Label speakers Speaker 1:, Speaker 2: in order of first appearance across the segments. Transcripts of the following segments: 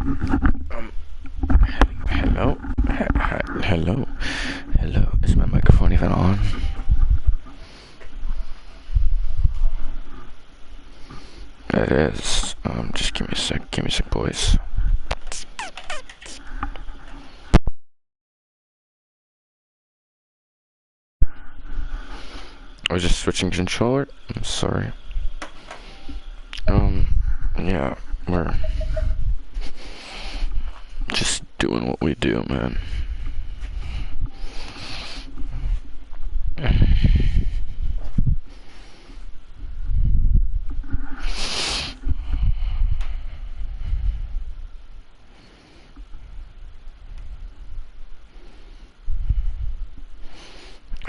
Speaker 1: Um, hello? Hello? Hello? Is my microphone even on? It is. Just give me a sec, boys. I was just switching controller. I'm sorry. Yeah, we're just doing what we do, man.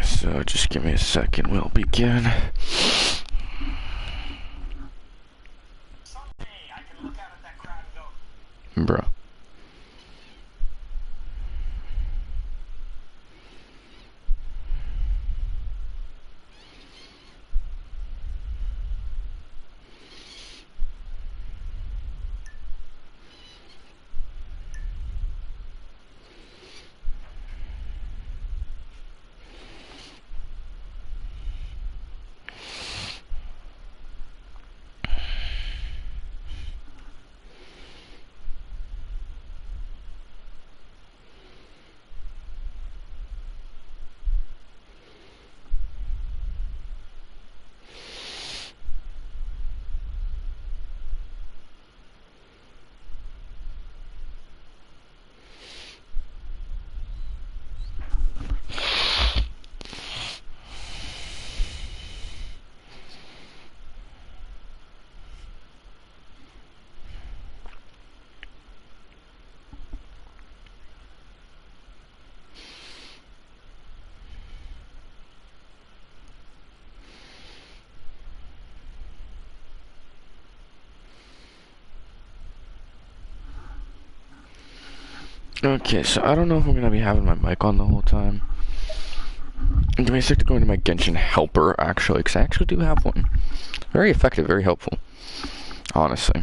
Speaker 1: So just give me a second, we'll begin. Bro. Okay, so I don't know if I'm gonna be having my mic on the whole time. Give me a sec to go into my Genshin helper, actually, because I actually do have one. Very effective, very helpful. Honestly.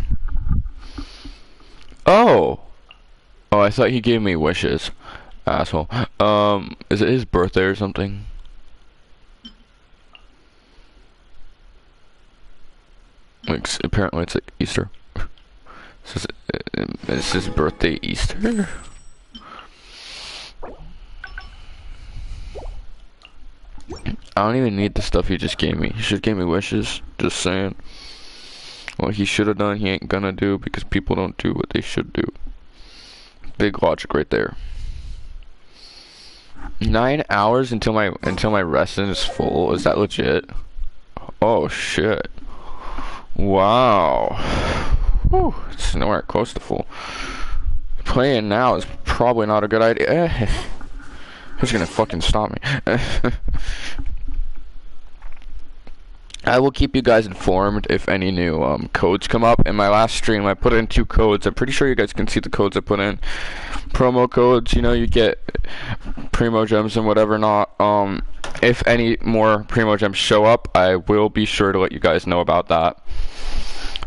Speaker 1: Oh! Oh, I thought he gave me wishes. Asshole. Is it his birthday or something? Like, apparently it's like Easter. Is his birthday Easter? I don't even need the stuff he just gave me. He should give me wishes. Just saying. What he should have done, he ain't gonna do because people don't do what they should do. Big logic right there. 9 hours until my resting is full. Is that legit? Oh shit. Wow. Whew, it's nowhere close to full. Playing now is probably not a good idea. Who's gonna fucking stop me? I will keep you guys informed if any new codes come up. In my last stream, I put in 2 codes. I'm pretty sure you guys can see the codes I put in. Promo codes, you know, you get Primo Gems and whatever not. If any more Primo Gems show up, I will be sure to let you guys know about that.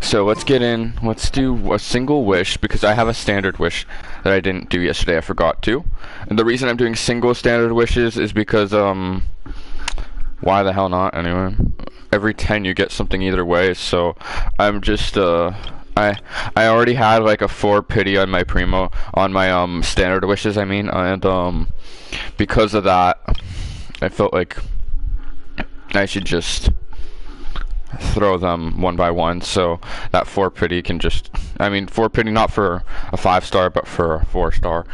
Speaker 1: So let's get in. Let's do a single wish because I have a standard wish that I didn't do yesterday. I forgot to. And the reason I'm doing single standard wishes is because why the hell not anyway? Every 10 you get something either way, so I'm just I already had like a 4 pity on my Primo on my standard wishes, I mean, and because of that I felt like I should just throw them one by one, so that 4 pity can just, I mean 4 pity not for a 5-star but for a 4-star.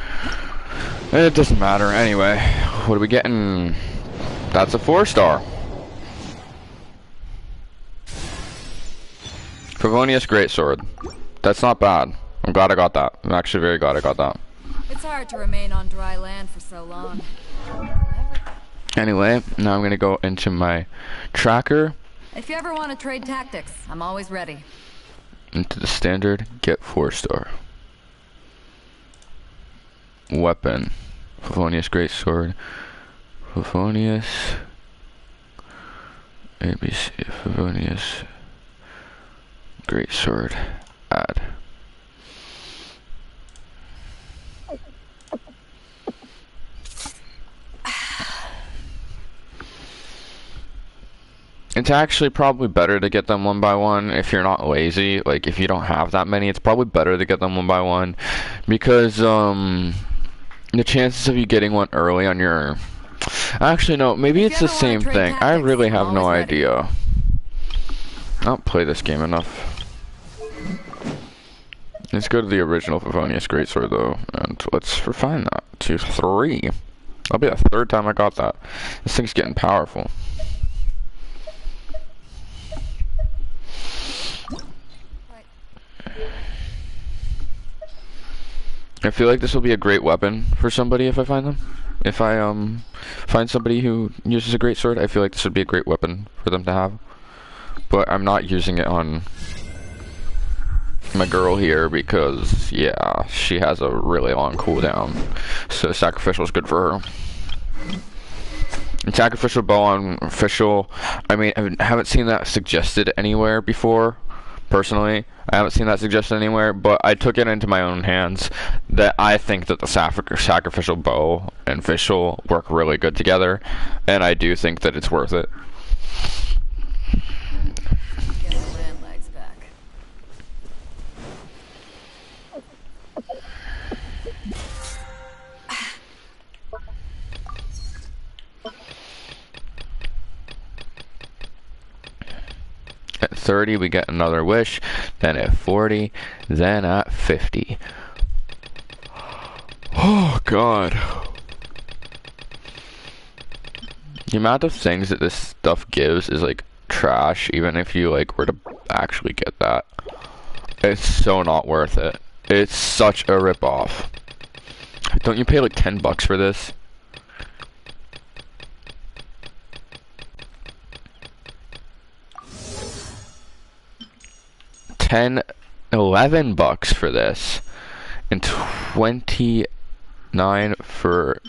Speaker 1: It doesn't matter anyway. What are we getting? That's a 4-star. Favonius Greatsword. That's not bad. I'm glad I got that. I'm actually very glad I got that.
Speaker 2: It's hard to remain on dry land for so long.
Speaker 1: Anyway, now I'm gonna go into my tracker.
Speaker 2: If you ever want to trade tactics, I'm always ready.
Speaker 1: Into the standard, get 4-star. Weapon. Favonius Greatsword. Favonius. ABC. Favonius Greatsword. Add. It's actually probably better to get them one by one if you're not lazy. Like, if you don't have that many, it's probably better to get them one by one. Because, the chances of you getting one early on your... Actually, no, maybe it's the same thing. I really have no idea. I don't play this game enough. Let's go to the original Favonius Greatsword, though, and let's refine that to 3. That'll be the 3rd time I got that. This thing's getting powerful. I feel like this will be a great weapon for somebody if I find them. If I find somebody who uses a greatsword, I feel like this would be a great weapon for them to have. But I'm not using it on my girl here because, yeah, she has a really long cooldown. So sacrificial is good for her. And sacrificial bow on official, I mean, I haven't seen that suggested anywhere before. Personally, I haven't seen that suggested anywhere, but I took it into my own hands that I think that the sacrificial bow and official work really good together, and I do think that it's worth it.
Speaker 2: Get the land legs back.
Speaker 1: At 30, we get another wish, then at 40, then at 50. Oh, God. The amount of things that this stuff gives is, like, trash, even if you, like, were to actually get that. It's so not worth it. It's such a ripoff. Don't you pay, like, $10 for this? $11 for this, and 29 for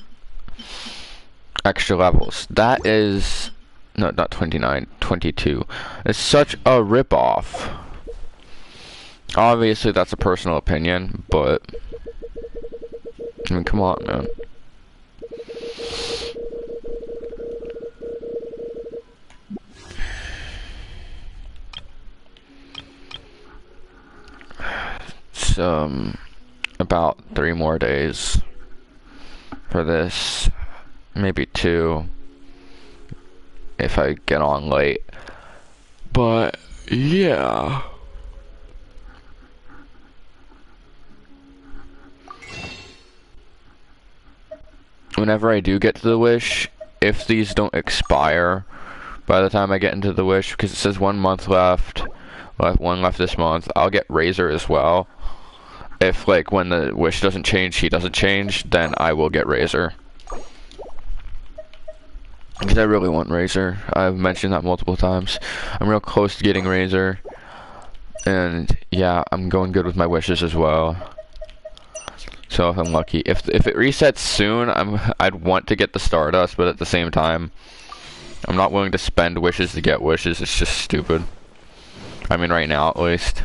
Speaker 1: extra levels. That is no, not 29, 22. It's such a ripoff. Obviously, that's a personal opinion, but I mean, come on, man. About 3 more days for this, maybe 2 if I get on late, but yeah. Whenever I do get to the wish, if these don't expire by the time I get into the wish, because it says 1 month left, 1 left this month, I'll get Razor as well. If, like, when the wish doesn't change, he doesn't change, then I will get Razor. Because I really want Razor. I've mentioned that multiple times. I'm real close to getting Razor. And, yeah, I'm going good with my wishes as well. So if I'm lucky. If it resets soon, I'd want to get the Stardust, but at the same time, I'm not willing to spend wishes to get wishes. It's just stupid. I mean, right now, at least.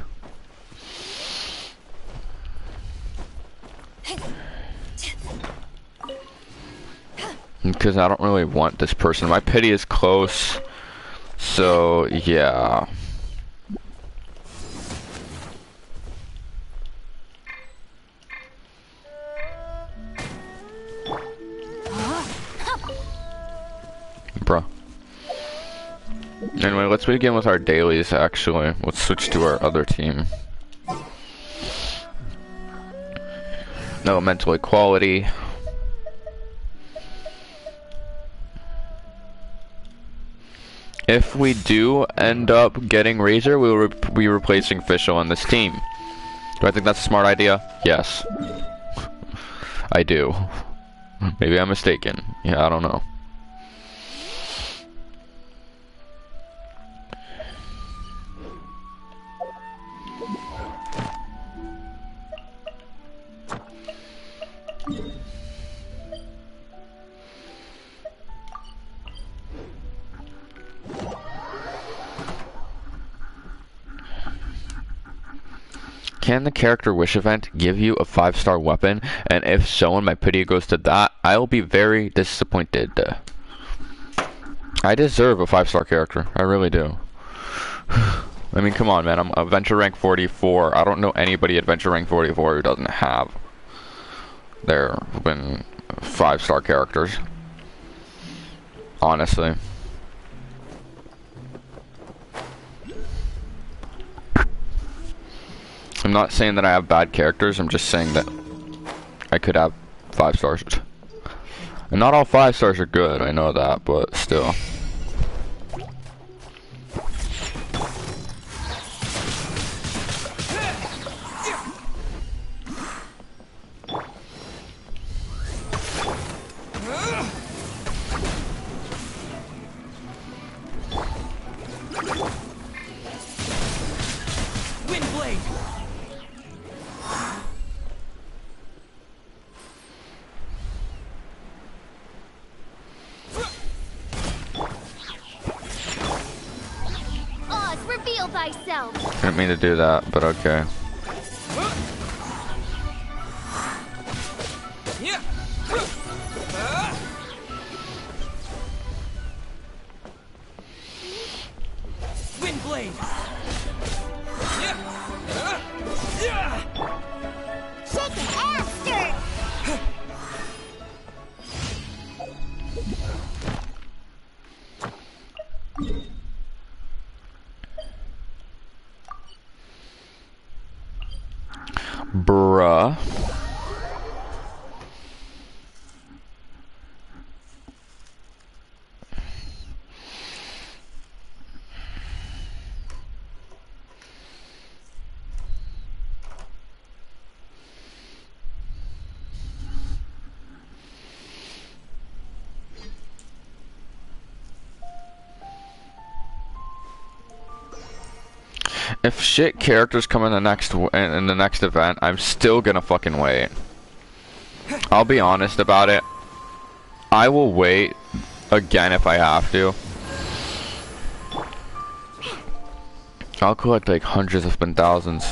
Speaker 1: Because I don't really want this person. My pity is close. So, yeah. Bruh. Anyway, let's begin with our dailies, actually. Let's switch to our other team. Elemental Equality. If we do end up getting Razor, we will be replacing Fischl on this team. Do I think that's a smart idea? Yes. I do. Maybe I'm mistaken. Yeah, I don't know. Can the character wish event give you a 5-star weapon? And if so, and my pity goes to that, I will be very disappointed. I deserve a 5-star character. I really do. I mean, come on, man. I'm adventure rank 44. I don't know anybody adventure rank 44 who doesn't have their 5-star characters. Honestly. I'm not saying that I have bad characters. I'm just saying that I could have 5 stars. And not all 5 stars are good. I know that, but still. I didn't mean to do that, but okay.
Speaker 3: Windblade.
Speaker 4: Shake it, Aster.
Speaker 1: Bruh. If shit characters come in the next event, I'm still gonna fucking wait. I'll be honest about it. I will wait again if I have to. I'll collect like hundreds if been thousands.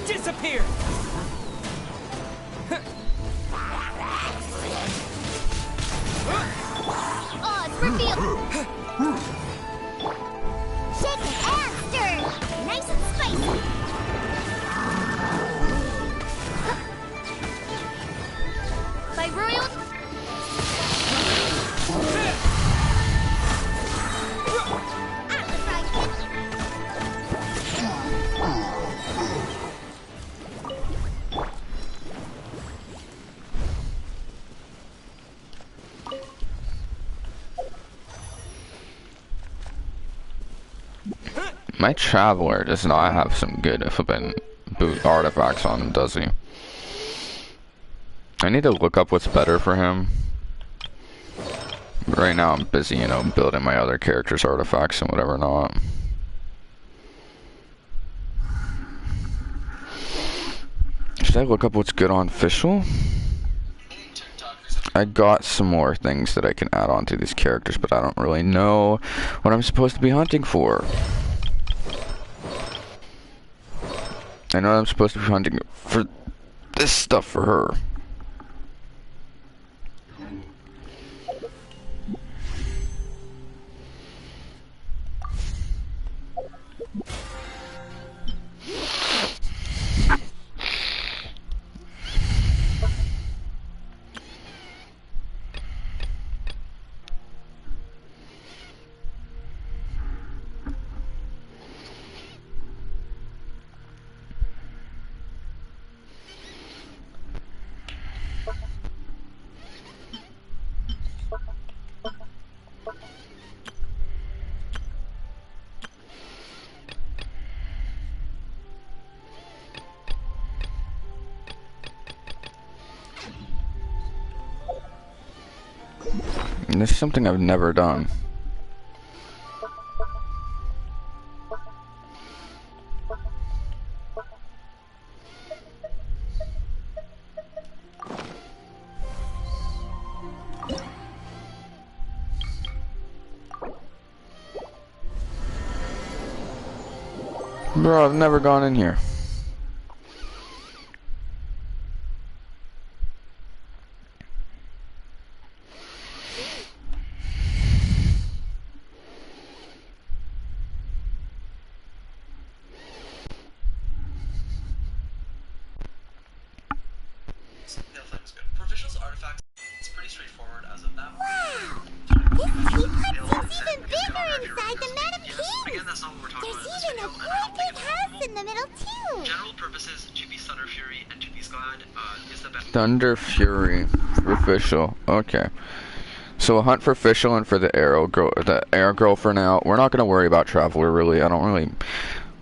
Speaker 3: Disappear!
Speaker 4: Odds revealed! Shake it and stir! Nice and spicy! By royal...
Speaker 1: My Traveler does not have some good flippin' boot artifacts on him, does he? I need to look up what's better for him. But right now I'm busy, you know, building my other characters' artifacts and whatever not. Should I look up what's good on Fischl? I got some more things that I can add on to these characters, but I don't really know what I'm supposed to be hunting for. I know I'm supposed to be hunting for this stuff for her. This is something I've never done. Bro, I've never gone in here.
Speaker 5: Provisional's artifacts, it's pretty straightforward as of now.
Speaker 4: Wow! This teapot seems even bigger inside the Madam King!
Speaker 5: Again, that's not what we're talking about in
Speaker 4: There's
Speaker 5: this
Speaker 4: even a
Speaker 5: video, and I don't
Speaker 4: great
Speaker 5: think
Speaker 4: big
Speaker 5: it's
Speaker 4: house in the middle, too!
Speaker 5: general purposes, 2B's Thunder Fury and 2B's Glide is the best.
Speaker 1: Thunder Fury for Fischl. Okay. So a hunt for Fischl and for the Arrow Girl for now. We're not gonna worry about Traveler really. I don't really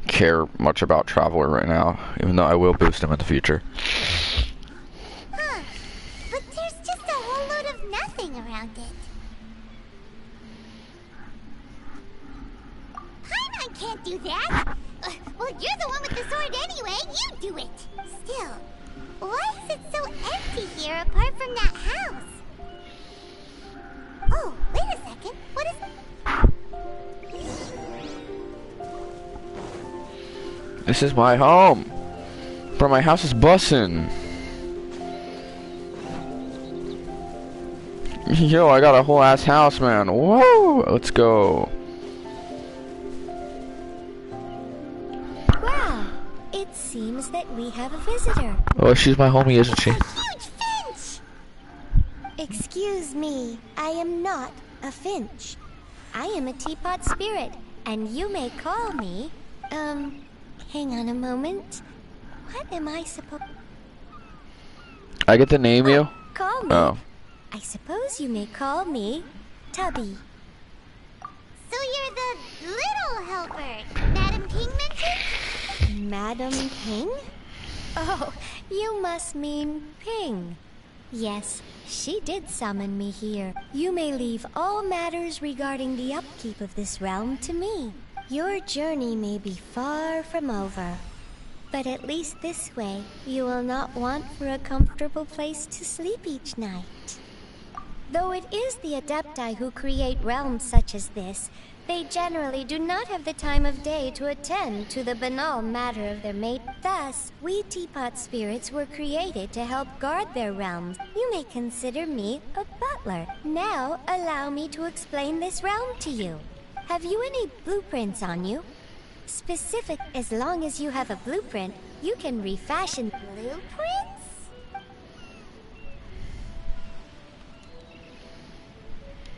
Speaker 1: care much about Traveler right now, even though I will boost him in the future.
Speaker 4: Huh. But there's just a whole load of nothing around it. Paimon can't do that! Well, you're the one with the sword anyway. You do it! Still, why is it so empty here apart from that house? Oh, wait a second. What is...
Speaker 1: This is my home. Bro, my house is bussin'. Yo, I got a whole ass house, man. Whoa, let's go.
Speaker 6: Wow, it seems that we have a visitor.
Speaker 1: Oh, she's my homie, isn't she?
Speaker 4: Huge Finch!
Speaker 6: Excuse me, I am not a finch. I am a teapot spirit, and you may call me, hang on a moment. What am I supposed...
Speaker 1: I get to name you?
Speaker 6: Call me.
Speaker 1: Oh.
Speaker 6: I suppose you may call me Tubby.
Speaker 4: So you're the little helper Madam King mentioned?
Speaker 6: Madam Ping? Oh, you must mean Ping. Yes, she did summon me here. You may leave all matters regarding the upkeep of this realm to me. Your journey may be far from over, but at least this way you will not want for a comfortable place to sleep each night. Though it is the Adepti who create realms such as this, they generally do not have the time of day to attend to the banal matter of their mate. Thus, we teapot spirits were created to help guard their realms. You may consider me a butler. Now, allow me to explain this realm to you. Have you any blueprints on you? Specific, as long as you have a blueprint, you can refashion
Speaker 4: Blueprints?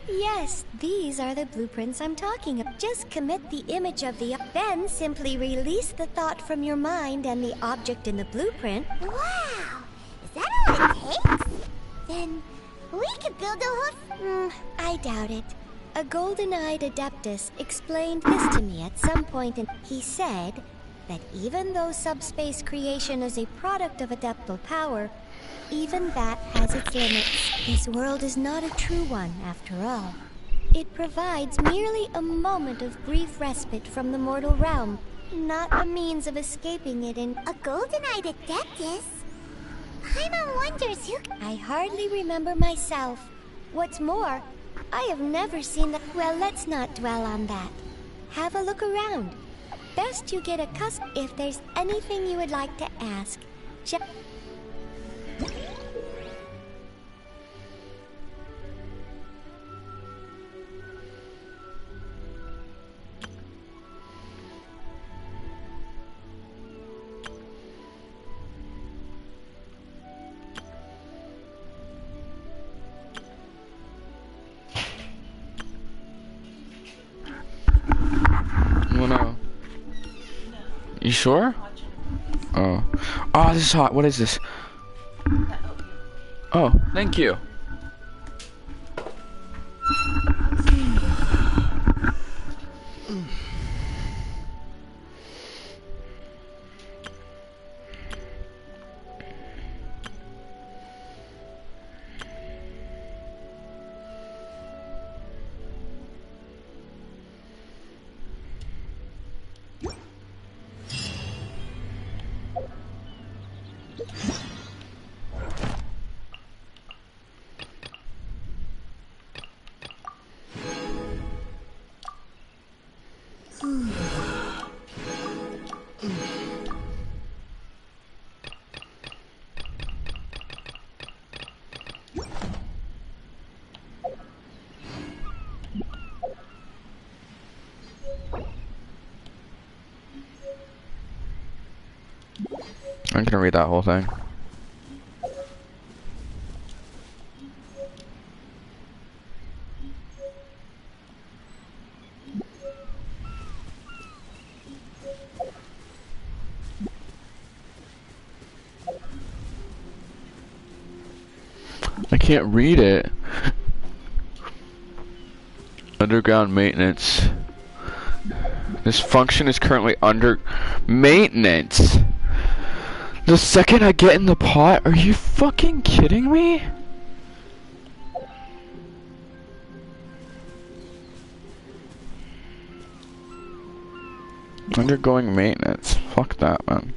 Speaker 6: Yes, these are the blueprints I'm talking of. Just commit the image of the... Then simply release the thought from your mind and the object in the blueprint.
Speaker 4: Wow! Is that all it takes? Then we could build a whole...
Speaker 6: I doubt it. A golden-eyed Adeptus explained this to me at some point and he said that even though subspace creation is a product of adeptal power, even that has its limits. This world is not a true one, after all. It provides merely a moment of brief respite from the mortal realm, not a means of escaping it in...
Speaker 4: A golden-eyed Adeptus? Paimon wonders who...
Speaker 6: I hardly remember myself. What's more, I have never seen the... Well, let's not dwell on that. Have a look around. Best you get accustomed... If there's anything you would like to ask, just...
Speaker 1: No. You sure? Oh. Oh, this is hot. What is this? Oh, thank you. I'm gonna read that whole thing. I can't read it. Underground maintenance. This function is currently under maintenance. The second I get in the pot, are you fucking kidding me? Undergoing maintenance. Fuck that, man.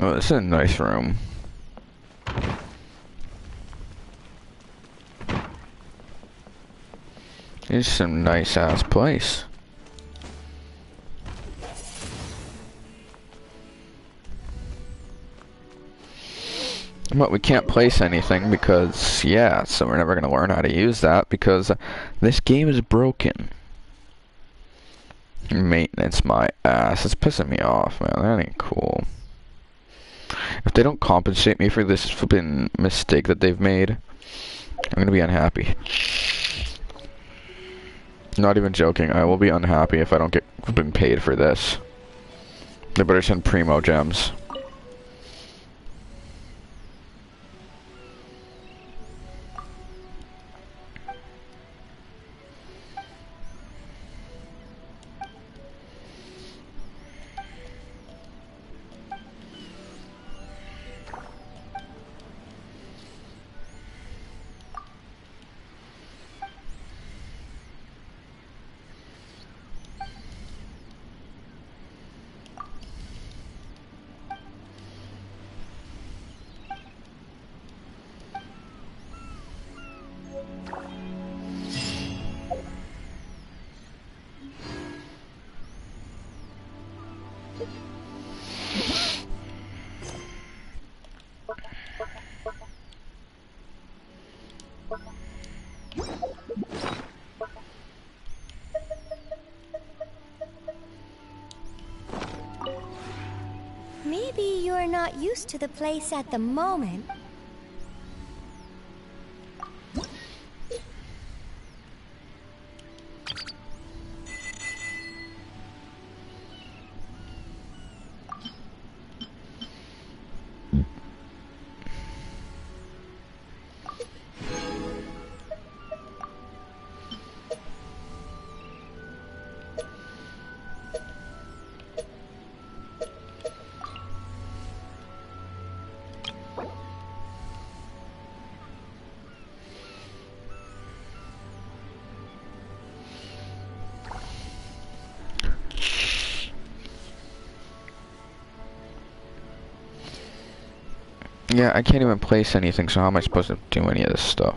Speaker 1: Oh, this is a nice room. It's some nice ass place. But we can't place anything because, yeah, so we're never gonna learn how to use that because this game is broken. Maintenance my ass. It's pissing me off, man. That ain't cool. If they don't compensate me for this flipping mistake that they've made, I'm gonna be unhappy. Not even joking, I will be unhappy if I don't get flipping paid for this. They better send Primo gems.
Speaker 6: Maybe you're not used to the place at the moment.
Speaker 1: Yeah, I can't even place anything, so how am I supposed to do any of this stuff?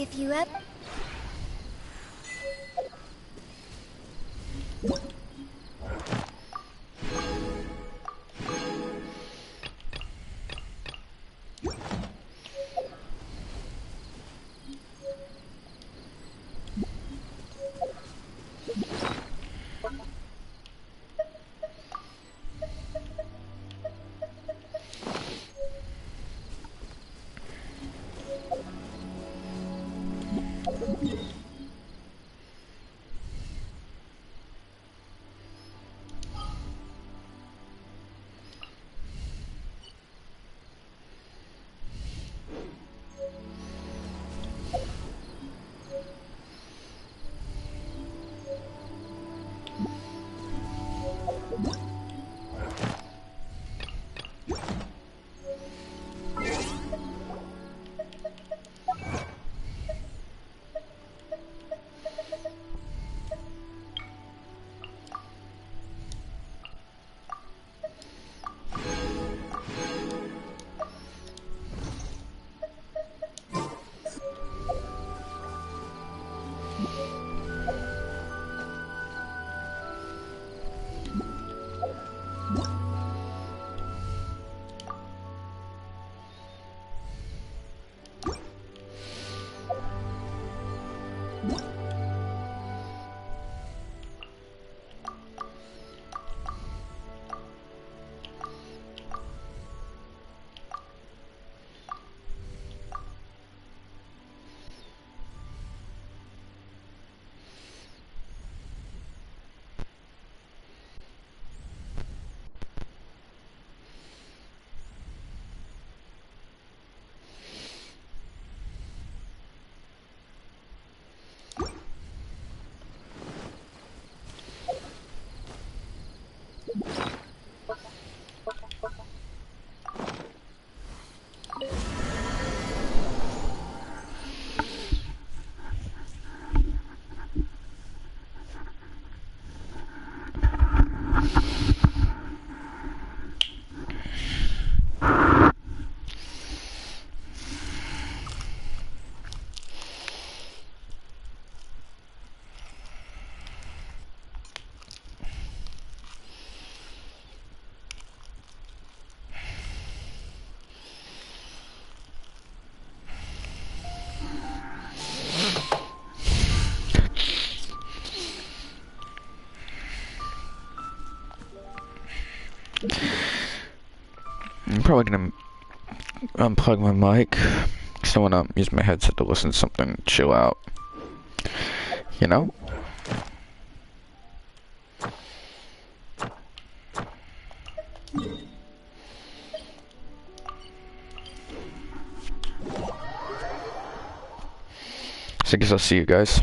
Speaker 6: If you ever...
Speaker 1: I'm probably gonna unplug my mic because I want to use my headset to listen to something, chill out. You know? So I guess I'll see you guys.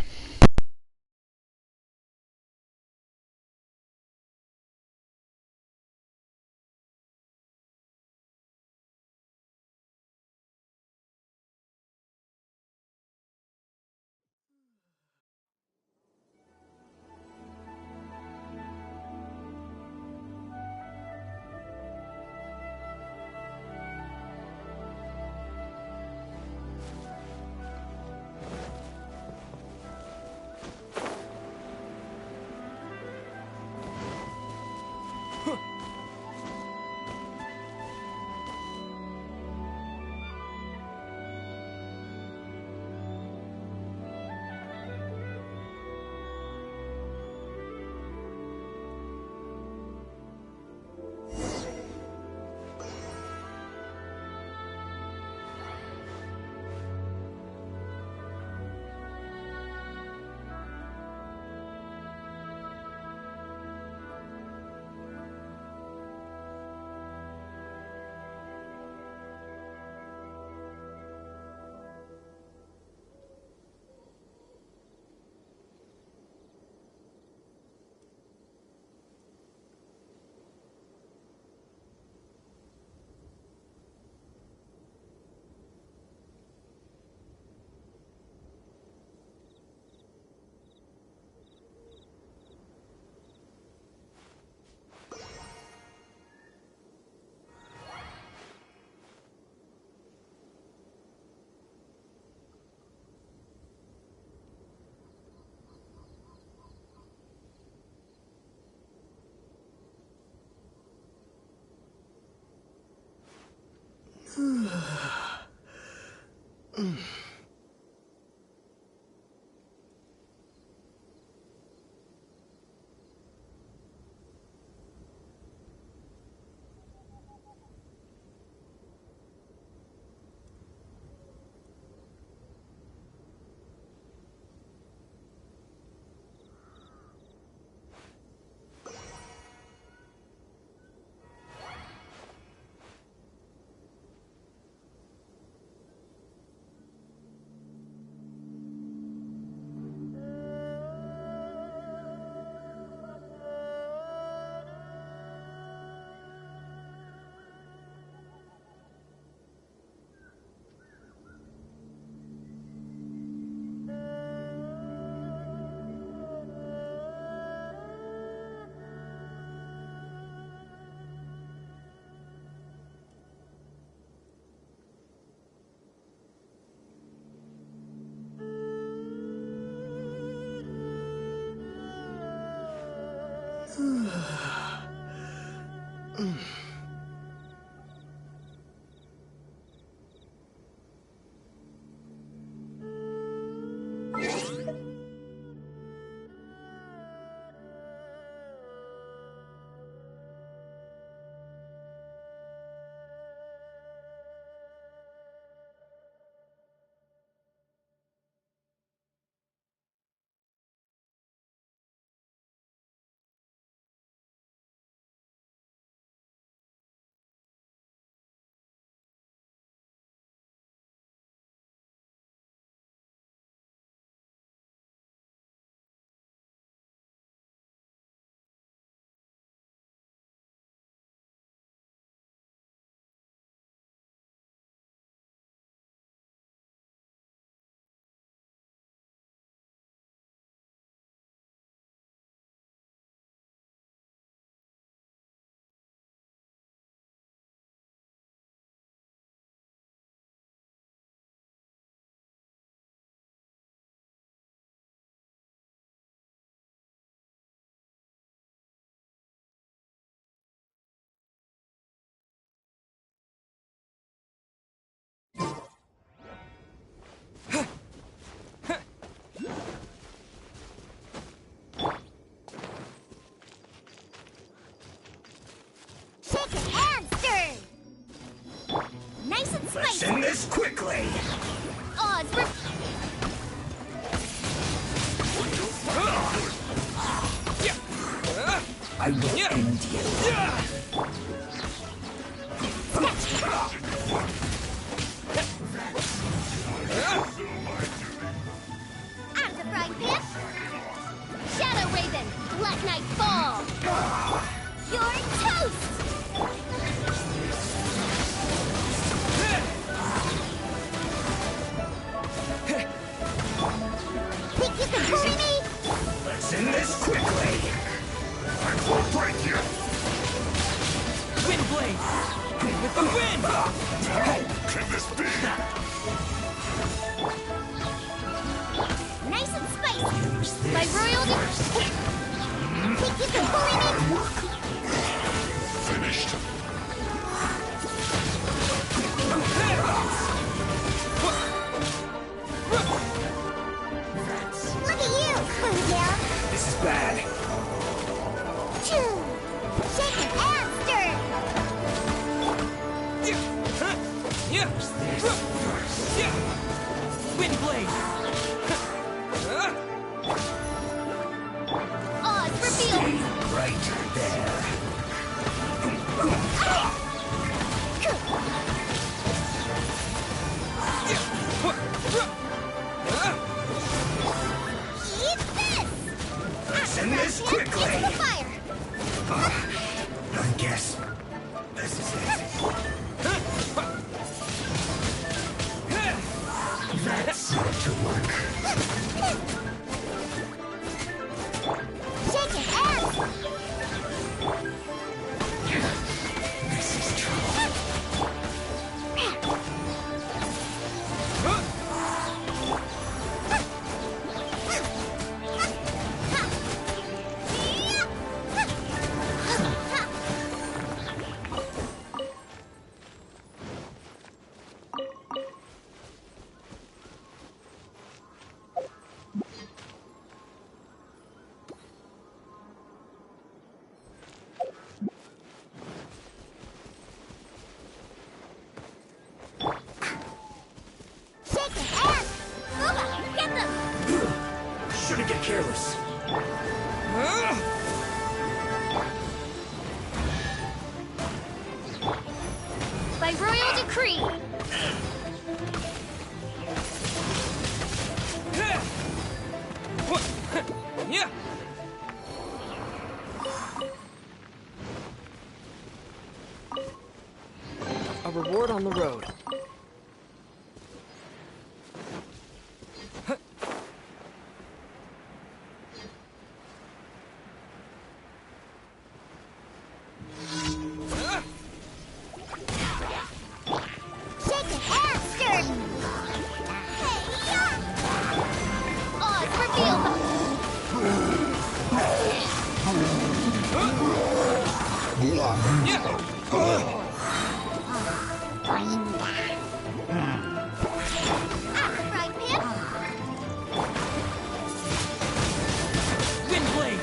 Speaker 4: Chicken and stir! Nice and
Speaker 7: Let's
Speaker 4: spicy!
Speaker 7: end this quickly!
Speaker 4: Oz,
Speaker 7: I will end you.
Speaker 4: out of the frying pan! Shadow Raven, let night fall! You're toast! Think you can bully me?
Speaker 7: Let's end this quickly! I will break you!
Speaker 3: Wind blade! With the wind!
Speaker 7: How can this be?
Speaker 4: Nice and spicy!
Speaker 7: Use this.
Speaker 4: My royal think you can bully me?
Speaker 7: Finished.
Speaker 4: Look at you, Boondale!
Speaker 7: This is bad.
Speaker 4: Choo! Shake it and stir!
Speaker 3: Wind blade!
Speaker 4: Oz revealed!
Speaker 7: Right there.
Speaker 4: Eat this!
Speaker 7: Let's end this
Speaker 4: Into
Speaker 7: quickly.
Speaker 4: the fire!
Speaker 7: I guess this is it. That seemed to work.
Speaker 4: Shake it and...
Speaker 7: This is trouble.
Speaker 4: Shake it and... Booba, get them!
Speaker 7: Shouldn't get careless.
Speaker 4: By royal decree!
Speaker 3: A reward on the road.
Speaker 4: Shake it and stir! Hey-ya! Oz revealed! Right, Pip?
Speaker 3: Wind blade.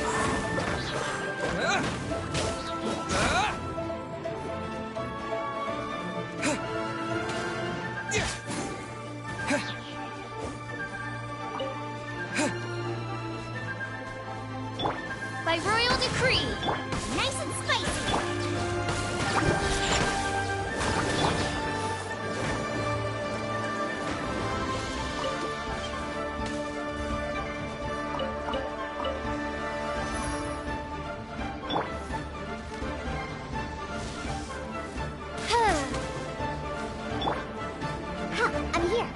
Speaker 4: By royal decree. Nice and spicy. I'm here.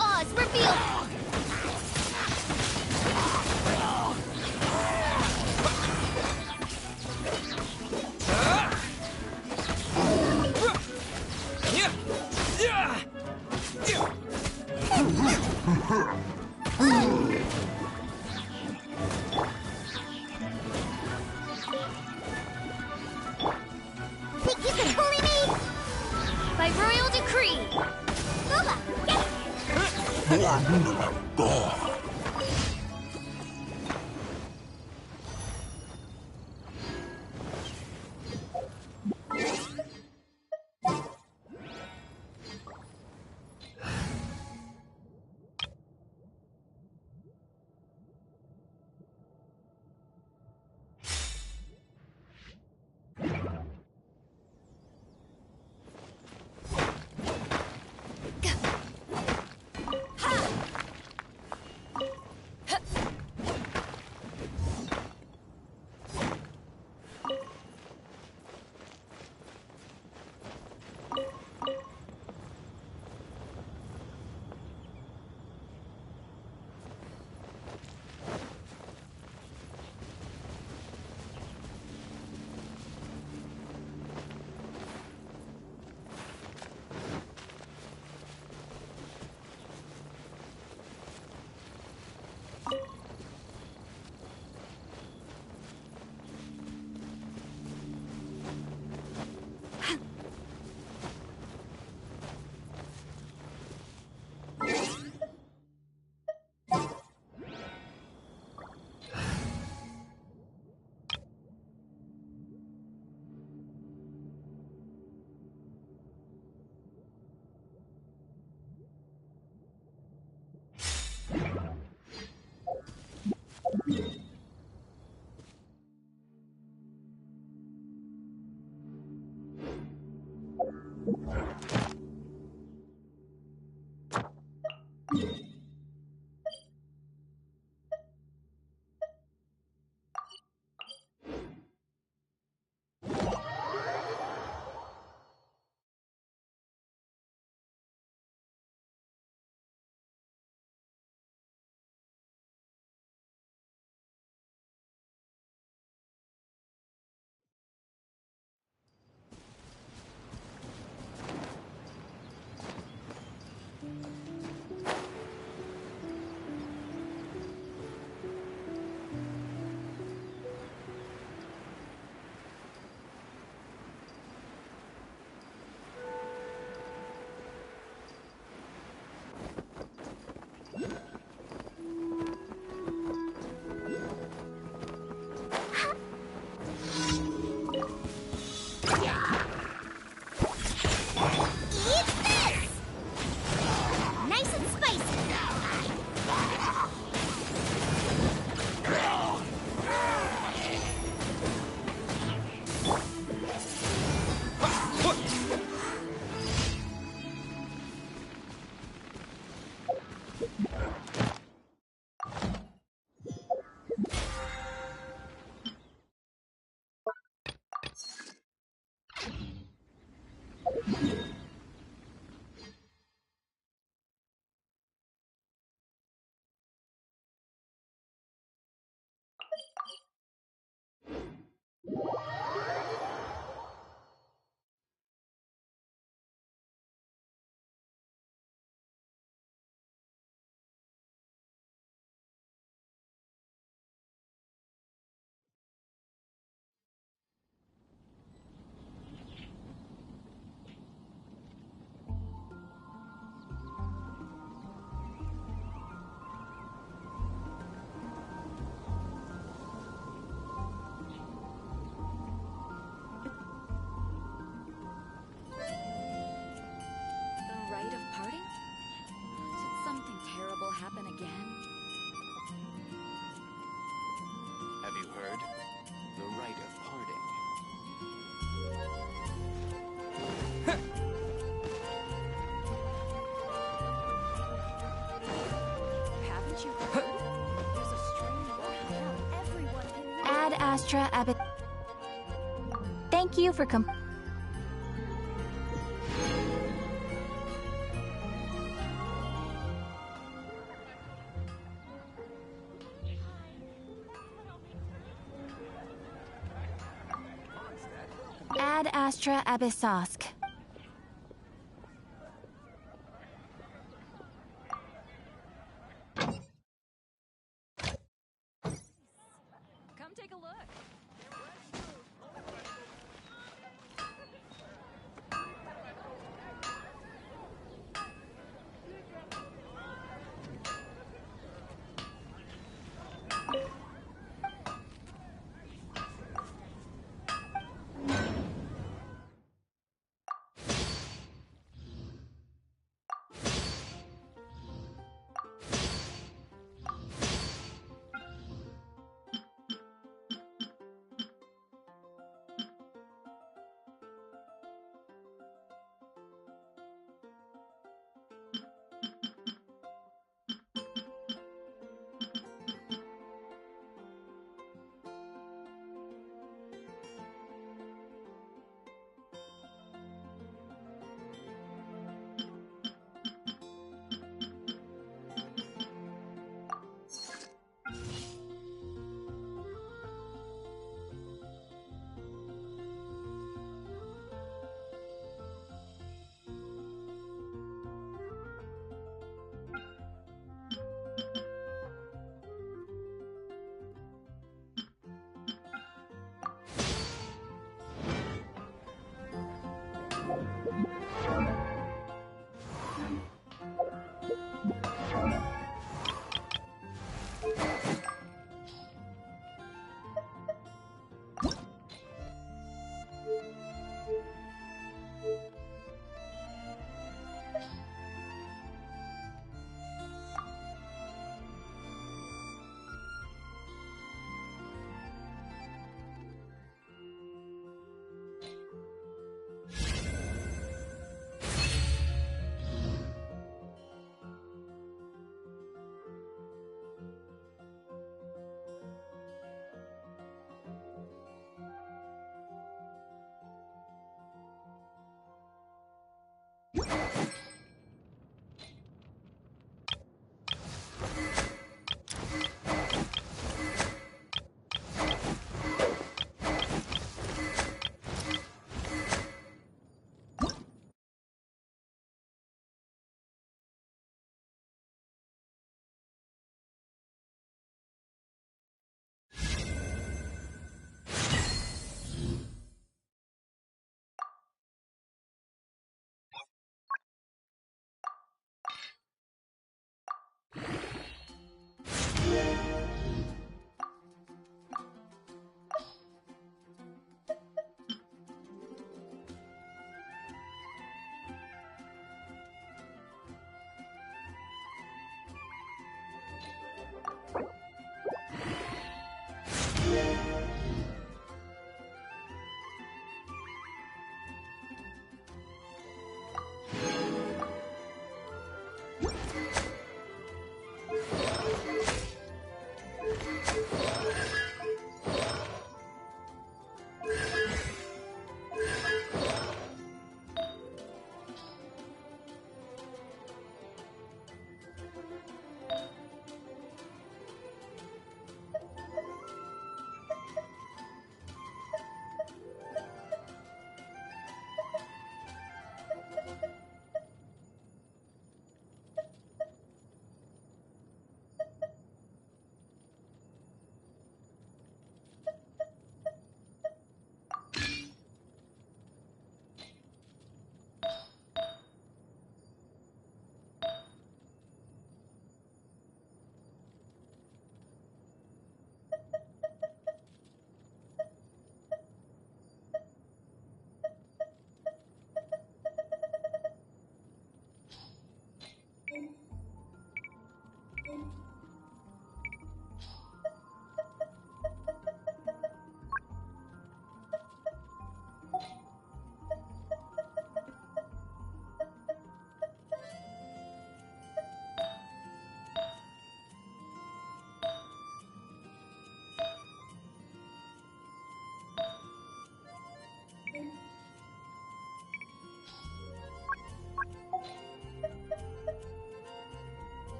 Speaker 4: Oz revealed. Think you can bully me? By royal decree. Booba, get
Speaker 8: Astra Abbott. Thank you for Ad Astra Abyssosk.
Speaker 2: Come take a look.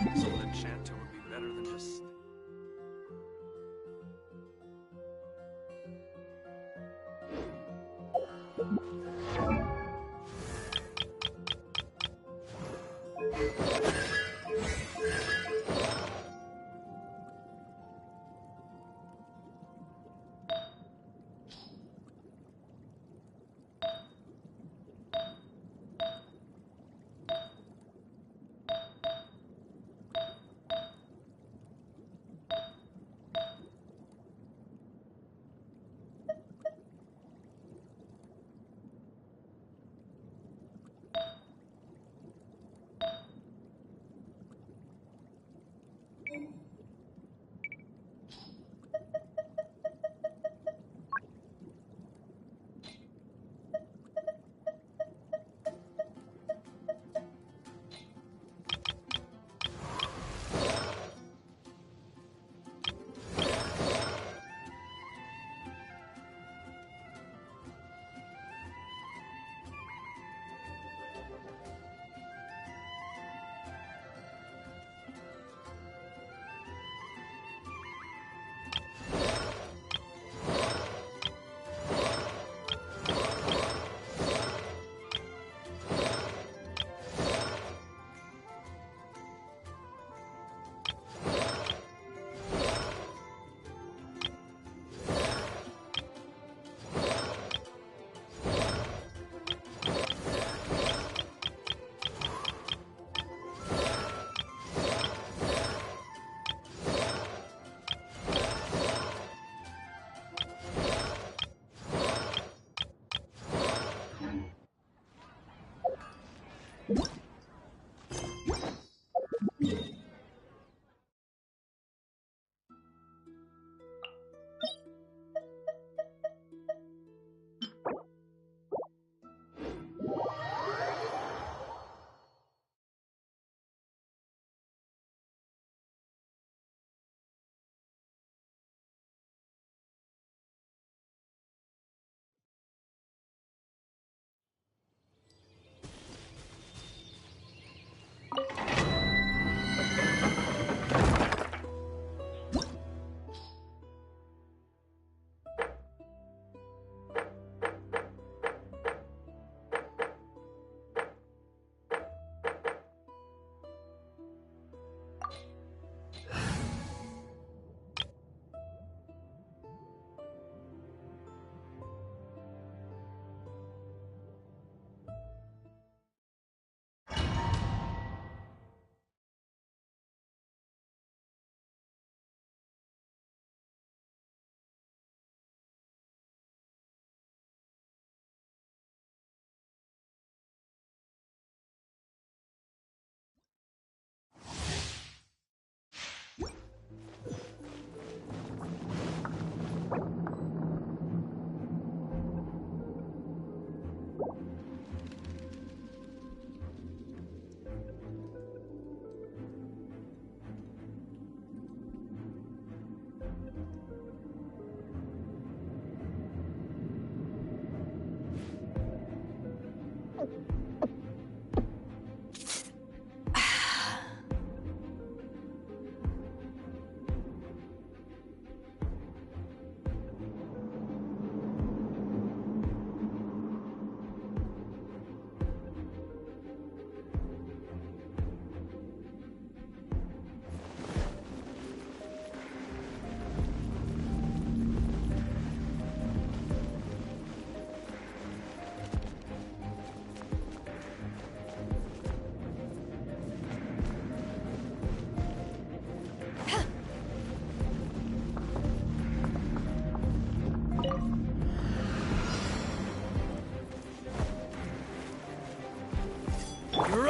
Speaker 9: So an enchanter would be better than just...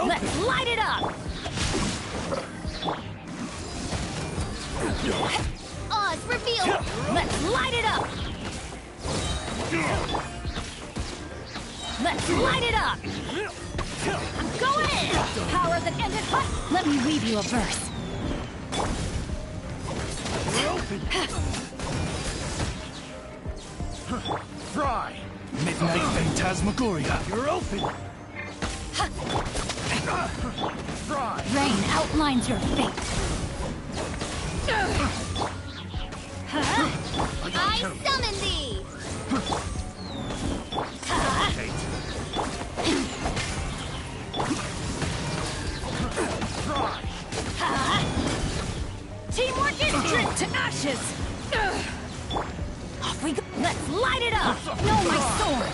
Speaker 2: Let's light it up! Oz, reveal! Let's light it up! Let's light it up! I'm going in! Power that ended hut! Let me weave you a verse.
Speaker 9: You're open! Fry! Midnight Phantasmagoria! You're open!
Speaker 2: Rain outlines your fate.
Speaker 4: I summon thee!
Speaker 2: Teamwork is stripped to ashes! Off we go! Let's light it up! Know my sword!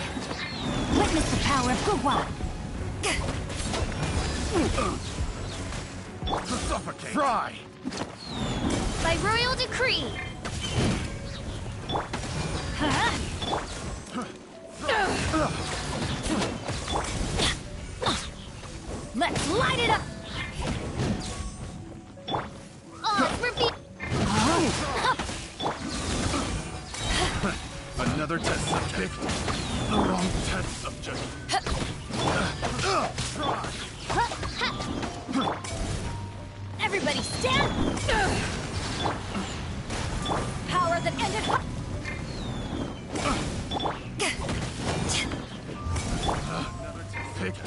Speaker 2: Witness the power of Guhua!
Speaker 7: Suffocate! Fry!
Speaker 4: By royal decree!
Speaker 2: Let's light it up!
Speaker 7: Another test subject. The wrong test subject.
Speaker 2: Everybody stand! Power that ended...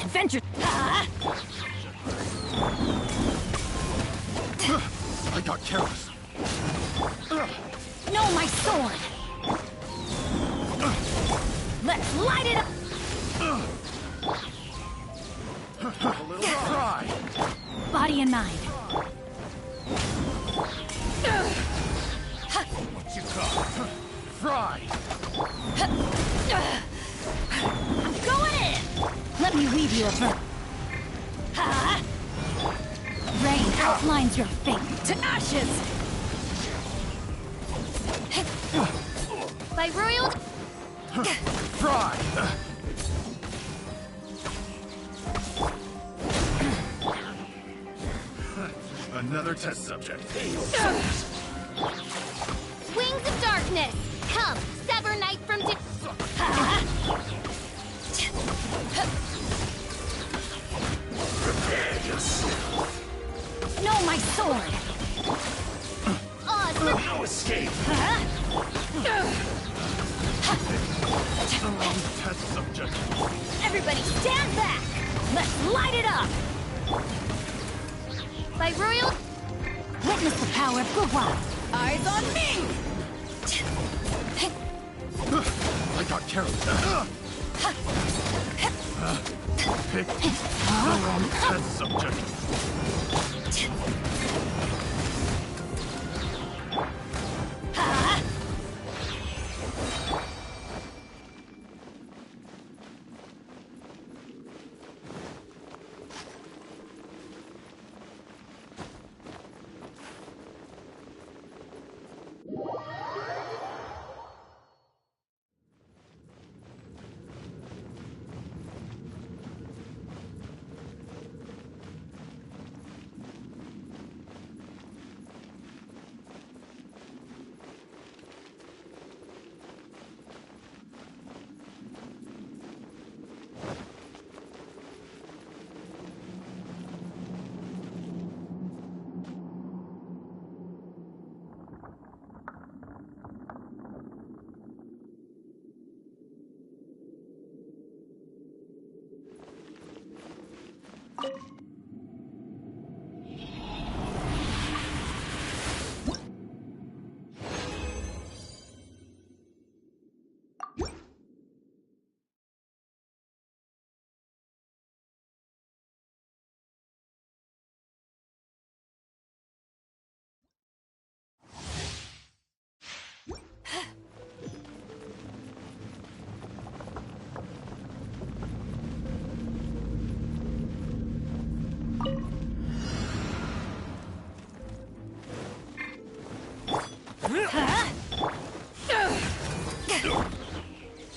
Speaker 2: Adventure!
Speaker 7: I got careless.
Speaker 2: Know my sword! Let's light it up!
Speaker 7: A little try.
Speaker 2: Body and mind.
Speaker 7: What you got? Fry.
Speaker 2: I'm going in! Let me weave you a verse. Rain outlines your fate to ashes!
Speaker 4: By royal...
Speaker 7: Fry. Another test subject.
Speaker 4: Wings of darkness! Come, sever night from...
Speaker 7: Prepare yourself.
Speaker 2: Know my sword!
Speaker 7: No escape. The wrong test subject.
Speaker 2: Everybody stand back! Let's light it up!
Speaker 4: By royal...
Speaker 2: Witness the power of Guhua! Eyes on me!
Speaker 7: I got careless. Pick the wrong test subject.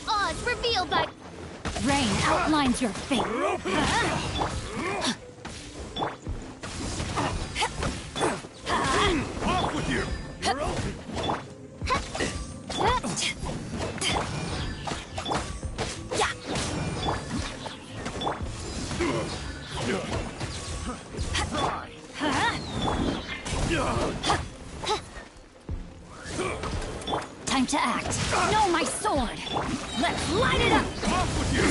Speaker 4: Odds revealed by...
Speaker 2: Rain outlines your fate.
Speaker 7: Off with you. You're open.
Speaker 2: Time to act. Know my sword. Let's light it up.
Speaker 7: Off with you.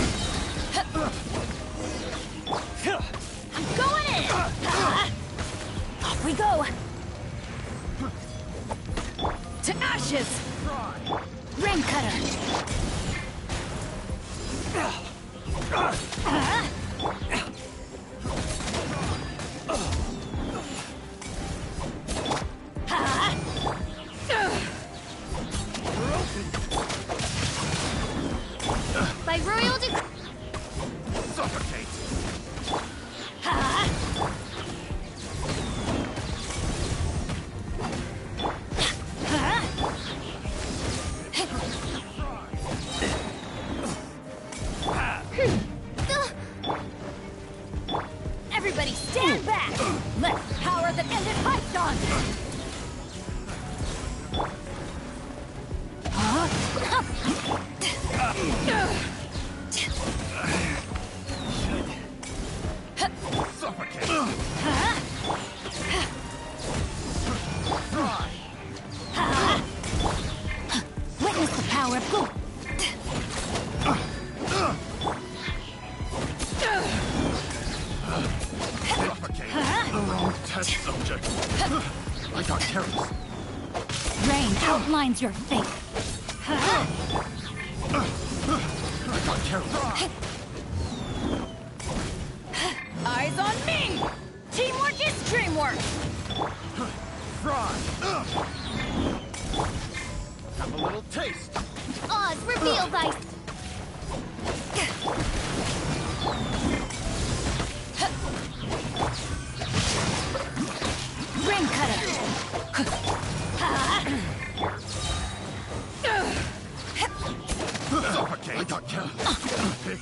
Speaker 2: Everybody stand back! Let the power that ended Python! Witness the power of Gu!
Speaker 9: The wrong test subject. I got careless.
Speaker 2: Rain outlines your fate.
Speaker 9: I got careless.
Speaker 2: Eyes on me! Teamwork is dreamwork!
Speaker 9: Fry. Have a little taste.
Speaker 4: Oz, reveal thy...
Speaker 2: Ring cutter!
Speaker 9: Suffocate. I got careless. Pick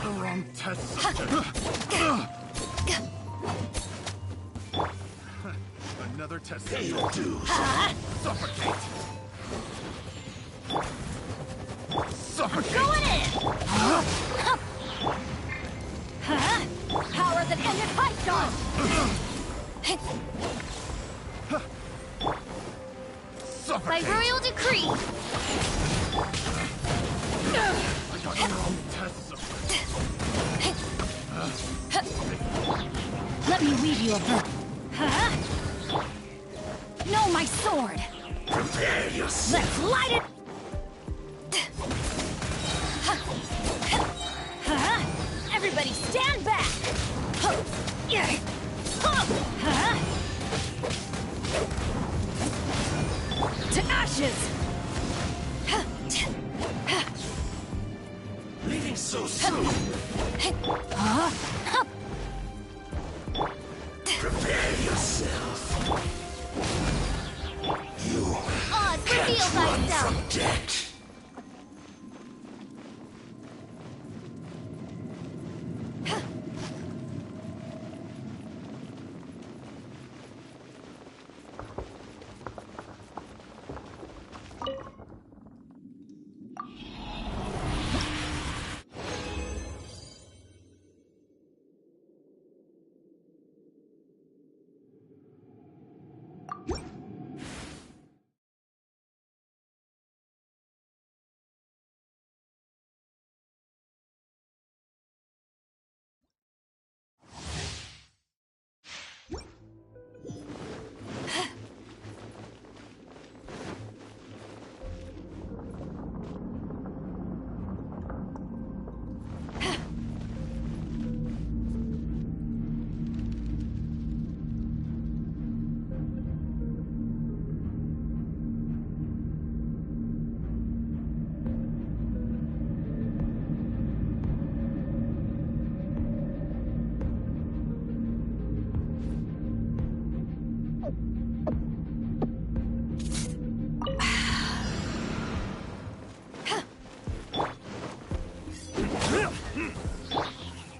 Speaker 9: the wrong test subject. Another test subject. Suffocate. Suffocate.
Speaker 2: Going in! Power that ended Python!
Speaker 4: By royal decree!
Speaker 9: I got the wrong test subject.
Speaker 2: Let me weave you a verb. No, my sword!
Speaker 7: Prepare yourself.
Speaker 2: Let's light it! Everybody stand back! To ashes!
Speaker 7: Leaving so soon. Prepare yourself. You
Speaker 4: Oz, reveal
Speaker 7: can't run
Speaker 4: thyself!
Speaker 7: from death.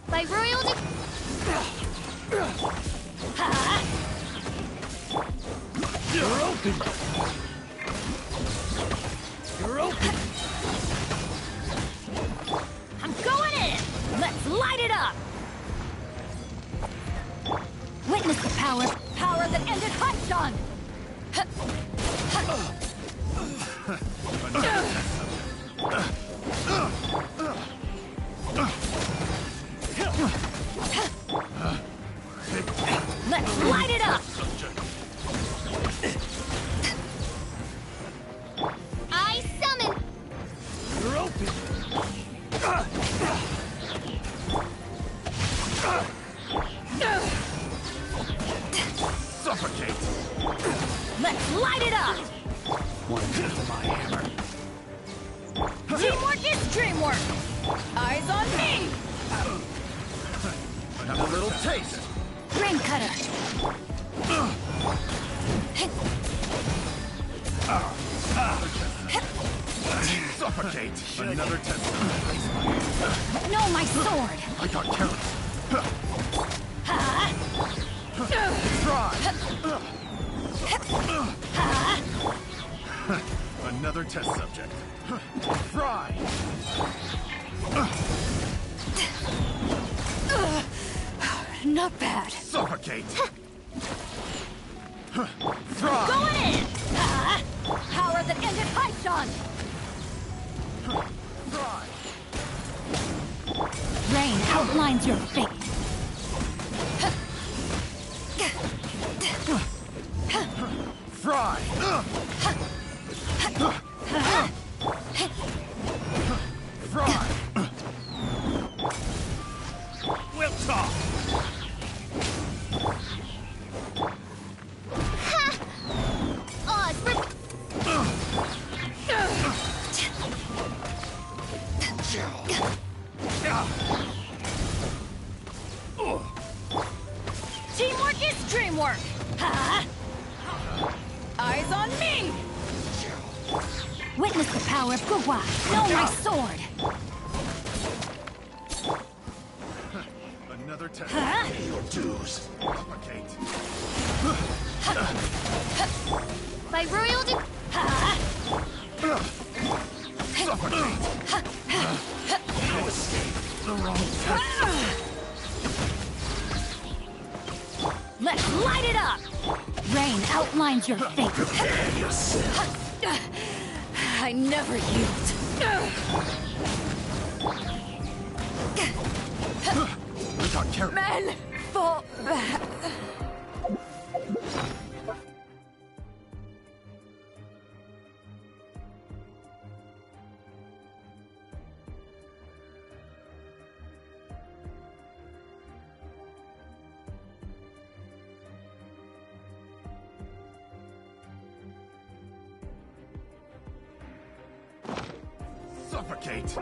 Speaker 4: By royal decree...
Speaker 3: You're open. You're open.
Speaker 2: I'm going in! Let's light it up! Witness the power that ended Python! Let's light it up!
Speaker 4: I summon...
Speaker 3: You're open.
Speaker 9: Suffocate.
Speaker 2: Let's light it up!
Speaker 3: One hit of my hammer.
Speaker 2: Teamwork is dreamwork! Eyes on me!
Speaker 9: Have a little taste.
Speaker 2: Ring cutter!
Speaker 9: Suffocate. Another test.
Speaker 2: No, my sword!
Speaker 9: I got careless. Try! Another test subject. Fry!
Speaker 2: Not bad.
Speaker 9: Suffocate! Fry!
Speaker 2: Going in! Power that ended Haishan!
Speaker 9: Fry!
Speaker 2: Rain outlines your fate.
Speaker 9: Fry! Fry! We'll talk!
Speaker 2: Teamwork is dreamwork! Eyes on me! Witness the power of Guhua! Know my sword!
Speaker 9: Another test.
Speaker 7: Pay your dues.
Speaker 9: Suffocate.
Speaker 4: By royal
Speaker 9: Suffocate.
Speaker 7: No escape.
Speaker 9: The wrong test.
Speaker 2: Let's light it up! Rain outlines your fate.
Speaker 7: Prepare yourself.
Speaker 2: I never yield.
Speaker 9: I got careless.
Speaker 2: Men, fall back.
Speaker 9: Suffocate.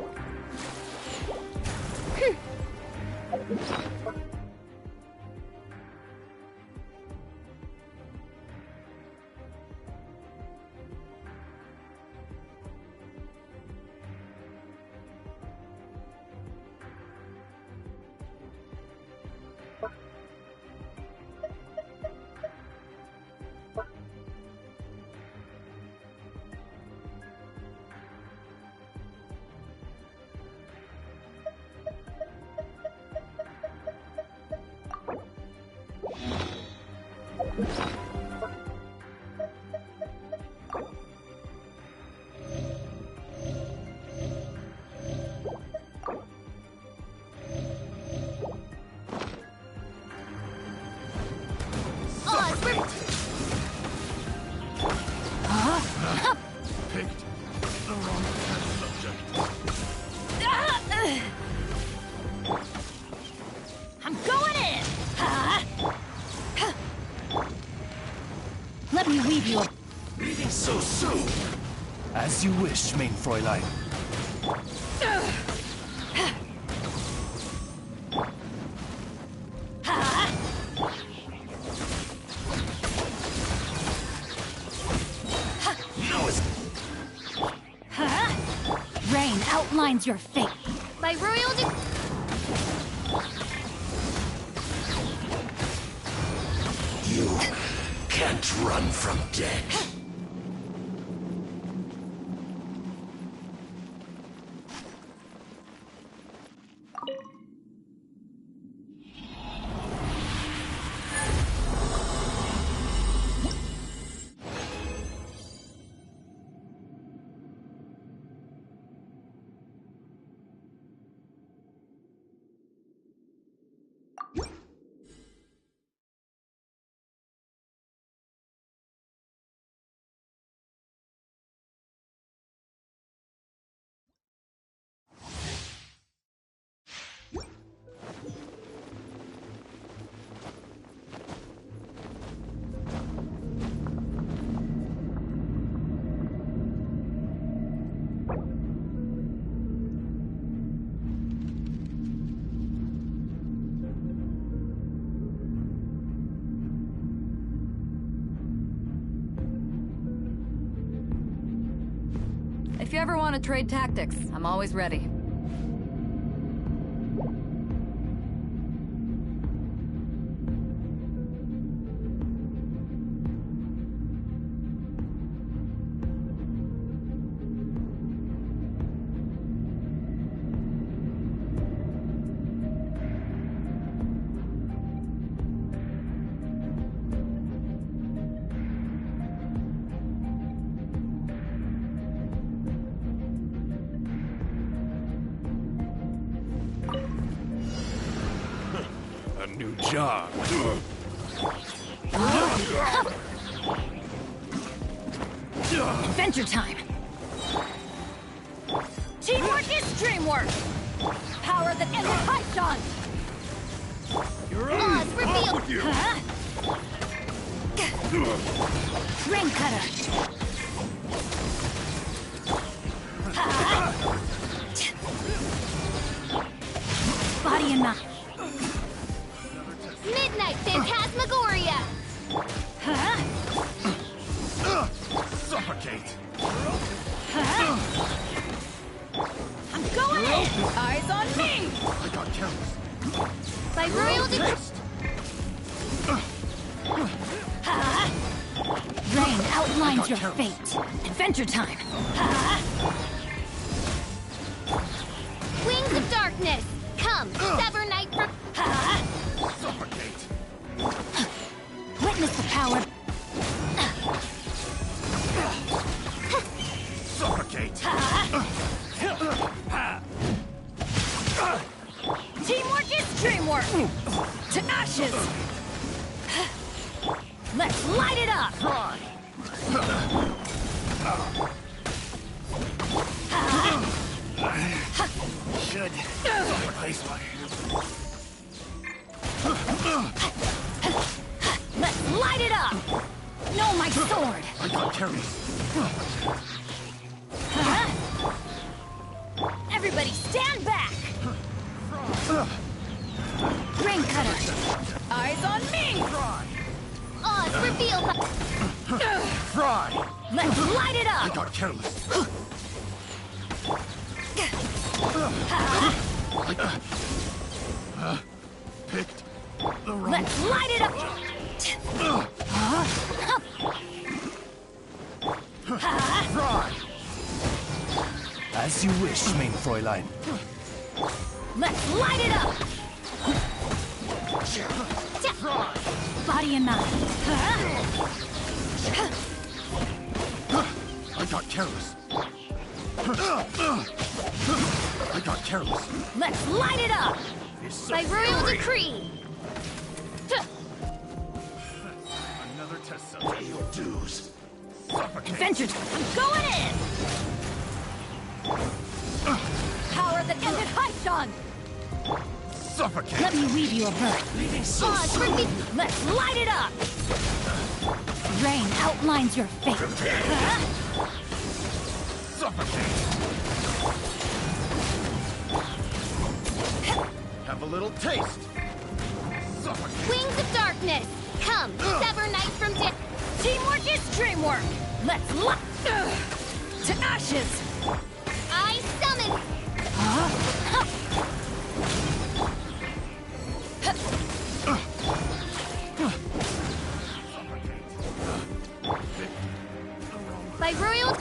Speaker 9: Picked the wrong test subject.
Speaker 2: I'm going in! Let me weave you a...
Speaker 7: Leaving so soon.
Speaker 3: As you wish, main Fräulein.
Speaker 7: No escape.
Speaker 2: Rain outlines your fate.
Speaker 4: by royal
Speaker 7: You can't run from death.
Speaker 10: If you ever want to trade tactics, I'm always ready.
Speaker 9: New job.
Speaker 2: Adventure time! Teamwork is dreamwork! Power that ended Python!
Speaker 4: Oz revealed!
Speaker 2: Huh? Rain cutter! Body and mind!
Speaker 4: Midnight Phantasmagoria!
Speaker 2: Huh?
Speaker 9: Suffocate.
Speaker 2: I'm going in! Eyes on me!
Speaker 9: I got careless.
Speaker 4: By royal decree.
Speaker 2: Rain outlines your fate. Adventure time!
Speaker 4: Wings of darkness! Come, sever night from.
Speaker 9: Suffocate.
Speaker 2: Witness the power.
Speaker 9: Suffocate.
Speaker 2: Teamwork is dreamwork! To ashes! Let's light it up!
Speaker 9: Try. Should replace my.
Speaker 2: Let's light it up! No, my sword!
Speaker 9: I got careless.
Speaker 2: Everybody stand back! Rain cutter! Eyes on me!
Speaker 4: Oz revealed.
Speaker 9: Try.
Speaker 2: Let's light it
Speaker 9: I
Speaker 2: up!
Speaker 9: got careless. Picked the wrong.
Speaker 2: Let's light it up!
Speaker 9: Try.
Speaker 3: As you wish, main Fräulein.
Speaker 2: Let's light it up! Body and mind.
Speaker 9: I got careless. I got careless.
Speaker 2: Let's light it up!
Speaker 4: By royal decree.
Speaker 9: Another test subject. Your dues. Suffocate.
Speaker 2: Adventure time! I'm going in! Power that ended Python!
Speaker 9: Suffocate.
Speaker 2: Let me weave you a verse.
Speaker 4: Oz revealed.
Speaker 2: Let's light it up! Rain outlines your fate.
Speaker 9: Suffocate. Have a little taste. Suffocate.
Speaker 4: Wings of darkness! Come, sever night from death.
Speaker 2: Teamwork is dreamwork! Let's light to ashes!
Speaker 4: I summon. By royal.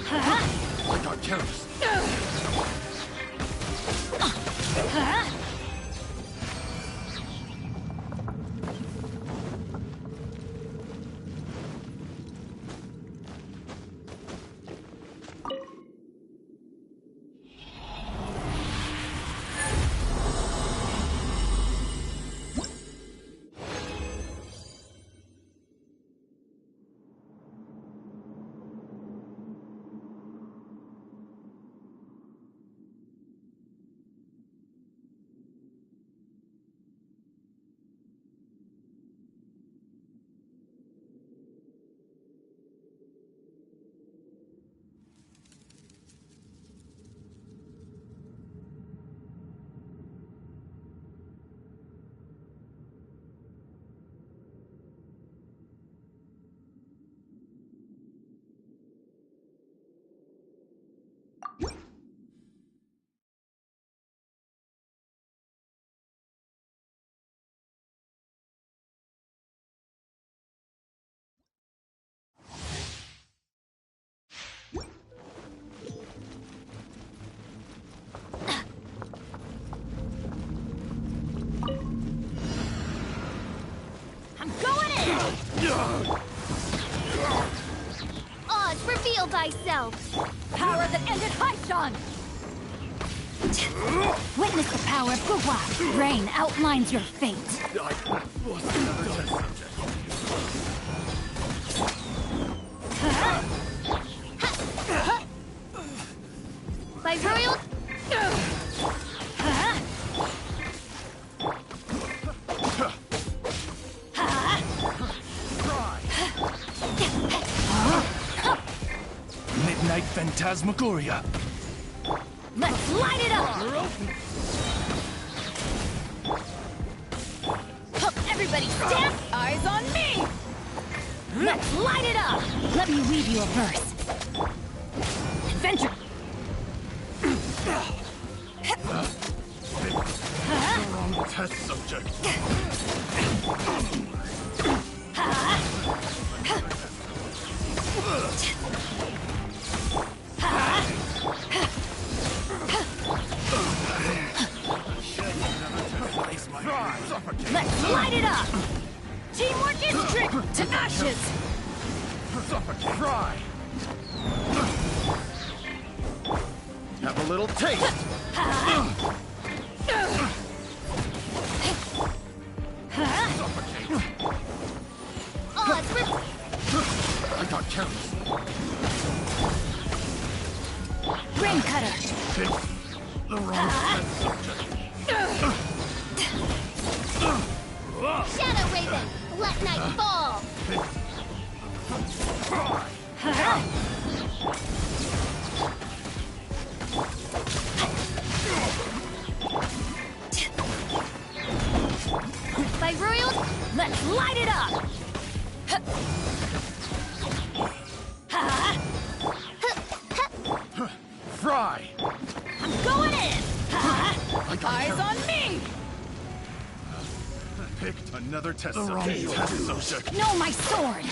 Speaker 9: I got careless.
Speaker 4: Oz, reveal thyself.
Speaker 2: Power that ended Python! Witness the power of Guhua. Rain outlines your fate.
Speaker 4: By royal...
Speaker 3: Midnight Phantasmagoria.
Speaker 2: Let's light it up!
Speaker 8: Everybody stand! Eyes on me!
Speaker 2: Let's light it up! Let me weave you a verse. Adventure!
Speaker 9: Wrong test subject.
Speaker 2: Let's light it up! Teamwork is trick to ashes!
Speaker 9: Suffocate. Fry. Have a little taste. Suffocate.
Speaker 4: Oh, it's
Speaker 9: I got careless.
Speaker 2: Rain cutter!
Speaker 9: Pick the wrong test subject.
Speaker 4: Shadow Raven, let night fall.
Speaker 2: By royal, let's light it up!
Speaker 9: Fry.
Speaker 2: I'm going in!
Speaker 9: I got
Speaker 8: Eyes
Speaker 9: careless.
Speaker 8: on me!
Speaker 9: Picked another test subject. Test subject.
Speaker 2: No, my sword!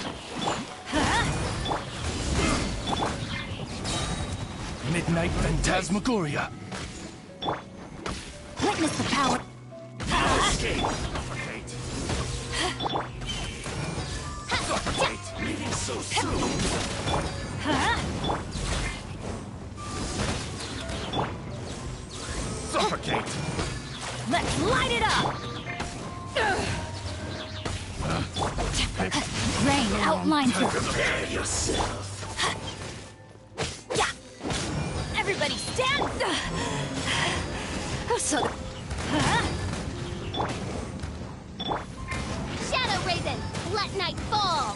Speaker 3: Midnight Phantasmagoria.
Speaker 2: Witness the power.
Speaker 9: Escape. Suffocate. Suffocate. Leaving so soon. Suffocate.
Speaker 2: Let's light it up! Rain outlines your...
Speaker 9: Prepare yourself.
Speaker 2: Yeah! Everybody stand! So...
Speaker 4: Shadow Raven, let night fall.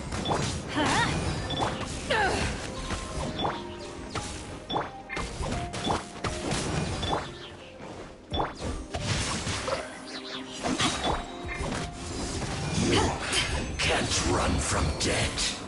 Speaker 7: Can't run from death.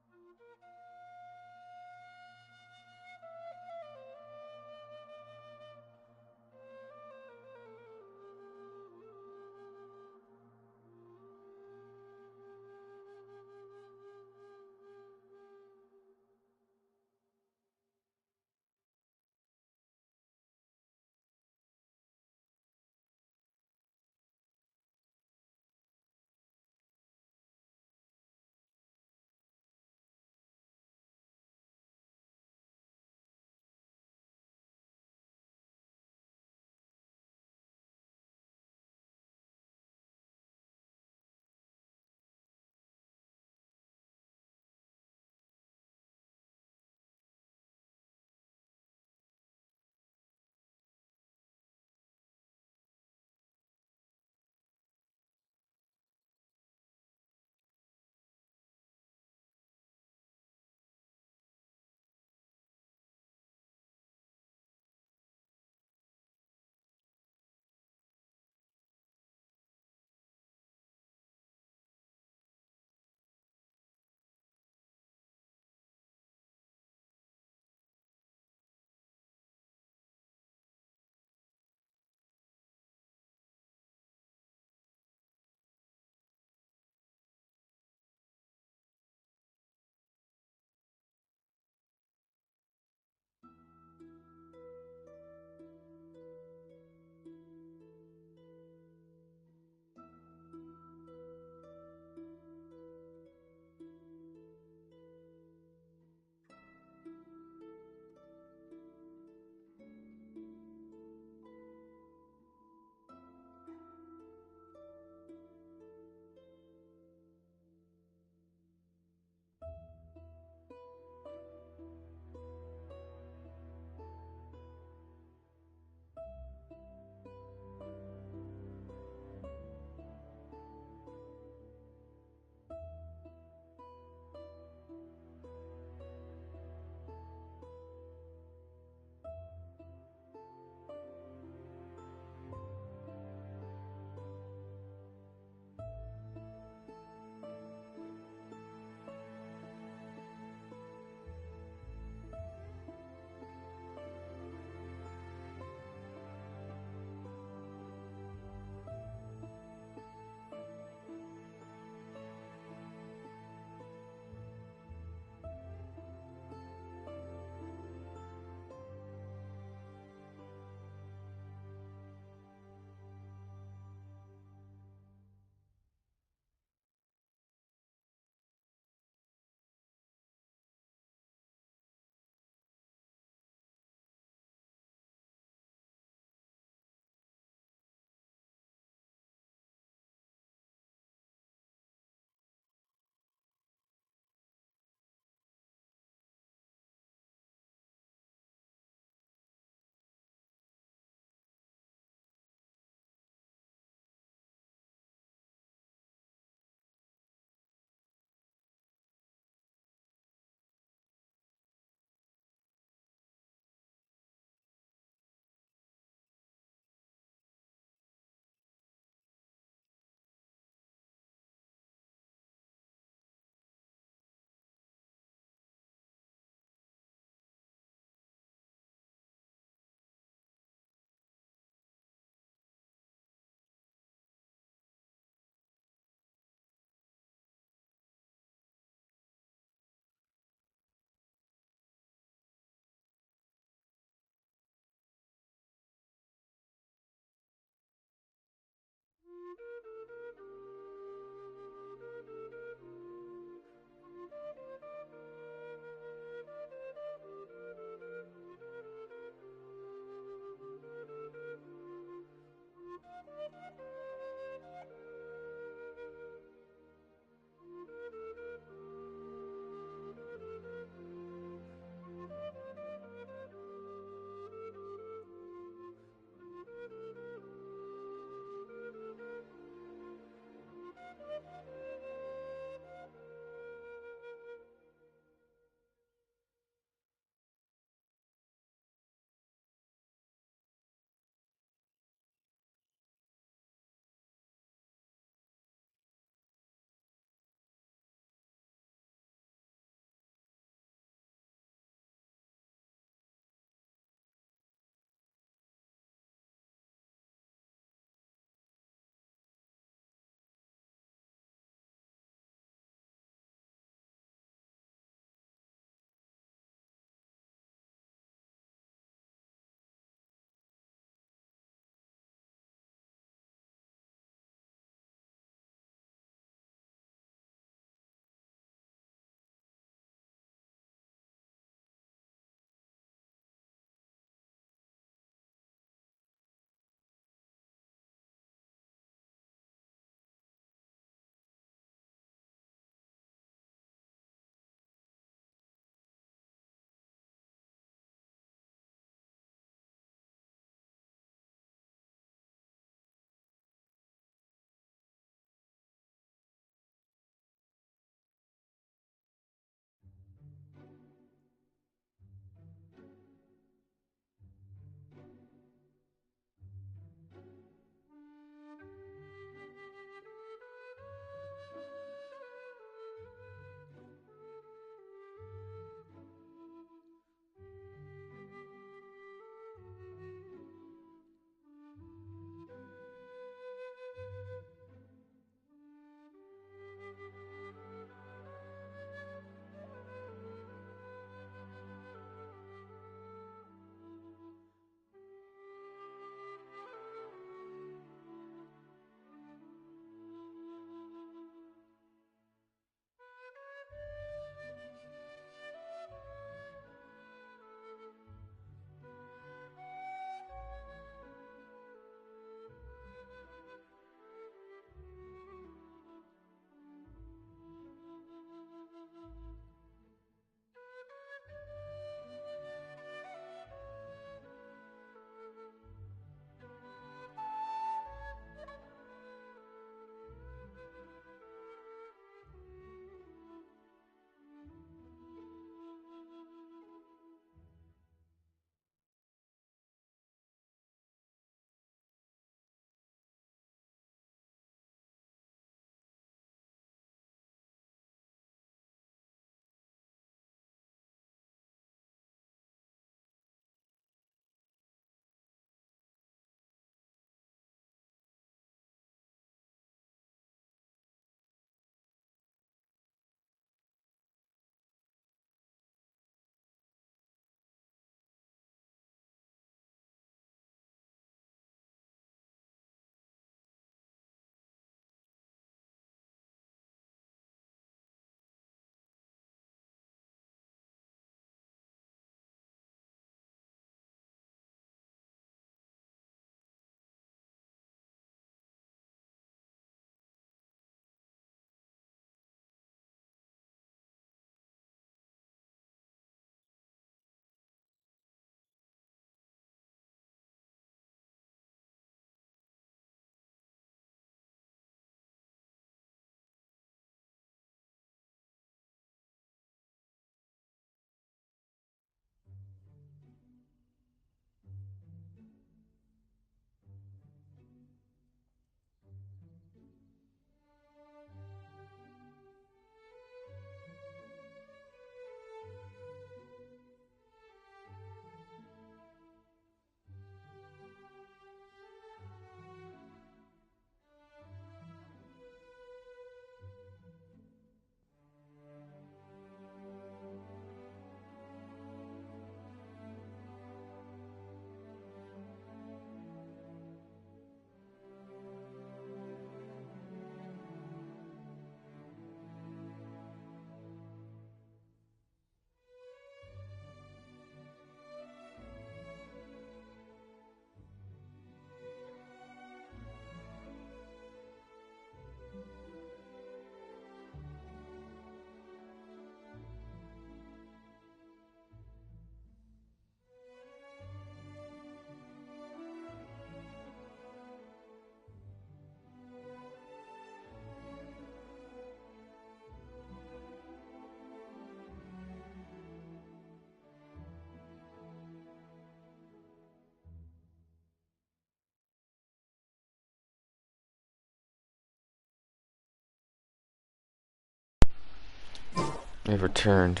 Speaker 1: I've returned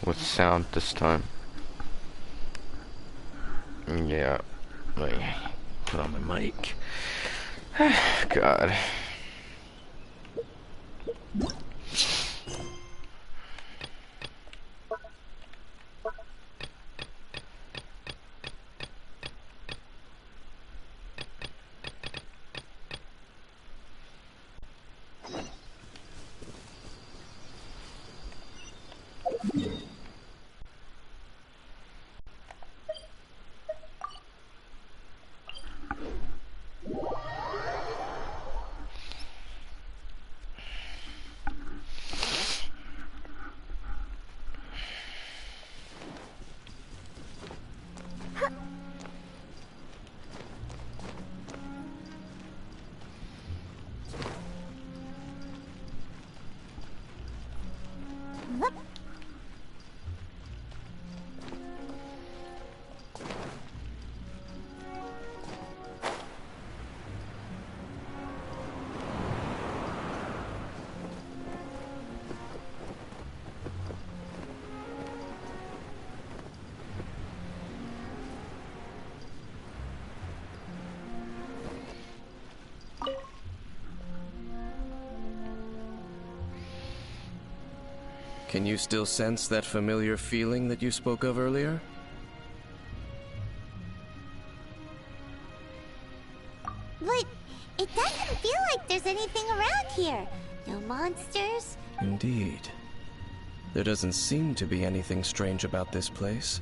Speaker 1: with sound this time. Yeah. Wait. Put on my mic. God.
Speaker 10: Can you still sense that familiar feeling that you spoke of earlier?
Speaker 4: But it doesn't feel like there's anything around here. No monsters.
Speaker 10: Indeed. There doesn't seem to be anything strange about this place.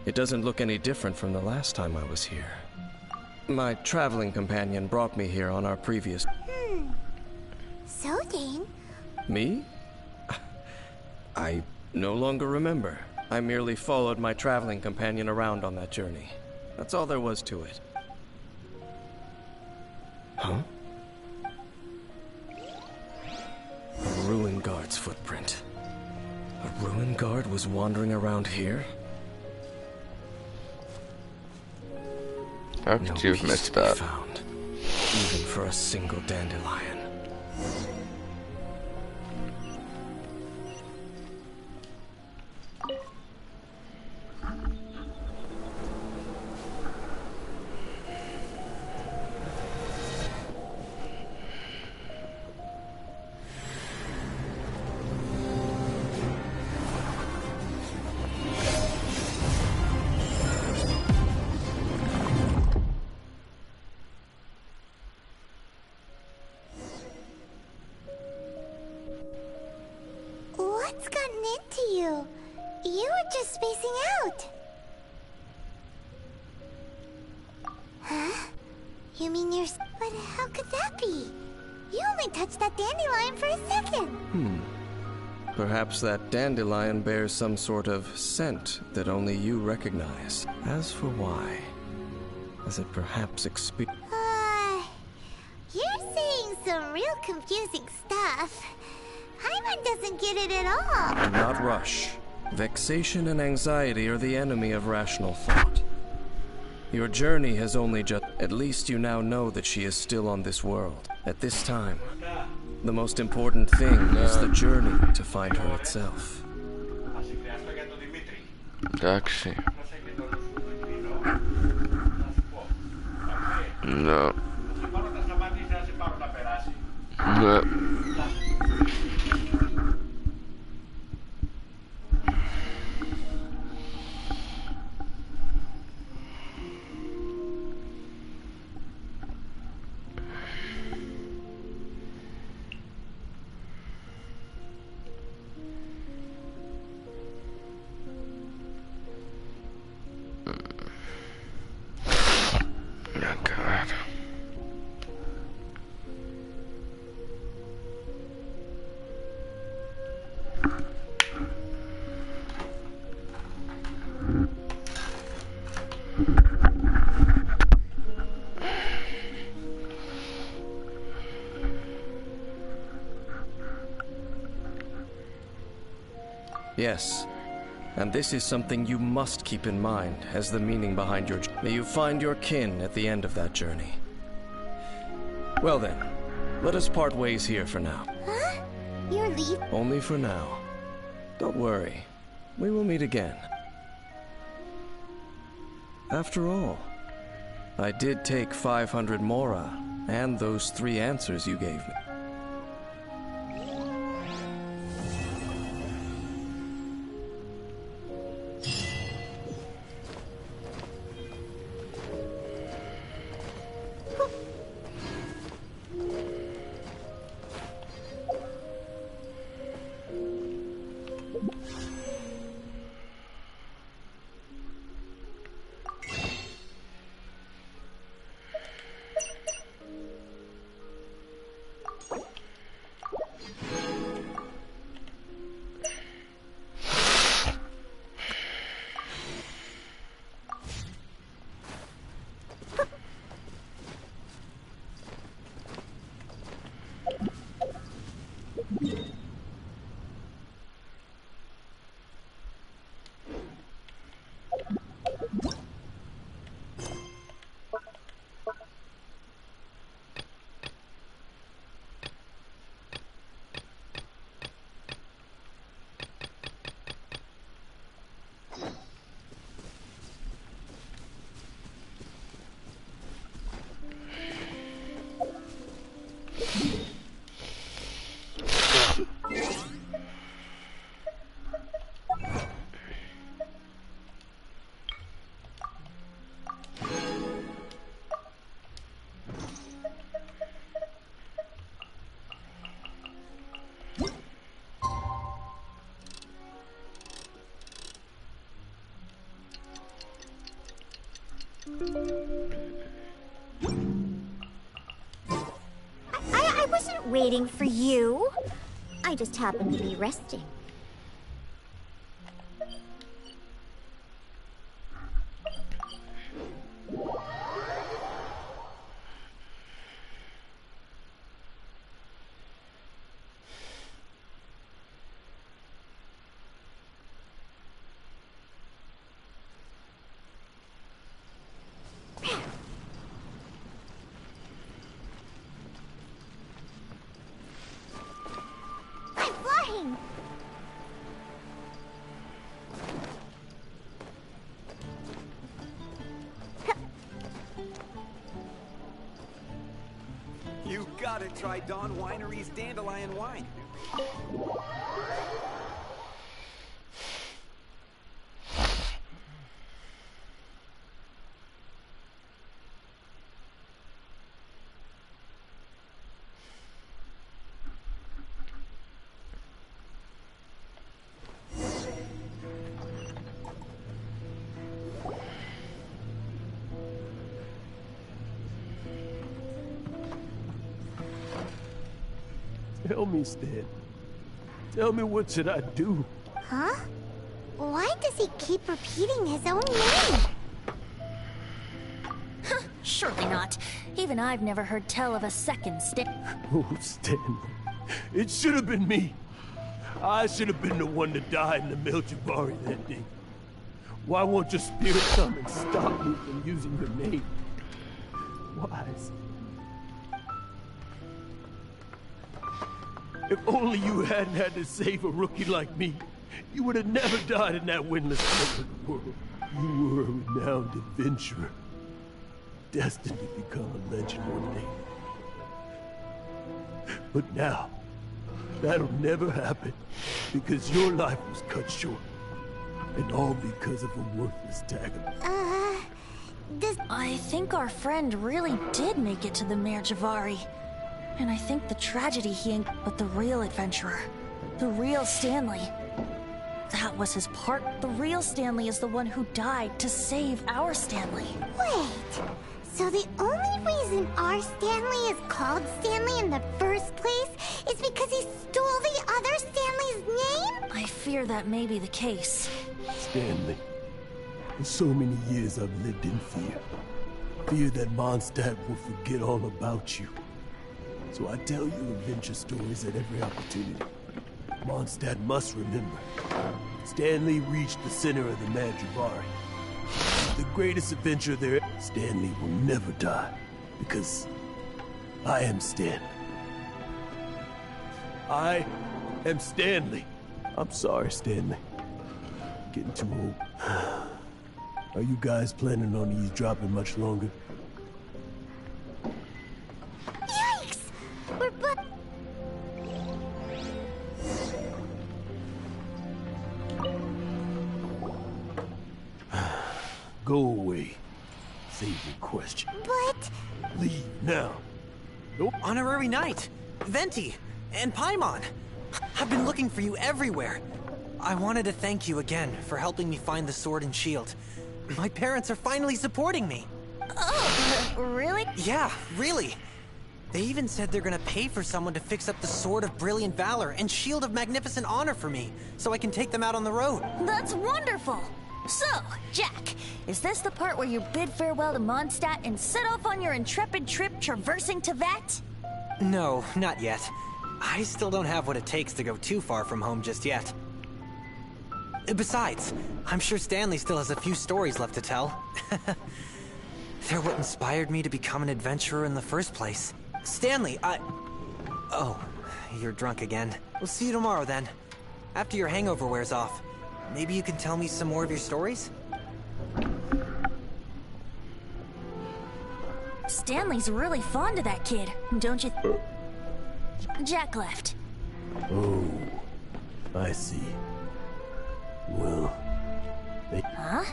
Speaker 10: It doesn't look any different from the last time I was here. My traveling companion brought me here on our previous...
Speaker 4: So, Dane?
Speaker 10: Me? I no longer remember. I merely followed my traveling companion around on that journey. That's all there was to it. Huh? A ruin guard's footprint. A ruin guard was wandering around here?
Speaker 1: How could you have missed that?
Speaker 10: Found, even for a single dandelion.
Speaker 4: What's gotten into you? You were just spacing out. Huh? You mean you're... But how could that be? You only touched that dandelion for a second.
Speaker 10: Perhaps that dandelion bears some sort of scent that only you recognize. As for why, has it perhaps
Speaker 4: You're saying some real confusing stuff. Paimon doesn't get it at all.
Speaker 10: Do not rush. Vexation and anxiety are the enemy of rational thought. Your journey has only just... At least you now know that she is still on this world. At this time, the most important thing is the journey to find her itself.
Speaker 1: Actually. No. No. Oh, God.
Speaker 10: Yes, and this is something you must keep in mind as the meaning behind your... May you find your kin at the end of that journey. Well then, let us part ways here for now.
Speaker 4: Huh? You're leaving?
Speaker 10: Only for now. Don't worry. We will meet again. After all, I did take 500 Mora and those 3 answers you gave me.
Speaker 4: I wasn't waiting for you. I just happened to be resting. I'm flying!
Speaker 11: You gotta try Dawn Winery's Dandelion Wine.
Speaker 9: Tell me, Stan. Tell me, what should I do?
Speaker 4: Huh? Why does he keep repeating his own name?
Speaker 2: Surely not. Even I've never heard tell of a second Stan.
Speaker 9: Oh, Stanley. It should have been me. I should have been the one to die in the Melchivari that day. Why won't your spirit come and stop me from using your name? Wise. If only you hadn't had to save a rookie like me, you would have never died in that windless part of the world. You were a renowned adventurer, destined to become a legend one day. But now, that'll never happen, because your life was cut short. And all because of a worthless dagger.
Speaker 2: I think our friend really did make it to the Mare Javari. And I think the tragedy but the real adventurer, the real Stanley, that was his part. The real Stanley is the one who died to save our Stanley.
Speaker 4: Wait, so the only reason our Stanley is called Stanley in the first place is because he stole the other Stanley's name?
Speaker 2: I fear that may be the case.
Speaker 9: Stanley, for so many years I've lived in fear. Fear that Mondstadt will forget all about you. So I tell you adventure stories at every opportunity. Mondstadt must remember. Stanley reached the center of the Mare Javari. The greatest adventure there. Stanley will never die, because I am Stanley. I am Stanley. I'm sorry, Stanley. Getting too old. Are you guys planning on eavesdropping much longer?
Speaker 4: Yikes! We're
Speaker 9: Go away. Save your question.
Speaker 4: But...
Speaker 9: Leave now. Nope.
Speaker 12: Honorary Knight, Venti, and Paimon. I've been looking for you everywhere. I wanted to thank you again for helping me find the sword and shield. My parents are finally supporting me.
Speaker 2: Oh, really?
Speaker 12: Yeah, really. They even said they're gonna pay for someone to fix up the Sword of Brilliant Valor and Shield of Magnificent Honor for me, so I can take them out on the road.
Speaker 2: That's wonderful! So, Jack, is this the part where you bid farewell to Mondstadt and set off on your intrepid trip traversing Teyvat?
Speaker 12: No, not yet. I still don't have what it takes to go too far from home just yet. Besides, I'm sure Stanley still has a few stories left to tell. They're what inspired me to become an adventurer in the first place. Stanley, Oh, you're drunk again. We'll see you tomorrow then. After your hangover wears off. Maybe you can tell me some more of your stories?
Speaker 2: Stanley's really fond of that kid, don't you? Jack left.
Speaker 9: Oh, I see. Well,
Speaker 2: Huh?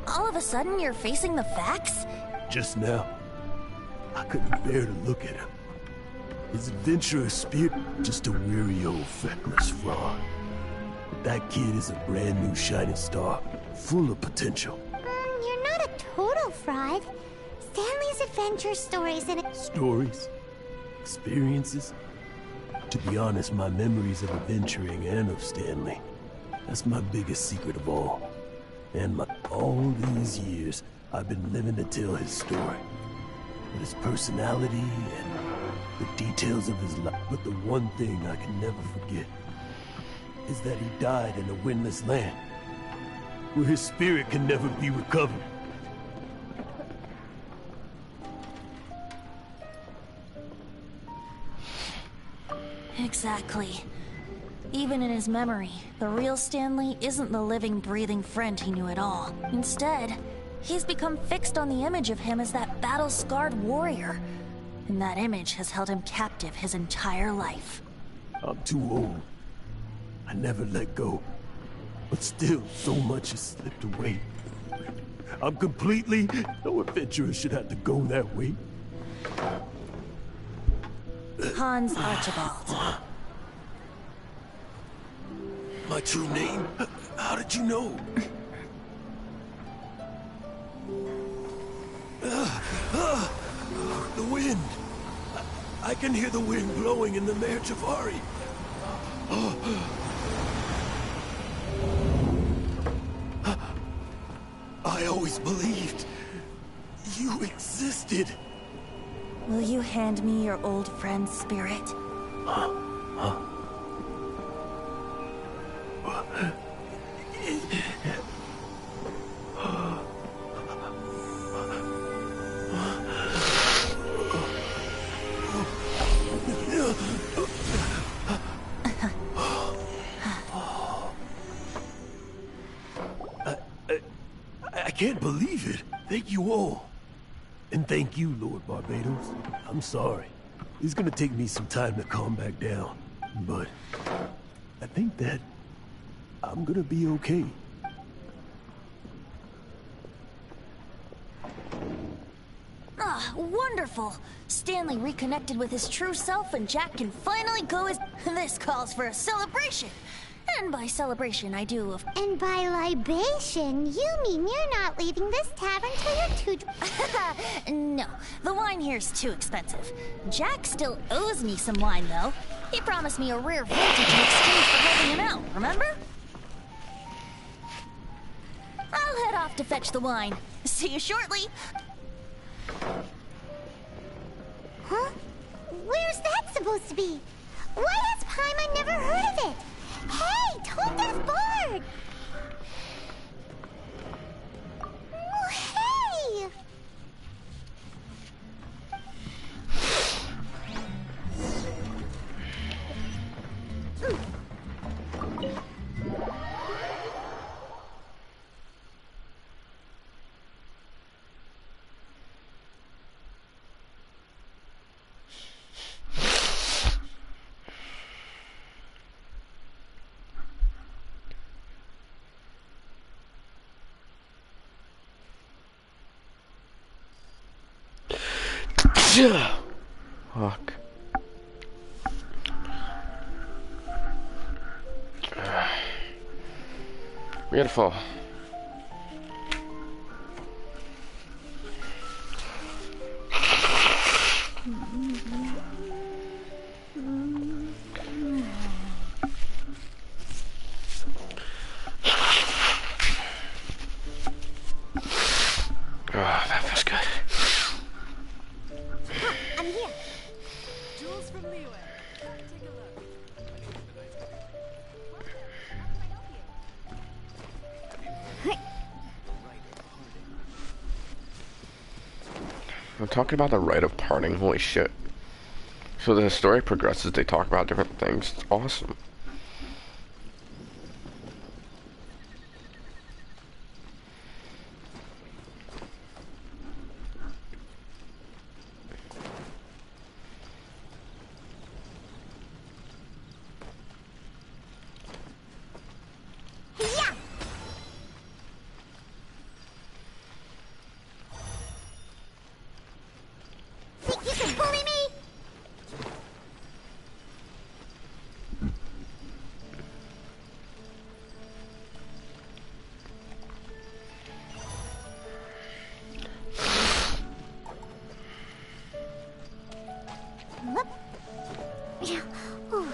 Speaker 2: All of a sudden you're facing the facts?
Speaker 9: just now, I couldn't bear to look at him. His adventurous spirit, just a weary old feckless fraud. But that kid is a brand new shining star, full of potential.
Speaker 4: You're not a total fraud. Stanley's adventure stories and...
Speaker 9: Stories? Experiences? To be honest, my memories of adventuring and of Stanley, that's my biggest secret of all. And all these years, I've been living to tell his story. With his personality and the details of his life. But the one thing I can never forget is that he died in a windless land, where his spirit can never be recovered.
Speaker 2: Exactly. Even in his memory, the real Stanley isn't the living, breathing friend he knew at all. Instead, he's become fixed on the image of him as that battle-scarred warrior. And that image has held him captive his entire life.
Speaker 9: I'm too old. I never let go. But still, so much has slipped away. I'm completely... No adventurer should have to go that way.
Speaker 2: Hans Archibald.
Speaker 9: My true name? How did you know? The wind. I can hear the wind blowing in the Mare Javari. I always believed you existed.
Speaker 2: Will you hand me your old friend's spirit?
Speaker 9: I can't believe it. Thank you all. And thank you, Lord Barbatos. I'm sorry. It's gonna take me some time to calm back down. But I think that I'm gonna be okay.
Speaker 2: Ah, wonderful! Stanley reconnected with his true self and Jack can finally go his... This calls for a celebration! And by celebration, I do of...
Speaker 4: And by libation, you mean you're not leaving this tavern till you're too...
Speaker 2: No, the wine here's too expensive. Jack still owes me some wine, though. He promised me a rare vintage in exchange for helping him out, remember? I'll head off to fetch the wine. See you shortly!
Speaker 4: Huh? Where's that supposed to be? Why has Paimon never heard of it? Hey, Tone Deaf Bard! Oh, hey!
Speaker 1: Fuck. Beautiful. That feels good.
Speaker 4: I'm here.
Speaker 8: Jules from Liyue. Take a look.
Speaker 1: I'm talking about the rite of parting. Holy shit. So the story progresses, they talk about different things. It's awesome.
Speaker 4: Think you can bully me? Whoop. Yeah. Ooh.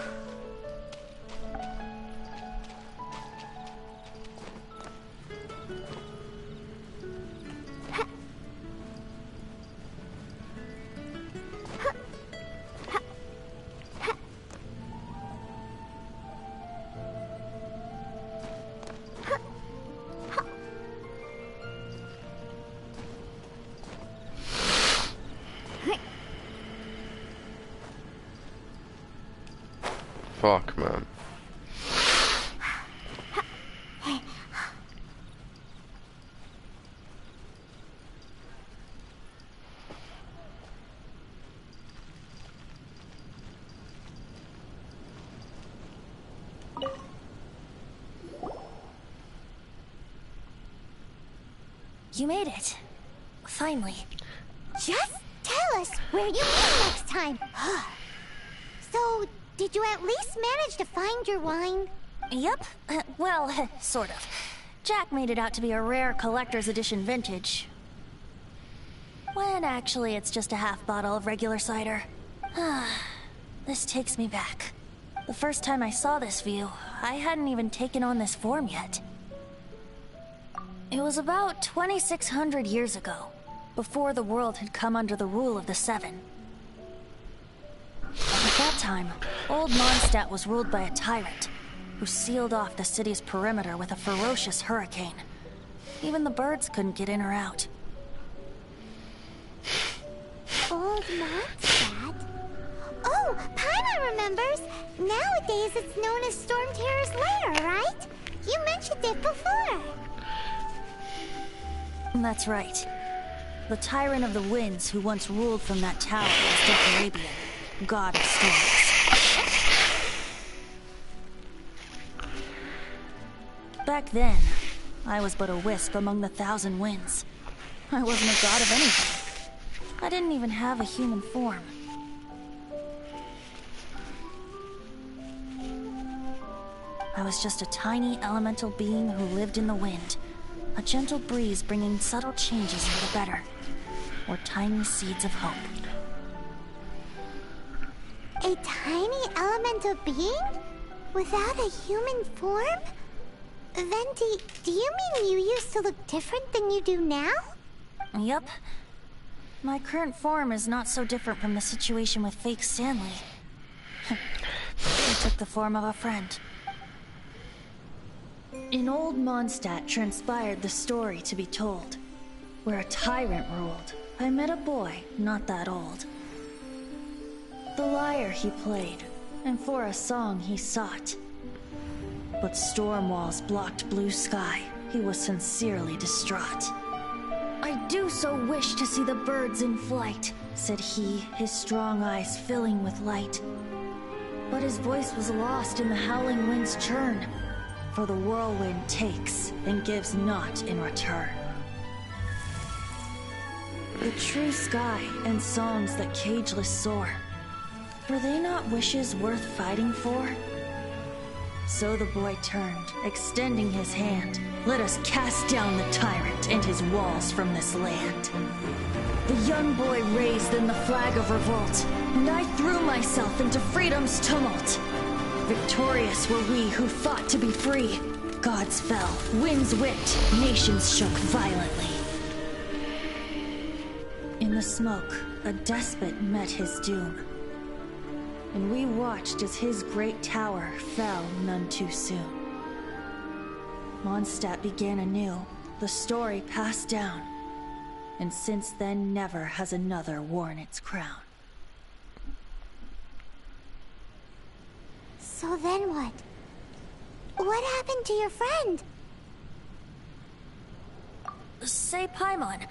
Speaker 1: Fuck, man.
Speaker 2: You made it. Finally.
Speaker 4: Just tell us where you meet next time. So, did you at least manage to find your wine?
Speaker 2: Yep. Well, sort of. Jack made it out to be a rare collector's edition vintage. When actually it's just a half bottle of regular cider. This takes me back. The first time I saw this view, I hadn't even taken on this form yet. It was about 2,600 years ago, before the world had come under the rule of the Seven. At that time, Old Mondstadt was ruled by a tyrant, who sealed off the city's perimeter with a ferocious hurricane. Even the birds couldn't get in or out.
Speaker 4: Old Mondstadt? Oh, Paimon remembers! Nowadays it's known as Storm Terror's lair, right? You mentioned it before.
Speaker 2: That's right. The Tyrant of the Winds who once ruled from that tower was Death Arabian, god of storms. Back then, I was but a wisp among the thousand winds. I wasn't a god of anything. I didn't even have a human form. I was just a tiny elemental being who lived in the wind. A gentle breeze bringing subtle changes for the better. Or tiny seeds of hope.
Speaker 4: A tiny elemental being? Without a human form? Venti, do you mean you used to look different than you do now?
Speaker 2: Yup. My current form is not so different from the situation with fake Stanley. He took the form of a friend. In Old Mondstadt transpired the story to be told. Where a tyrant ruled, I met a boy not that old. The lyre he played, and for a song he sought. But storm walls blocked blue sky, he was sincerely distraught. I do so wish to see the birds in flight, said he, his strong eyes filling with light. But his voice was lost in the howling wind's churn. For the whirlwind takes and gives not in return. The true sky and songs that cageless soar, were they not wishes worth fighting for? So the boy turned, extending his hand. Let us cast down the tyrant and his walls from this land. The young boy raised then the flag of revolt, and I threw myself into freedom's tumult. Victorious were we who fought to be free. Gods fell, winds whipped, nations shook violently. In the smoke, a despot met his doom. And we watched as his great tower fell none too soon. Mondstadt began anew, the story passed down, and since then never has another worn its crown.
Speaker 4: So then what? What happened to your friend?
Speaker 2: Say, Paimon,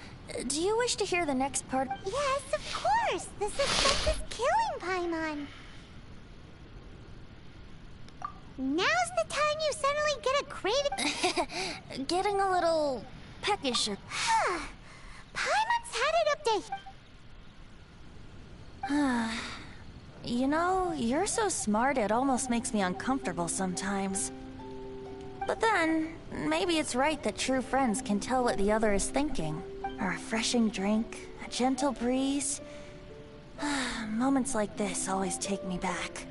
Speaker 2: do you wish to hear the next part?
Speaker 4: Yes, of course! The suspense is killing Paimon! Now's the time you suddenly get a craving.
Speaker 2: Getting a little peckish or...
Speaker 4: Paimon's had it up to...
Speaker 2: You know, you're so smart it almost makes me uncomfortable sometimes. But then, maybe it's right that true friends can tell what the other is thinking. A refreshing drink, a gentle breeze. Moments like this always take me back.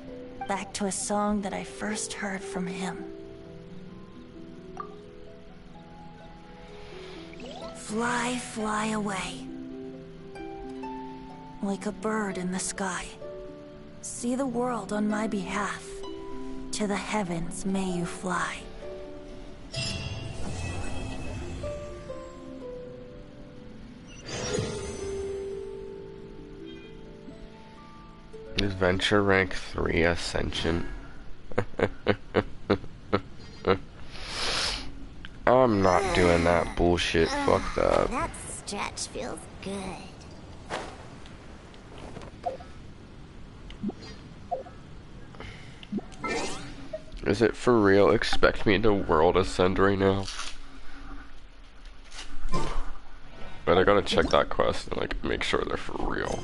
Speaker 2: Back to a song that I first heard from him. Fly, fly away. Like a bird in the sky. See the world on my behalf. To the heavens may you fly.
Speaker 1: Adventure rank 3 Ascension. I'm not doing that bullshit. Fuck that.
Speaker 4: That stretch feels good.
Speaker 1: Is it for real? Expect me to world ascend right now? But I gotta check that quest and like make sure they're for real.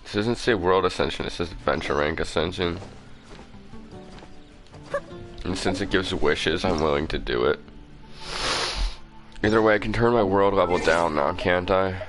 Speaker 1: This doesn't say World Ascension, it says Adventure Rank Ascension. And since it gives wishes, I'm willing to do it. Either way, I can turn my world level down now, can't I?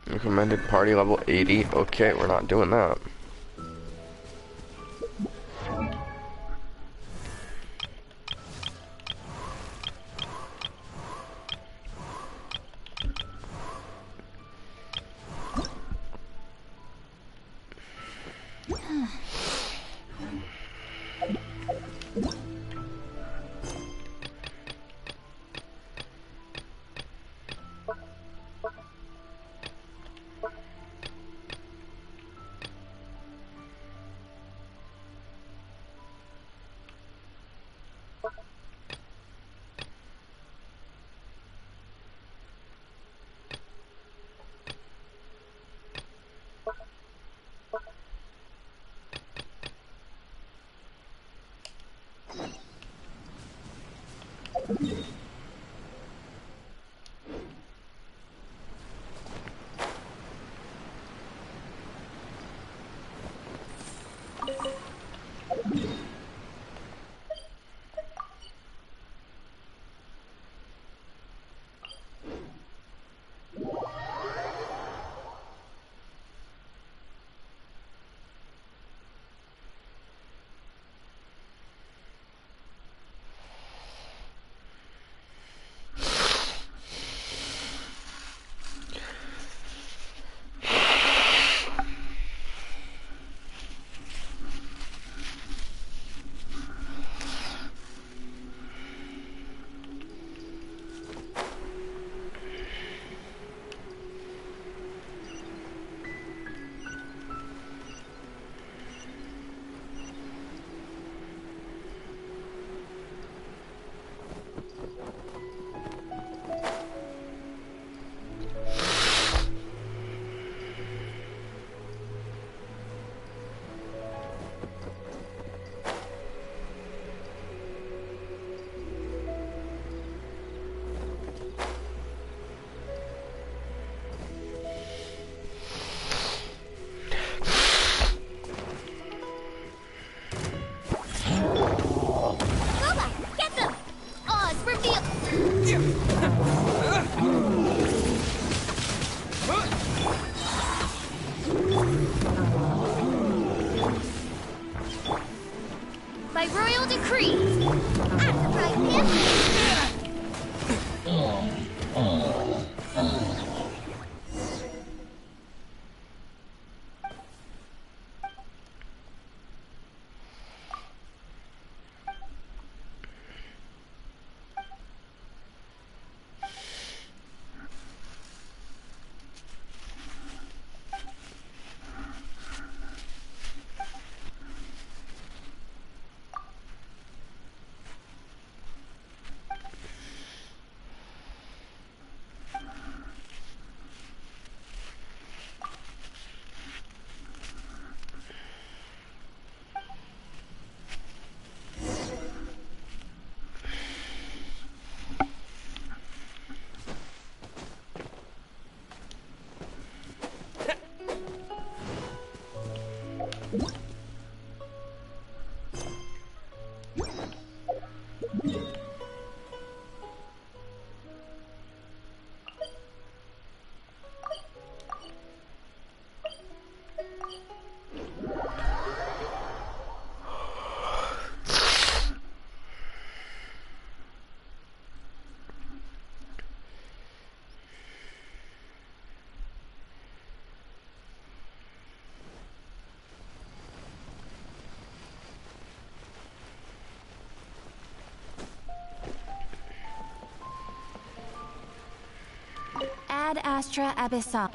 Speaker 1: Recommended party level 80. Okay, we're not doing that.
Speaker 13: By royal decree, I'm the Prime Panther.
Speaker 2: Ad Astra Abyssal.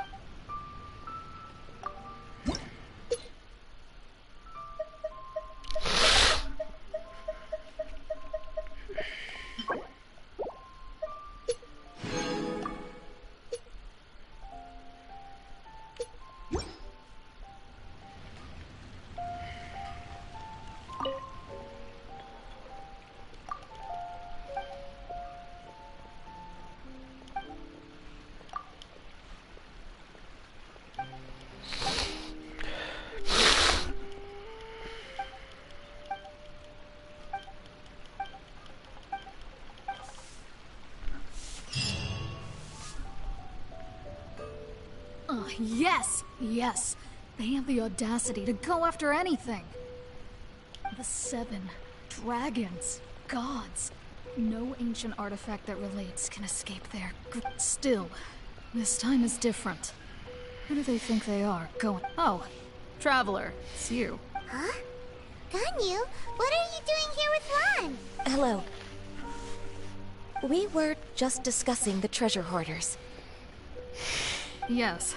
Speaker 8: Oh, yes! Yes! They have the audacity to go after anything! The 7 dragons, gods. No ancient artifact that relates can escape their Still, this time is different. Who do they think they are? Oh, Traveler, it's you.
Speaker 4: Huh? Ganyu, what are you doing here with Lan?
Speaker 6: Hello. We were just discussing the treasure hoarders.
Speaker 8: Yes.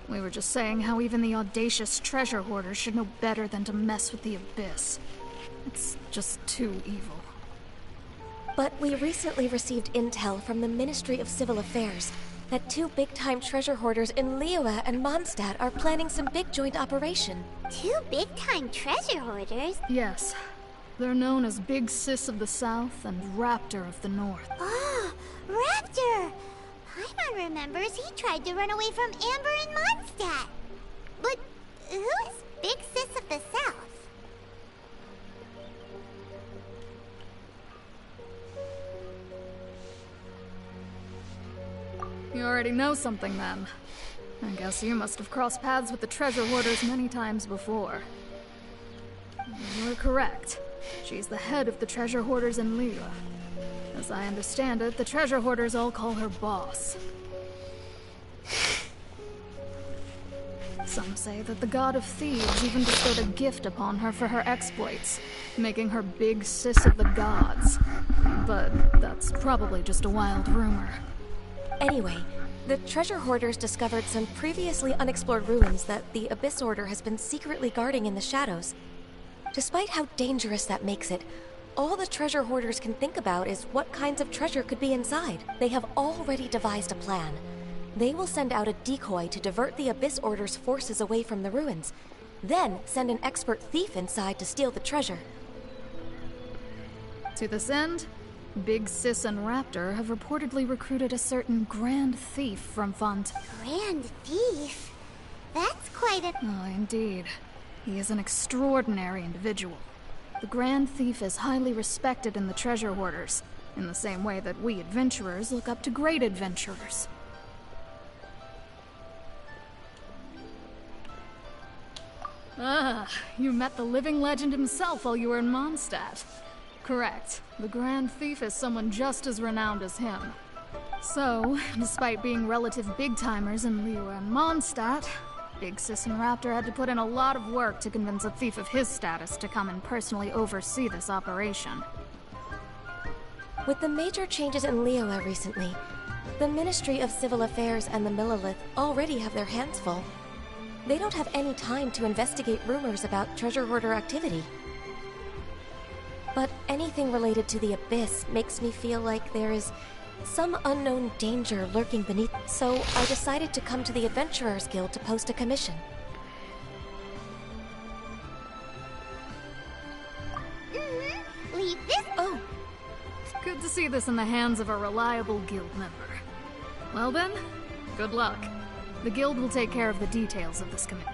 Speaker 8: We were just saying how even the audacious treasure hoarders should know better than to mess with the Abyss. It's just too evil.
Speaker 6: But we recently received intel from the Ministry of Civil Affairs that 2 big-time treasure hoarders in Liyue and Mondstadt are planning some big joint operation.
Speaker 4: 2 big-time treasure hoarders?
Speaker 8: Yes. They're known as Big Sis of the South and Raptor of the North.
Speaker 4: Oh, Raptor! Paimon remembers he tried to run away from Amber and Mondstadt. But who is Big Sis of the South?
Speaker 8: You already know something then. I guess you must have crossed paths with the treasure hoarders many times before. You're correct. She's the head of the treasure hoarders in Liyue. As I understand it, the treasure hoarders all call her boss. Some say that the god of thieves even bestowed a gift upon her for her exploits, making her Big Sis of the gods. But that's probably just a wild rumor.
Speaker 6: Anyway, the treasure hoarders discovered some previously unexplored ruins that the Abyss Order has been secretly guarding in the shadows. Despite how dangerous that makes it, all the treasure hoarders can think about is what kinds of treasure could be inside. They have already devised a plan. They will send out a decoy to divert the Abyss Order's forces away from the ruins, then send an expert thief inside to steal the treasure.
Speaker 8: To this end, Big Sis and Raptor have reportedly recruited a certain Grand Thief from Font.
Speaker 4: Grand Thief? That's quite a...
Speaker 8: Oh, indeed. He is an extraordinary individual. The Grand Thief is highly respected in the treasure hoarders, in the same way that we adventurers look up to great adventurers. Ah, you met the living legend himself while you were in Mondstadt. Correct. The Grand Thief is someone just as renowned as him. So, despite being relative big-timers in Liyue and Mondstadt, Big Sis and Raptor had to put in a lot of work to convince a thief of his status to come and personally oversee this operation.
Speaker 14: With the major changes in Liyue recently, the Ministry of Civil Affairs and the Millelith already have their hands full. They don't have any time to investigate rumors about treasure hoarder activity. But anything related to the Abyss makes me feel like there is some unknown danger lurking beneath, so I decided to come to the Adventurers Guild to post a commission.
Speaker 4: Leave this.
Speaker 8: Oh, it's good to see this in the hands of a reliable guild member. Well then, good luck. The guild will take care of the details of this committee.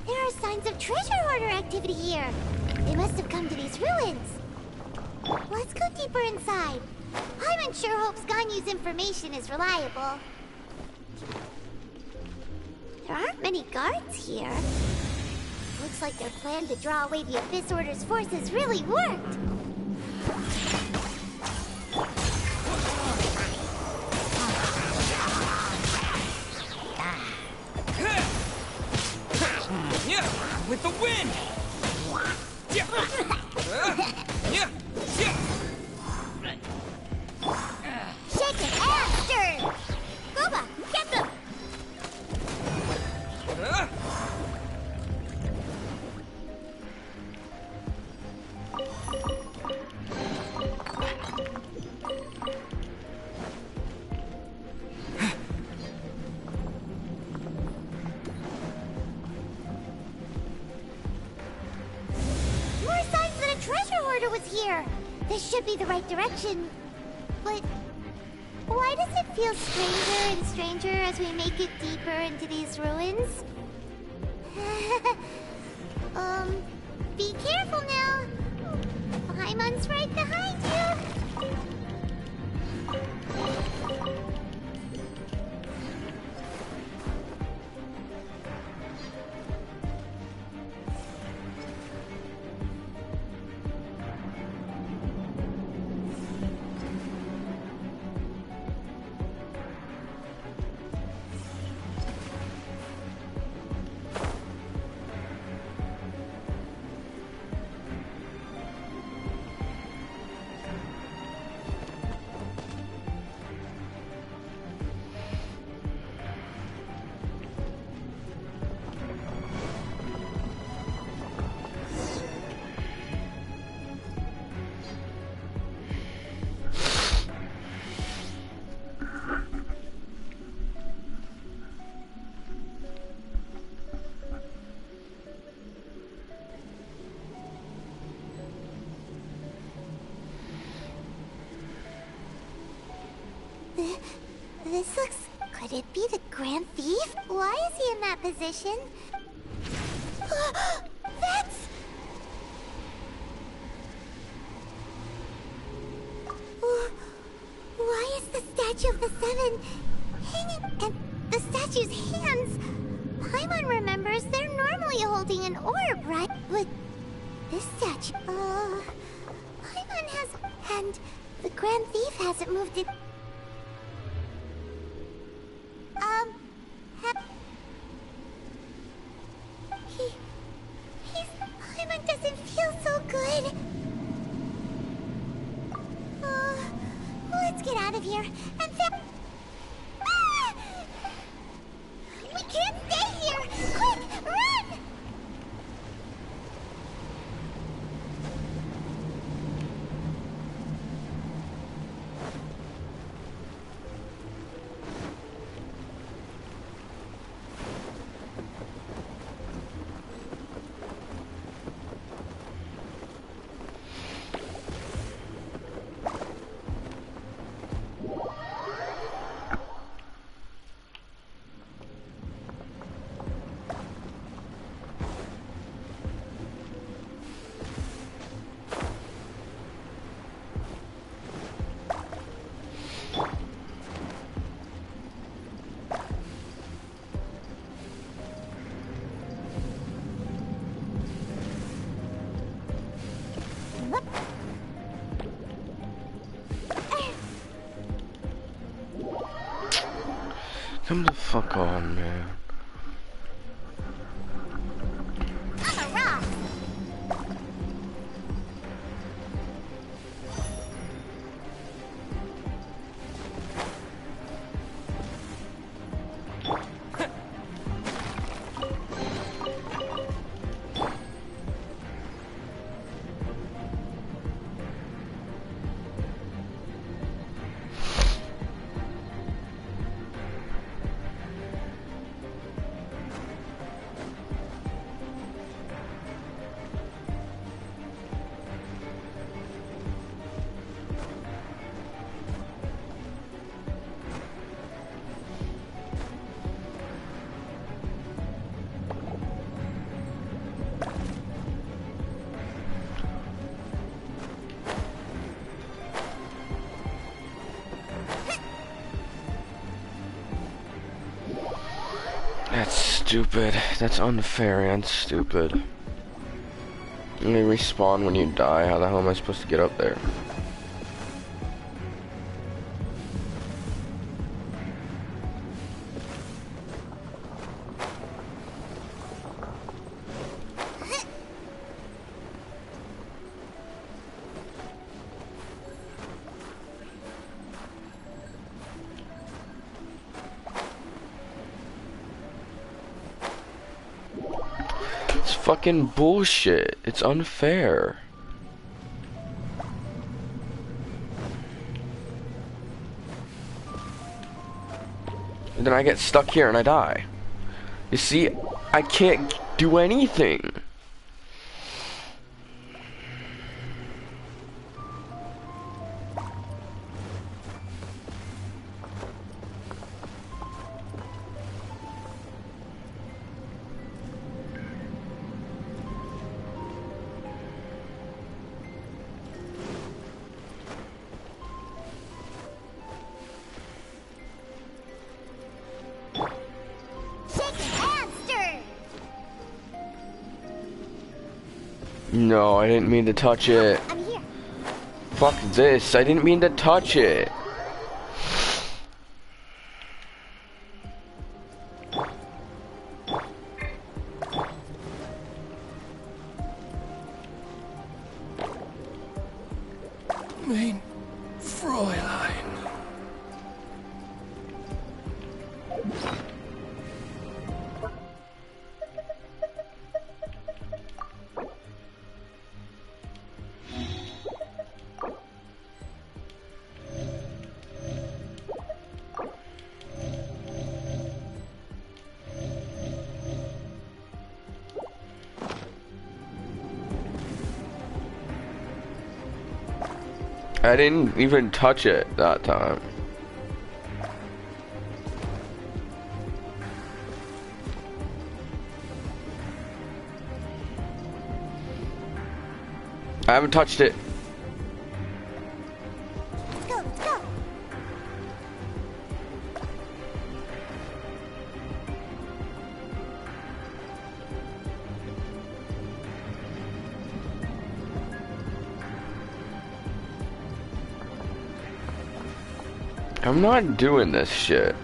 Speaker 4: There are signs of treasure hoarder activity here. They must have come to these ruins. Let's go deeper inside. Paimon sure hopes Ganyu's information is reliable. There aren't many guards here. Looks like their plan to draw away the Abyss Order's forces really worked.
Speaker 15: With the wind!
Speaker 4: Shake it after! Goba, get them! Here. This should be the right direction. But why does it feel stranger and stranger as we make it deeper into these ruins? Be careful now. Paimon's right behind you. This looks... Could it be the Grand Thief? Why is he in that position? That's... Why is the Statue of the Seven hanging... and the statue's hands? Paimon remembers they're normally holding an orb, right? But this statue... Paimon has... and the Grand Thief hasn't moved it... Paimon doesn't feel so good. Let's get out of here and we can't stay here! Quick, run!
Speaker 1: Come the fuck on, man. That's stupid. That's unfair and stupid. And they respawn when you die. How the hell am I supposed to get up there? Fucking bullshit. It's unfair. And then I get stuck here and I die. You see, I can't do anything. No, I didn't mean to touch it.
Speaker 4: I'm here.
Speaker 1: Fuck this, I didn't mean to touch it.
Speaker 3: Mein Fräulein.
Speaker 1: I didn't even touch it that time. I haven't touched it.
Speaker 4: Let's go, let's go.
Speaker 1: I'm not doing this shit.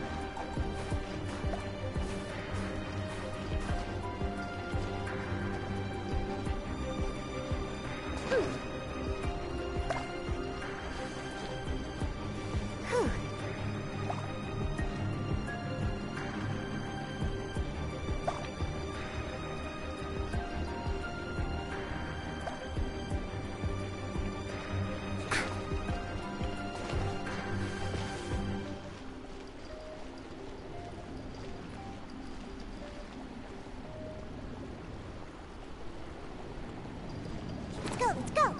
Speaker 4: Let's go, let's go.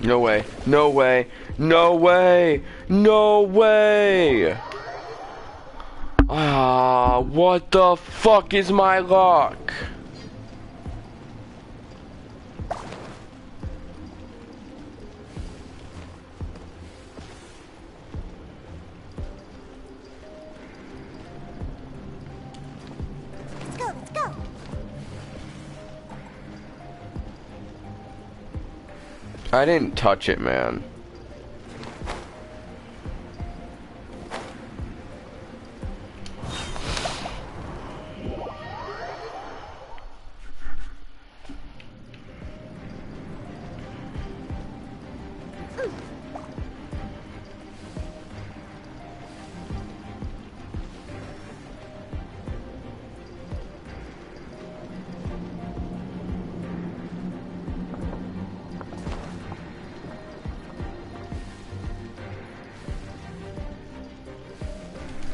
Speaker 1: No way. No way. No way. No way. Ah, what the fuck is my luck?
Speaker 4: Let's go, let's go.
Speaker 1: I didn't touch it, man.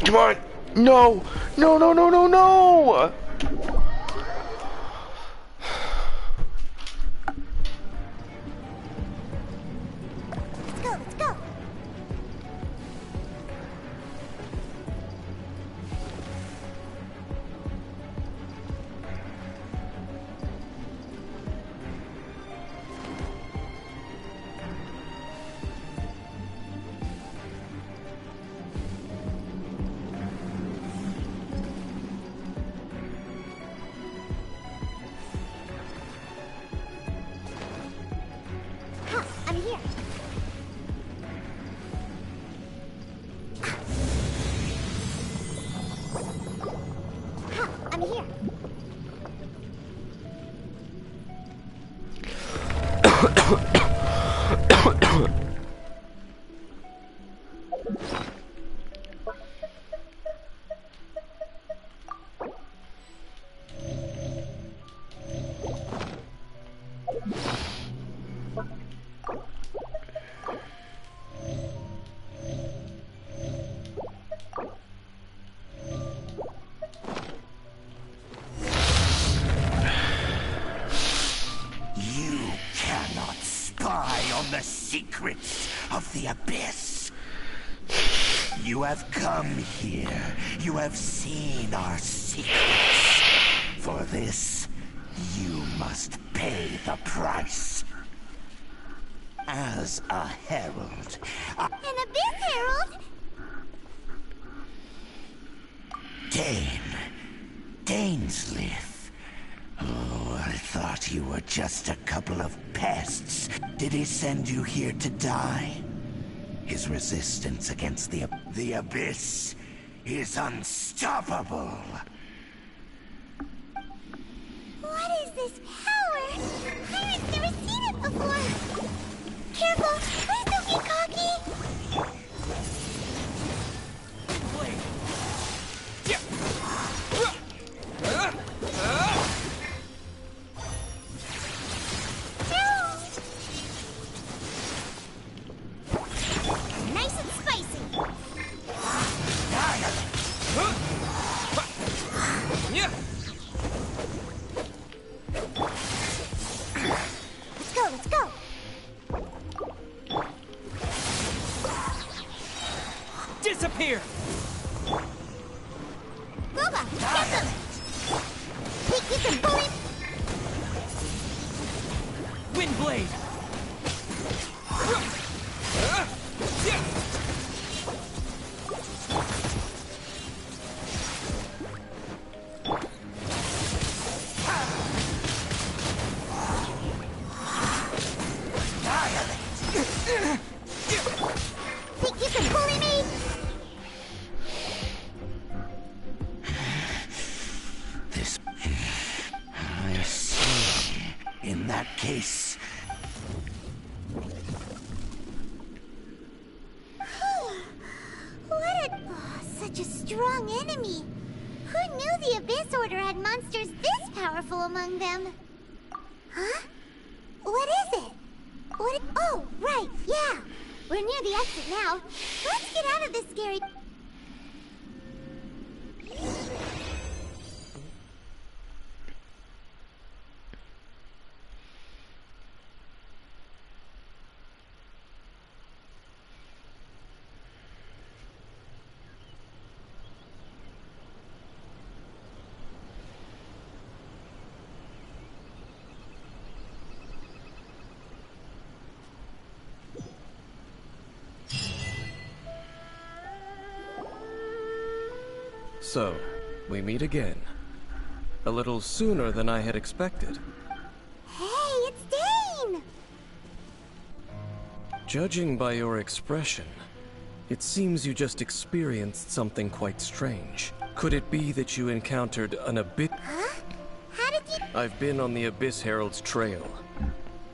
Speaker 1: Come on! No! No, no, no, no, no!
Speaker 4: Let's go, let's go. Ha, I'm here. Ha, I'm here.
Speaker 7: You cannot spy on the secrets of the Abyss. You have come here. You have seen our secrets. For this, you must pay the price. As a herald,
Speaker 4: An Abyss Herald?
Speaker 7: Dainslith. Oh, I thought you were just a couple of pests. Did he send you here to die? His resistance against the Abyss is unstoppable.
Speaker 4: What is this power? I've never seen it before. Careful, please don't get cocky. Nice and spicy. Boba, get them! Take you some bullet!
Speaker 15: Windblade!
Speaker 4: Think you can bully me?
Speaker 7: This... I see. In that case...
Speaker 4: Such a strong enemy. Who knew the Abyss Order had monsters this powerful among them? Huh? What is it? Oh, right, yeah. We're near the exit now. Let's get out of this scary...
Speaker 10: So, we meet again. A little sooner than I had expected.
Speaker 4: Hey, it's Dane!
Speaker 10: Judging by your expression, it seems you just experienced something quite strange. Could it be that you encountered an Abyss?
Speaker 4: Huh? How did you...
Speaker 10: I've been on the Abyss Herald's trail.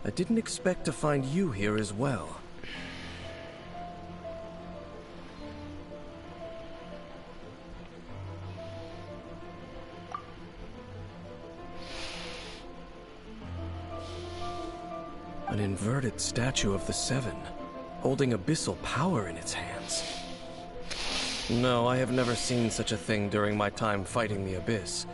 Speaker 10: I didn't expect to find you here as well. An inverted statue of the Seven, holding abyssal power in its hands. No, I have never seen such a thing during my time fighting the Abyss.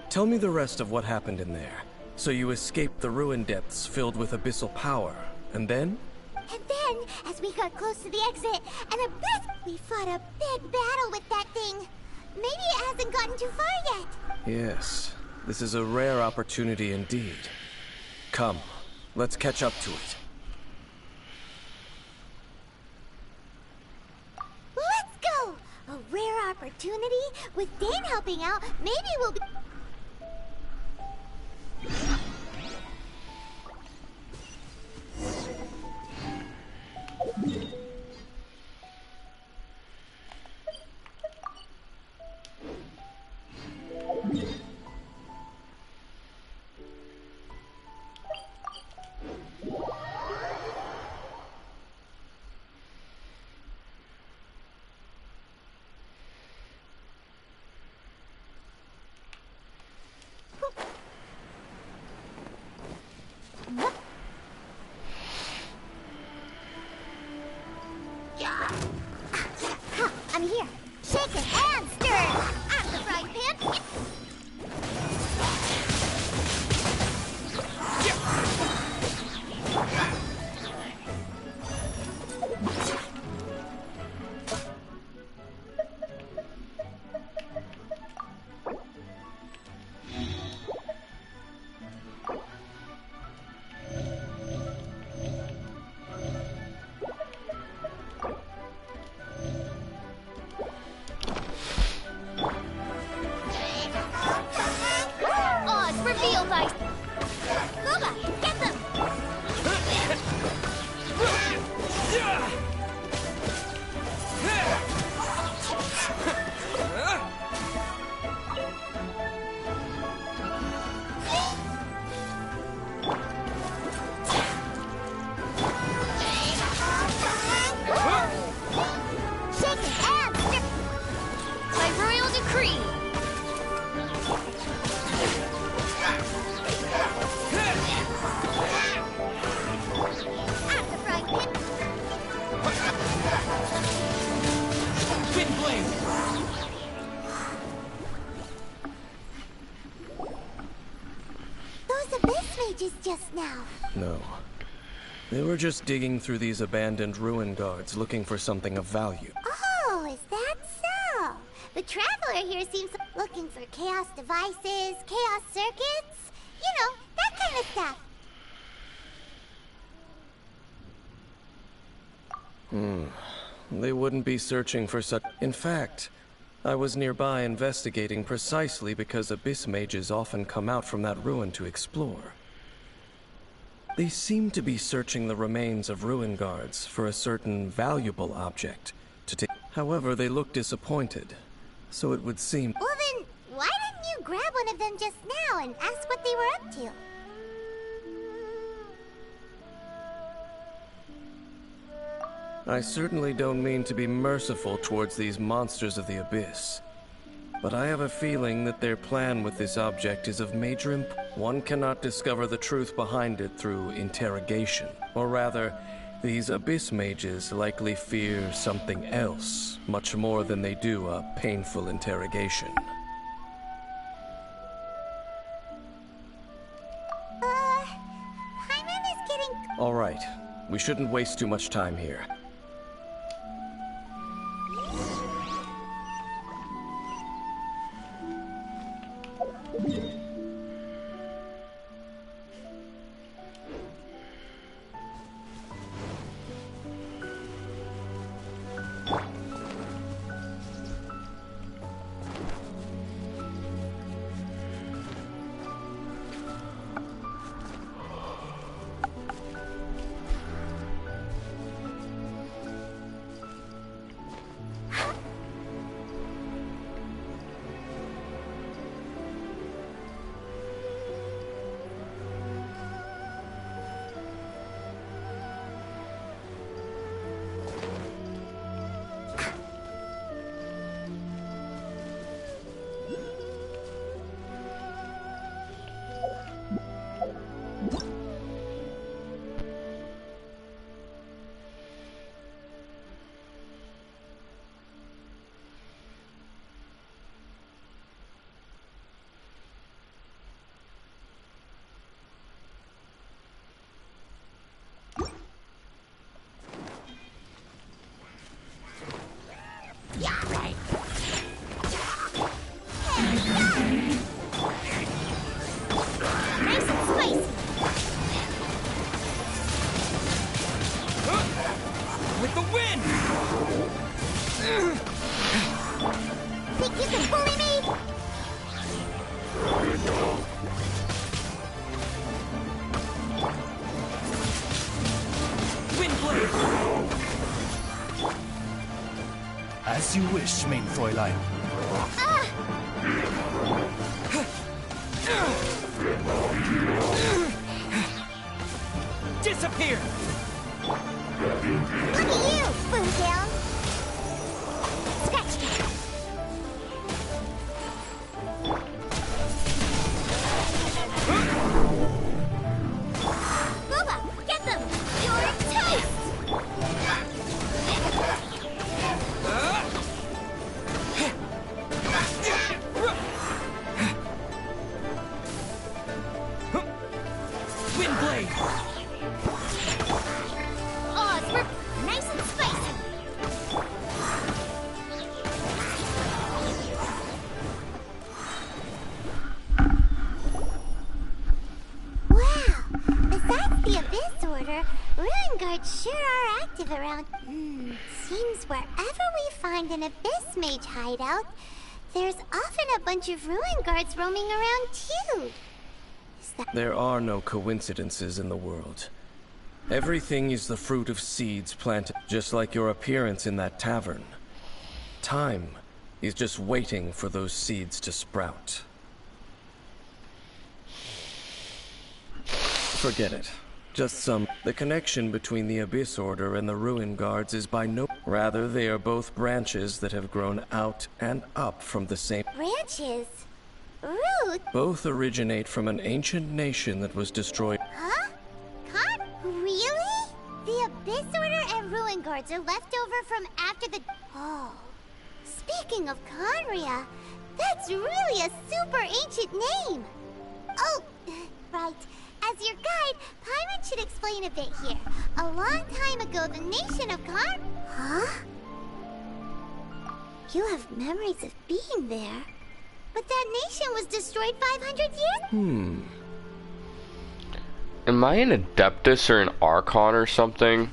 Speaker 10: Tell me the rest of what happened in there. So you escaped the ruin depths filled with abyssal power, and then?
Speaker 4: And then, as we got close to the exit, an Abyss... We fought a big battle with that thing. Maybe it hasn't gotten too far yet.
Speaker 10: Yes, this is a rare opportunity indeed. Come. Let's catch up to it.
Speaker 4: Let's go! A rare opportunity? With Dane helping out, maybe we'll be... I'm here. Shake it and stir it. I'm the frying pan. Just now.
Speaker 10: No. They were just digging through these abandoned ruin guards looking for something of value.
Speaker 4: Oh, is that so? traveler here seems looking for chaos devices, chaos circuits, you know, that kind of stuff.
Speaker 10: They wouldn't be searching for such... In fact, I was nearby investigating precisely because abyss mages often come out from that ruin to explore. They seem to be searching the remains of ruin guards for a certain valuable object to take. However, they look disappointed, so it would seem...
Speaker 4: Well then, why didn't you grab one of them just now and ask what they were up to?
Speaker 10: I certainly don't mean to be merciful towards these monsters of the abyss, but I have a feeling that their plan with this object is of major importance. One cannot discover the truth behind it through interrogation, or rather, these abyss mages likely fear something else, much more than they do a painful interrogation.
Speaker 4: Paimon is getting...
Speaker 10: All right, we shouldn't waste too much time here.
Speaker 3: As you wish, main Fräulein.
Speaker 15: Disappear!
Speaker 4: Look at you, Boomtown! Scratch that! Booba, get them! You're toast!
Speaker 15: Windblade!
Speaker 4: Oh, it's nice and spicy! Wow! Besides the Abyss Order, Ruin Guards sure are active around... Seems wherever we find an Abyss Mage hideout, there's often a bunch of Ruin Guards roaming around too.
Speaker 10: There are no coincidences in the world. Everything is the fruit of seeds planted, just like your appearance in that tavern. Time is just waiting for those seeds to sprout. Forget it. Just some... The connection between the Abyss Order and the Ruin Guards is by no... Rather, they are both branches that have grown out and up from the same...
Speaker 4: Branches? Root?
Speaker 10: Both originate from an ancient nation that was destroyed...
Speaker 4: Huh? Really? The Abyss Order and Ruin Guards are left over from after the... Oh. Speaking of Khaenri'ah, that's really a super ancient name. Oh, right. As your guide, Paimon should explain a bit here. A long time ago, the nation of Huh? You have memories of being there. But that nation was destroyed 500 years.
Speaker 1: Am I an Adeptus or an Archon or something?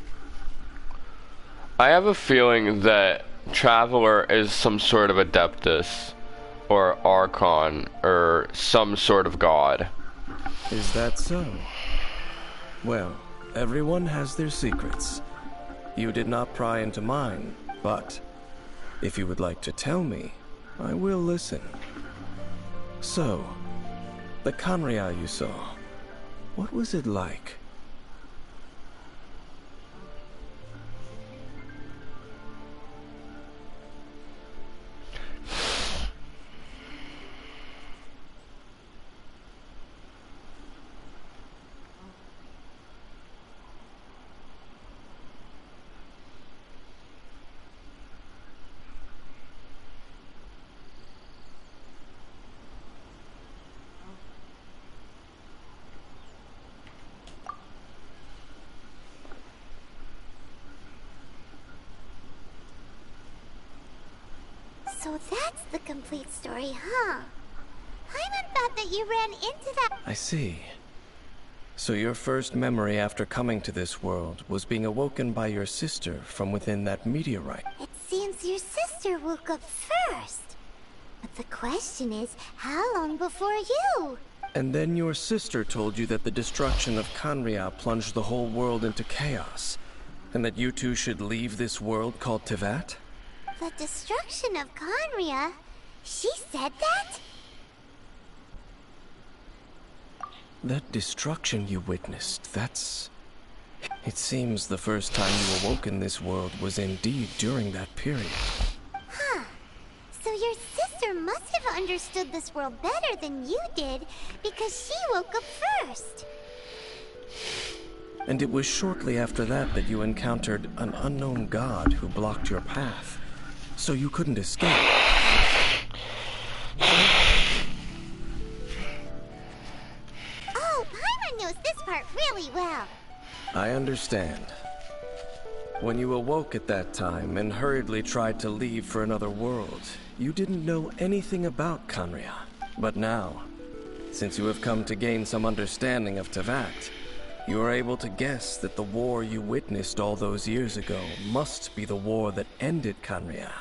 Speaker 1: I have a feeling that Traveler is some sort of Adeptus or Archon or some sort of god.
Speaker 10: Is that so? Well, everyone has their secrets. You did not pry into mine, but if you would like to tell me, I will listen. So, the Khaenri'ah you saw, what was it like?
Speaker 4: So that's the complete story, huh? Paimon thought that you ran into that.
Speaker 10: I see. So your first memory after coming to this world was being awoken by your sister from within that meteorite.
Speaker 4: It seems your sister woke up first. But the question is, how long before you?
Speaker 10: And then your sister told you that the destruction of Khaenri'ah plunged the whole world into chaos, and that you two should leave this world called Teyvat?
Speaker 4: The destruction of Khaenri'ah? She said that?
Speaker 10: That destruction you witnessed, that's... It seems the first time you awoke in this world was indeed during that period.
Speaker 4: Huh. So your sister must have understood this world better than you did, because she woke up first.
Speaker 10: And it was shortly after that that you encountered an unknown god who blocked your path, so you couldn't escape.
Speaker 4: Oh, Paimon knows this part really well.
Speaker 10: I understand. When you awoke at that time and hurriedly tried to leave for another world, you didn't know anything about Khaenri'ah. But now, since you have come to gain some understanding of Teyvat, you are able to guess that the war you witnessed all those years ago must be the war that ended Khaenri'ah.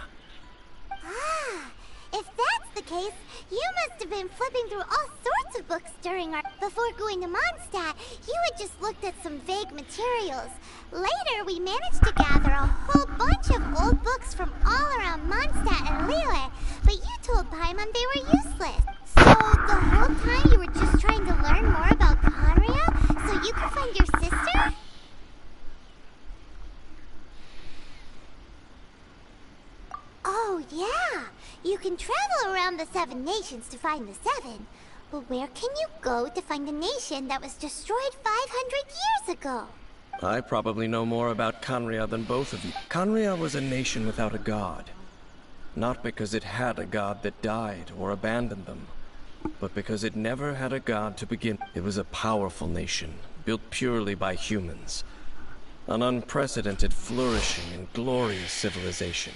Speaker 4: If that's the case, you must have been flipping through all sorts of books during our... Before going to Mondstadt, you had just looked at some vague materials. Later, we managed to gather a whole bunch of old books from all around Mondstadt and Liyue, but you told Paimon they were useless. So, the whole time you were just trying to learn more about Khaenri'ah so you could find your sister? Oh, yeah. You can travel around the 7 nations to find the 7. But where can you go to find a nation that was destroyed 500 years ago?
Speaker 10: I probably know more about Khaenri'ah than both of you. Khaenri'ah was a nation without a god. Not because it had a god that died or abandoned them, but because it never had a god to begin. It was a powerful nation, built purely by humans. An unprecedented, flourishing, and glorious civilization.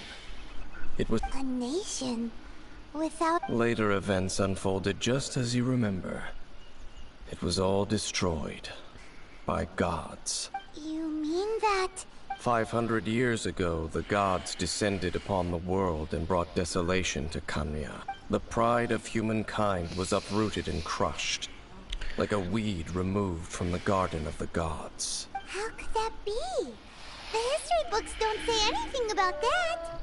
Speaker 10: It was...
Speaker 4: A nation without...
Speaker 10: Later events unfolded just as you remember. It was all destroyed by gods.
Speaker 4: You mean that...
Speaker 10: 500 years ago, the gods descended upon the world and brought desolation to Khaenri'ah. The pride of humankind was uprooted and crushed, like a weed removed from the garden of the gods.
Speaker 4: How could that be? The history books don't say anything about that.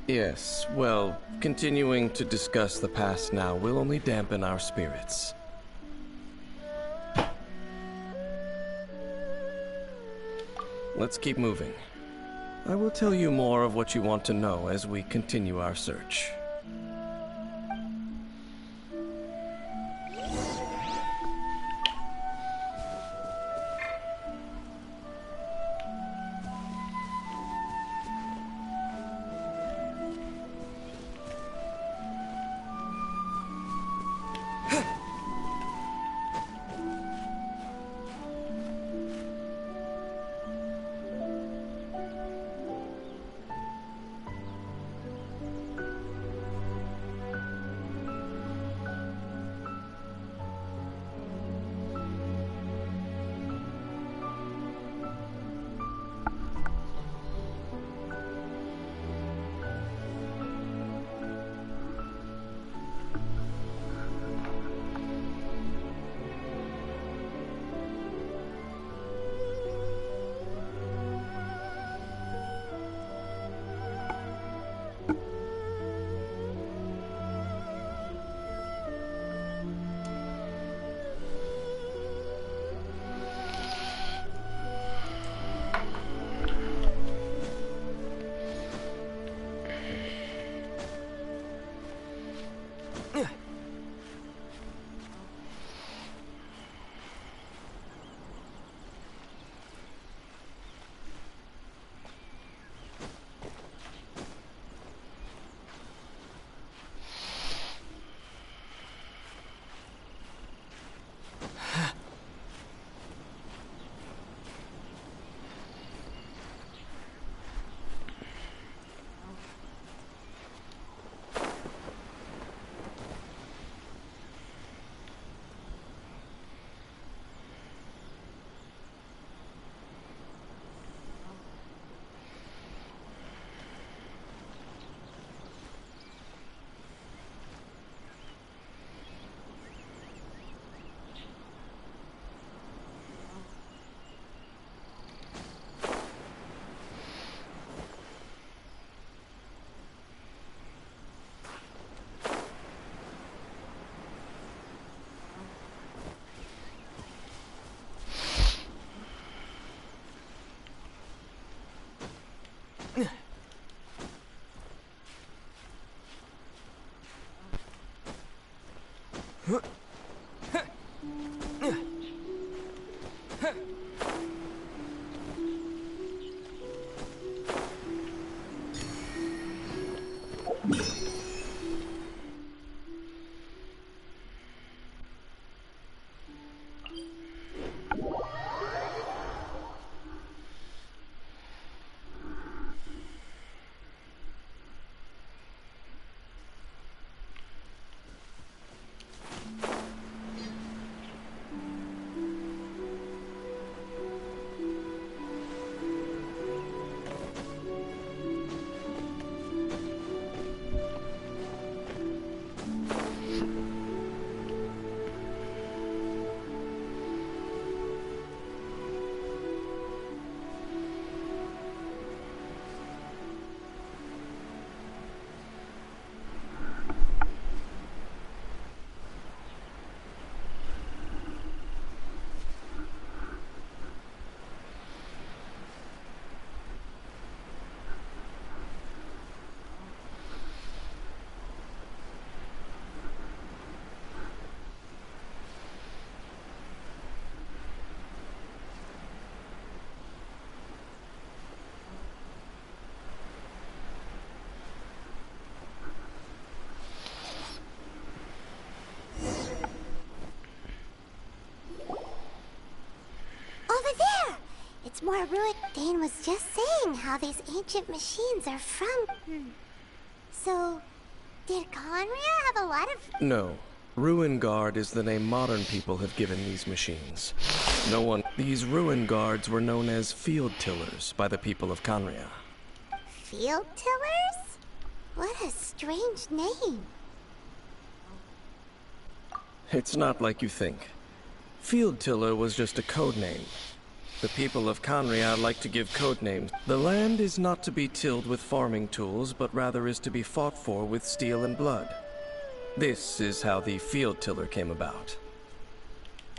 Speaker 10: Yes, well, continuing to discuss the past now will only dampen our spirits. Let's keep moving. I will tell you more of what you want to know as we continue our search.
Speaker 4: Over there! It's more ruined. Dane was just saying how these ancient machines are from... So, did Conria have a lot of...
Speaker 10: No. Ruin Guard is the name modern people have given these machines. These Ruin Guards were known as Field Tillers by the people of Conria.
Speaker 4: Field Tillers? What a strange name.
Speaker 10: It's not like you think. Field Tiller was just a code name. The people of Conria like to give code names. The land is not to be tilled with farming tools, but rather is to be fought for with steel and blood. This is how the Field Tiller came about.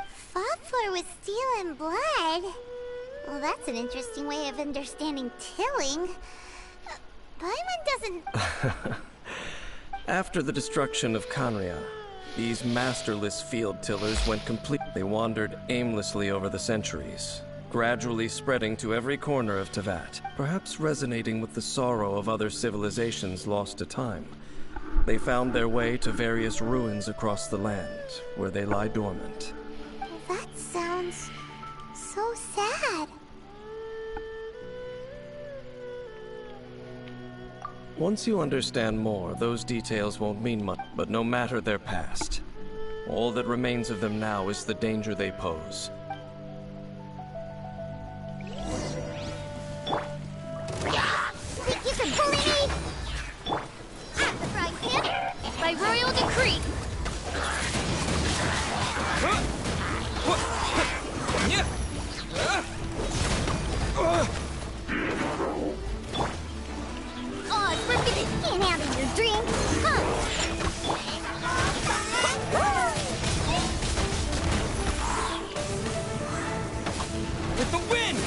Speaker 4: Fought for with steel and blood? Well, that's an interesting way of understanding tilling. Paimon doesn't...
Speaker 10: After the destruction of Conria, these masterless field tillers went complete. They wandered aimlessly over the centuries, gradually spreading to every corner of Teyvat, perhaps resonating with the sorrow of other civilizations lost to time. They found their way to various ruins across the land, where they lie dormant.
Speaker 4: That sounds so sad.
Speaker 10: Once you understand more, those details won't mean much, but no matter their past, all that remains of them now is the danger they pose.
Speaker 4: Think you can bully me? At the frying pan?
Speaker 13: By royal decree!
Speaker 4: Oh, it's forbidden! Can't handle your dream! Huh?
Speaker 15: With the wind!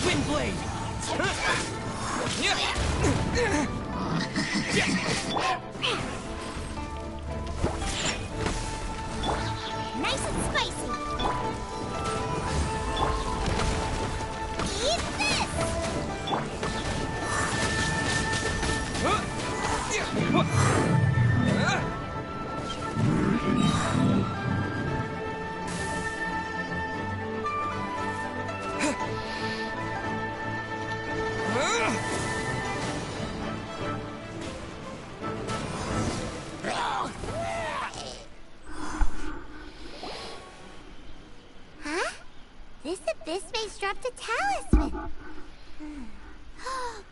Speaker 15: Wind blade!
Speaker 4: Nice and spicy! Eat this! Huh? This abyss base dropped a talisman.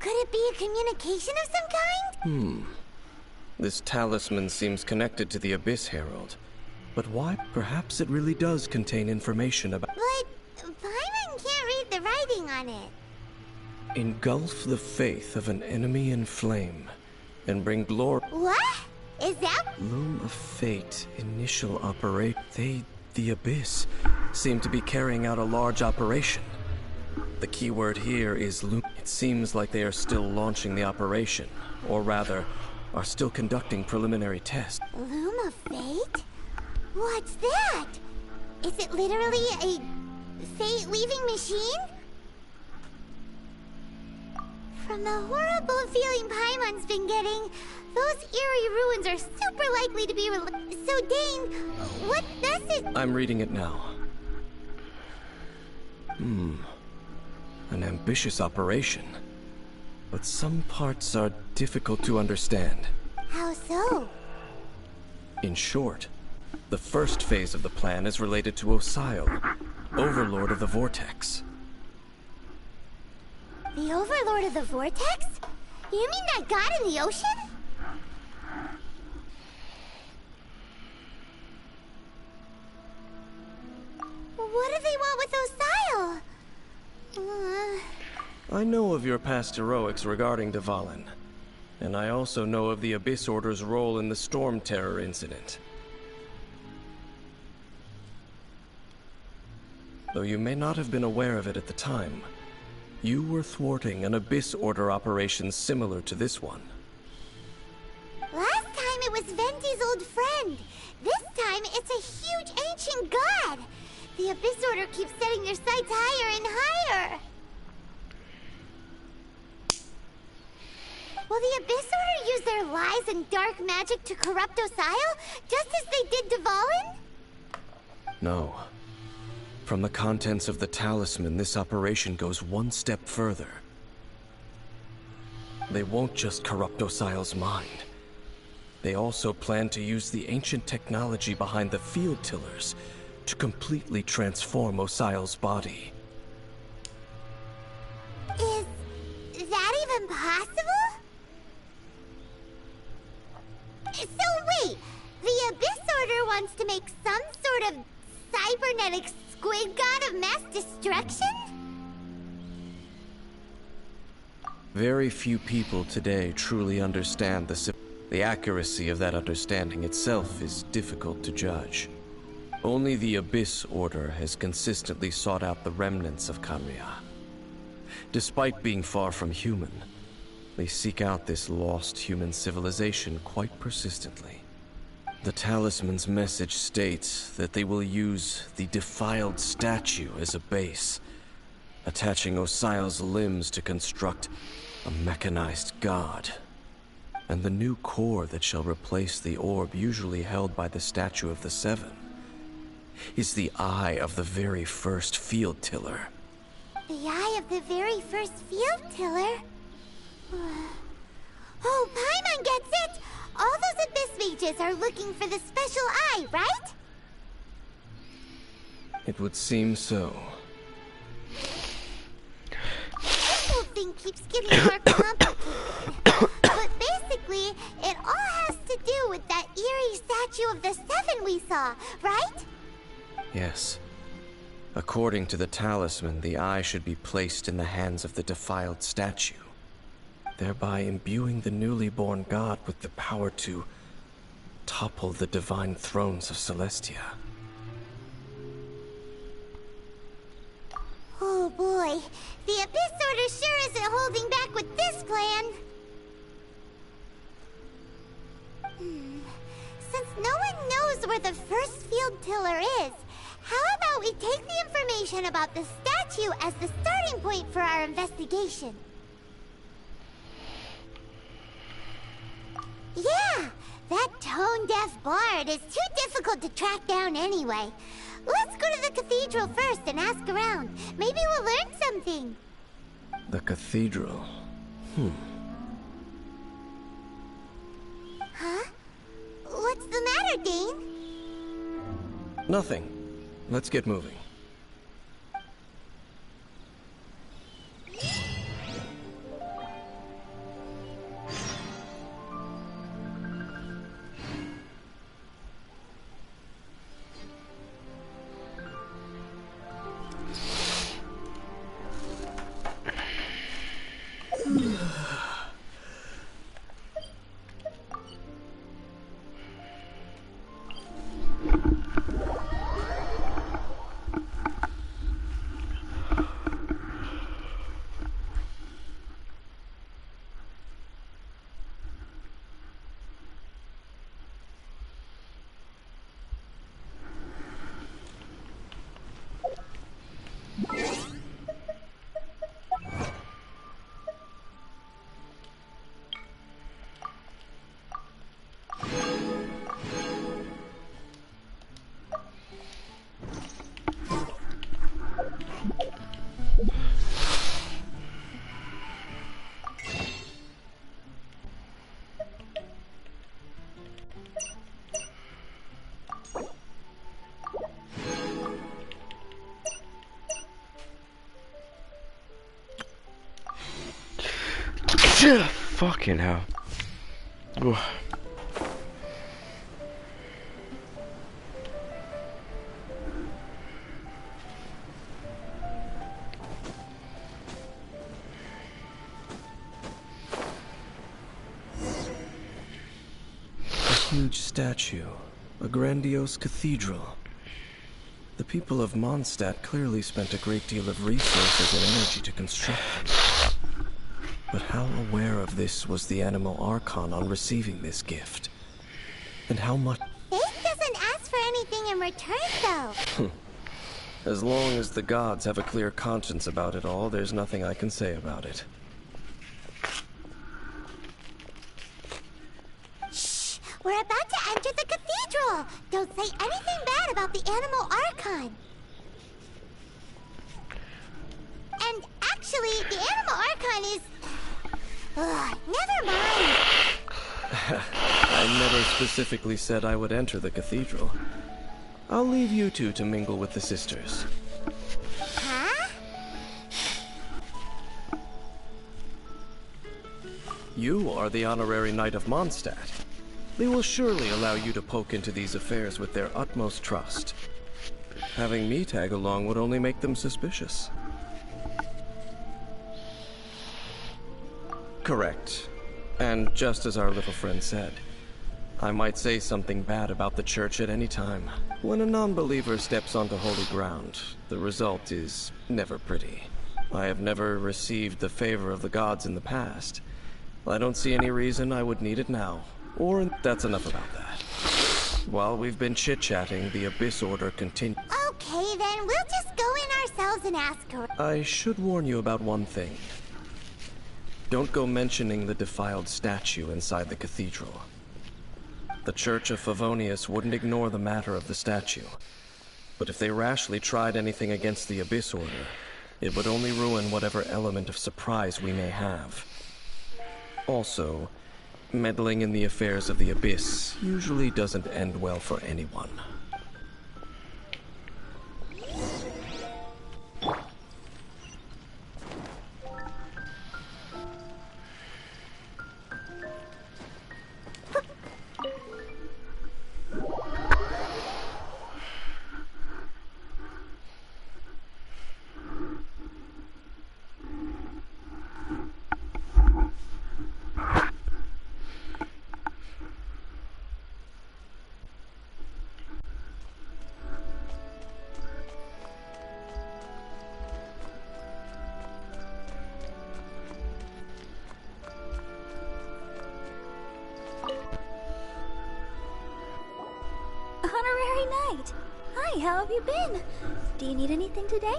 Speaker 4: Could it be a communication of some kind?
Speaker 10: This talisman seems connected to the Abyss Herald. But why? Perhaps it really does contain information about...
Speaker 4: But Paimon can't read the writing on it.
Speaker 10: Engulf the faith of an enemy in flame, and bring glory...
Speaker 4: What? Is that...
Speaker 10: Loom of Fate, initial operate. The Abyss, seem to be carrying out a large operation. The keyword here is Loom. It seems like they are still launching the operation, or rather, are still conducting preliminary tests.
Speaker 4: Loom of Fate? What's that? Is it literally a fate-leaving machine? From the horrible feeling Paimon's been getting, those eerie ruins are super likely to be So Dane, what message?
Speaker 10: I'm reading it now. An ambitious operation. But some parts are difficult to understand.
Speaker 4: How so?
Speaker 10: In short, the first phase of the plan is related to Osile, Overlord of the Vortex.
Speaker 4: The Overlord of the Vortex? You mean that god in the ocean? What do they want with Osile?
Speaker 10: I know of your past heroics regarding Dvalin, and I also know of the Abyss Order's role in the Storm Terror incident. Though you may not have been aware of it at the time, you were thwarting an Abyss Order operation similar to this one.
Speaker 4: Last time it was Venti's old friend. This time it's a huge ancient god. The Abyss Order keeps setting their sights higher and higher. Will the Abyss Order use their lies and dark magic to corrupt Osile, just as they did Dvalin?
Speaker 10: No. From the contents of the talisman, this operation goes one step further. They won't just corrupt Osile's mind. They also plan to use the ancient technology behind the field tillers to completely transform Osile's body.
Speaker 4: Is that even possible? So wait, the Abyss Order wants to make some sort of cybernetic squid god of mass destruction?
Speaker 10: Very few people today truly understand the accuracy of that understanding itself is difficult to judge. Only the Abyss Order has consistently sought out the remnants of Khaenri'ah. Despite being far from human, they seek out this lost human civilization quite persistently. The talisman's message states that they will use the defiled statue as a base, attaching Osile's limbs to construct a mechanized god. And the new core that shall replace the orb usually held by the Statue of the Seven is the eye of the very first field tiller.
Speaker 4: The eye of the very first field tiller? Oh, Paimon gets it! All those Abyss mages are looking for the special eye, right?
Speaker 10: It would seem so.
Speaker 4: This whole thing keeps getting more complicated. But basically, it all has to do with that eerie Statue of the Seven we saw, right?
Speaker 10: Yes. According to the talisman, the eye should be placed in the hands of the defiled statue, thereby imbuing the newly born god with the power to topple the divine thrones of Celestia.
Speaker 4: Oh boy, the Abyss Order sure isn't holding back with this plan. Since no one knows where the first field tiller is, how about we take the information about the statue as the starting point for our investigation? Yeah, that tone-deaf bard is too difficult to track down anyway. Let's go to the cathedral first and ask around. Maybe we'll learn something.
Speaker 10: The cathedral.
Speaker 4: Huh? What's the matter, Dane?
Speaker 10: Nothing. Let's get moving.
Speaker 1: Fucking hell. Ooh.
Speaker 10: A huge statue, a grandiose cathedral. The people of Mondstadt clearly spent a great deal of resources and energy to construct them. But how aware of this was the Animal Archon on receiving this gift? And how much...
Speaker 4: Faith doesn't ask for anything in return, though.
Speaker 10: As long as the gods have a clear conscience about it all, there's nothing I can say about it.
Speaker 4: Shh! We're about to enter the cathedral! Don't say anything bad about the Animal Archon! And actually, the Animal Archon is... never mind!
Speaker 10: I never specifically said I would enter the cathedral. I'll leave you two to mingle with the sisters.
Speaker 4: Huh?
Speaker 10: You are the honorary Knight of Mondstadt. They will surely allow you to poke into these affairs with their utmost trust. Having me tag along would only make them suspicious. Correct. And just as our little friend said, I might say something bad about the church at any time. When a non-believer steps onto holy ground, the result is never pretty. I have never received the favor of the gods in the past. I don't see any reason I would need it now. Or that's enough about that. While we've been chit-chatting, the Abyss Order continues.
Speaker 4: Okay, then we'll just go in ourselves and ask her.
Speaker 10: I should warn you about one thing. Don't go mentioning the defiled statue inside the cathedral. The Church of Favonius wouldn't ignore the matter of the statue. But if they rashly tried anything against the Abyss Order, it would only ruin whatever element of surprise we may have. Also, meddling in the affairs of the Abyss usually doesn't end well for anyone.
Speaker 2: Honorary Knight! Hi, how have you been? Do you need anything today?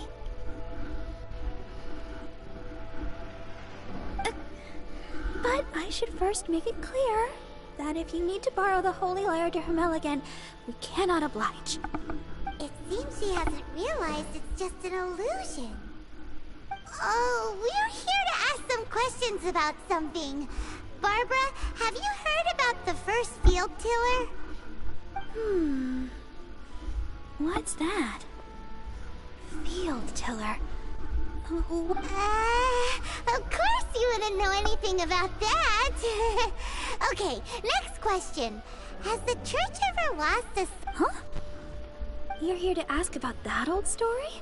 Speaker 2: But I should first make it clear that if you need to borrow the Holy Lyre to Hermel again, we cannot oblige.
Speaker 4: It seems she hasn't realized it's just an illusion. Oh, we're here to ask some questions about something. Barbara, have you heard about the first field tiller?
Speaker 2: What's that? Field tiller.
Speaker 4: Of course you wouldn't know anything about that. Okay, next question. Has the church ever lost a...
Speaker 2: Huh? You're here to ask about that old story?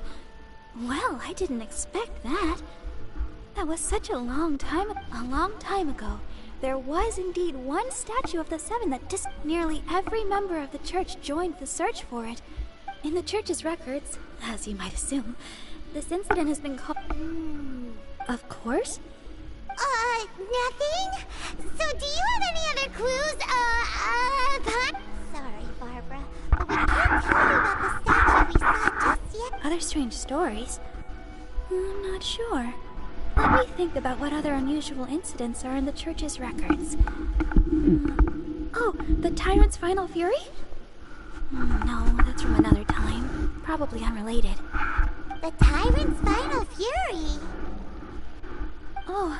Speaker 2: Well, I didn't expect that. That was such a long time ago. There was indeed one statue of the Seven that just nearly every member of the church joined the search for it. In the church's records, as you might assume, this incident has been called... Of course?
Speaker 4: Nothing? So do you have any other clues, Sorry, Barbara, but we can't tell you about the statue we saw just yet.
Speaker 2: Other strange stories? I'm not sure. Let me think about what other unusual incidents are in the church's records. Oh, the Tyrant's Final Fury? No, that's from another time. Probably unrelated.
Speaker 4: The Tyrant's Final Fury?
Speaker 2: Oh,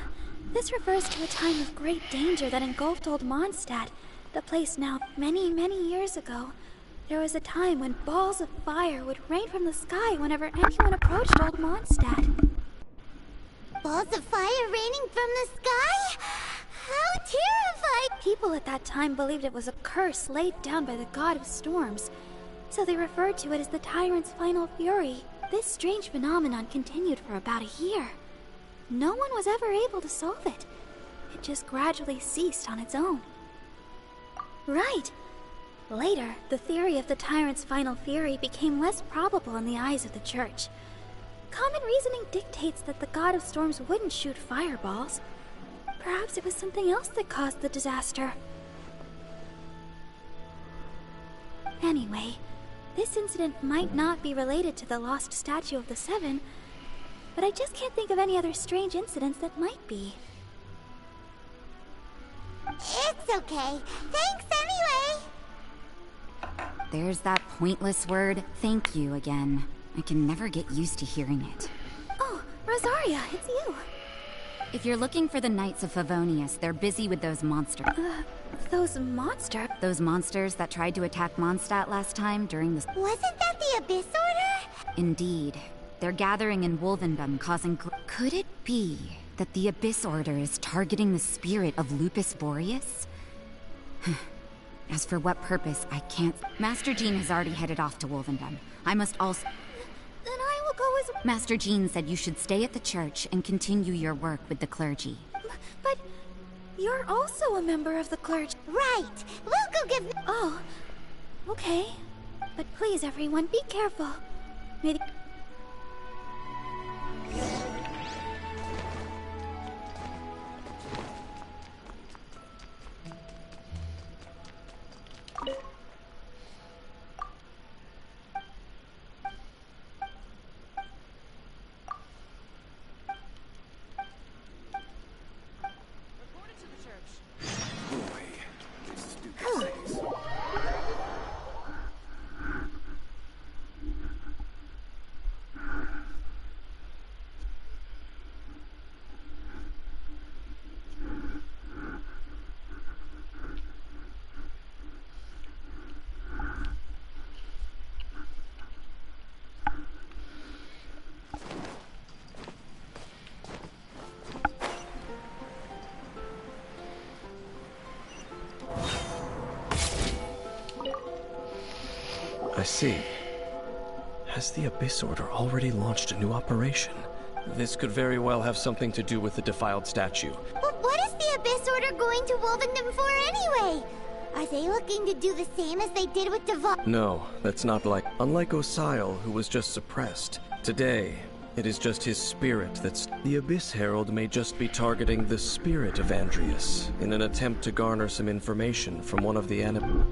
Speaker 2: this refers to a time of great danger that engulfed old Mondstadt, the place now many, many years ago. There was a time when balls of fire would rain from the sky whenever anyone approached old Mondstadt.
Speaker 4: balls of fire raining from the sky? How terrifying!
Speaker 16: People at that time believed it was a curse laid down by the god of storms, so they referred to it as the Tyrant's final fury. This strange phenomenon continued for about a year. No one was ever able to solve it. It just gradually ceased on its own. Right. Later, the theory of the Tyrant's final fury became less probable in the eyes of the Church. Common reasoning dictates that the god of storms wouldn't shoot fireballs. Perhaps it was something else that caused the disaster. Anyway, this incident might not be related to the lost statue of the Seven, but I just can't think of any other strange incidents that might be.
Speaker 4: It's okay. Thanks anyway.
Speaker 17: There's that pointless word, thank you, again. I can never get used to hearing it.
Speaker 16: Oh, Rosaria, it's you.
Speaker 17: If you're looking for the Knights of Favonius, they're busy with those monsters.
Speaker 16: Those monsters?
Speaker 17: Those monsters that tried to attack Mondstadt last time during the...
Speaker 4: Wasn't that the Abyss Order?
Speaker 17: Indeed. They're gathering in Wolvendom, causing... Could it be that the Abyss Order is targeting the spirit of Lupus Boreas? As for what purpose, I can't... Master Jean has already headed off to Wolvendom. I must also...
Speaker 16: Then I will go as...
Speaker 17: Master Jean said you should stay at the church and continue your work with the clergy.
Speaker 16: But... you're also a member of the clergy.
Speaker 4: Right. We'll go give...
Speaker 16: Oh. Okay. But please, everyone, be careful. May the...
Speaker 10: I see. Has the Abyss Order already launched a new operation? This could very well have something to do with the defiled statue.
Speaker 4: But what is the Abyss Order going to Wolvendom for anyway? Are they looking to do the same as they did with Deval?
Speaker 10: No, that's not like... Unlike Osile, who was just suppressed. Today, it is just his spirit that's... The Abyss Herald may just be targeting the spirit of Andrias in an attempt to garner some information from one of the enemy.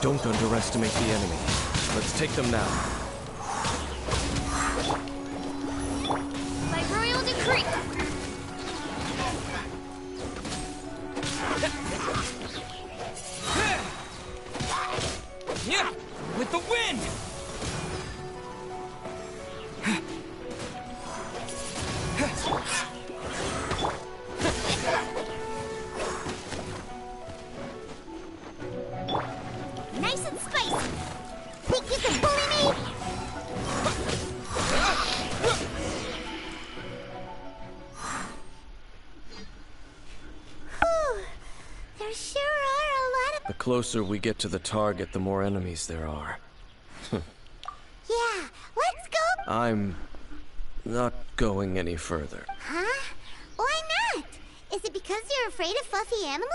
Speaker 10: Don't underestimate the enemy. Let's take them now.
Speaker 13: By royal decree!
Speaker 15: Yeah! With the wind!
Speaker 4: Nice and spicy. Think you can bully me? Whew. There sure are a lot of...
Speaker 10: The closer we get to the target, the more enemies there are.
Speaker 4: Yeah, let's go.
Speaker 10: I'm not going any further.
Speaker 4: Huh? Why not? Is it because you're afraid of fluffy animals?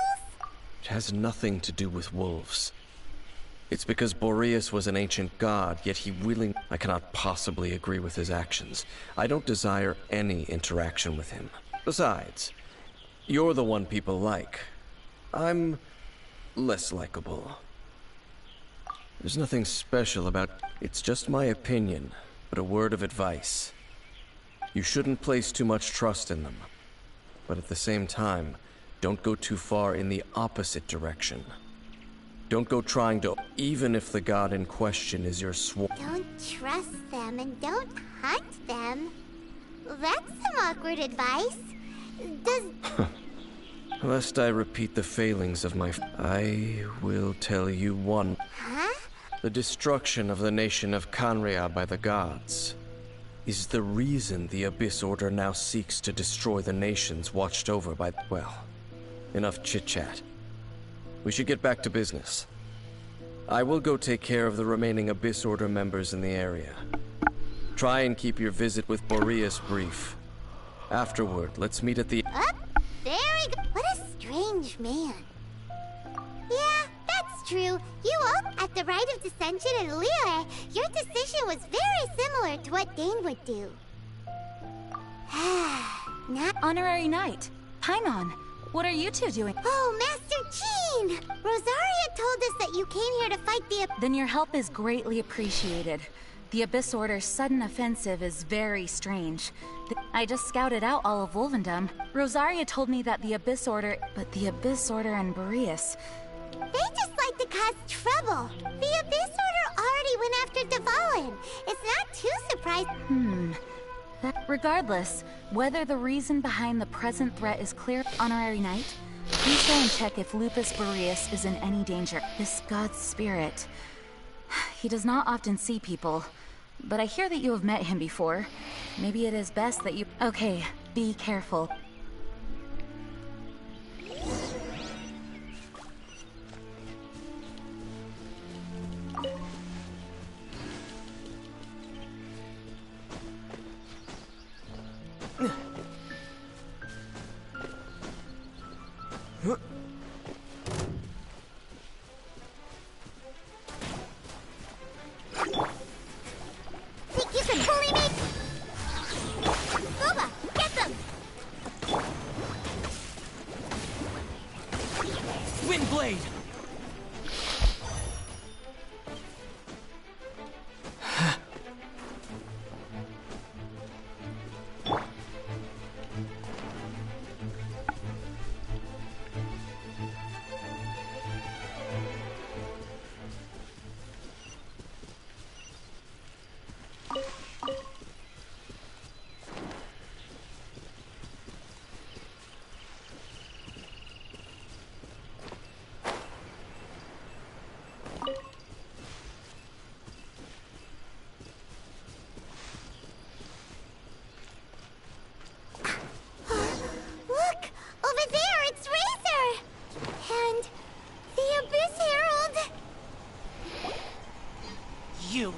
Speaker 10: It has nothing to do with wolves. It's because Boreas was an ancient god, yet he I cannot possibly agree with his actions. I don't desire any interaction with him. Besides, you're the one people like. I'm less likable. There's nothing special about... It's just my opinion, but a word of advice. You shouldn't place too much trust in them. But at the same time, don't go too far in the opposite direction. Don't go trying to... Even if the god in question is your
Speaker 4: Don't trust them and don't hunt them. That's some awkward advice. Does...
Speaker 10: Lest I repeat the failings of my... I will tell you one.
Speaker 4: Huh?
Speaker 10: The destruction of the nation of Khaenri'ah by the gods is the reason the Abyss Order now seeks to destroy the nations watched over by... Well, enough chit-chat. We should get back to business. I will go take care of the remaining Abyss Order members in the area. Try and keep your visit with Boreas brief. Afterward, let's meet at the...
Speaker 4: Very good. What a strange man. Yeah, that's true. You all, at the Rite of Dissension in Liyue, your decision was very similar to what Dane would do.
Speaker 2: Honorary Knight, Paimon, what are you two doing?
Speaker 4: Oh, Master Jean! Rosaria told us that you came here to fight the...
Speaker 2: Then your help is greatly appreciated. The Abyss Order's sudden offensive is very strange. I just scouted out all of Wolvendom. Rosaria told me that the Abyss Order... But the Abyss Order and Boreas...
Speaker 4: They just like to cause trouble. The Abyss Order already went after Dvalin. It's not too surprising.
Speaker 2: Regardless, whether the reason behind the present threat is clear, Honorary Knight, please go and check if Lupus Boreas is in any danger. This god's spirit... He does not often see people, but I hear that you have met him before. Maybe it is best that you... Okay, be careful.
Speaker 4: Think you can bully me? Booba, get them!
Speaker 15: Windblade!
Speaker 4: Look! Over there, it's Razor! And the Abyss Herald!
Speaker 15: You,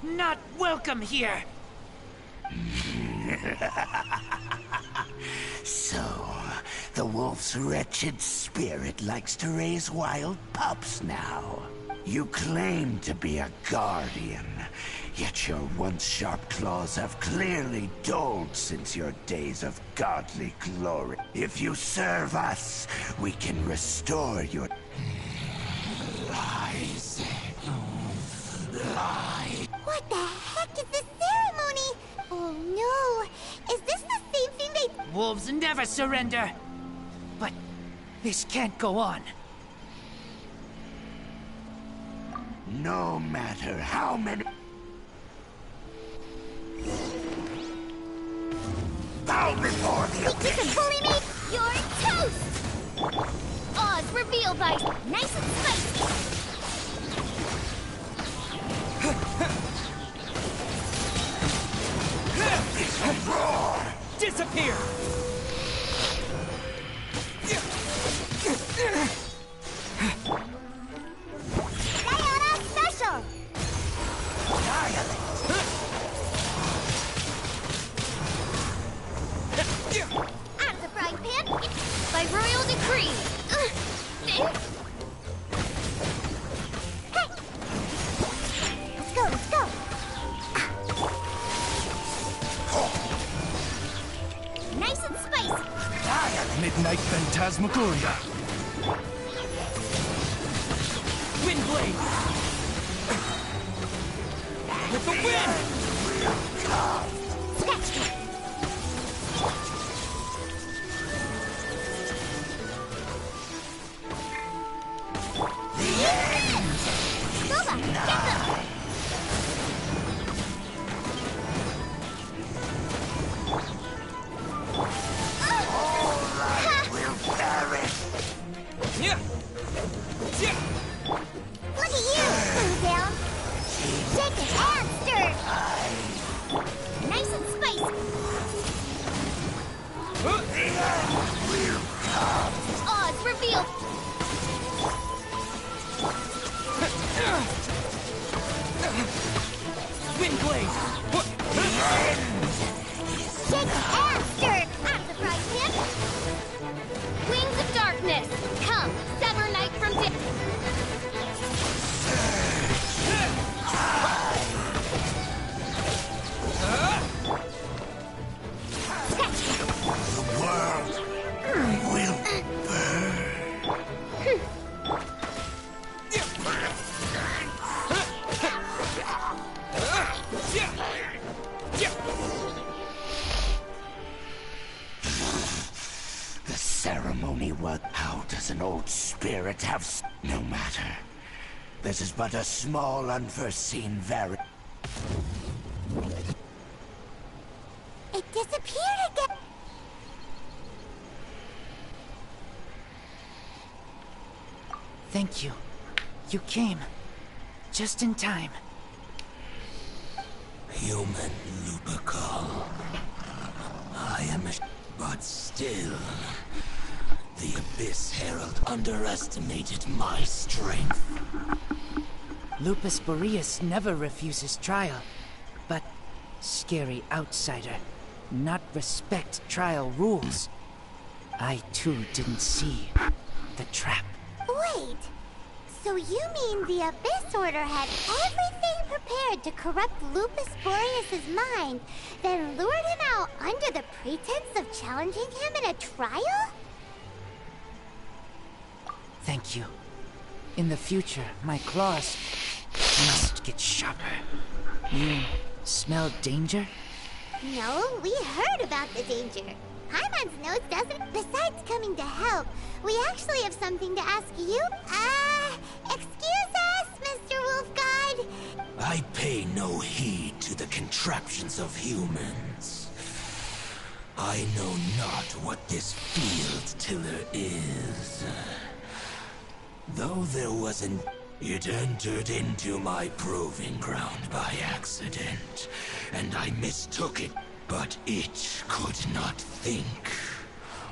Speaker 15: not welcome here!
Speaker 7: So, the wolf's wretched spirit likes to raise wild pups now. You claim to be a guardian, yet your once sharp claws have clearly dulled since your days of godly glory. If you serve us, we can restore your... Lies. Lies.
Speaker 4: What the heck is this ceremony? Oh no! Is this the same thing they...
Speaker 15: Wolves never surrender! But this can't go on.
Speaker 7: No matter how many... Bow before the
Speaker 4: Think you can bully me?
Speaker 13: You're toast! Oz reveal by nice and spicy!
Speaker 15: Disappear!
Speaker 4: Diana Special!
Speaker 13: Out of the frying pan, by royal decree!
Speaker 4: Hey! Let's go, let's go!
Speaker 13: Nice and
Speaker 3: Ignite Phantasmagoria. Windblade! With the wind!
Speaker 13: Nova, get them! Look at you, Blue Down! Shaken and stirred! Nice and spicy! Odds revealed!
Speaker 3: Windblade!
Speaker 13: Shaken and stirred! I'm surprised, Pip! Wings of darkness! Come, sever night from day!
Speaker 7: The world will burn. The ceremony was... How does an old spirit have... No matter. This is but a small, unforeseen
Speaker 4: It disappeared again.
Speaker 15: Thank you. You came. Just in time.
Speaker 7: Human Lupercal. I am a... But still... The Abyss Herald underestimated my strength.
Speaker 15: Lupus Boreas never refuses trial. But scary outsider, not respect trial rules. I too didn't see the trap.
Speaker 4: Wait, so you mean the Abyss Order had everything prepared to corrupt Lupus Boreas' mind, then lured him out under the pretense of challenging him in a trial?
Speaker 15: Thank you. In the future, my claws must get sharper. You smell danger?
Speaker 4: No, we heard about the danger. Paimon's nose doesn't. Besides coming to help, we actually have something to ask you. Excuse us, Mr. Wolfguard.
Speaker 7: I pay no heed to the contraptions of humans. I know not what this field tiller is. Though there was an... It entered into my proving ground by accident, and I mistook it. But it could not think,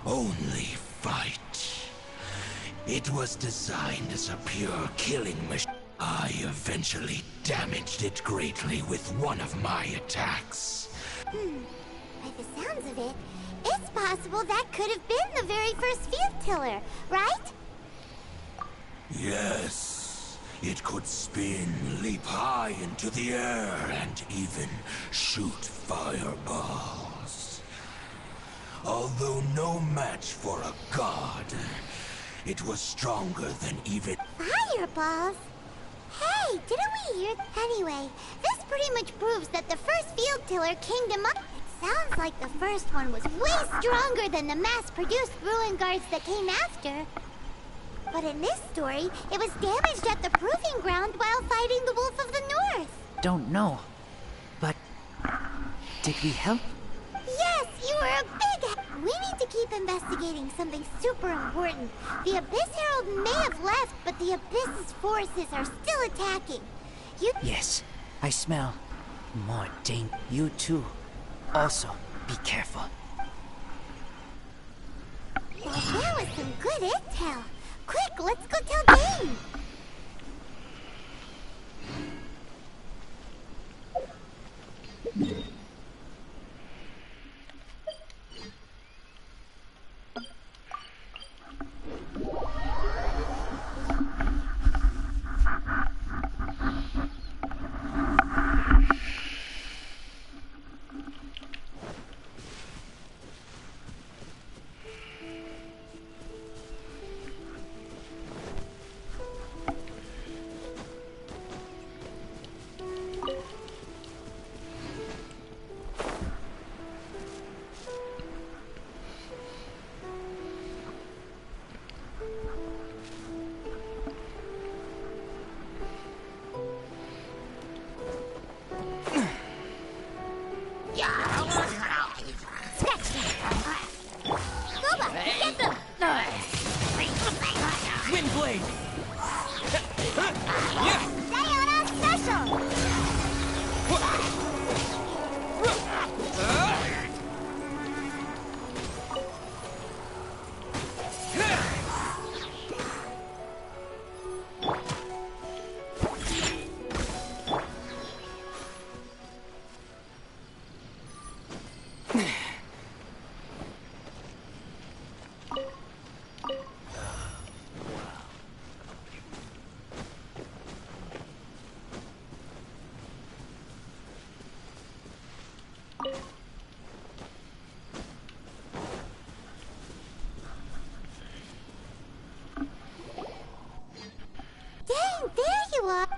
Speaker 7: only fight. It was designed as a pure killing machine. I eventually damaged it greatly with one of my attacks.
Speaker 4: By the sounds of it, it's possible that could have been the very first field tiller, right?
Speaker 7: Yes, it could spin, leap high into the air, and even shoot fireballs. Although no match for a god, it was stronger than even...
Speaker 4: Fireballs? Hey, didn't we hear... Anyway, this pretty much proves that the first field tiller kingdom up... It sounds like the first one was way stronger than the mass-produced ruin guards that came after. But in this story, it was damaged at the proving ground while fighting the Wolf of the North.
Speaker 15: Don't know. But did we help?
Speaker 4: Yes, you were a big... We need to keep investigating something super important. The Abyss Herald may have left, but the Abyss's forces are still attacking. You...
Speaker 15: Yes, I smell more danger. You too. Also, be careful.
Speaker 4: Well, that was some good intel. Quick, let's go tell Dane!
Speaker 13: Scratch them! Boba, get them!
Speaker 11: Windblade!
Speaker 13: Sayona Special!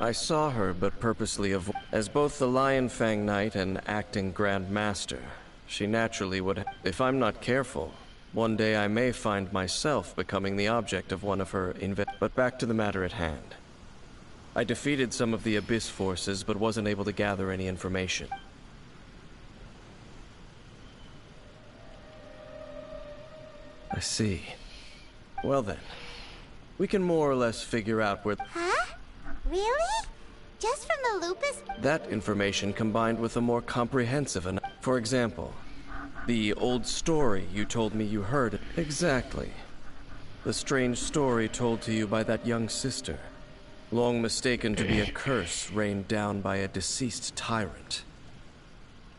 Speaker 10: I saw her, but purposely avoid. As both the Lion Fang Knight and acting Grand Master, she naturally would. If I'm not careful, one day I may find myself becoming the object of one of her But back to the matter at hand. I defeated some of the Abyss forces, but wasn't able to gather any information. I see. Well then, we can more or less figure out where.
Speaker 4: Huh? Really? Just from the Lupus?
Speaker 10: That information combined with a more comprehensive For example, the old story you told me you heard. Exactly. The strange story told to you by that young sister, long mistaken to be a curse rained down by a deceased tyrant.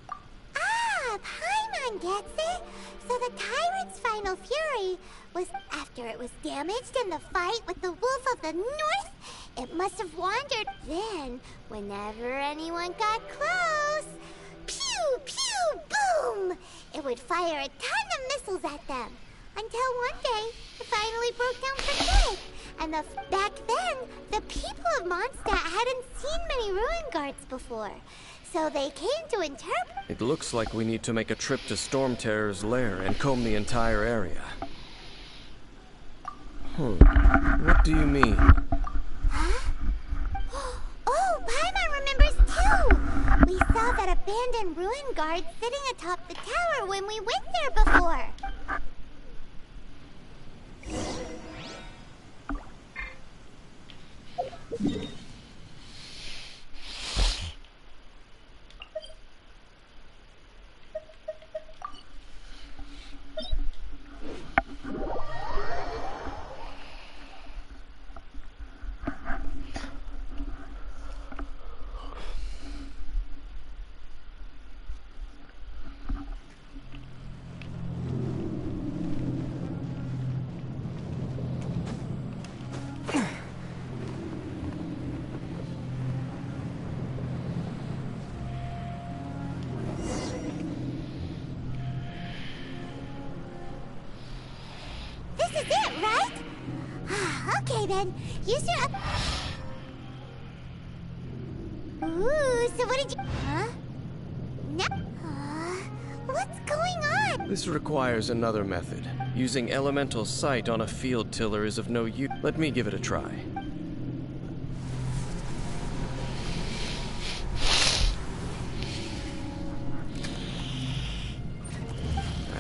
Speaker 4: Ah, Paimon gets it. So the tyrant's final fury was after it was damaged in the fight with the Wolf of the North. It must have wandered. Then, whenever anyone got close, pew, pew, boom! It would fire a ton of missiles at them. Until one day, it finally broke down for good. And back then, the people of Mondstadt hadn't seen many ruin guards before. So they came to interpret.
Speaker 10: It looks like we need to make a trip to Storm Terror's lair and comb the entire area. What do you mean?
Speaker 4: Huh? Oh, Paimon remembers too! We saw that abandoned ruin guard sitting atop the tower when we went there before. Then use your. Ooh, so what did you? Huh? No. What's going on?
Speaker 10: This requires another method. Using elemental sight on a field tiller is of no use. Let me give it a try.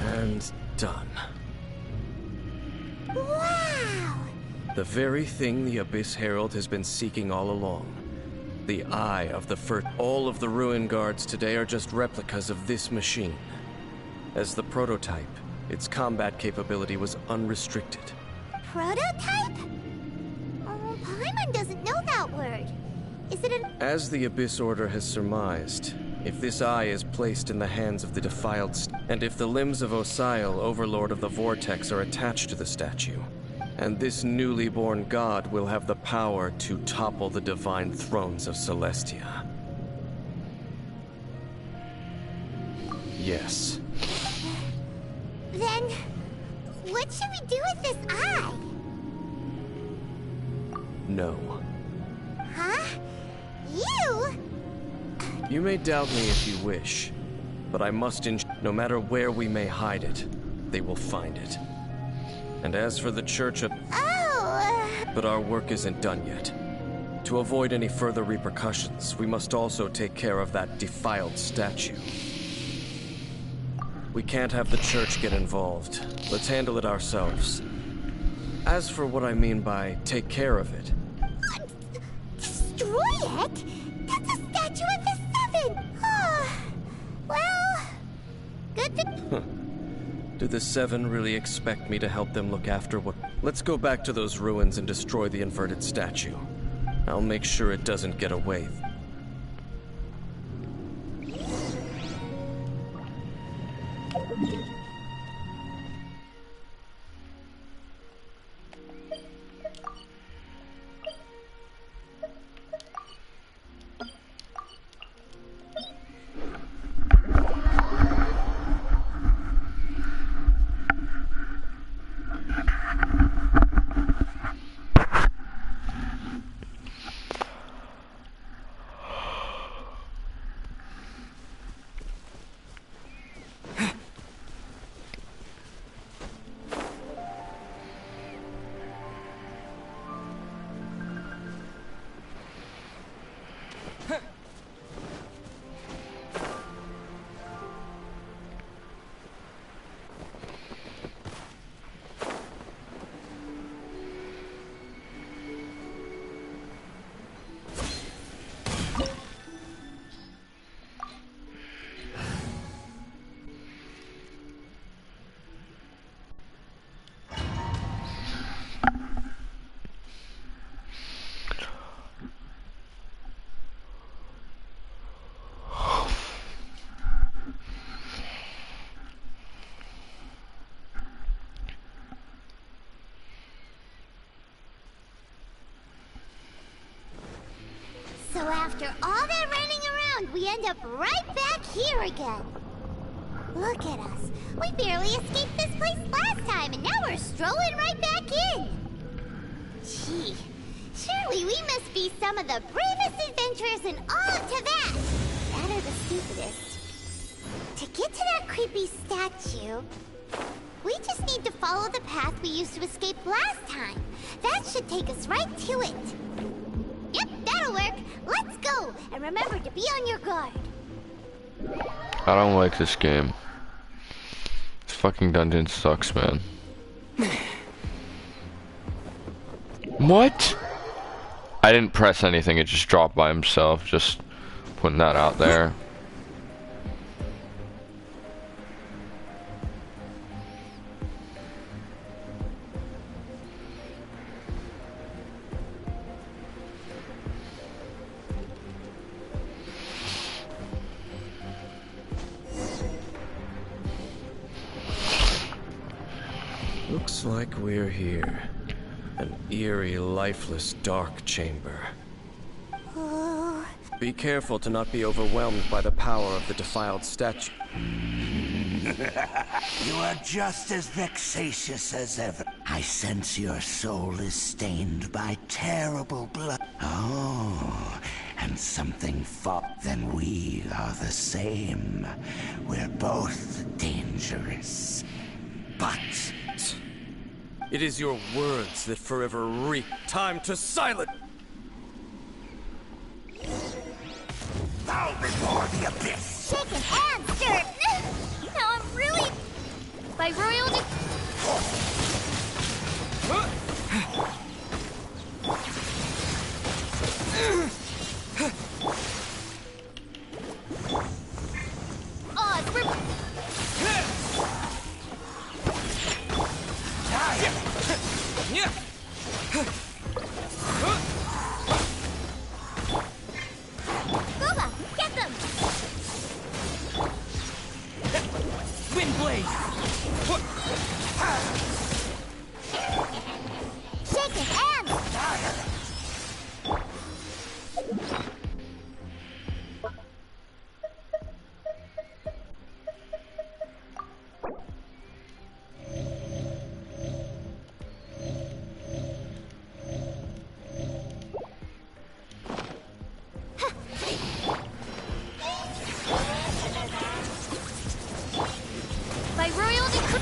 Speaker 10: And done.
Speaker 4: Wow!
Speaker 10: The very thing the Abyss Herald has been seeking all along. The eye of the first. All of the ruin guards today are just replicas of this machine. As the prototype, its combat capability was unrestricted.
Speaker 4: Prototype? Oh, Paimon doesn't know that word. Is it an...
Speaker 10: As the Abyss Order has surmised, if this eye is placed in the hands of the defiled and if the limbs of Osial, Overlord of the Vortex, are attached to the statue, and this newly born god will have the power to topple the divine thrones of Celestia. Yes.
Speaker 4: Then, what should we do with this eye?
Speaker 10: No.
Speaker 4: Huh? You?
Speaker 10: You may doubt me if you wish, but I must no matter where we may hide it, they will find it. And as for the Church of... But our work isn't done yet. To avoid any further repercussions, we must also take care of that defiled statue. We can't have the church get involved. Let's handle it ourselves. As for what I mean by take care of it...
Speaker 4: Destroy it? That's a statue of the Seven! Well... good to...
Speaker 10: Do the Seven really expect me to help them look after what... Let's go back to those ruins and destroy the inverted statue. I'll make sure it doesn't get away.
Speaker 4: So after all that running around, we end up right back here again. Look at us. We barely escaped this place last time, and now we're strolling right back in. Gee, surely we must be some of the bravest adventurers in all of Teyvat. That or the stupidest. To get to that creepy statue, we just need to follow the path we used to escape last time. That should take us right to it. Yep, that'll work. Let's go, and remember to be on your guard.
Speaker 1: I don't like this game. This fucking dungeon sucks, man. What? I didn't press anything, it just dropped by himself. Just putting that out there.
Speaker 10: Looks like we're here. An eerie, lifeless, dark chamber. Be careful to not be overwhelmed by the power of the defiled statue.
Speaker 7: You are just as vexatious as ever. I sense your soul is stained by terrible blood. Oh, and something fought. Then we are the same. We're both dangerous. But...
Speaker 10: it is your words that forever reek. Time to silence!
Speaker 7: Bow before the abyss!
Speaker 4: Shaken and stirred! Now I'm really...
Speaker 13: By royal
Speaker 4: Booba, get them!
Speaker 11: Windblade!
Speaker 4: Shaken and...
Speaker 13: by royal decree.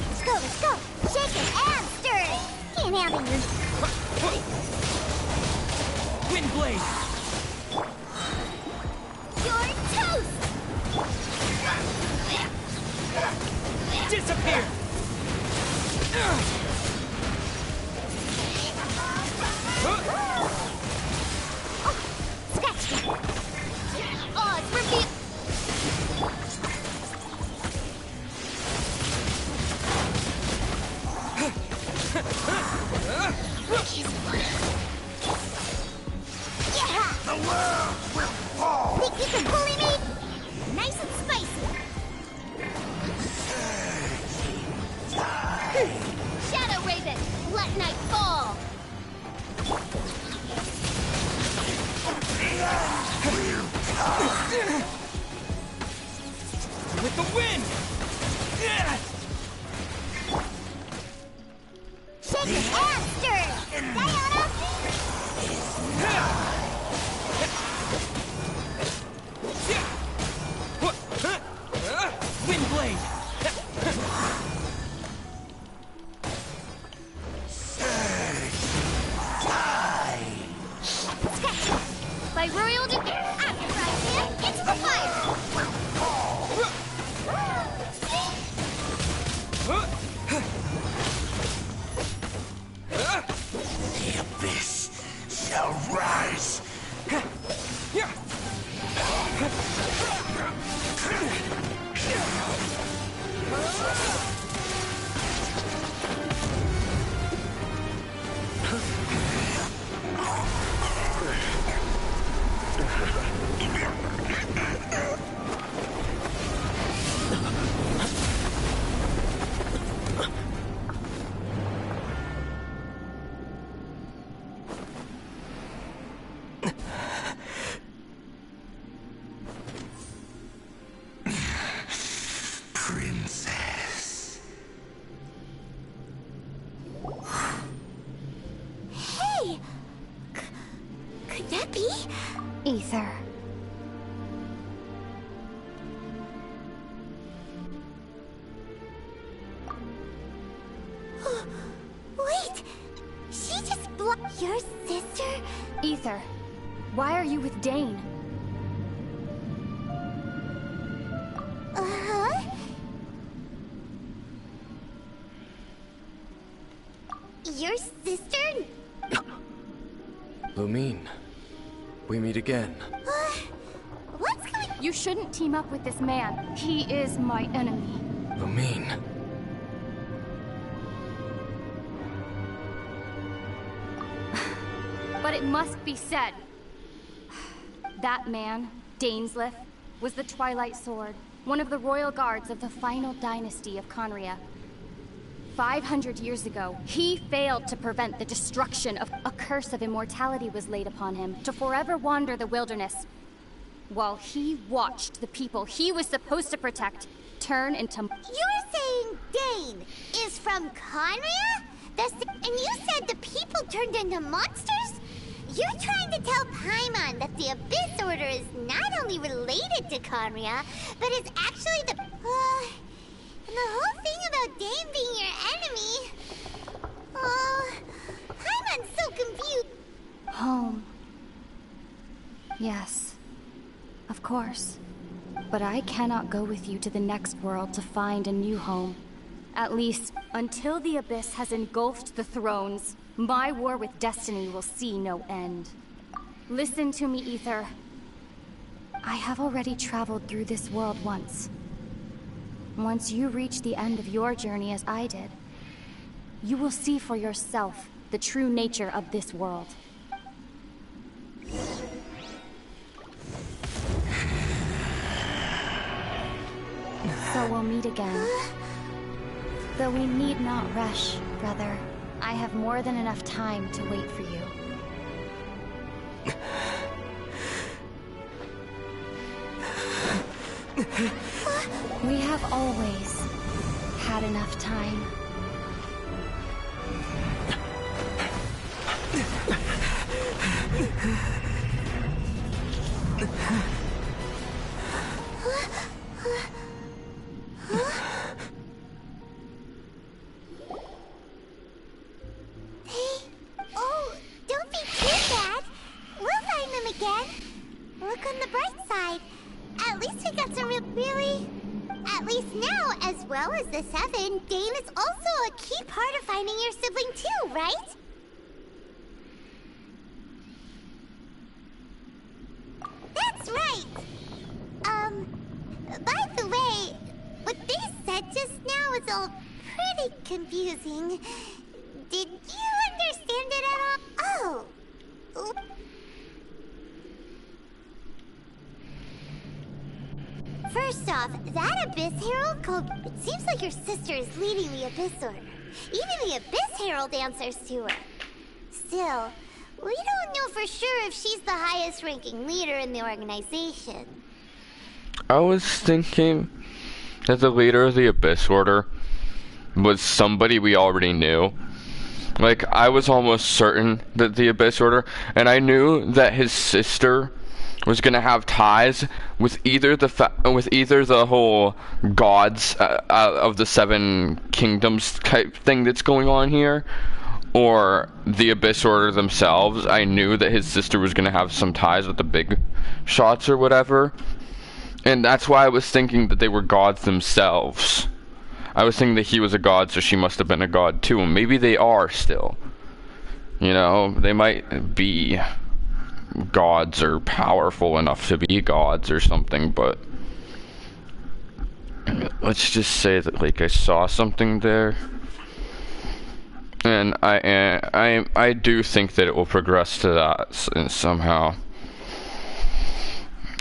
Speaker 4: Let's go, let's go! Shaken and stirred! Can't handle your...
Speaker 11: Windblade!
Speaker 13: You're toast!
Speaker 11: Disappear!
Speaker 13: Scratch it! Oz, reveal!
Speaker 7: The world will fall!
Speaker 13: Think you can bully me? Nice and spicy! Shadow Raven, let night fall!
Speaker 11: With the wind!
Speaker 13: Shake it and stir! Diana!
Speaker 11: Windblade!
Speaker 13: By royal decree, after Fry's hand, into the fire!
Speaker 7: The abyss shall rise! Princess.
Speaker 4: Hey! Could that be?
Speaker 17: Ether.
Speaker 4: Wait! She just your sister?
Speaker 17: Ether, why are you with Dane?
Speaker 4: Uh-huh. Your sister?
Speaker 10: Lumine, we meet again.
Speaker 4: What's going?
Speaker 8: You shouldn't team up with this man. He is my enemy.
Speaker 10: Lumine.
Speaker 8: But it must be said. That man, Dainsleif, was the Twilight Sword, one of the royal guards of the final dynasty of Conria. 500 years ago, he failed to prevent the destruction of a curse of immortality was laid upon him to forever wander the wilderness, while he watched the people he was supposed to protect turn into...
Speaker 4: You're saying Dane is from Conria? And you said the people turned into monsters? You're trying to tell Paimon that the Abyss Order is not only related to Conria, but is actually the... and the whole thing about Dane being your enemy... Paimon's so confused.
Speaker 8: Home. Yes. Of course. But I cannot go with you to the next world to find a new home. At least, until the Abyss has engulfed the thrones, my war with destiny will see no end. Listen to me, Ether. I have already traveled through this world once. Once you reach the end of your journey as I did, you will see for yourself the true nature of this world. So we'll meet again. Though we need not rush, brother. I have more than enough time to wait for you. We have always had enough time.
Speaker 4: as the Seven, Dane is also a key part of finding your sibling too, right? That's right! By the way, what they said just now is all pretty confusing. Did you understand it at all? Oh! First off, that Abyss Herald called... It seems like your sister is leading the Abyss Order. Even the Abyss Herald answers to her. Still, we don't know for sure if she's the highest ranking leader in the organization.
Speaker 1: I was thinking that the leader of the Abyss Order was somebody we already knew. Like, I was almost certain that the Abyss Order, and I knew that his sister was gonna have ties with either the whole gods of the Seven Kingdoms type thing that's going on here, or the Abyss Order themselves. I knew that his sister was gonna have some ties with the big shots or whatever, and that's why I was thinking that they were gods themselves. I was thinking that he was a god, so she must have been a god too, and maybe they are still. You know, they might be gods or powerful enough to be gods or something, but let's just say that, like, I saw something there, and I do think that it will progress to that somehow.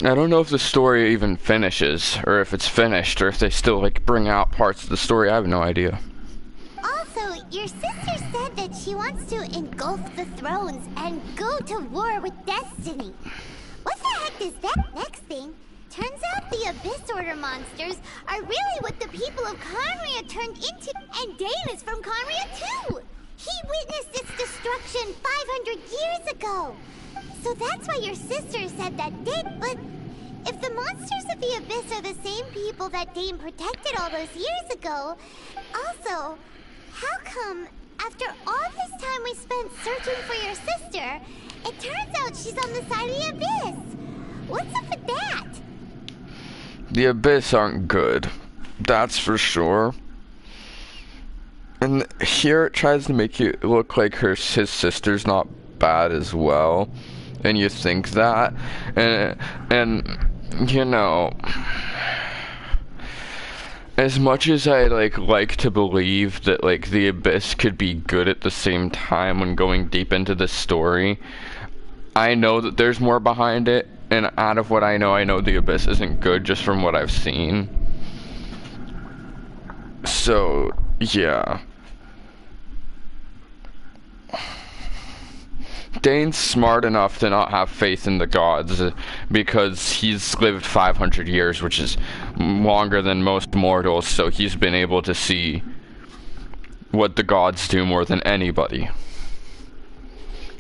Speaker 1: I don't know if the story even finishes, or if it's finished, or if they still, like, bring out parts of the story. I have no idea.
Speaker 4: Also, your sister said that she wants to engulf the thrones and go to war with Destiny. What the heck is that? Next thing, turns out the Abyss Order monsters are really what the people of Khaenri'ah turned into, and Dane is from Khaenri'ah too! He witnessed its destruction 500 years ago! So that's why your sister said that Dane... But if the monsters of the Abyss are the same people that Dane protected all those years ago, also, how come, after all this time we spent searching for your sister, it turns out she's on the side of the Abyss? What's up with that?
Speaker 1: The Abyss aren't good. That's for sure. And here it tries to make it look like his sister's not bad as well. And you think that, and you know, as much as I like to believe that, like, the Abyss could be good at the same time when going deep into the story, I know that there's more behind it, and out of what I know the Abyss isn't good just from what I've seen. So yeah. Dane's smart enough to not have faith in the gods because he's lived 500 years, which is longer than most mortals, so he's been able to see what the gods do more than anybody.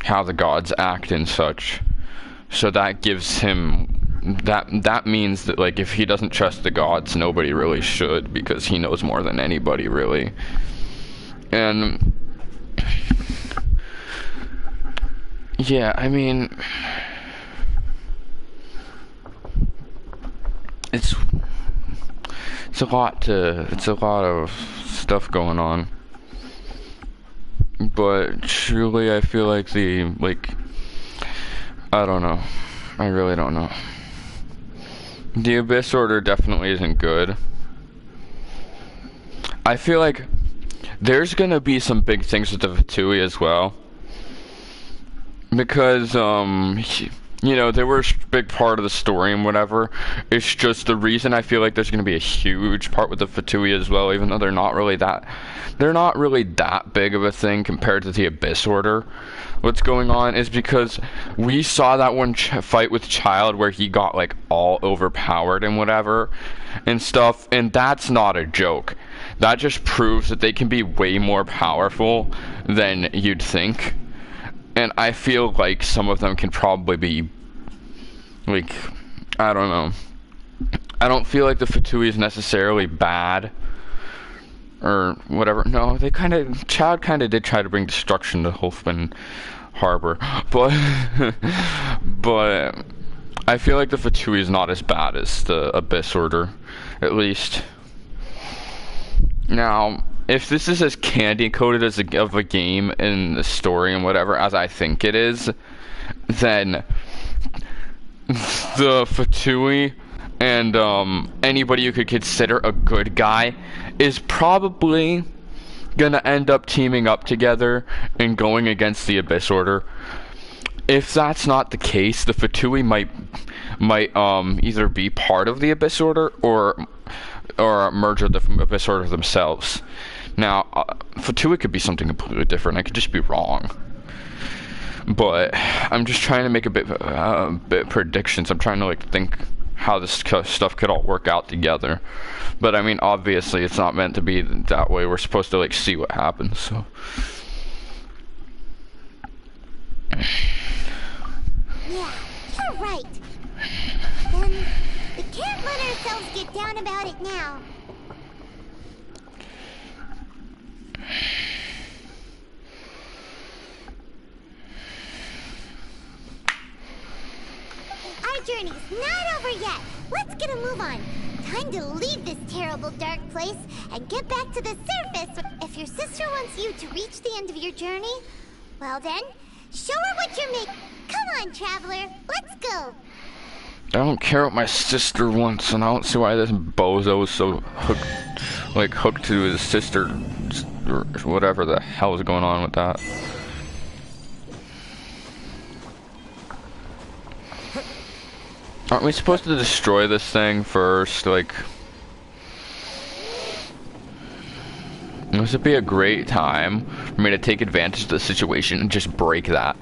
Speaker 1: How the gods act and such. So that gives him... That means that, like, if he doesn't trust the gods, nobody really should, because he knows more than anybody, really. And... yeah, I mean, it's a lot of stuff going on, but truly I feel like I don't know, I really don't know. The Abyss Order definitely isn't good. I feel like there's gonna be some big things with the Fatui as well. Because, you know, they were a big part of the story and whatever. It's just the reason I feel like there's going to be a huge part with the Fatui as well, even though they're not really that big of a thing compared to the Abyss Order. What's going on is because we saw that one fight with Child where he got, like, all overpowered and whatever and stuff, and that's not a joke. That just proves that they can be way more powerful than you'd think. And I feel like some of them can probably be, like, I don't know. I don't feel like the Fatui is necessarily bad, or whatever. No, Child kind of did try to bring destruction to Hulfman Harbor, but I feel like the Fatui is not as bad as the Abyss Order, at least. Now, if this is as candy-coated as of a game in the story and whatever as I think it is, then the Fatui and anybody you could consider a good guy is probably gonna end up teaming up together and going against the Abyss Order. If that's not the case, the Fatui might either be part of the Abyss Order or merge with the Abyss Order themselves. Now, Fatui could be something completely different. I could just be wrong. But I'm just trying to make a bit predictions. I'm trying to like think how this stuff could all work out together. But I mean, obviously, it's not meant to be that way. We're supposed to like see what happens. So.
Speaker 4: Yeah, you're right. Then we can't let ourselves get down about it now. Our journey's not over yet. Let's get a move on. Time to leave this terrible dark place and get back to the surface. If your sister wants you to reach the end of your journey, well then, show her what you're making. Come on, traveler. Let's go.
Speaker 1: I don't care what my sister wants, and I don't see why this bozo is so hooked to his sister, or whatever the hell is going on with that. Aren't we supposed to destroy this thing first? Like, this would be a great time for me to take advantage of the situation and just break that.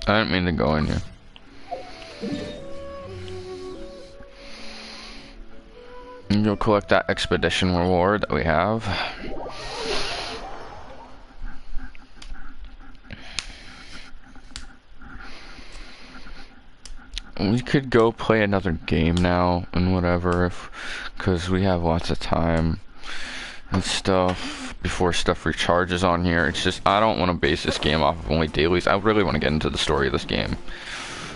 Speaker 1: I didn't mean to go in here. And you'll collect that expedition reward that we have. We could go play another game now and whatever, because we have lots of time and stuff before stuff recharges on here. It's just, I don't want to base this game off of only dailies. I really want to get into the story of this game.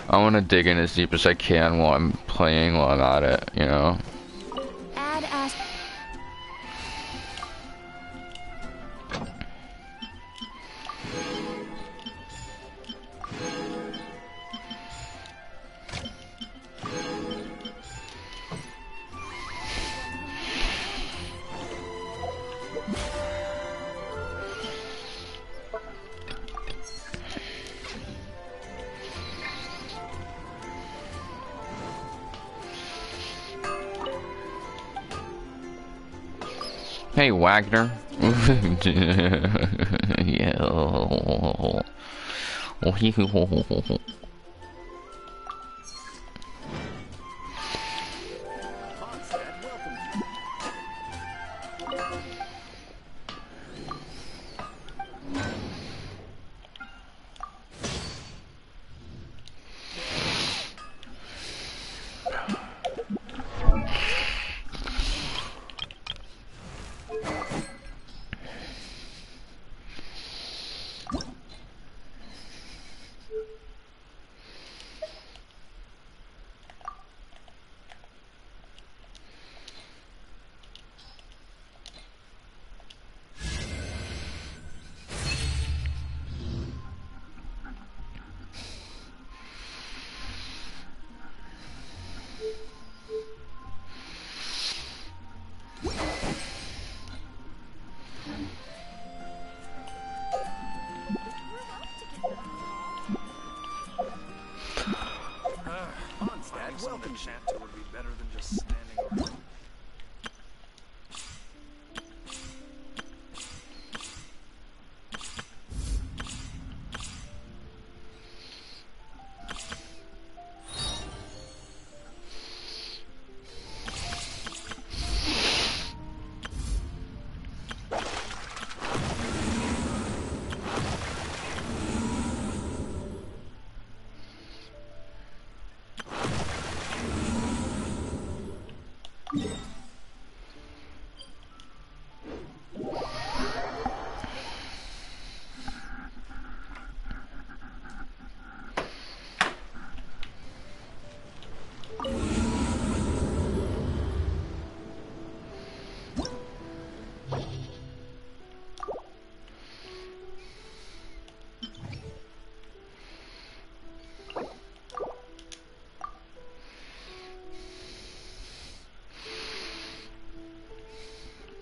Speaker 1: I want to dig in as deep as I can while I'm playing, while I'm at it, you know? Hey, Wagner. Yeah.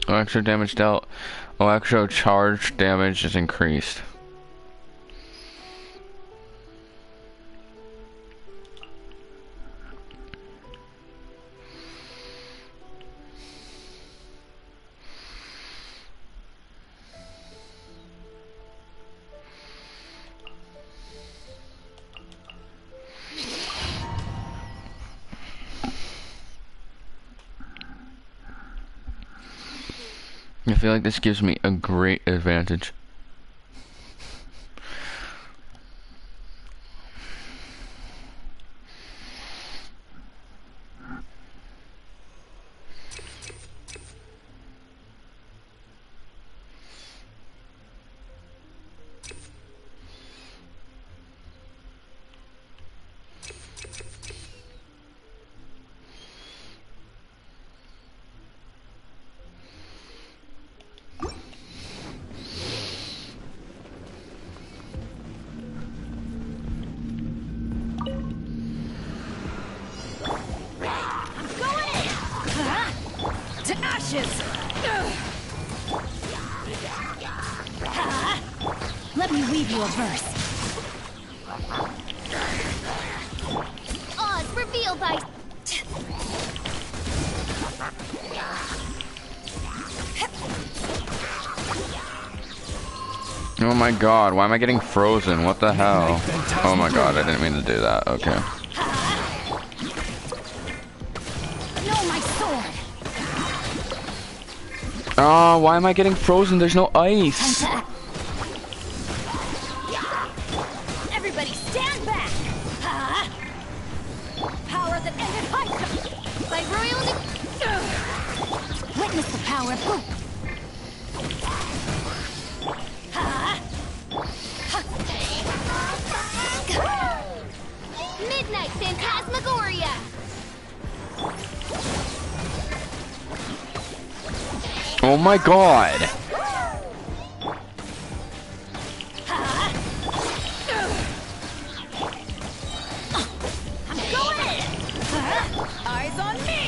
Speaker 1: Extra damage dealt. Electro charge damage is increased. I feel like this gives me a great advantage.
Speaker 13: Let me weave you a verse. Oz revealed by...
Speaker 1: Oh my god, why am I getting frozen? What the hell? Oh my god, I didn't mean to do that. Okay.
Speaker 13: No, my sword.
Speaker 1: Oh, why am I getting frozen? There's no ice.
Speaker 13: Everybody stand back. Power that ended Hydra. By royal... Witness the power. Midnight Phantasmagoria!
Speaker 1: Oh my god!
Speaker 13: I'm going in! Eyes on me!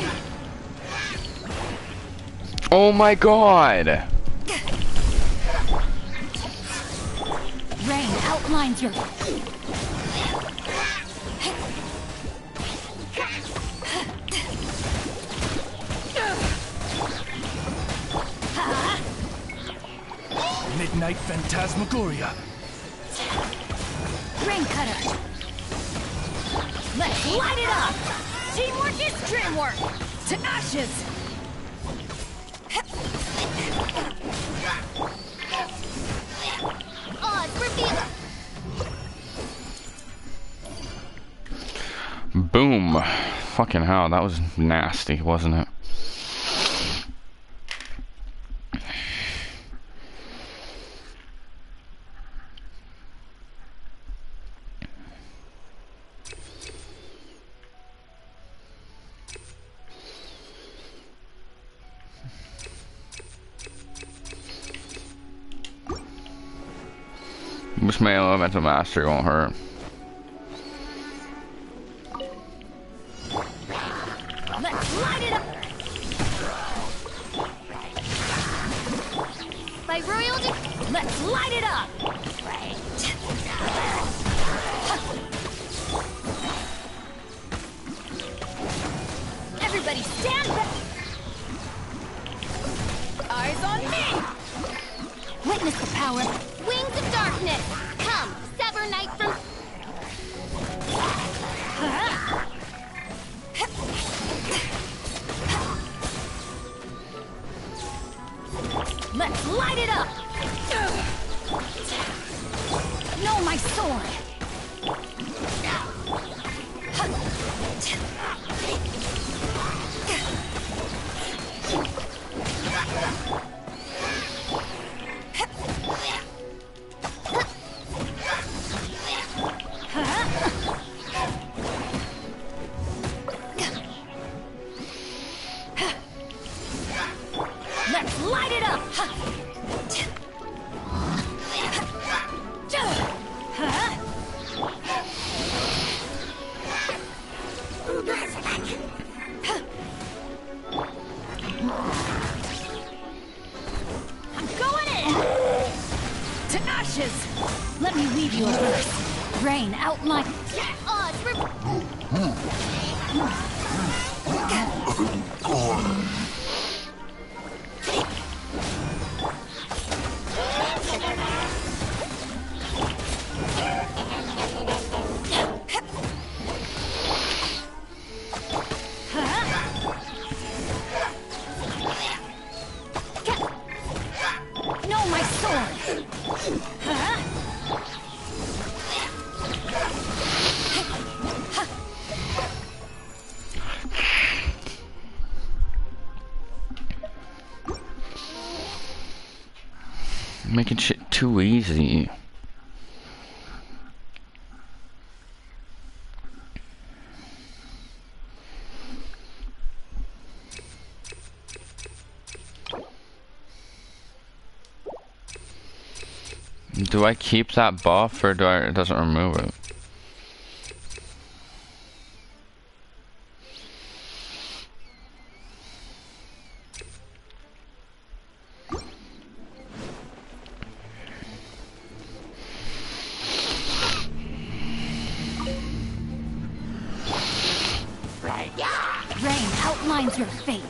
Speaker 1: Oh my god!
Speaker 13: Rain outlines your...
Speaker 3: Midnight Phantasmagoria.
Speaker 13: Rain cutter. Let's light it up! Teamwork is dreamwork! To ashes! Oz reveal!
Speaker 1: Boom. Fucking hell, that was nasty, wasn't it? This may elemental mastery won't hurt.
Speaker 13: Let's light it up! By royal let's light it up! Everybody stand back! Eyes on me! Witness the power! Wings of darkness! Come, sever night from... Let's light it up! No, my sword!
Speaker 17: Leave your verse. Rain, outline. No, my sword.
Speaker 1: Making shit too easy. Do I keep that buff or do it doesn't remove it?
Speaker 17: Rain outlines your fate.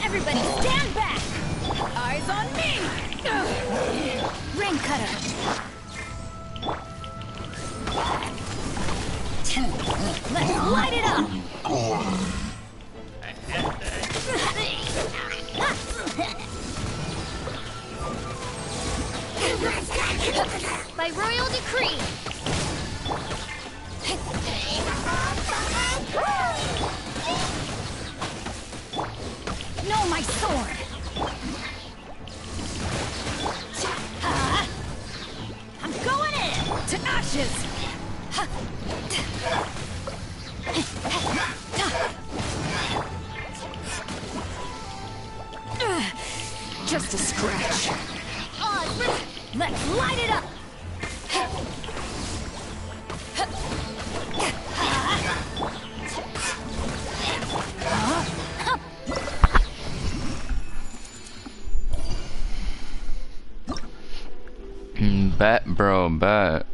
Speaker 17: Everybody stand back! Eyes on me! Rain cutter! Let's light it up!
Speaker 13: By royal decree.
Speaker 17: No, my sword! I'm going in! To ashes! Just a scratch. Let's light it up!
Speaker 1: Bet, bro, bet.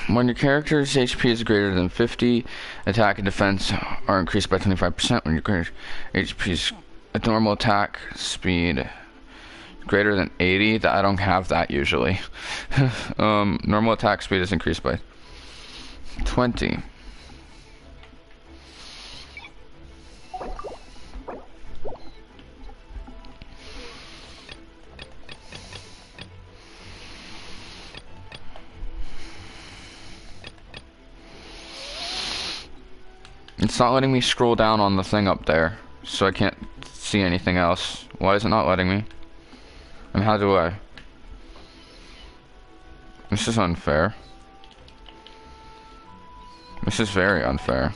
Speaker 1: When your character's HP is greater than 50, attack and defense are increased by 25%. When your character's HP is a normal attack speed greater than 80, I don't have that usually. Normal attack speed is increased by 20. It's not letting me scroll down on the thing up there, so I can't see anything else. Why is it not letting me? And how do I? This is unfair. This is very unfair.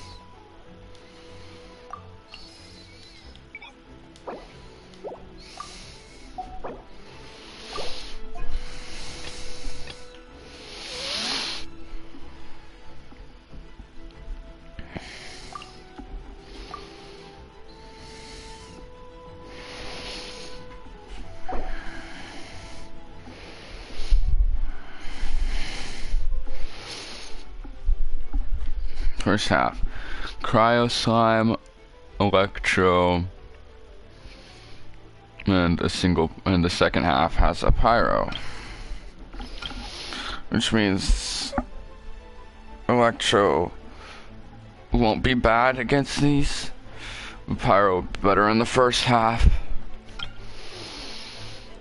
Speaker 1: First half, Cryo Slime, Electro, and the second half has a Pyro, which means Electro won't be bad against these. Pyro will be better in the first half.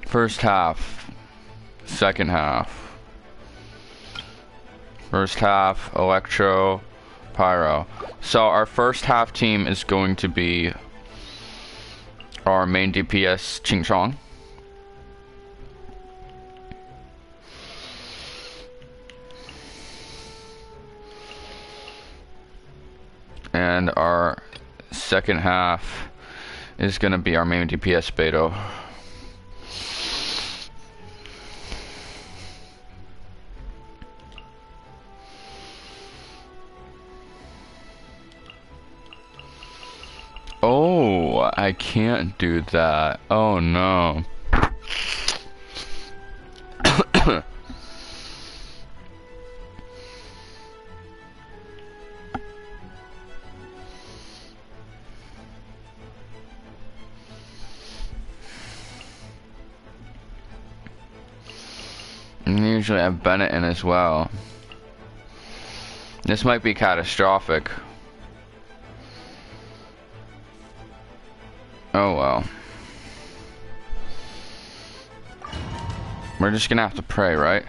Speaker 1: First half, second half. First half, Electro, Pyro. So our first half team is going to be our main DPS Ching Chong. And our second half is going to be our main DPS Beto. Oh, I can't do that. Oh no. And they usually have Bennett in as well. This might be catastrophic. Oh well. We're just gonna have to pray, right?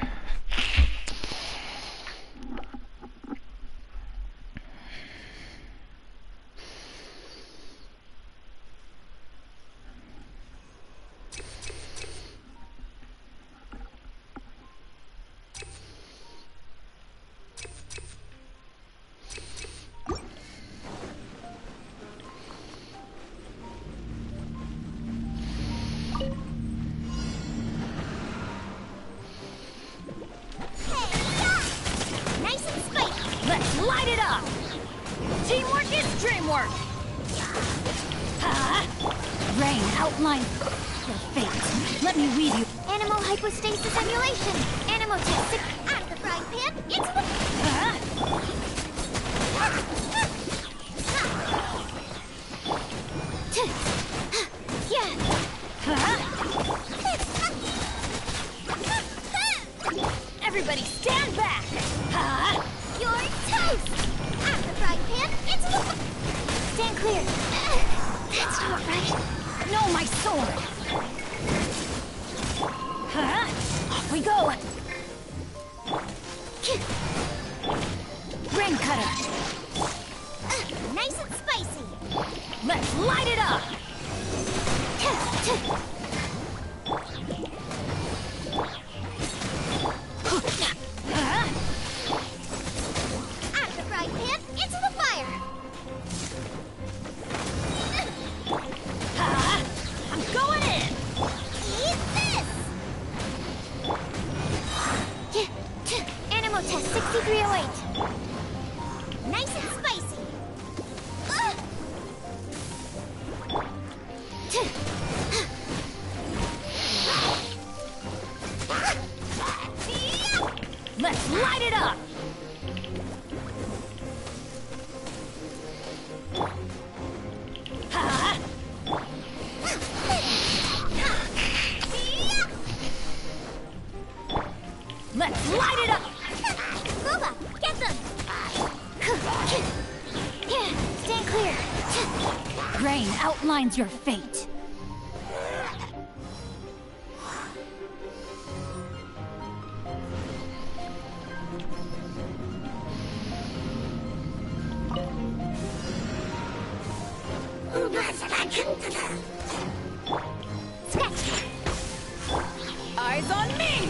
Speaker 13: Nice and spicy. Let's light it up. Teamwork is dreamwork.
Speaker 17: Rain, outline your fate. Let me weave you.
Speaker 4: Animal hypostasis emulation. Animal test. Out of the frying pan. Into the...
Speaker 13: Everybody stand back.
Speaker 4: You're toast. Out of the frying pan. Into the... Stand clear. That's not right.
Speaker 13: No, my sword. Off we go. Rain cutter.
Speaker 4: Nice and spicy.
Speaker 13: Let's light it up.
Speaker 4: Out of the frying pan. Into the fire.
Speaker 13: I'm going in.
Speaker 4: Eat this. Animal test 6308. Nice and spicy.
Speaker 13: Let's light it up. Let's light it up.
Speaker 4: Boba, get them. Stand clear.
Speaker 17: Rain outlines your fate.
Speaker 13: Eyes on me.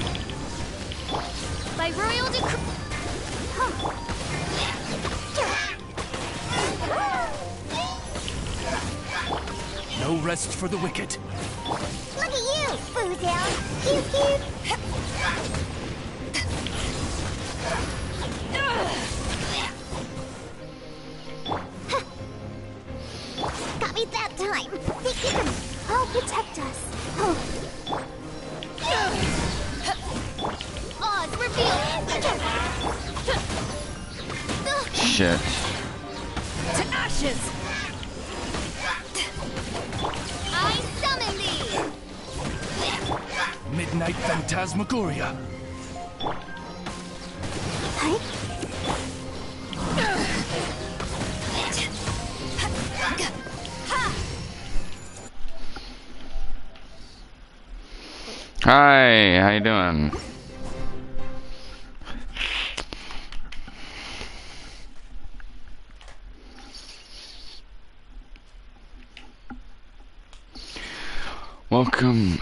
Speaker 4: By royal decree.
Speaker 3: No rest for the wicked.
Speaker 4: Look at you, Boo Down. Cute, cute. Got me that time. Think you can all protect us. Oz revealed.
Speaker 1: Shit.
Speaker 13: To ashes.
Speaker 4: I summon thee.
Speaker 3: Midnight Phantasmagoria.
Speaker 1: Hi, how you doing? Welcome.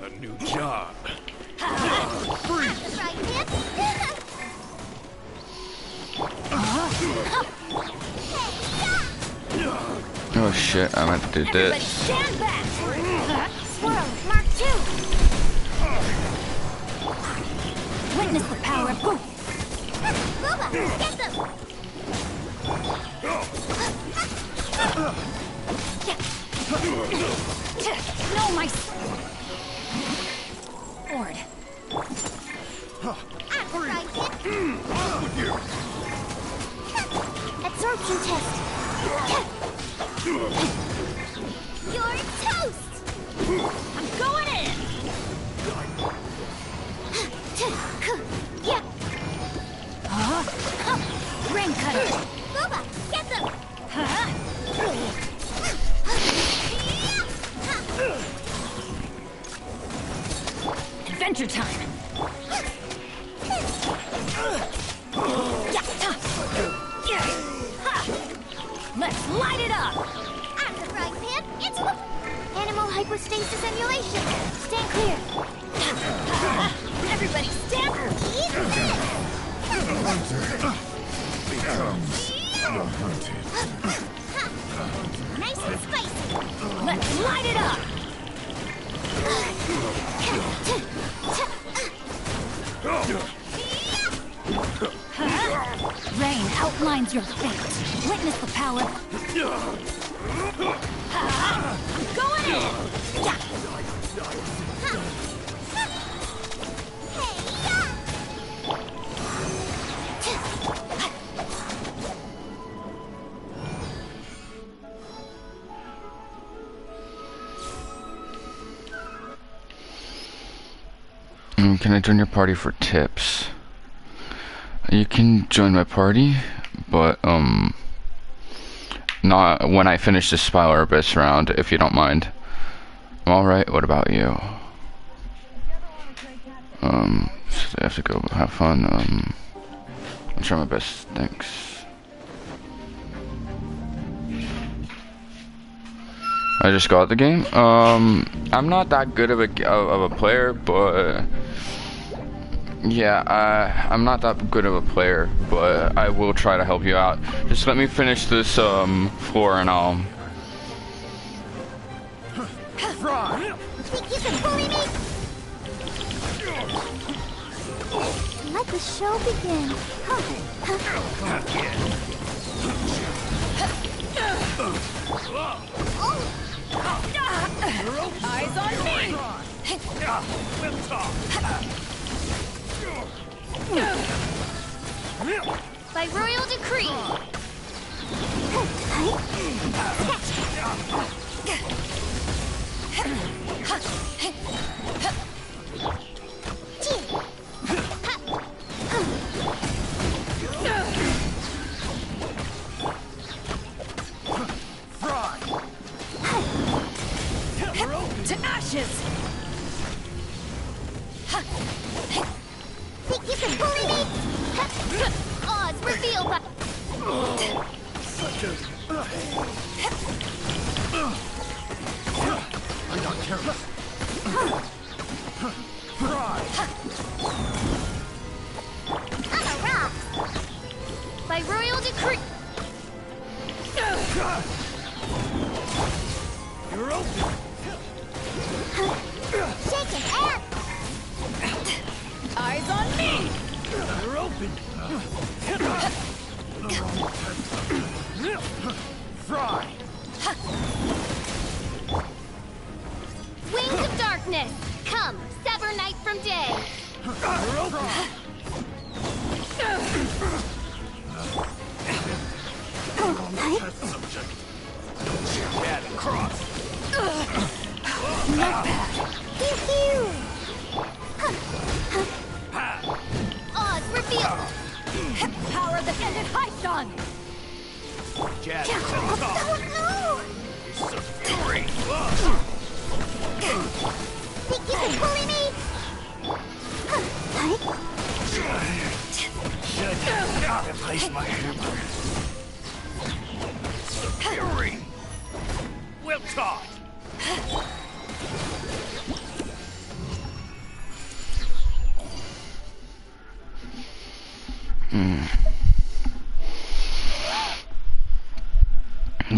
Speaker 3: A new job.
Speaker 1: Oh shit, I meant to do
Speaker 13: Everybody
Speaker 1: this.
Speaker 13: stand back.
Speaker 4: Swirl, Mark 2.
Speaker 17: Witness the power of Goof.
Speaker 4: Boba, get them.
Speaker 17: No, my sword.
Speaker 13: absorption test. You're toast! I'm going in! Yeah.
Speaker 8: Rain cutter!
Speaker 13: Booba, get them!
Speaker 8: Adventure time! Let's light it up!
Speaker 13: I'm the frying pan, it's the animal hypostasis emulation. Stand clear. Everybody stand clear.
Speaker 18: The hunter becomes the hunted.
Speaker 13: Nice and spicy.
Speaker 8: Let's light it up! Rain outlines your fate. Witness the power. I'm going in!
Speaker 1: Can I join your party for tips? You can join my party, but not when I finish this Spiral Abyss round, if you don't mind. Alright, what about you? I have to go have fun. I'll try my best, thanks. I just got the game. I'm not that good of a player, but yeah, I'm not that good of a player, but I will try to help you out. Just let me finish this floor and I'll.
Speaker 13: Think you can bully me? Let the show begin.
Speaker 8: Eyes on me!
Speaker 11: We'll talk.
Speaker 13: By royal decree.
Speaker 8: To ashes!
Speaker 13: Think you can bully me? Odds revealed by...
Speaker 18: I'm not careless.
Speaker 13: I'm a rock. By royal decree.
Speaker 11: You're open.
Speaker 13: Shake it out.
Speaker 8: Eyes on me!
Speaker 11: You're open.
Speaker 18: Fry.
Speaker 13: Wings of darkness. Come, sever night from day.
Speaker 11: You're open. Bad cross.
Speaker 13: Pew pew. Odds revealed.
Speaker 8: Power that ended Hyson!
Speaker 11: Jazz,
Speaker 13: Oh, no.
Speaker 11: it's a fury.
Speaker 13: Think you can bully me?
Speaker 11: Should replace my hammer. It's a fury. We'll talk.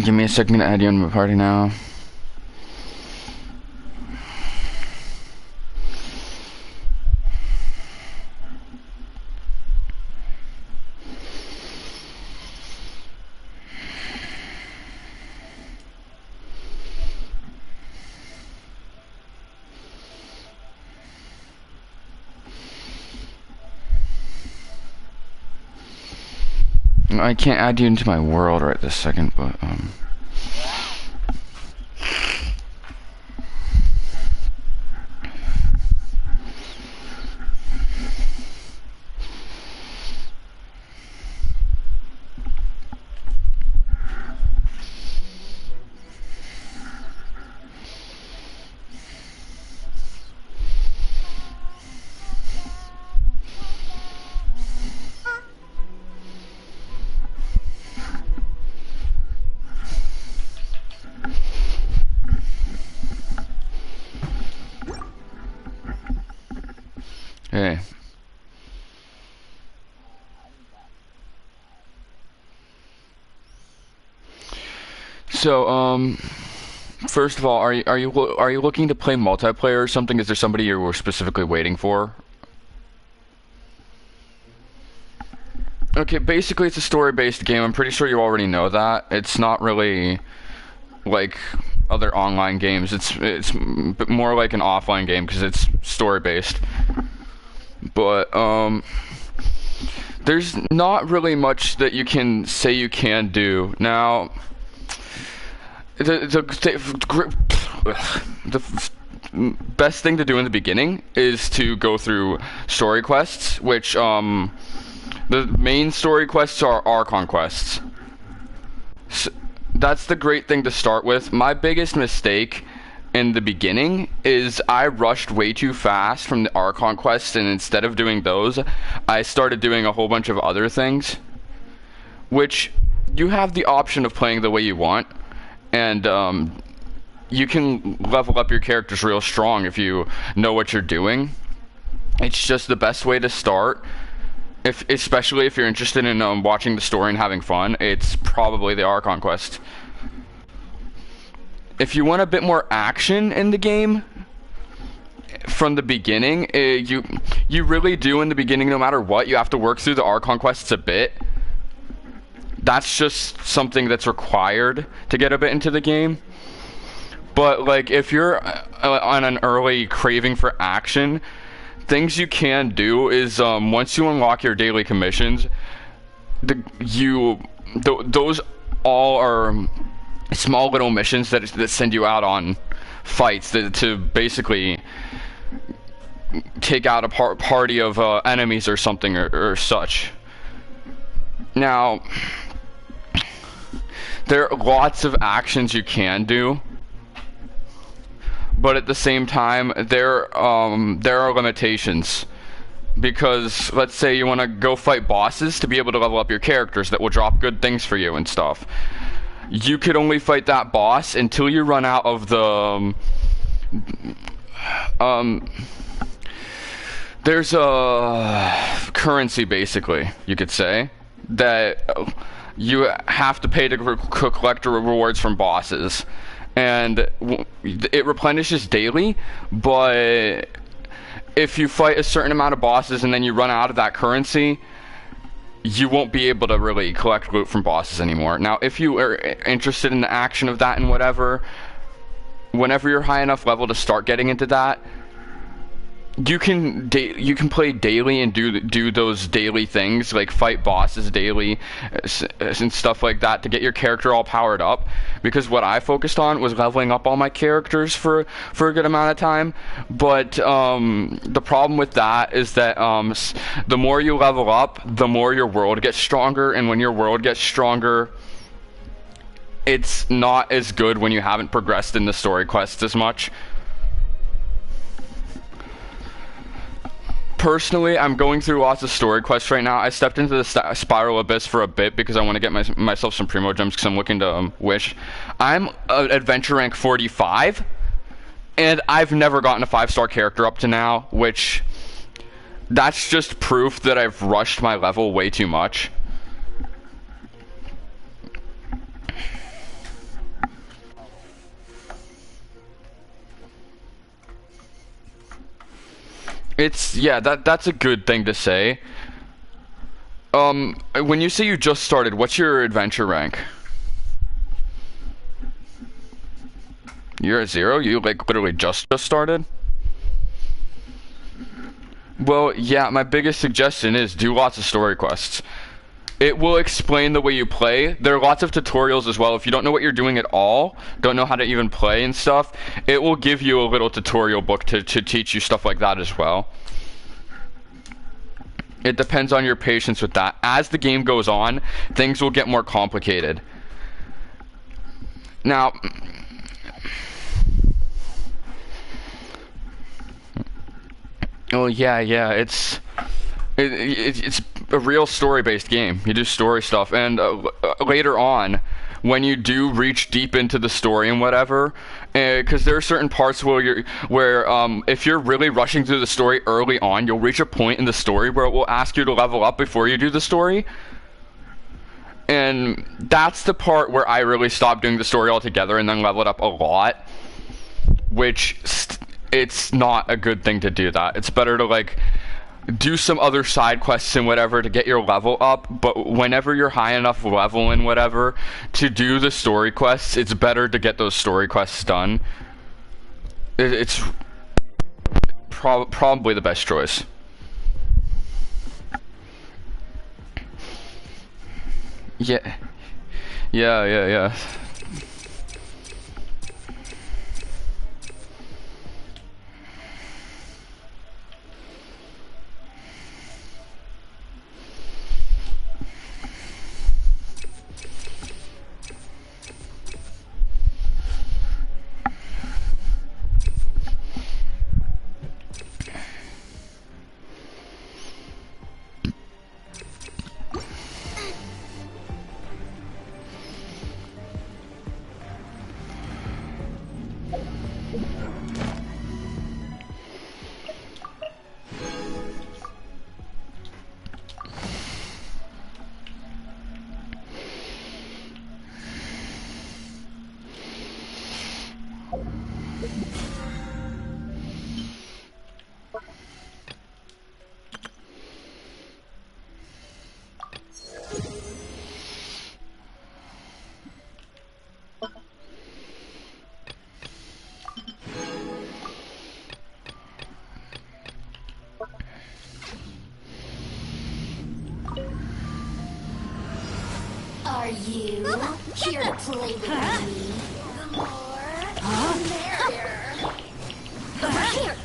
Speaker 1: Give me a second to add you on my party now. I can't add you into my world right this second, but hey. So, first of all, are you looking to play multiplayer or something? Is there somebody you were specifically waiting for? Okay, basically it's a story-based game. I'm pretty sure you already know that. It's not really like other online games. It's more like an offline game because it's story-based. But there's not really much that you can say you can do. Now, the best thing to do in the beginning is to go through story quests, which the main story quests are Archon quests. So that's the great thing to start with. My biggest mistake in the beginning is I rushed way too fast from the Archon quests, and instead of doing those, I started doing a whole bunch of other things, which you have the option of playing the way you want, and you can level up your characters real strong if you know what you're doing. It's just the best way to start. Especially if you're interested in watching the story and having fun, it's probably the Archon quest. If you want a bit more action in the game from the beginning, you really do in the beginning. No matter what, you have to work through the Archon quests a bit. That's just something that's required to get a bit into the game. But like, if you're on an early craving for action, things you can do is once you unlock your daily commissions, those all are small little missions that send you out on fights to basically take out a party of enemies or something or such. Now, there are lots of actions you can do, but at the same time, there are limitations. Because let's say you want to go fight bosses to be able to level up your characters that will drop good things for you and stuff. You could only fight that boss until you run out of the there's a currency, basically, you could say, that you have to pay to collect rewards from bosses. And it replenishes daily, but if you fight a certain amount of bosses and then you run out of that currency, you won't be able to really collect loot from bosses anymore. Now, if you are interested in the action of that and whatever, whenever you're high enough level to start getting into that, you can play daily and do those daily things, like fight bosses daily and stuff like that, to get your character all powered up. Because what I focused on was leveling up all my characters for a good amount of time. But the problem with that is that the more you level up, the more your world gets stronger, and when your world gets stronger, it's not as good when you haven't progressed in the story quests as much. Personally, I'm going through lots of story quests right now. I stepped into the Spiral Abyss for a bit because I want to get myself some Primo Gems because I'm looking to wish. I'm adventure rank 45, and I've never gotten a 5-star character up to now, which that's just proof that I've rushed my level way too much. Yeah, that's a good thing to say. When you say you just started, what's your adventure rank? You're at 0? You like literally just started? Well, yeah, my biggest suggestion is do lots of story quests. it will explain the way you play. There are lots of tutorials as well. If you don't know what you're doing at all, don't know how to even play and stuff, it will give you a little tutorial book to teach you stuff like that as well. It depends on your patience with that. As the game goes on, things will get more complicated. Now, oh yeah, it's a real story-based game. You do story stuff, and later on, when you do reach deep into the story and whatever, because there are certain parts where if you're really rushing through the story early on, you'll reach a point in the story where it will ask you to level up before you do the story. And that's the part where I really stopped doing the story altogether and then leveled up a lot, which it's not a good thing to do that. It's better to like do some other side quests and whatever to get your level up, but whenever you're high enough level and whatever to do the story quests, it's better to get those story quests done. It's probably the best choice. Yeah.
Speaker 13: Are you here to play with me? The more, the merrier. Over here!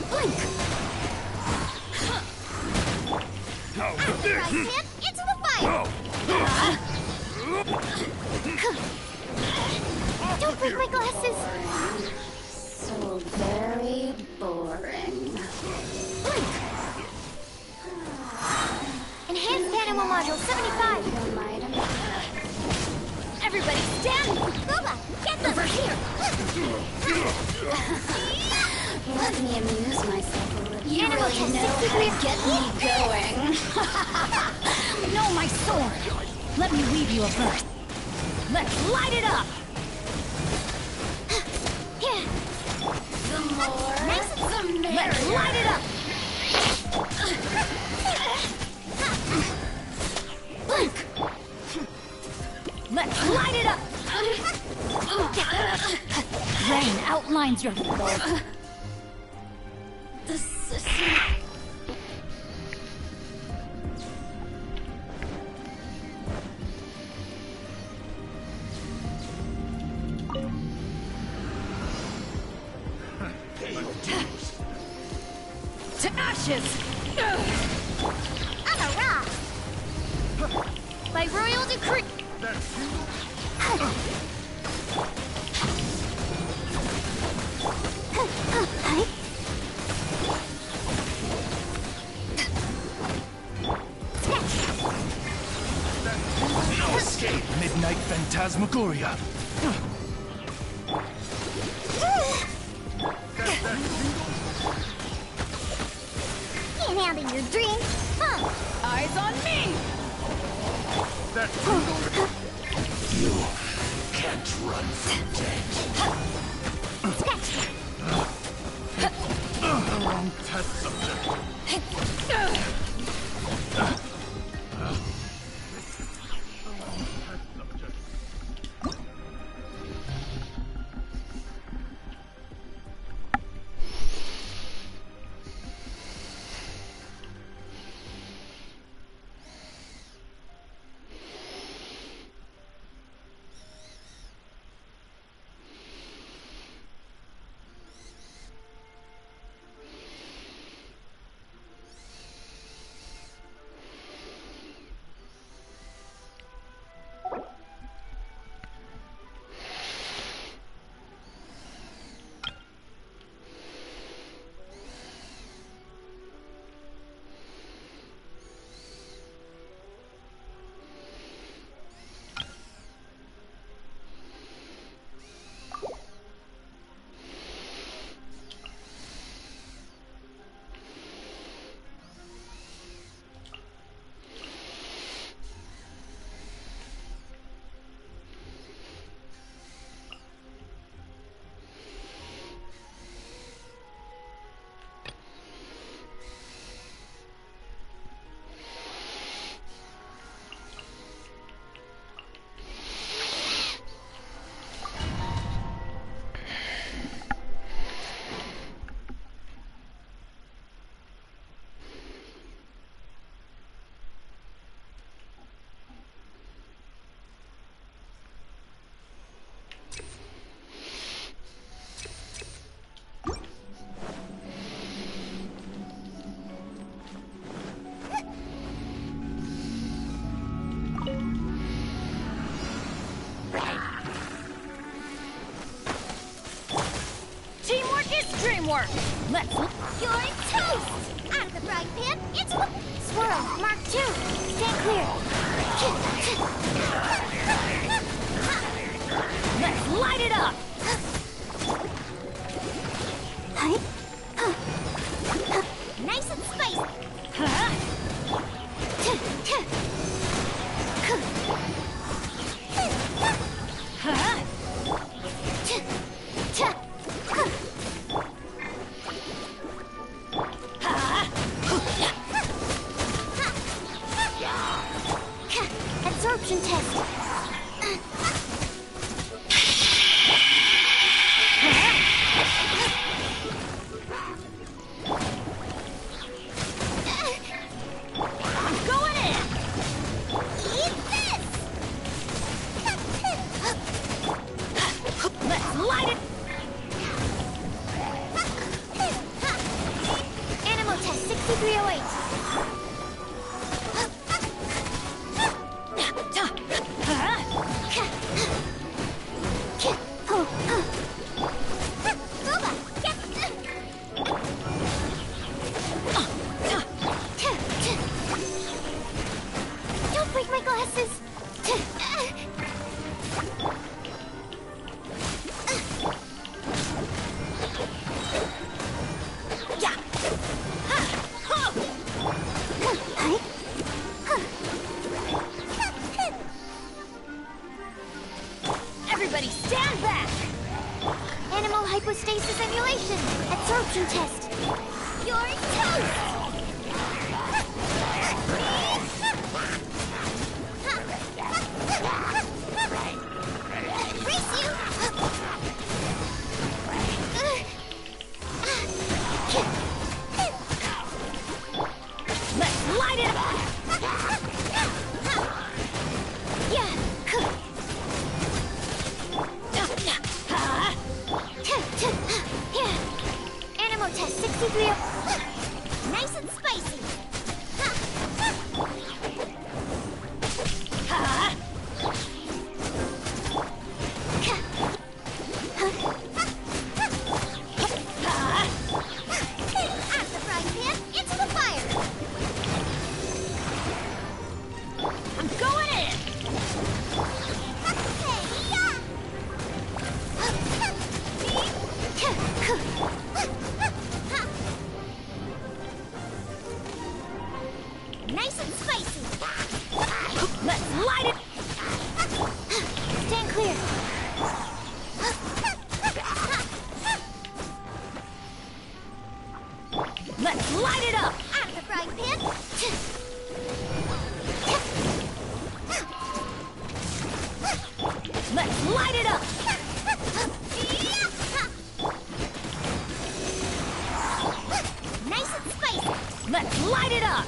Speaker 13: Blink! Into the fire! Don't break my glasses! So very boring. Blink! Enhanced Animal Module 75! Everybody stand! Booba, get them! Over here! Let me amuse myself a little. You
Speaker 16: Animal
Speaker 13: really know how to get me going.
Speaker 8: No, my sword! Let me weave you a verse. Let's light it up!
Speaker 13: The more, the merrier.
Speaker 8: Let's light it up!
Speaker 13: Blink!
Speaker 8: Let's light it up! Rain outlines your...
Speaker 13: The system...
Speaker 8: To ashes!
Speaker 13: I'm a rock! By royal decree...
Speaker 3: No escape, Midnight Phantasmagoria.
Speaker 13: Can't handle your dreams, huh?
Speaker 8: Eyes on me!
Speaker 18: You can't run from death. Wrong test subject.
Speaker 16: work! Let's... You're toast! Out of the frying pan, into the... Swirl, Mark 2! Stay clear! Let's light it up! Nice and spicy! Absorption test. I'm going in. Eat this. Let's light it. Animal test 6308. Don't break my glasses. Everybody stand back! Animal hypostasis emulation! Absorption test! You're toast! Brace you! Let's light it up! Yeah! Animal test 63. Nice and spicy. Out of the frying pan, into the fire. I'm going in. Nice and spicy. Let's light it. Stand clear. Let's light it up. Out of the frying pan. Let's light it up. Nice and spicy. Let's light it up.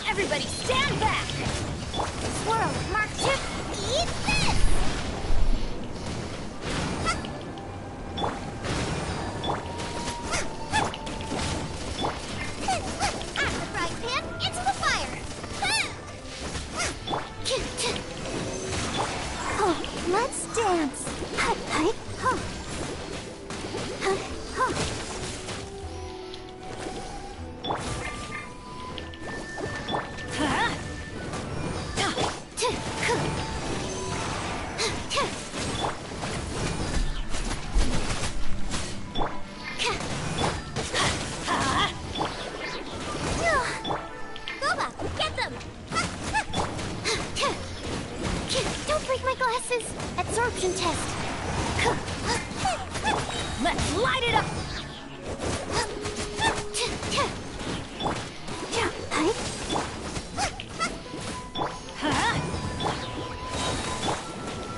Speaker 16: Everybody stand back. Swirl, Mark 2. Eat this. Out of the frying pan, into the fire. Oh, let's dance. Boba, get them! Don't break my glasses! Absorption test! Let's light it up!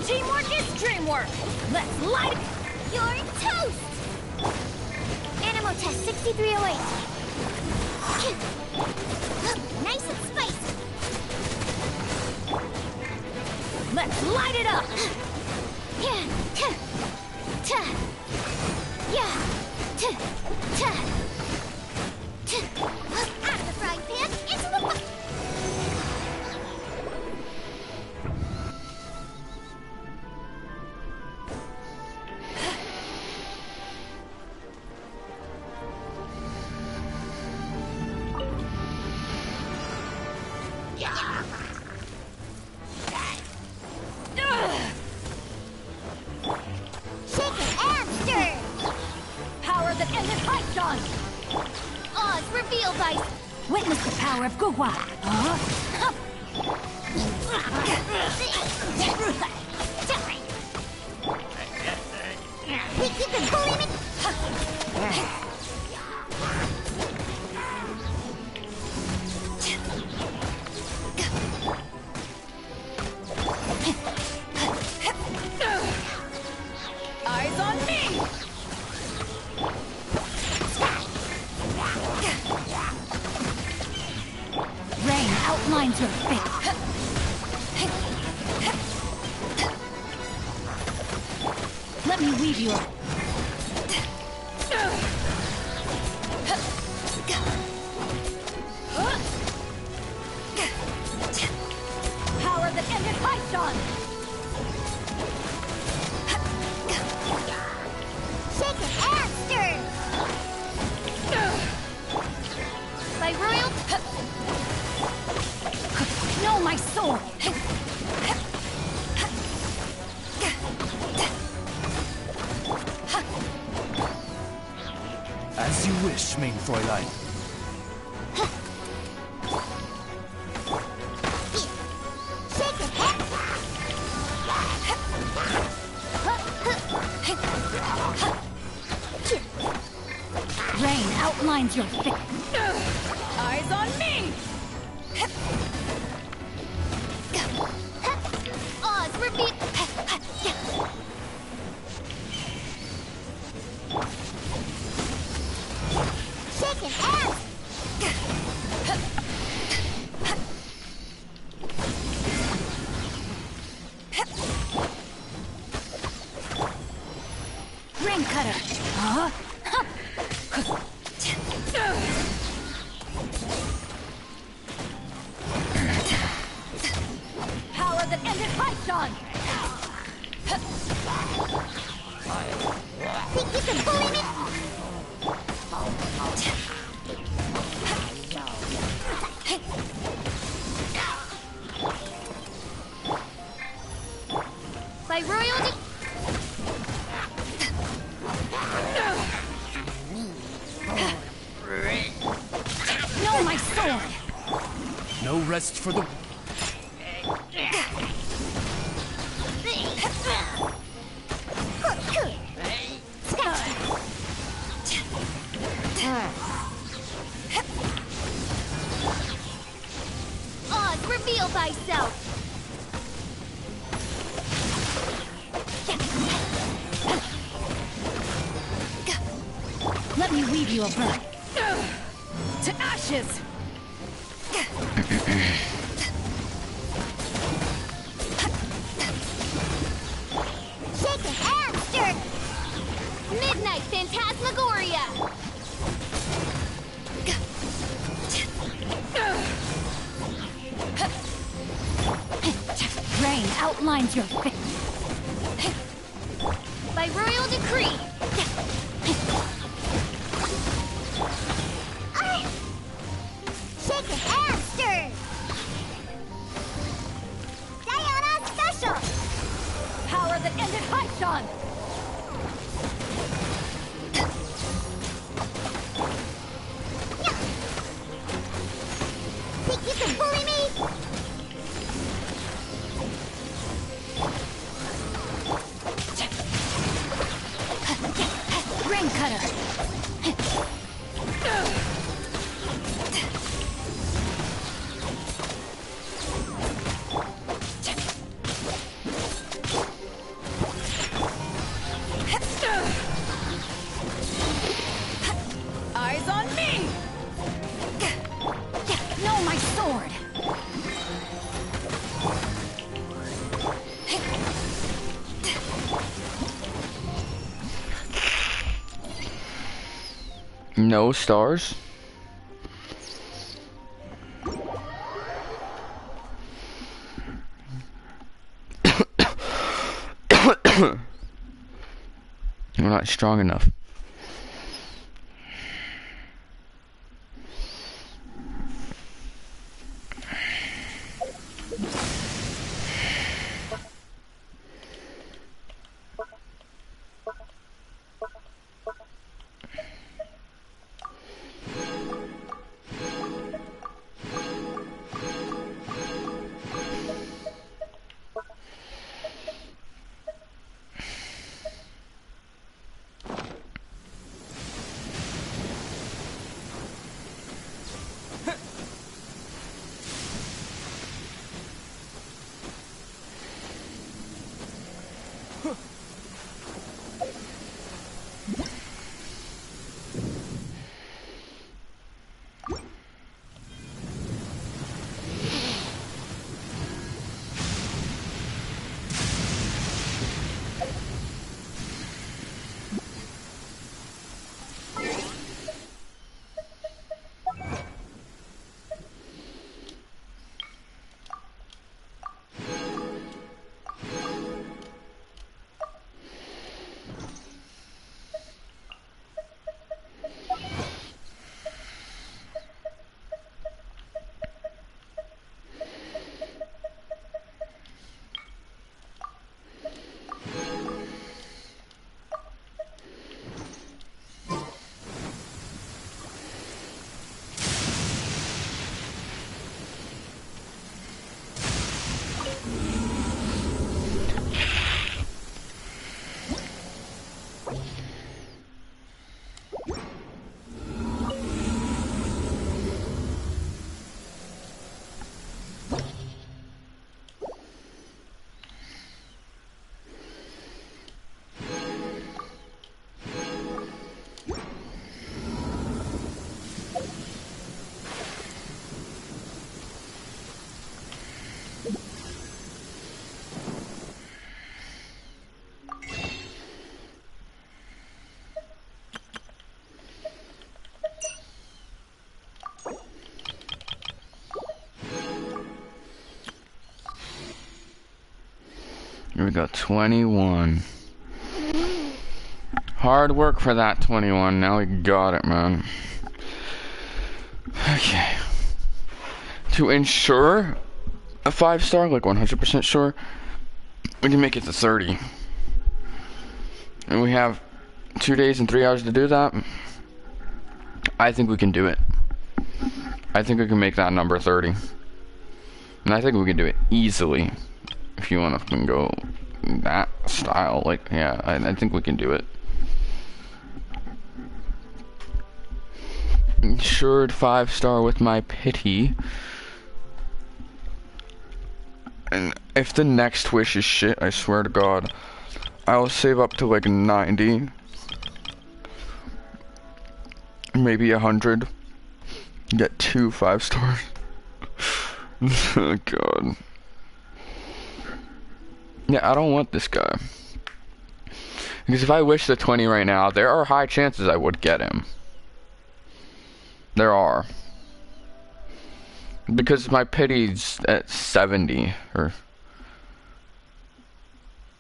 Speaker 16: Teamwork is dreamwork! Let's light it! You're toast! Animal test 6308. Nice and spicy! Let's light it up! Out of the frying pan, into the fire!
Speaker 13: Witness the power of Guhua.
Speaker 4: We keep it bullying.
Speaker 13: Eyes on me! Rain outlines your fate. Let me weave you. Power that ended Python!
Speaker 4: Shake it and stir.
Speaker 13: By royal... No, my sword!
Speaker 3: As you wish, main Fräulein.
Speaker 4: Shake it
Speaker 13: Rain outlines your fate. Eyes on me!
Speaker 4: Oz, repeat. Shake it and
Speaker 13: Ring cutter! Power that ended Python!
Speaker 4: think you can bully me?
Speaker 13: By royal No, my sword!
Speaker 3: No rest for the...
Speaker 4: Oz, reveal thyself.
Speaker 13: Let me weave you a bird. To ashes!
Speaker 4: Shake it and stir. Midnight Phantasmagoria.
Speaker 13: Rain outlines your fate.
Speaker 4: By royal decree. Shake it and stir. Diana special.
Speaker 13: Power that ended Python!
Speaker 4: Think you can bully me?
Speaker 13: Ring cutter! Eyes on me! No, my sword!
Speaker 1: No stars? You're not strong enough. We got 21. Hard work for that 21. Now we got it, man. Okay. To ensure a 5-star, like 100% sure, we can make it to 30. And we have 2 days and 3 hours to do that. I think we can do it. I think we can make that number 30. And I think we can do it easily. If you want to go that style, like, yeah, I think we can do it. Ensured 5-star with my pity. And if the next wish is shit, I swear to God, I will save up to like 90. Maybe 100. Get 2 5-stars. Oh God. Yeah, I don't want this guy. Because if I wish the 20 right now, there are high chances I would get him. There are. Because my pity's at 70, or...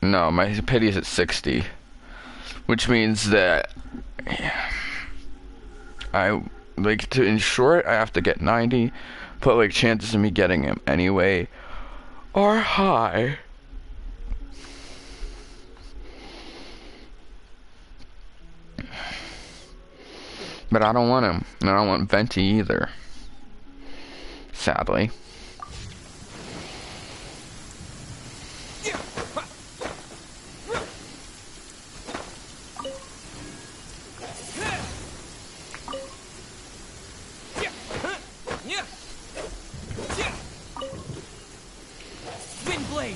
Speaker 1: No, my pity's at 60. Which means that... Yeah, I... Like, to ensure it, I have to get 90. But, like, chances of me getting him anyway are high. But I don't want him. And I don't want Venti either. Sadly.
Speaker 11: Windblade.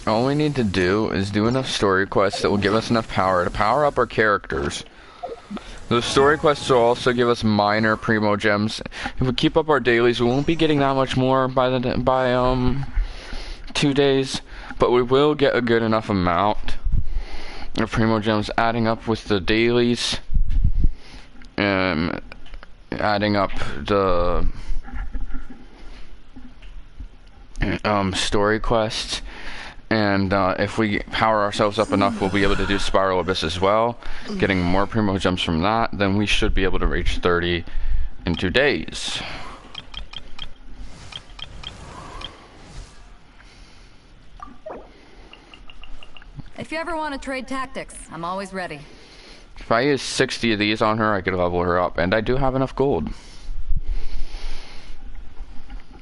Speaker 1: All we need to do is do enough story quests that will give us enough power to power up our characters. Those story quests will also give us minor primo gems. If we keep up our dailies, we won't be getting that much more by 2 days, but we will get a good enough amount of primo gems adding up with the dailies and adding up the story quests. And if we power ourselves up enough, we'll be able to do Spiral Abyss as well. Getting more primo gems from that, then we should be able to reach 30 in 2 days.
Speaker 19: If you ever want to trade tactics, I'm always ready.
Speaker 1: If I use 60 of these on her, I could level her up. And I do have enough gold.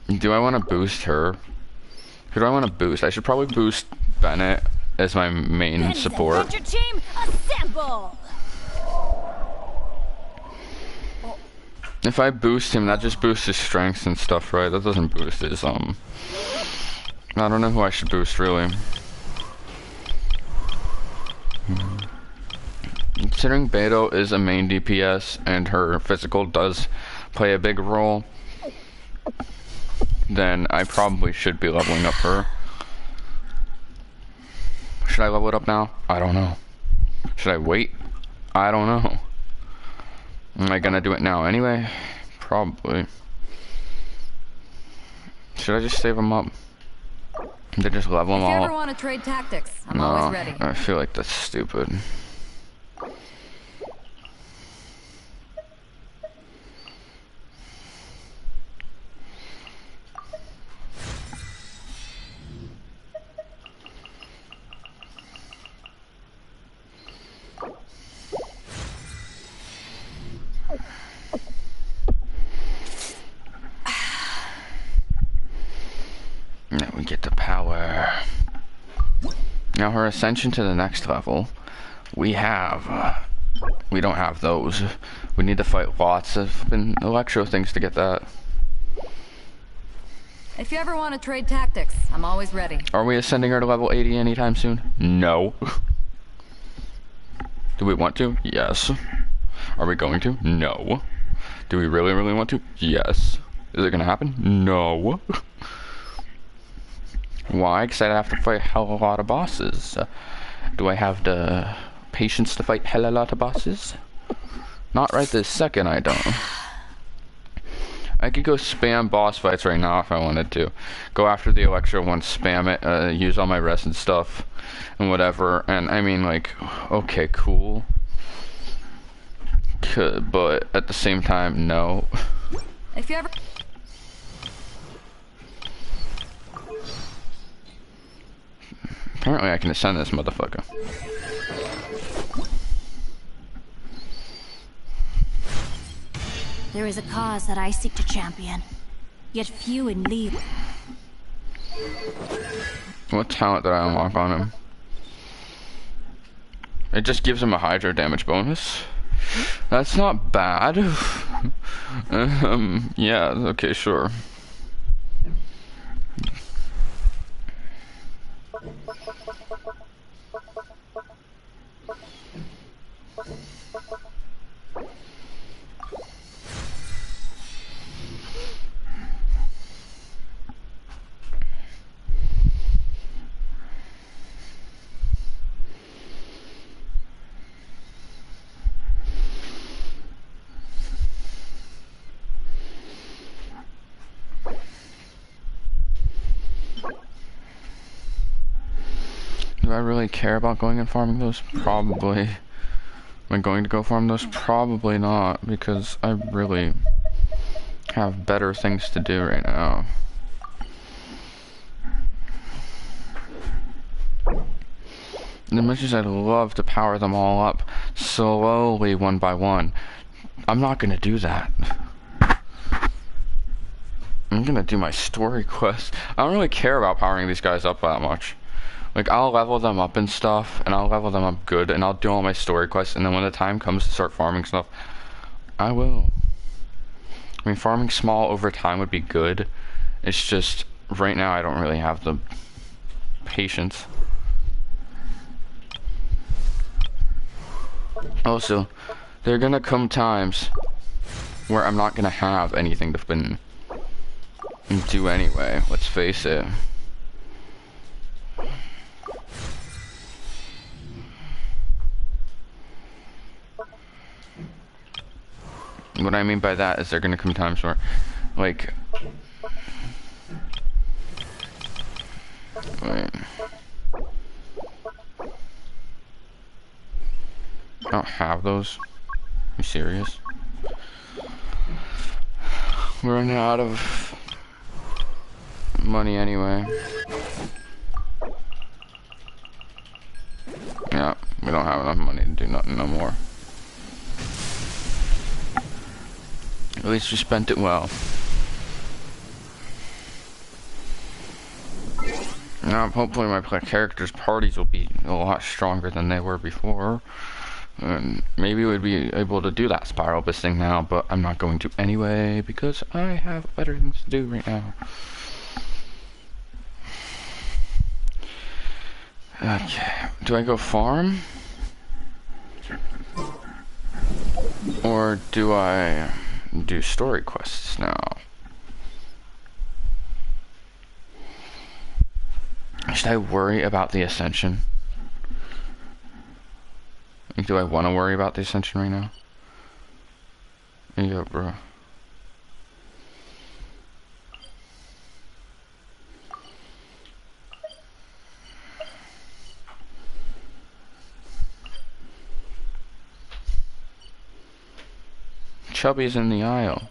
Speaker 1: Do I want to boost her? Who do I want to boost? I should probably boost Bennett as my main support.
Speaker 13: Adventure team, assemble!
Speaker 1: If I boost him, that just boosts his strength and stuff, right? That doesn't boost his, I don't know who I should boost, really. Considering Beto is a main DPS and her physical does play a big role, then I probably should be leveling up her. Should I level it up now? I don't know. Should I wait? I don't know. Am I gonna do it now anyway? Probably. Should I just save them up? To just level them all?
Speaker 19: If you ever want to trade tactics, I'm always ready.
Speaker 1: I feel like that's stupid. Now we get the power. Now her ascension to the next level we have. We don't have those. We need to fight lots of electro things to get that.
Speaker 19: If you ever want to trade tactics, I'm always ready.
Speaker 1: Are we ascending her to level 80 anytime soon? No. Do we want to? Yes. Are we going to? No. Do we really, really want to? Yes. Is it gonna happen? No. Why? Because I'd have to fight a hell of a lot of bosses. Do I have the patience to fight hell of a lot of bosses? Not right this second, I don't. I could go spam boss fights right now if I wanted to. Go after the Electro one, spam it, use all my rest and stuff, and whatever. And I mean, like, okay, cool. But at the same time, no.
Speaker 19: If you ever...
Speaker 1: Apparently I can ascend this motherfucker.
Speaker 2: There is a cause that I seek to champion, yet few in Liyue.
Speaker 1: What talent did I unlock on him? It just gives him a hydro damage bonus. That's not bad. Yeah, okay, sure. Do I really care about going and farming those? Probably. Am I going to go farm those? Probably not, because I really have better things to do right now. And as much as I'd love to power them all up slowly one by one, I'm not gonna do that. I'm gonna do my story quest. I don't really care about powering these guys up that much. Like, I'll level them up and stuff, and I'll level them up good, and I'll do all my story quests, and then when the time comes to start farming stuff, I will. I mean, farming small over time would be good. It's just, right now I don't really have the patience. Also, there are gonna come times where I'm not gonna have anything to do anyway, let's face it. What I mean by that is there are gonna come times where, like, wait. I don't have those. Are you serious? We're running out of money anyway. Yeah, we don't have enough money to do nothing no more. At least we spent it well. Now, hopefully my characters' parties will be a lot stronger than they were before. And maybe we'd be able to do that Spiral Abyss thing now, but I'm not going to anyway, because I have better things to do right now. Okay, do I go farm? Or do I do story quests now? Should I worry about the Ascension? Do I want to worry about the Ascension right now? There you go, bro. Chubby's in the aisle.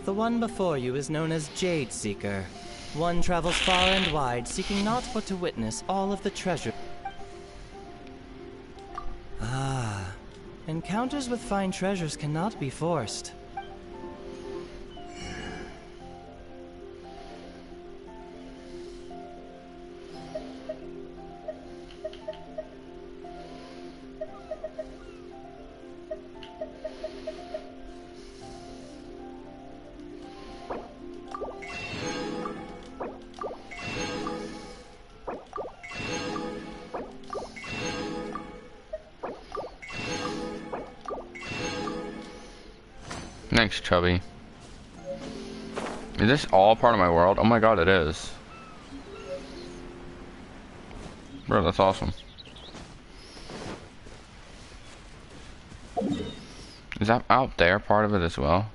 Speaker 20: The one before you is known as Jade Seeker. One travels far and wide, seeking naught but to witness all of the treasure. Ah, encounters with fine treasures cannot be forced.
Speaker 1: Thanks, Chubby. Is this all part of my world? Oh my god, it is. Bro, that's awesome. Is that out there part of it as well?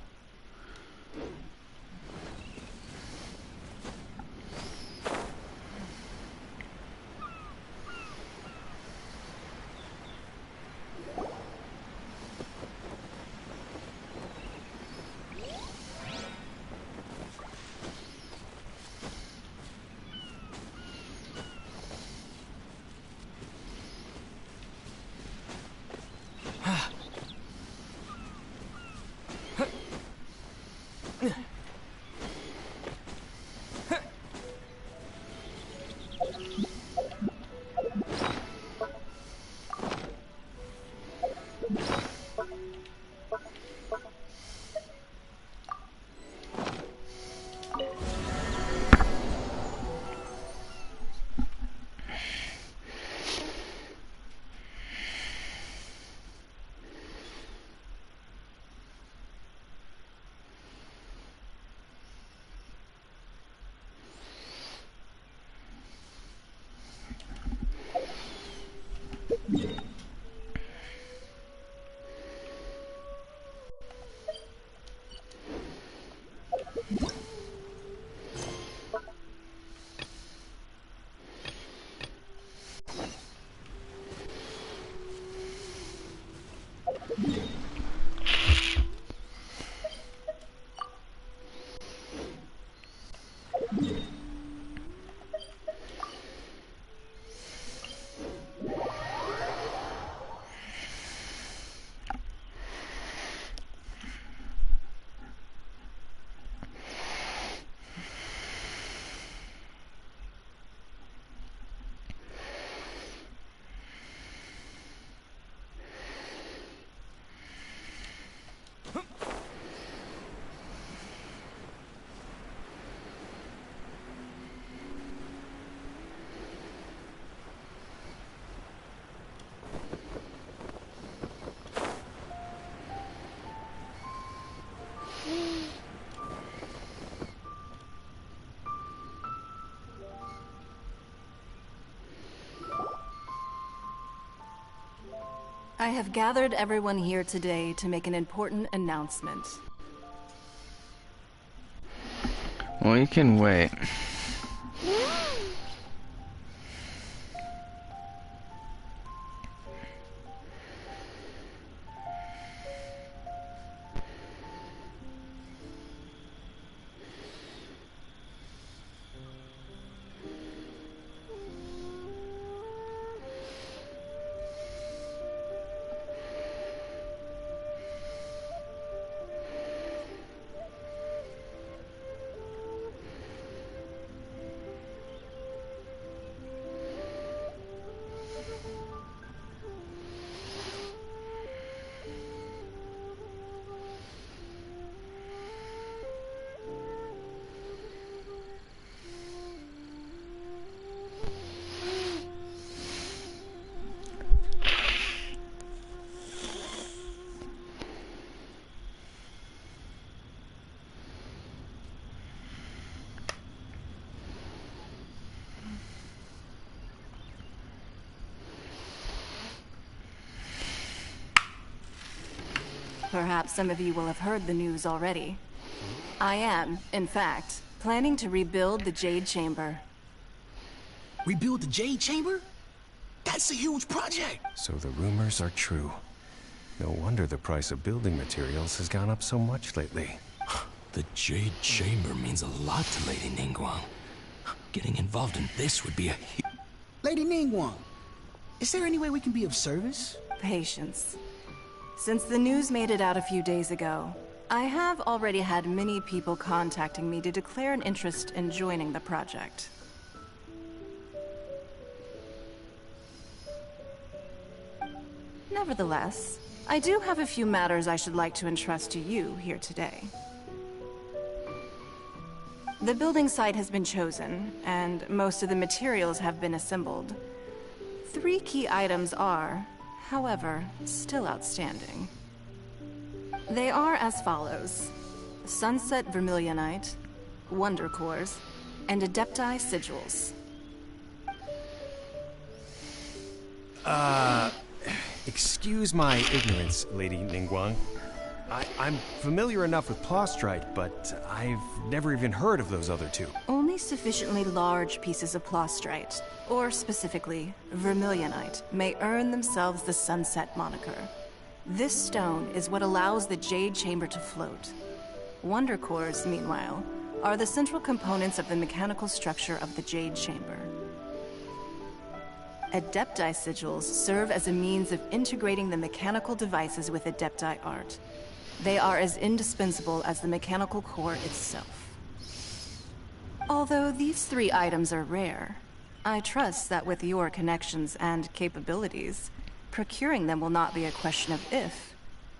Speaker 19: I have gathered everyone here today to make an important announcement.
Speaker 1: Well, you can wait.
Speaker 19: Perhaps some of you will have heard the news already. I am, in fact, planning to rebuild the Jade Chamber.
Speaker 3: Rebuild the Jade Chamber? That's a huge project!
Speaker 21: So the rumors are true. No wonder the price of building materials has gone up so much lately.
Speaker 3: The Jade Chamber means a lot to Lady Ningguang. Getting involved in this would be a
Speaker 21: Lady Ningguang, is there any way we can be of service?
Speaker 19: Patience. Since the news made it out a few days ago, I have already had many people contacting me to declare an interest in joining the project. Nevertheless, I do have a few matters I should like to entrust to you here today. The building site has been chosen, and most of the materials have been assembled. 3 key items are, however, still outstanding. They are as follows: Sunset Vermilionite, Wonder Cores, and Adepti Sigils.
Speaker 22: Excuse my ignorance, Lady Ningguang. I'm familiar enough with Plostrite, but I've never even heard of those other 2.
Speaker 19: Only sufficiently large pieces of Plostrite, or specifically, Vermilionite, may earn themselves the Sunset moniker. This stone is what allows the Jade Chamber to float. Wonder Cores, meanwhile, are the central components of the mechanical structure of the Jade Chamber. Adepti Sigils serve as a means of integrating the mechanical devices with Adepti art. They are as indispensable as the mechanical core itself. Although these 3 items are rare, I trust that with your connections and capabilities, procuring them will not be a question of if,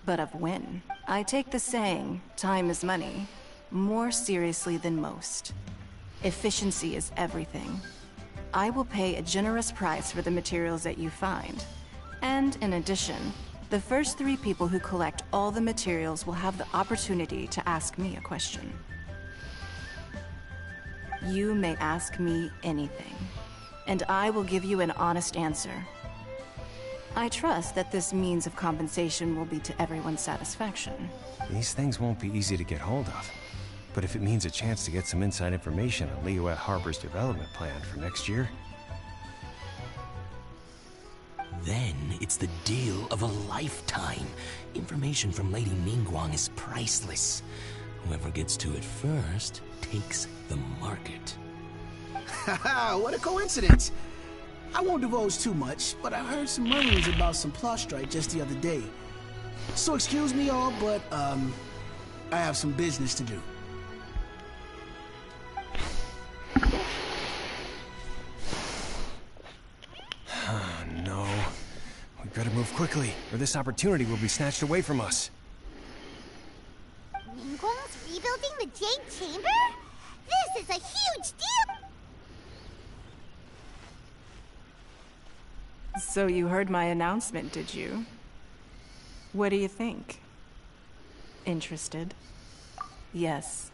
Speaker 19: but of when. I take the saying, time is money, more seriously than most. Efficiency is everything. I will pay a generous price for the materials that you find. And in addition, the first 3 people who collect all the materials will have the opportunity to ask me a question. You may ask me anything, and I will give you an honest answer. I trust that this means of compensation will be to everyone's satisfaction.
Speaker 22: These things won't be easy to get hold of. But if it means a chance to get some inside information on Liyue Harbor's development plan for next year...
Speaker 3: Then it's the deal of a lifetime. Information from Lady Ningguang is priceless. Whoever gets to it first takes the market.
Speaker 21: Haha, what a coincidence! I won't divulge too much, but I heard some murmurs about some Plostrite just the other day. So excuse me all, but, I have some business to do.
Speaker 22: No. We better move quickly, or this opportunity will be snatched away from us.
Speaker 4: Ningguang's rebuilding the Jade Chamber? This is a huge deal!
Speaker 19: So you heard my announcement, did you? What do you think? Interested? Yes.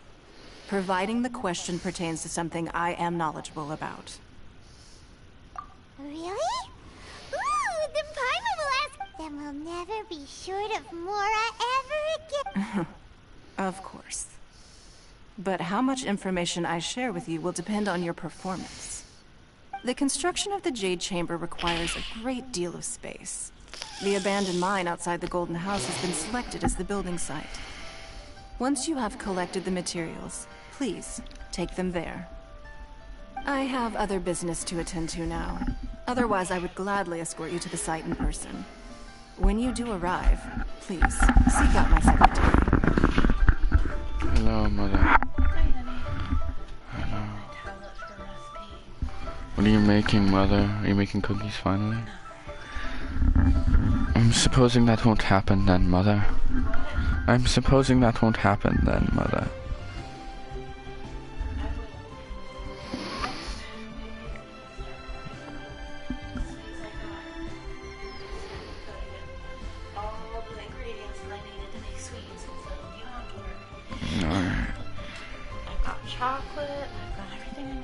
Speaker 19: Providing the question pertains to something I am knowledgeable about.
Speaker 4: Really? Ooh, then Paimon will ask. Then we'll never be short of Mora ever again.
Speaker 19: Of course. But how much information I share with you will depend on your performance. The construction of the Jade Chamber requires a great deal of space. The abandoned mine outside the Golden House has been selected as the building site. Once you have collected the materials, please take them there. I have other business to attend to now. Otherwise, I would gladly escort you to the site in person. When you do arrive, please seek out my secretary.
Speaker 1: Hello, Mother. Hello. What are you making, Mother? Are you making cookies finally? I'm supposing that won't happen then, Mother. I'm supposing that won't happen then, Mother. Alright.
Speaker 13: I've got chocolate, I've got everything I need.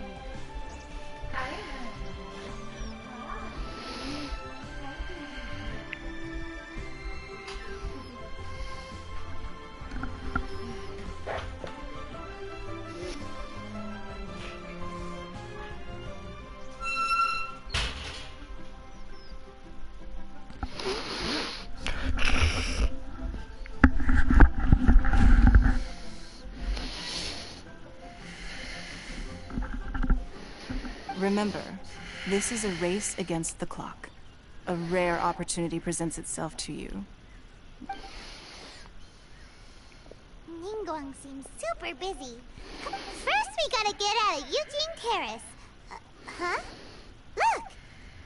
Speaker 19: Remember, this is a race against the clock. A rare opportunity presents itself to you.
Speaker 4: Ningguang seems super busy. First, we gotta get out of Eugene Terrace. Huh? Look!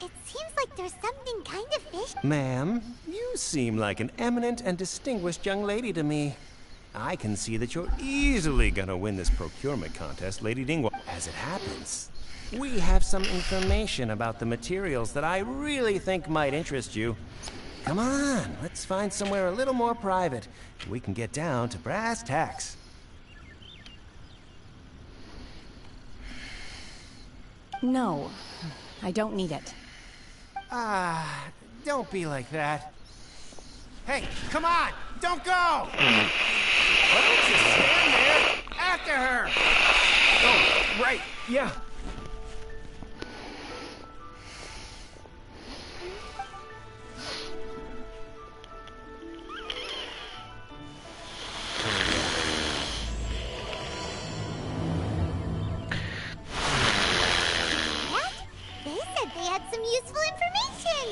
Speaker 4: It seems like there's something kind of fish.
Speaker 22: Ma'am, you seem like an eminent and distinguished young lady to me. I can see that you're easily gonna win this procurement contest, Lady Ningguang. As it happens, we have some information about the materials that I really think might interest you. Come on, let's find somewhere a little more private. We can get down to brass tacks.
Speaker 5: No, I don't need it.
Speaker 22: Don't be like that. Hey, come on! Don't go! Why don't you stand there? After her! Oh, right, yeah.
Speaker 4: What? They said they had some useful information!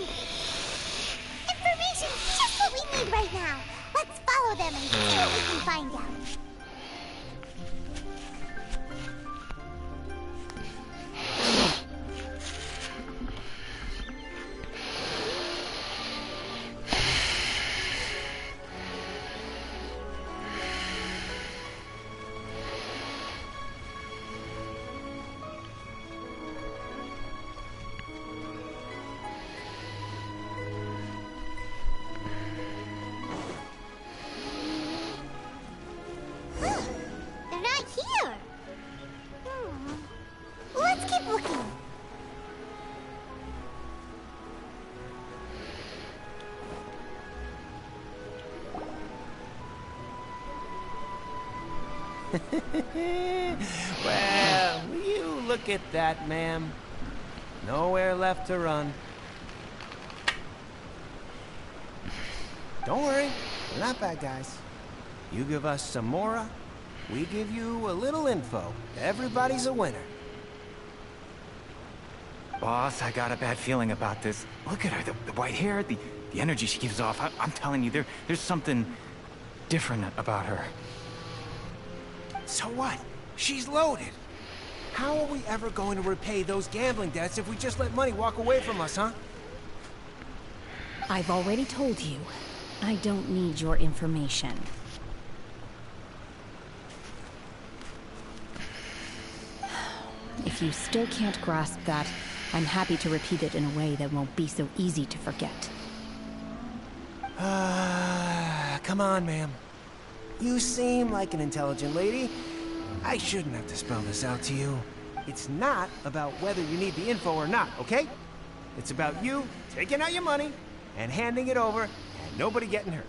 Speaker 4: Information's just what we need right now! Let's follow them and see what we can find out. They're not here! Let's keep looking.
Speaker 22: Well, you look at that, ma'am. Nowhere left to run. Don't worry, we're not bad guys. You give us some mora, we give you a little info. Everybody's a winner.
Speaker 12: Boss, I got a bad feeling about this. Look at her, the white hair, the energy she gives off. I'm telling you, there's something different about her.
Speaker 22: So what? She's loaded. How are we ever going to repay those gambling debts if we just let money walk away from us, huh?
Speaker 5: I've already told you. I don't need your information. If you still can't grasp that, I'm happy to repeat it in a way that won't be so easy to forget.
Speaker 22: Come on, ma'am. You seem like an intelligent lady. I shouldn't have to spell this out to you. It's not about whether you need the info or not, okay? It's about you taking out your money and handing it over and nobody getting hurt.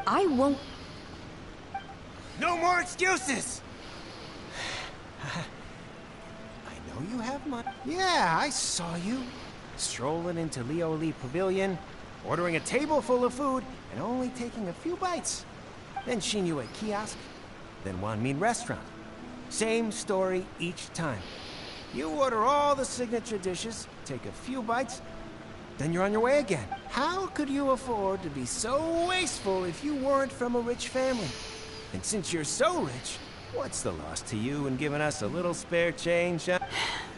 Speaker 5: I won't...
Speaker 22: No more excuses! I know you have money. Yeah, I saw you. Strolling into Leo Lee Pavilion, ordering a table full of food, and only taking a few bites. Then Shinyue Kiosk, then Wanmin Restaurant. Same story each time. You order all the signature dishes, take a few bites, then you're on your way again. How could you afford to be so wasteful if you weren't from a rich family? And since you're so rich, what's the loss to you in giving us a little spare change?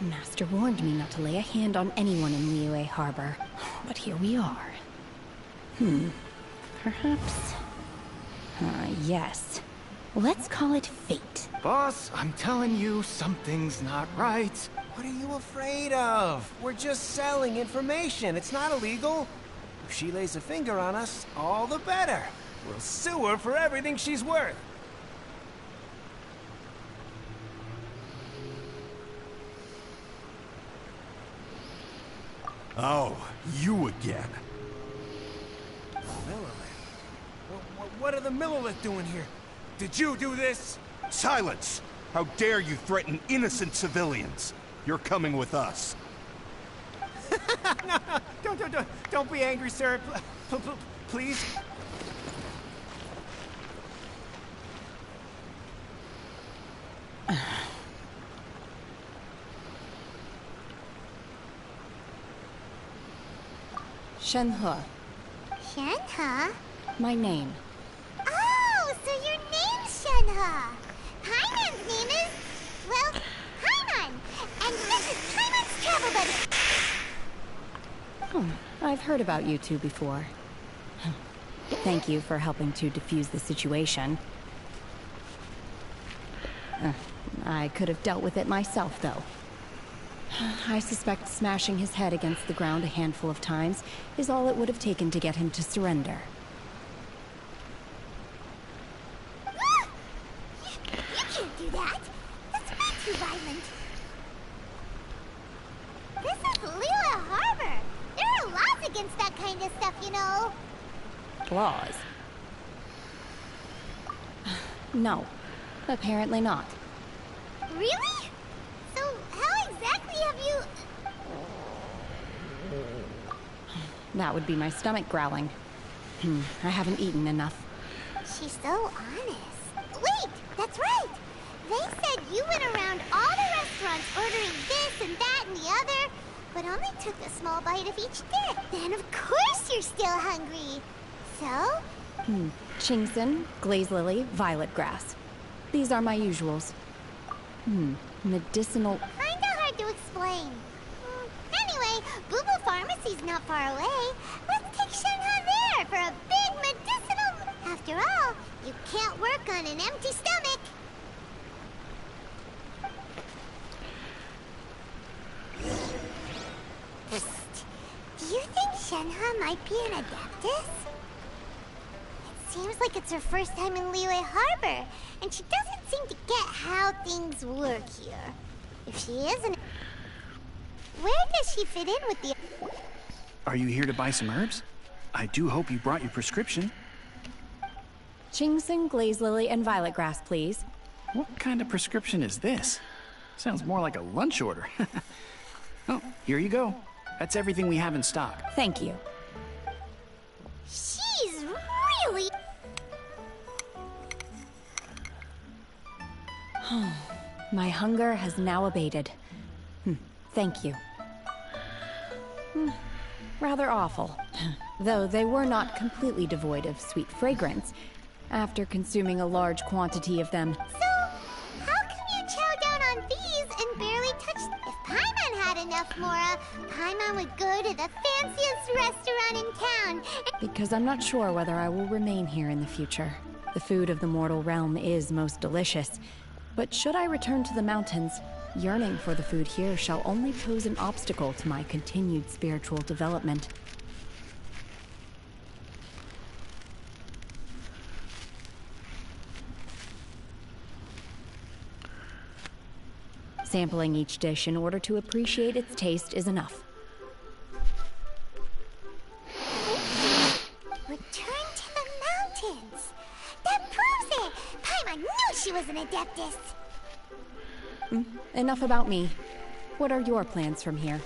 Speaker 5: Master warned me not to lay a hand on anyone in Liyue Harbor. But here we are. Perhaps... yes. Let's call it fate.
Speaker 12: Boss, I'm telling you, something's not right.
Speaker 22: What are you afraid of? We're just selling information. It's not illegal. If she lays a finger on us, all the better. We'll sue her for everything she's worth.
Speaker 7: Oh, you again.
Speaker 22: Millilith? What are the Millilith doing here? Did you do this?
Speaker 7: Silence! How dare you threaten innocent civilians? You're coming with us.
Speaker 22: No, don't be angry, sir. Please.
Speaker 5: Shenhe.
Speaker 4: Shenhe?
Speaker 5: My name.
Speaker 4: Oh, so your name's Shenhe. Paimon's name is, well, Paimon. And this is Paimon's travel buddy.
Speaker 5: I've heard about you two before. Thank you for helping to defuse the situation. I could have dealt with it myself, though. I suspect smashing his head against the ground a handful of times is all it would have taken to get him to surrender.
Speaker 4: You can't do that. That's way too violent. This is Liyue Harbor. There are laws against that kind of stuff, you know.
Speaker 5: Laws? No. Apparently not.
Speaker 4: Really? So how exactly have you...
Speaker 5: That would be my stomach growling. I haven't eaten enough.
Speaker 4: She's so honest. Wait, that's right. They said you went around all the restaurants ordering this and that and the other, but only took a small bite of each dish. Then of course you're still hungry. So?
Speaker 5: Qingxin, glaze lily, violet grass. These are my usuals. Medicinal...
Speaker 4: Kinda hard to explain. Anyway, Boo-Boo Pharmacy's not far away. Let's take Shenhe there for a big medicinal... After all, you can't work on an empty stomach. Do you think Shenhe might be an Adeptus? It seems like it's her first time in Liyue Harbor, and she doesn't seem to get how things work here. If she isn't... Where does she fit in with the...
Speaker 21: Are you here to buy some herbs? I do hope you brought your prescription.
Speaker 5: Qingxin, glaze lily, and violet grass, please.
Speaker 21: What kind of prescription is this? Sounds more like a lunch order. Oh, here you go. That's everything we have in stock.
Speaker 5: Thank you.
Speaker 4: She's really...
Speaker 5: My hunger has now abated. Thank you. Rather awful. Though they were not completely devoid of sweet fragrance, after consuming a large quantity of them.
Speaker 4: So, how come you chow down on these and barely touch... If Paimon had enough Mora, Paimon would go to the fanciest restaurant in town.
Speaker 5: Because I'm not sure whether I will remain here in the future. The food of the mortal realm is most delicious. But should I return to the mountains, yearning for the food here shall only pose an obstacle to my continued spiritual development. Sampling each dish in order to appreciate its taste is enough.
Speaker 4: Return to the mountains! That proves it! Paimon knew she was an Adeptus!
Speaker 5: Enough about me. What are your plans from here?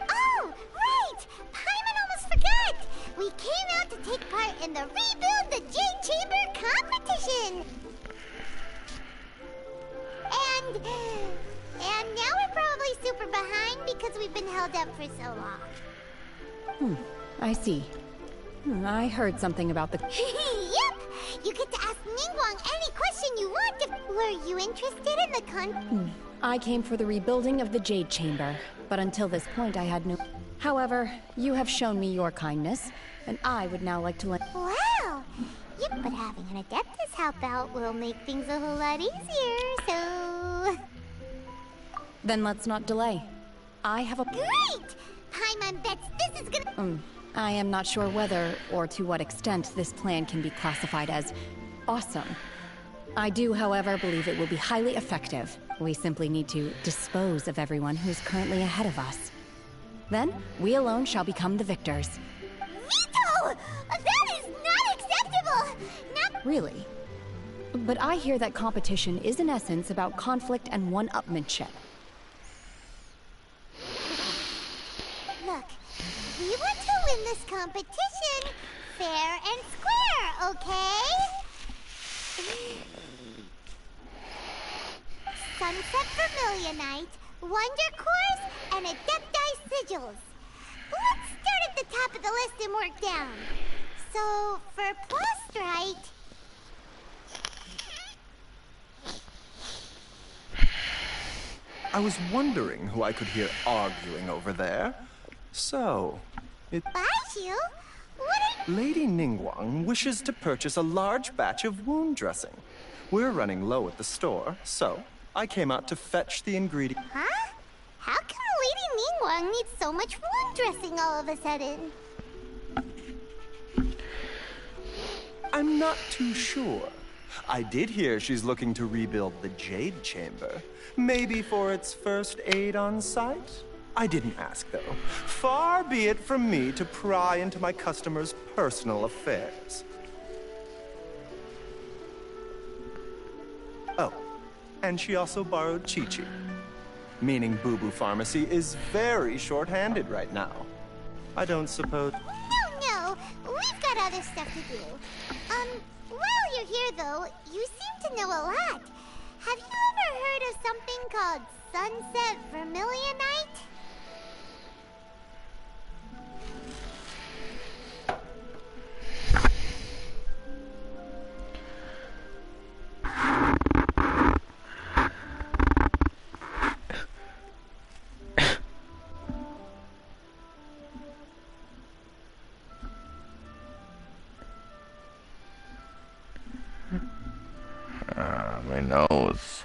Speaker 4: Oh, right! Paimon almost forgot! We came out to take part in the Rebuild the Jade Chamber competition! And now we're probably super behind because we've been held up for so long.
Speaker 5: I see. I heard something about the...
Speaker 4: Yep! You get to ask Ningguang any question you want. Were you interested in the
Speaker 5: I came for the rebuilding of the Jade Chamber, but until this point I had no... However, you have shown me your kindness, and I would now like to let...
Speaker 4: Wow! Yep, but having an Adeptus help out will make things a whole lot easier, so...
Speaker 5: Then let's not delay. I have a...
Speaker 4: Great! Paimon bets this is gonna...
Speaker 5: I am not sure whether, or to what extent, this plan can be classified as awesome. I do, however, believe it will be highly effective. We simply need to dispose of everyone who is currently ahead of us. Then, we alone shall become the victors.
Speaker 4: Veto! That is not acceptable! Not...
Speaker 5: Really? But I hear that competition is in essence about conflict and one-upmanship.
Speaker 4: Look, we want to win this competition fair and square, okay? Sunset Vermilionite, Wonder Cores, and Adepti Sigils. let's start at the top of the list and work down. So, for Plostrite...
Speaker 6: I was wondering who I could hear arguing over there. So,
Speaker 4: Baizhu? What are...
Speaker 6: Lady Ningguang wishes to purchase a large batch of wound dressing. We're running low at the store, so I came out to fetch the ingredient.
Speaker 4: Huh? How come Lady Ningguang needs so much wound dressing all of a sudden?
Speaker 6: I'm not too sure. I did hear she's looking to rebuild the Jade Chamber. Maybe for its first aid on site? I didn't ask, though. Far be it from me to pry into my customers' personal affairs. Oh, and she also borrowed Chi-Chi. Meaning Boo Boo Pharmacy is very short-handed right now. I don't suppose...
Speaker 4: No, we've got other stuff to do. While you're here, though, you seem to know a lot. Have you ever heard of something called Sunset Vermilionite?
Speaker 1: My nose.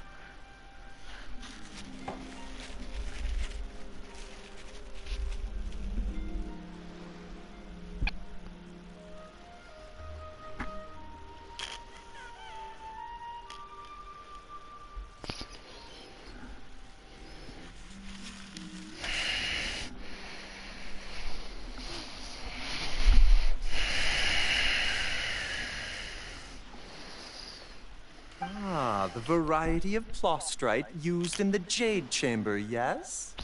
Speaker 6: The variety of Plostrite used in the Jade Chamber, yes?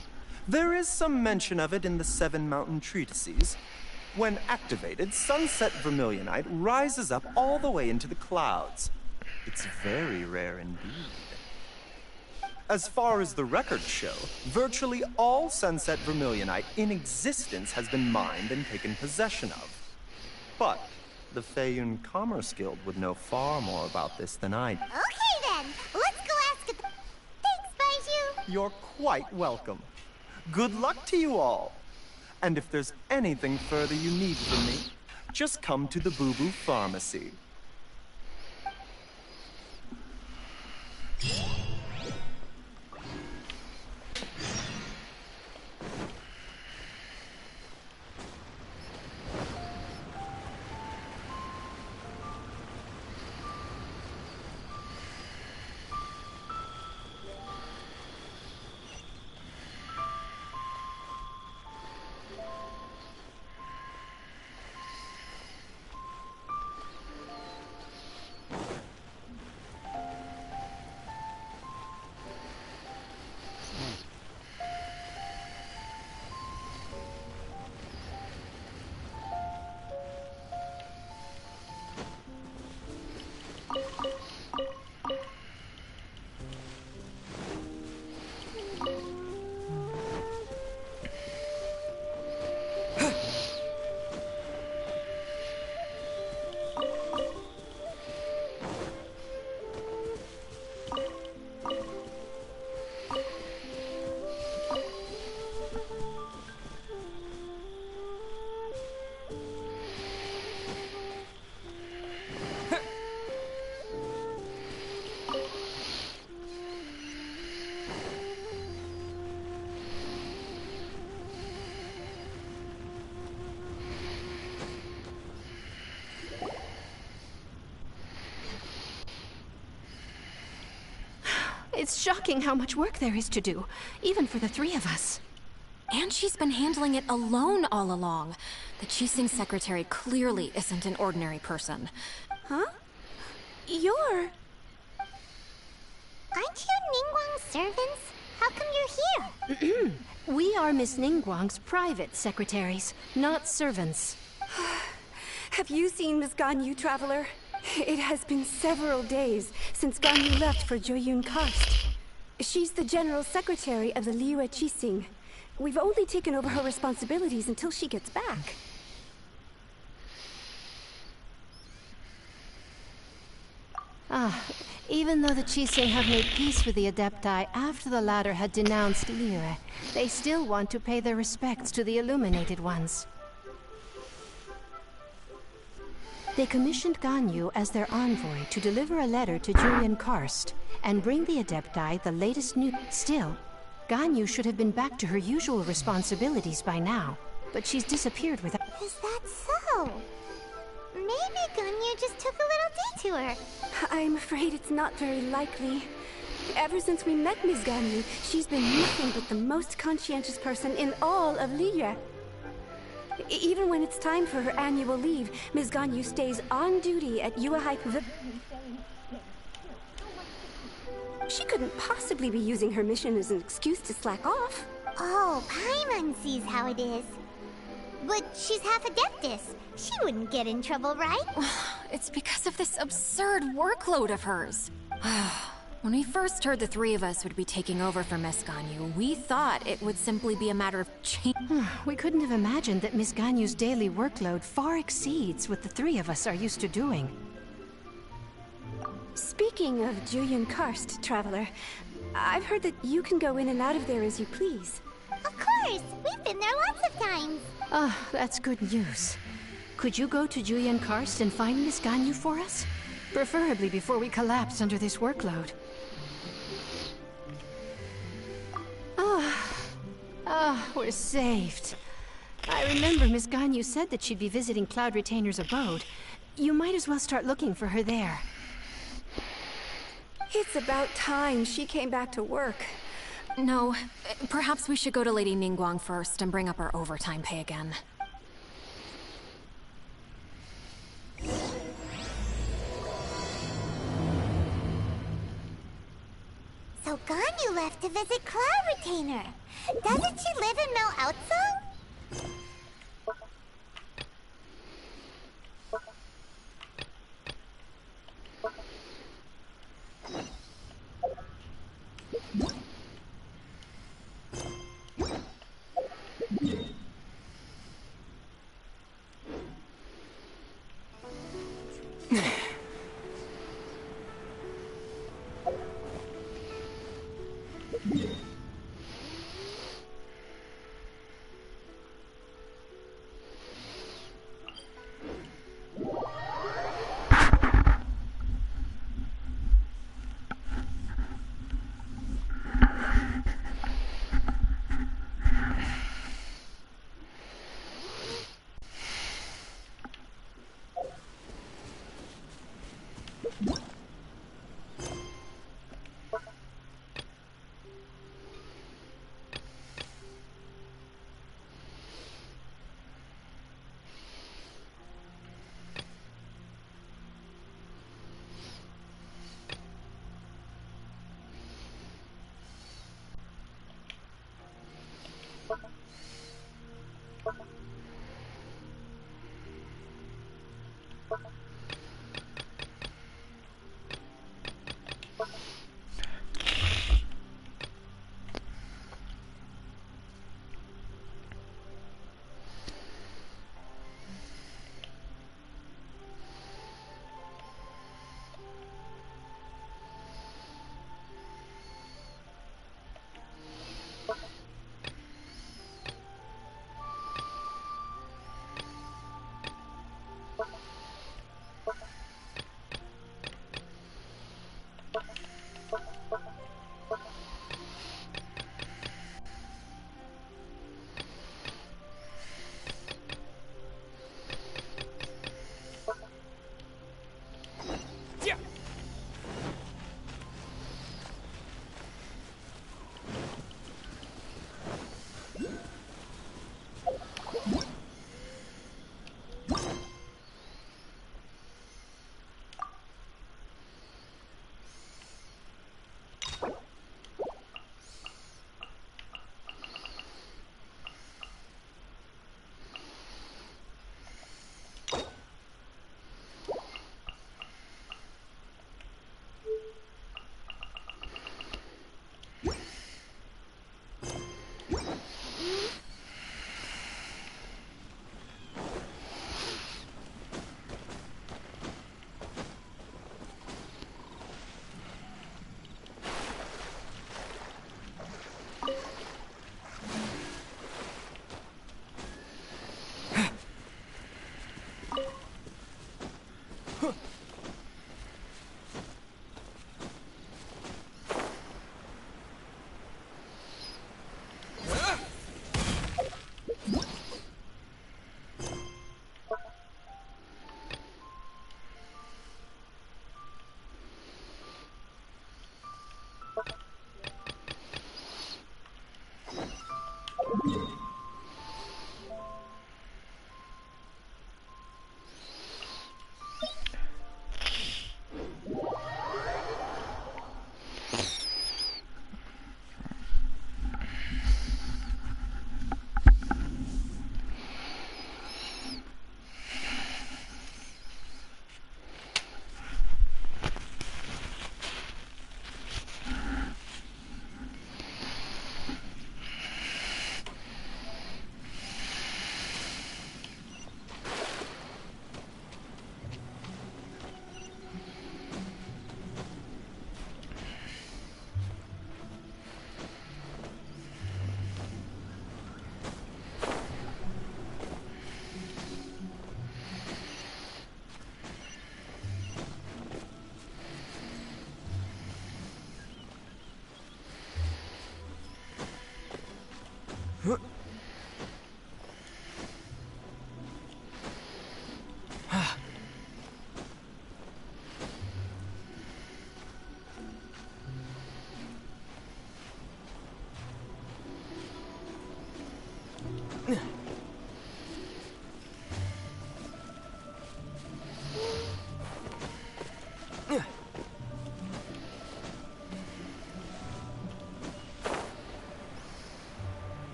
Speaker 6: There is some mention of it in the Seven Mountain Treatises. When activated, Sunset Vermilionite rises up all the way into the clouds. It's very rare indeed. As far as the records show, virtually all Sunset Vermilionite in existence has been mined and taken possession of. But the Feiyun Commerce Guild would know far more about this than I do.
Speaker 4: Okay then, let's go ask it. Thanks, Baizhu.
Speaker 6: You're quite welcome. Good luck to you all. And if there's anything further you need from me, just come to the Boo Boo Pharmacy.
Speaker 9: It's shocking how much work there is to do, even for the three of us.
Speaker 14: And she's been handling it alone all along. The Qixing secretary clearly isn't an ordinary person.
Speaker 9: Huh? You're...
Speaker 4: Aren't you Ningguang's servants? How come you're here?
Speaker 9: We are Miss Ningguang's private secretaries, not servants.
Speaker 23: Have you seen Miss Ganyu, Traveler? It has been several days since Ganyu left for Joyun Karst. She's the general secretary of the Liyue Qixing. We've only taken over her responsibilities until she gets back.
Speaker 9: Even though the Chisei have made peace with the Adepti after the latter had denounced Liyue, they still want to pay their respects to the Illuminated Ones. They commissioned Ganyu as their envoy to deliver a letter to Julian Karst and bring the Adepti the latest news. Still, Ganyu should have been back to her usual responsibilities by now, but she's disappeared without—
Speaker 4: Is that so? Maybe Ganyu just took a little detour.
Speaker 23: I'm afraid it's not very likely. Ever since we met Ms. Ganyu, she's been nothing but the most conscientious person in all of Liyue. Even when it's time for her annual leave, Ms. Ganyu stays on duty at Yuehai Pavilion. She couldn't possibly be using her mission as an excuse to slack off.
Speaker 4: Oh, Paimon sees how it is. But she's half Adeptus. She wouldn't get in trouble, right?
Speaker 2: It's because of this absurd workload of hers. When we first heard the three of us would be taking over for Miss Ganyu, we thought it would simply be a matter of change.
Speaker 9: We couldn't have imagined that Miss Ganyu's daily workload far exceeds what the three of us are used to doing.
Speaker 23: Speaking of Julian Karst, Traveler, I've heard that you can go in and out of there as you please.
Speaker 4: Of course! We've been there lots of times!
Speaker 9: That's good news. Could you go to Julian Karst and find Miss Ganyu for us? Preferably before we collapse under this workload. We're saved. I remember Miss Ganyu said that she'd be visiting Cloud Retainer's abode. You might as well start looking for her there.
Speaker 23: It's about time she came back to work.
Speaker 2: No, perhaps we should go to Lady Ningguang first and bring up our overtime pay again.
Speaker 4: So Ganyu left to visit Cloud Retainer. Doesn't she live in Mel Outsung?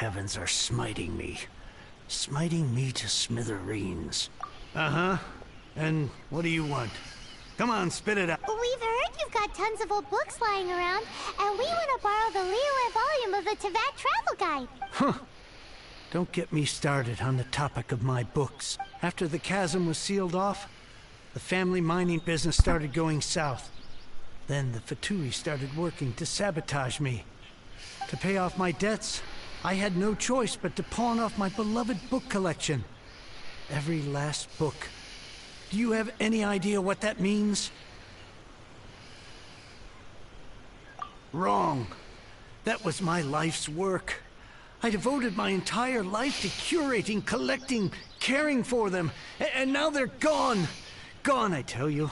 Speaker 21: heavens are smiting me. Smiting me to smithereens. Uh-huh. And what do you want? Come on, spit it out.
Speaker 4: We've heard you've got tons of old books lying around, and we want to borrow the Liyue volume of the Teyvat Travel Guide.
Speaker 21: Huh. Don't get me started on the topic of my books. After the chasm was sealed off, the family mining business started going south. Then the Fatui started working to sabotage me. To pay off my debts, I had no choice but to pawn off my beloved book collection. Every last book. Do you have any idea what that means? Wrong. That was my life's work. I devoted my entire life to curating, collecting, caring for them. And now they're gone. Gone, I tell you.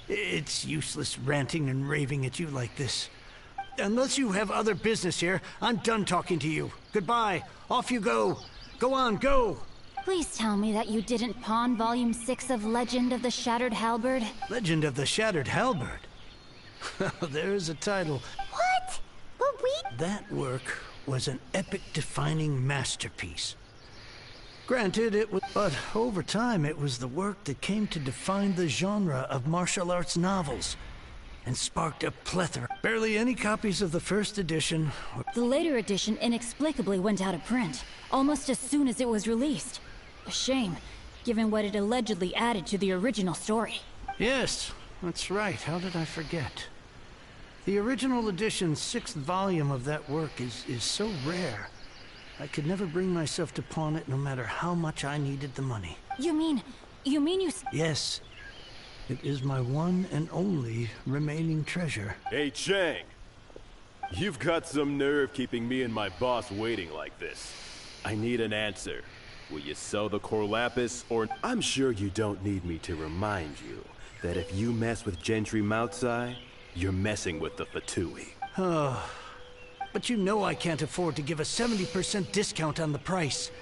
Speaker 21: It's useless ranting and raving at you like this. Unless you have other business here, I'm done talking to you. Goodbye. Off you go. Go on, go.
Speaker 2: Please tell me that you didn't pawn Volume 6 of Legend of the Shattered Halberd.
Speaker 21: Legend of the Shattered Halberd? There's a title.
Speaker 4: What? But we...
Speaker 21: That work was an epic-defining masterpiece. Granted, it was... But over time, it was the work that came to define the genre of martial arts novels and sparked a plethora. Barely any copies of the first edition.
Speaker 2: The later edition inexplicably went out of print, almost as soon as it was released. A shame, given what it allegedly added to the original story.
Speaker 21: Yes, that's right. How did I forget? The original edition's 6th volume of that work is so rare. I could never bring myself to pawn it no matter how much I needed the money.
Speaker 2: You mean you...
Speaker 21: Yes. It is my one and only remaining treasure.
Speaker 10: Hey, Chang. You've got some nerve keeping me and my boss waiting like this. I need an answer. Will you sell the Cor Lapis, or... I'm sure you don't need me to remind you that if you mess with Gentry Moutsai, you're messing with the Fatui.
Speaker 21: Oh, but you know I can't afford to give a 70% discount on the price.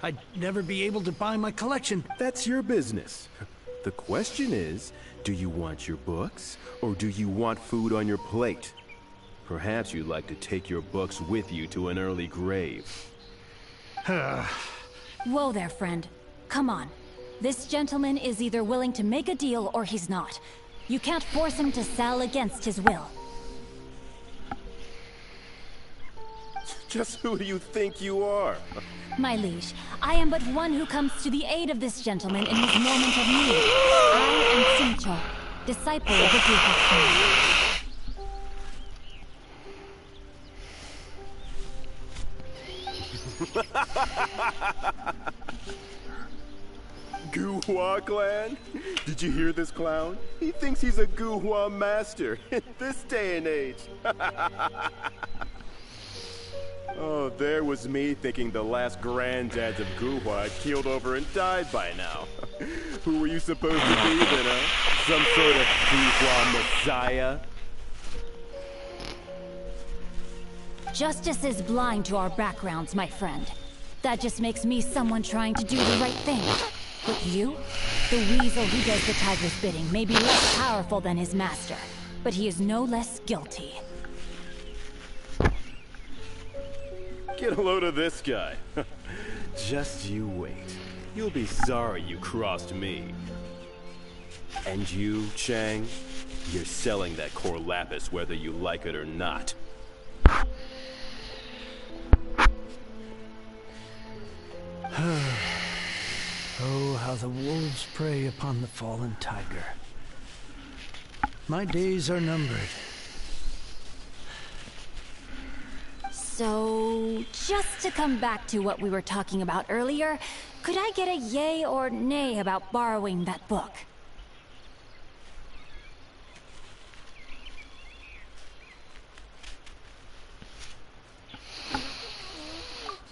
Speaker 21: I'd never be able to buy my collection.
Speaker 10: That's your business. The question is, do you want your books, or do you want food on your plate? Perhaps you'd like to take your books with you to an early grave.
Speaker 2: Whoa there, friend. Come on. This gentleman is either willing to make a deal or he's not. You can't force him to sell against his will.
Speaker 10: Just who do you think you are?
Speaker 2: My liege, I am but one who comes to the aid of this gentleman in his moment of need. I am Xingqiu, disciple of the Duke of
Speaker 10: Guhua clan? Did you hear this clown? He thinks he's a Guhua master in this day and age. Oh, there was me thinking the last granddads of Guhua had keeled over and died by now. Who were you supposed to be then, huh? Some sort of Guhua messiah?
Speaker 2: Justice is blind to our backgrounds, my friend. That just makes me someone trying to do the right thing. But you? The weasel who does the tiger's bidding may be less powerful than his master, but he is no less guilty.
Speaker 10: Get a load of this guy. Just you wait. You'll be sorry you crossed me. And you, Chang, you're selling that Cor Lapis whether you like it or not.
Speaker 21: Oh, how the wolves prey upon the fallen tiger. My days are numbered.
Speaker 2: So, just to come back to what we were talking about earlier, could I get a yay or nay about borrowing that book?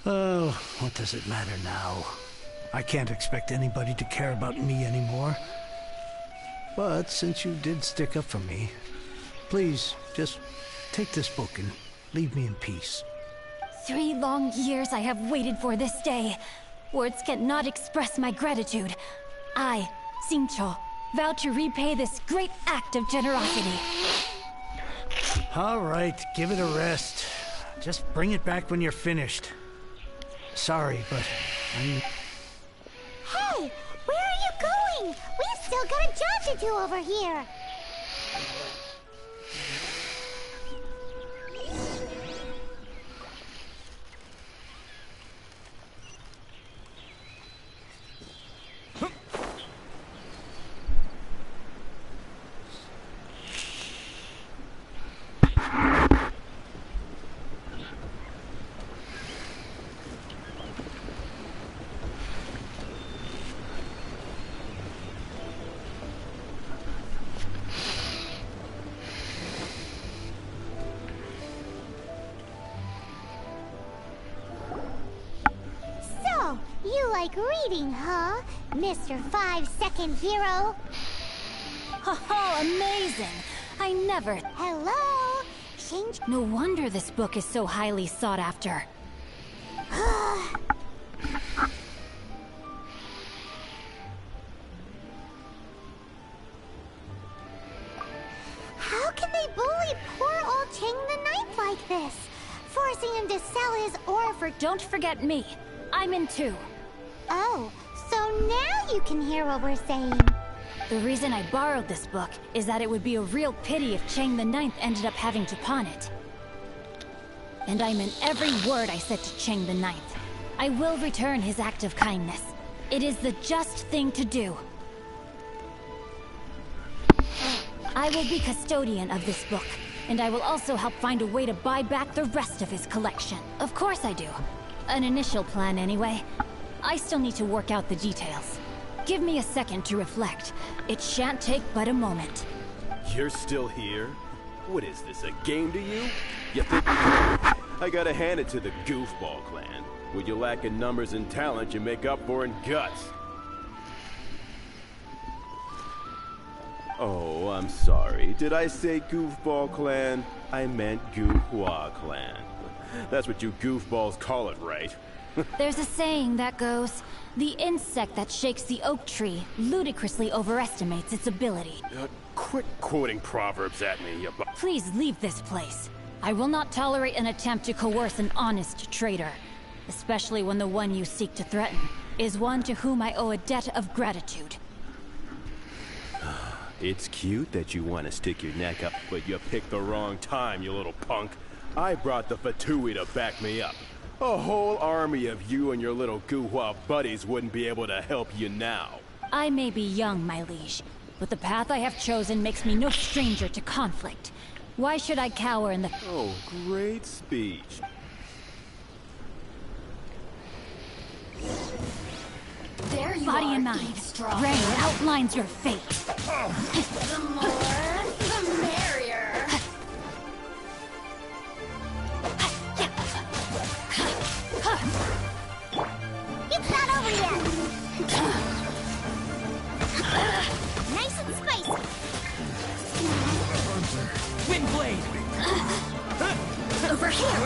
Speaker 21: Oh, what does it matter now? I can't expect anybody to care about me anymore. But since you did stick up for me, please, just take this book and leave me in peace.
Speaker 2: 3 long years I have waited for this day. Words cannot express my gratitude. I, Xingqiu, vow to repay this great act of generosity.
Speaker 21: All right, give it a rest. Just bring it back when you're finished. Sorry, but I'm...
Speaker 4: Hey! Where are you going? We've still got a job to do over here! You like reading, huh? Mr. 5-second hero?
Speaker 5: Oh, amazing! I never...
Speaker 4: Hello? Change...
Speaker 5: No wonder this book is so highly sought after.
Speaker 4: How can they bully poor old Chang the Ninth like this? Forcing him to sell his ore for...
Speaker 5: Don't forget me. I'm in too.
Speaker 4: Oh, so now you can hear what we're saying.
Speaker 5: The reason I borrowed this book is that it would be a real pity if Chang the Ninth ended up having to pawn it. And I meant every word I said to Chang the Ninth. I will return his act of kindness. It is the just thing to do. I will be custodian of this book, and I will also help find a way to buy back the rest of his collection. Of course I do. An initial plan anyway. I still need to work out the details. Give me a second to reflect. It shan't take but a moment.
Speaker 10: You're still here? What is this, a game to you? You think... I gotta hand it to the Goofball clan. What you lack in numbers and talent, you make up for in guts. Oh, I'm sorry. Did I say Goofball clan? I meant Guhua clan. That's what you goofballs call it, right?
Speaker 5: There's a saying that goes, the insect that shakes the oak tree ludicrously overestimates its ability.
Speaker 10: Quit quoting proverbs at me, you
Speaker 5: Please leave this place. I will not tolerate an attempt to coerce an honest trader, especially when the one you seek to threaten is one to whom I owe a debt of gratitude.
Speaker 10: It's cute that you want to stick your neck up, but you picked the wrong time, you little punk. I brought the Fatui to back me up. A whole army of you and your little Guhua buddies wouldn't be able to help you now.
Speaker 5: I may be young, my liege, but the path I have chosen makes me no stranger to conflict. Why should I cower in the...
Speaker 10: Oh, great speech.
Speaker 13: There you
Speaker 5: Body
Speaker 13: are,
Speaker 5: and mind. Rain outlines your fate.
Speaker 13: The more, the merrier.
Speaker 4: It's not over yet! Nice and spicy!
Speaker 20: Windblade!
Speaker 5: Over here!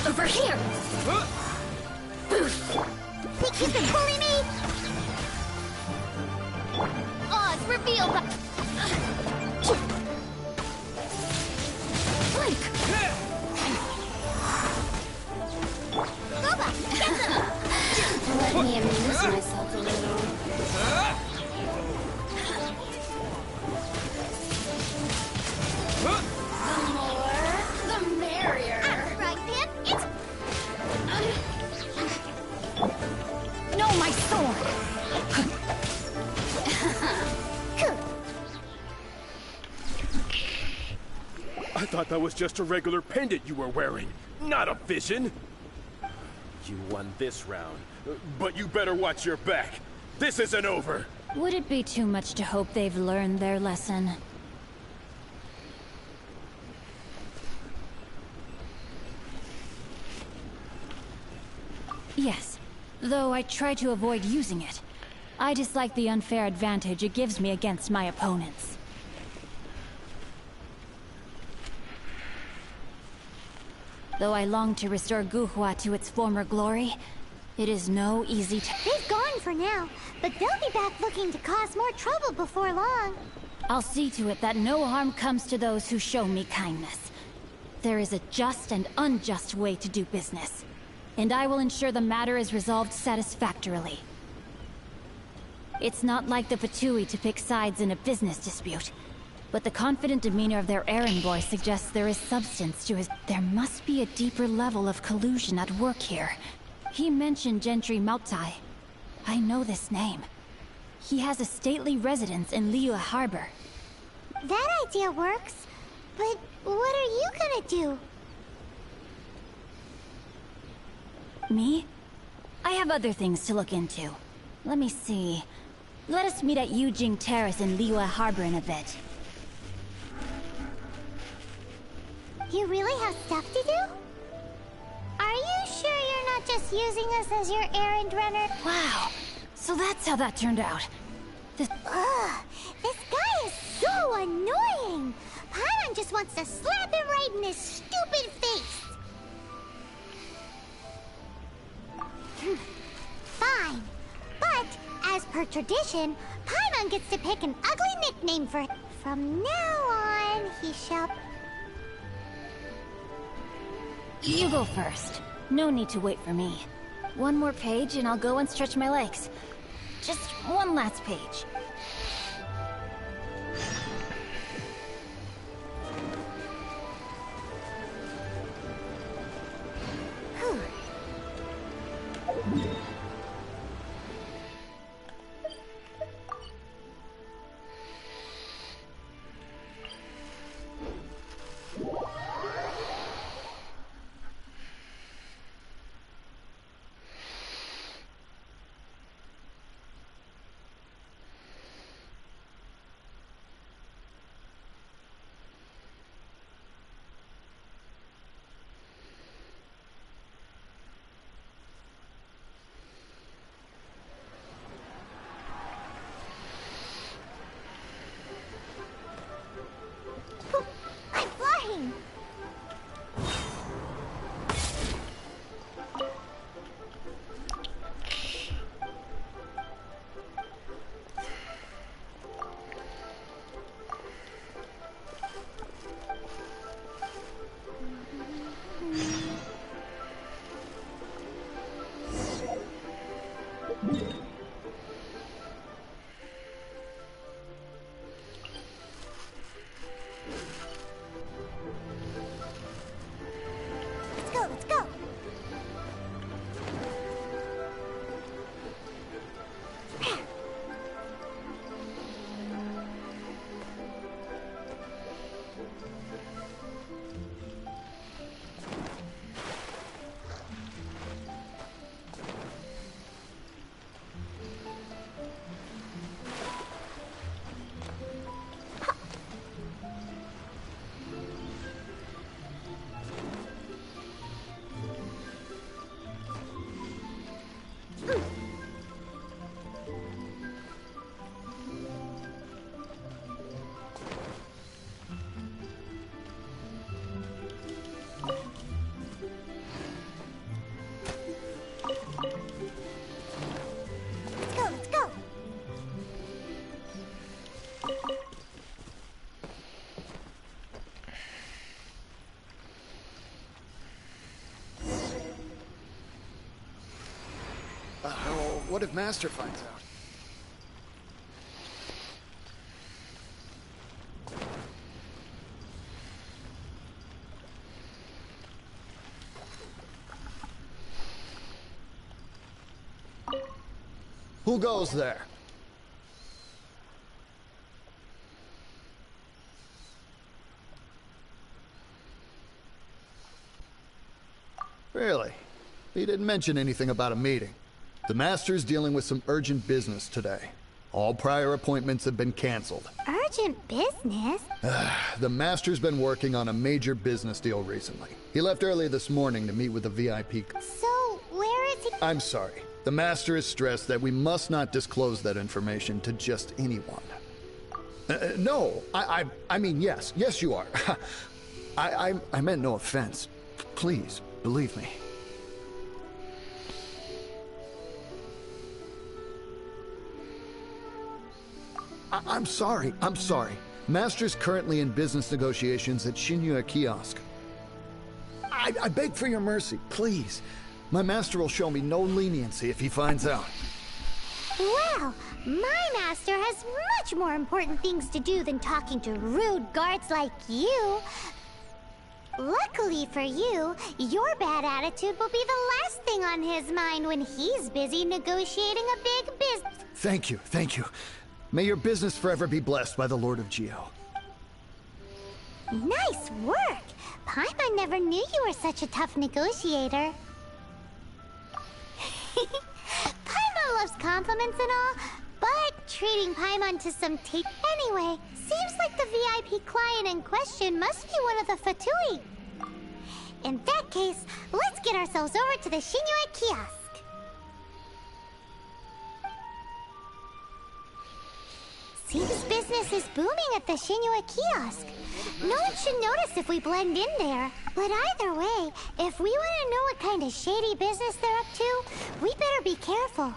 Speaker 5: Over here!
Speaker 4: Think you can bully me? Oz revealed by...
Speaker 5: Blink!
Speaker 4: Boba, get them!
Speaker 13: Let me amuse myself a little. The more, the merrier.
Speaker 4: Right, Pip? It's...
Speaker 5: No, my sword!
Speaker 10: I thought that was just a regular pendant you were wearing, not a vision. You won this round, but you better watch your back. This isn't over.
Speaker 5: Would it be too much to hope they've learned their lesson? Yes, though I try to avoid using it. I dislike the unfair advantage it gives me against my opponents. Though I long to restore Guhua to its former glory,
Speaker 2: It is no easy
Speaker 4: They've gone for now, but they'll be back looking to cause more trouble before long.
Speaker 2: I'll see to it that no harm comes to those who show me kindness. There is a just and unjust way to do business, and I will ensure the matter is resolved satisfactorily. It's not like the Fatui to pick sides in a business dispute, but the confident demeanor of their errand boy suggests there is substance to his... There must be a deeper level of collusion at work here. He mentioned Gentry Mautai. I know this name. He has a stately residence in Liyue Harbor.
Speaker 4: That idea works, but what are you gonna do?
Speaker 2: Me? I have other things to look into. Let me see. Let us meet at Yujing Terrace in Liyue Harbor in a bit.
Speaker 4: You really have stuff to do? Are you sure you're not just using us as your errand runner?
Speaker 2: Wow, so that's how that turned out.
Speaker 4: Ugh, this guy is so annoying! Paimon just wants to slap him right in his stupid face! Fine, but as per tradition, Paimon gets to pick an ugly nickname for... From now on, he shall...
Speaker 2: You go first. No need to wait for me. One more page and I'll go and stretch my legs. Just one last page.
Speaker 4: I'm flying! Let's go, let's go! Let's go, let's go!
Speaker 8: What if Master finds out? Who goes there? Really? He didn't mention anything about a meeting. The Master's dealing with some urgent business today. All prior appointments have been canceled.
Speaker 4: Urgent business?
Speaker 8: The Master's been working on a major business deal recently. He left early this morning to meet with a VIP.
Speaker 4: So, where is he?
Speaker 8: I'm sorry. The Master is stressed that we must not disclose that information to just anyone. No, I mean, yes. Yes, you are. I meant no offense. Please, believe me. I'm sorry. I'm sorry. Master's currently in business negotiations at Shinya Kiosk. I beg for your mercy, please. My master will show me no leniency if he finds out.
Speaker 4: Well, my master has much more important things to do than talking to rude guards like you. Luckily for you, your bad attitude will be the last thing on his mind when he's busy negotiating a big business.
Speaker 8: Thank you, thank you. May your business forever be blessed by the Lord of Geo.
Speaker 4: Nice work! Paimon never knew you were such a tough negotiator. Paimon loves compliments and all, but treating Paimon to some tea anyway, seems like the VIP client in question must be one of the Fatui. In that case, let's get ourselves over to the Shinue Kiosk. Seems business is booming at the Shinue Kiosk. No one should notice if we blend in there. But either way, if we want to know what kind of shady business they're up to, we better be careful.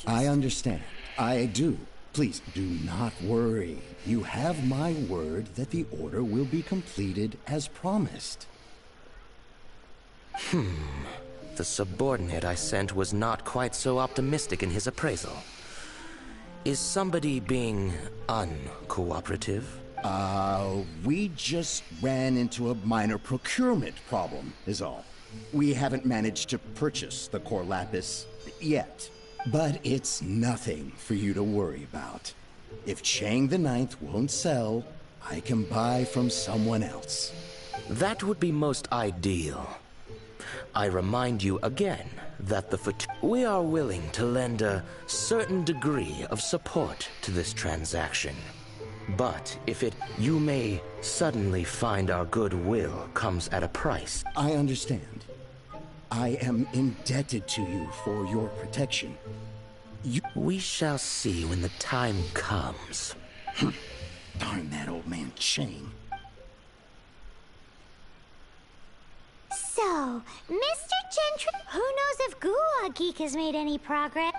Speaker 15: I understand. I do. Please, do not worry. You have my word that the order will be completed as promised.
Speaker 3: The subordinate I sent was not quite so optimistic in his appraisal. Is somebody being uncooperative?
Speaker 15: We just ran into a minor procurement problem, is all. We haven't managed to purchase the core lapis yet. But it's nothing for you to worry about. If Chang the Ninth won't sell, I can buy from someone else.
Speaker 3: That would be most ideal. I remind you again that we are willing to lend a certain degree of support to this transaction. But if you may suddenly find our goodwill comes at a price.
Speaker 15: I understand. I am indebted to you for your protection.
Speaker 3: We shall see when the time comes.
Speaker 15: Darn that old man Chang.
Speaker 4: So, Mr. Gentry, who knows if Guwa Geek has made any progress?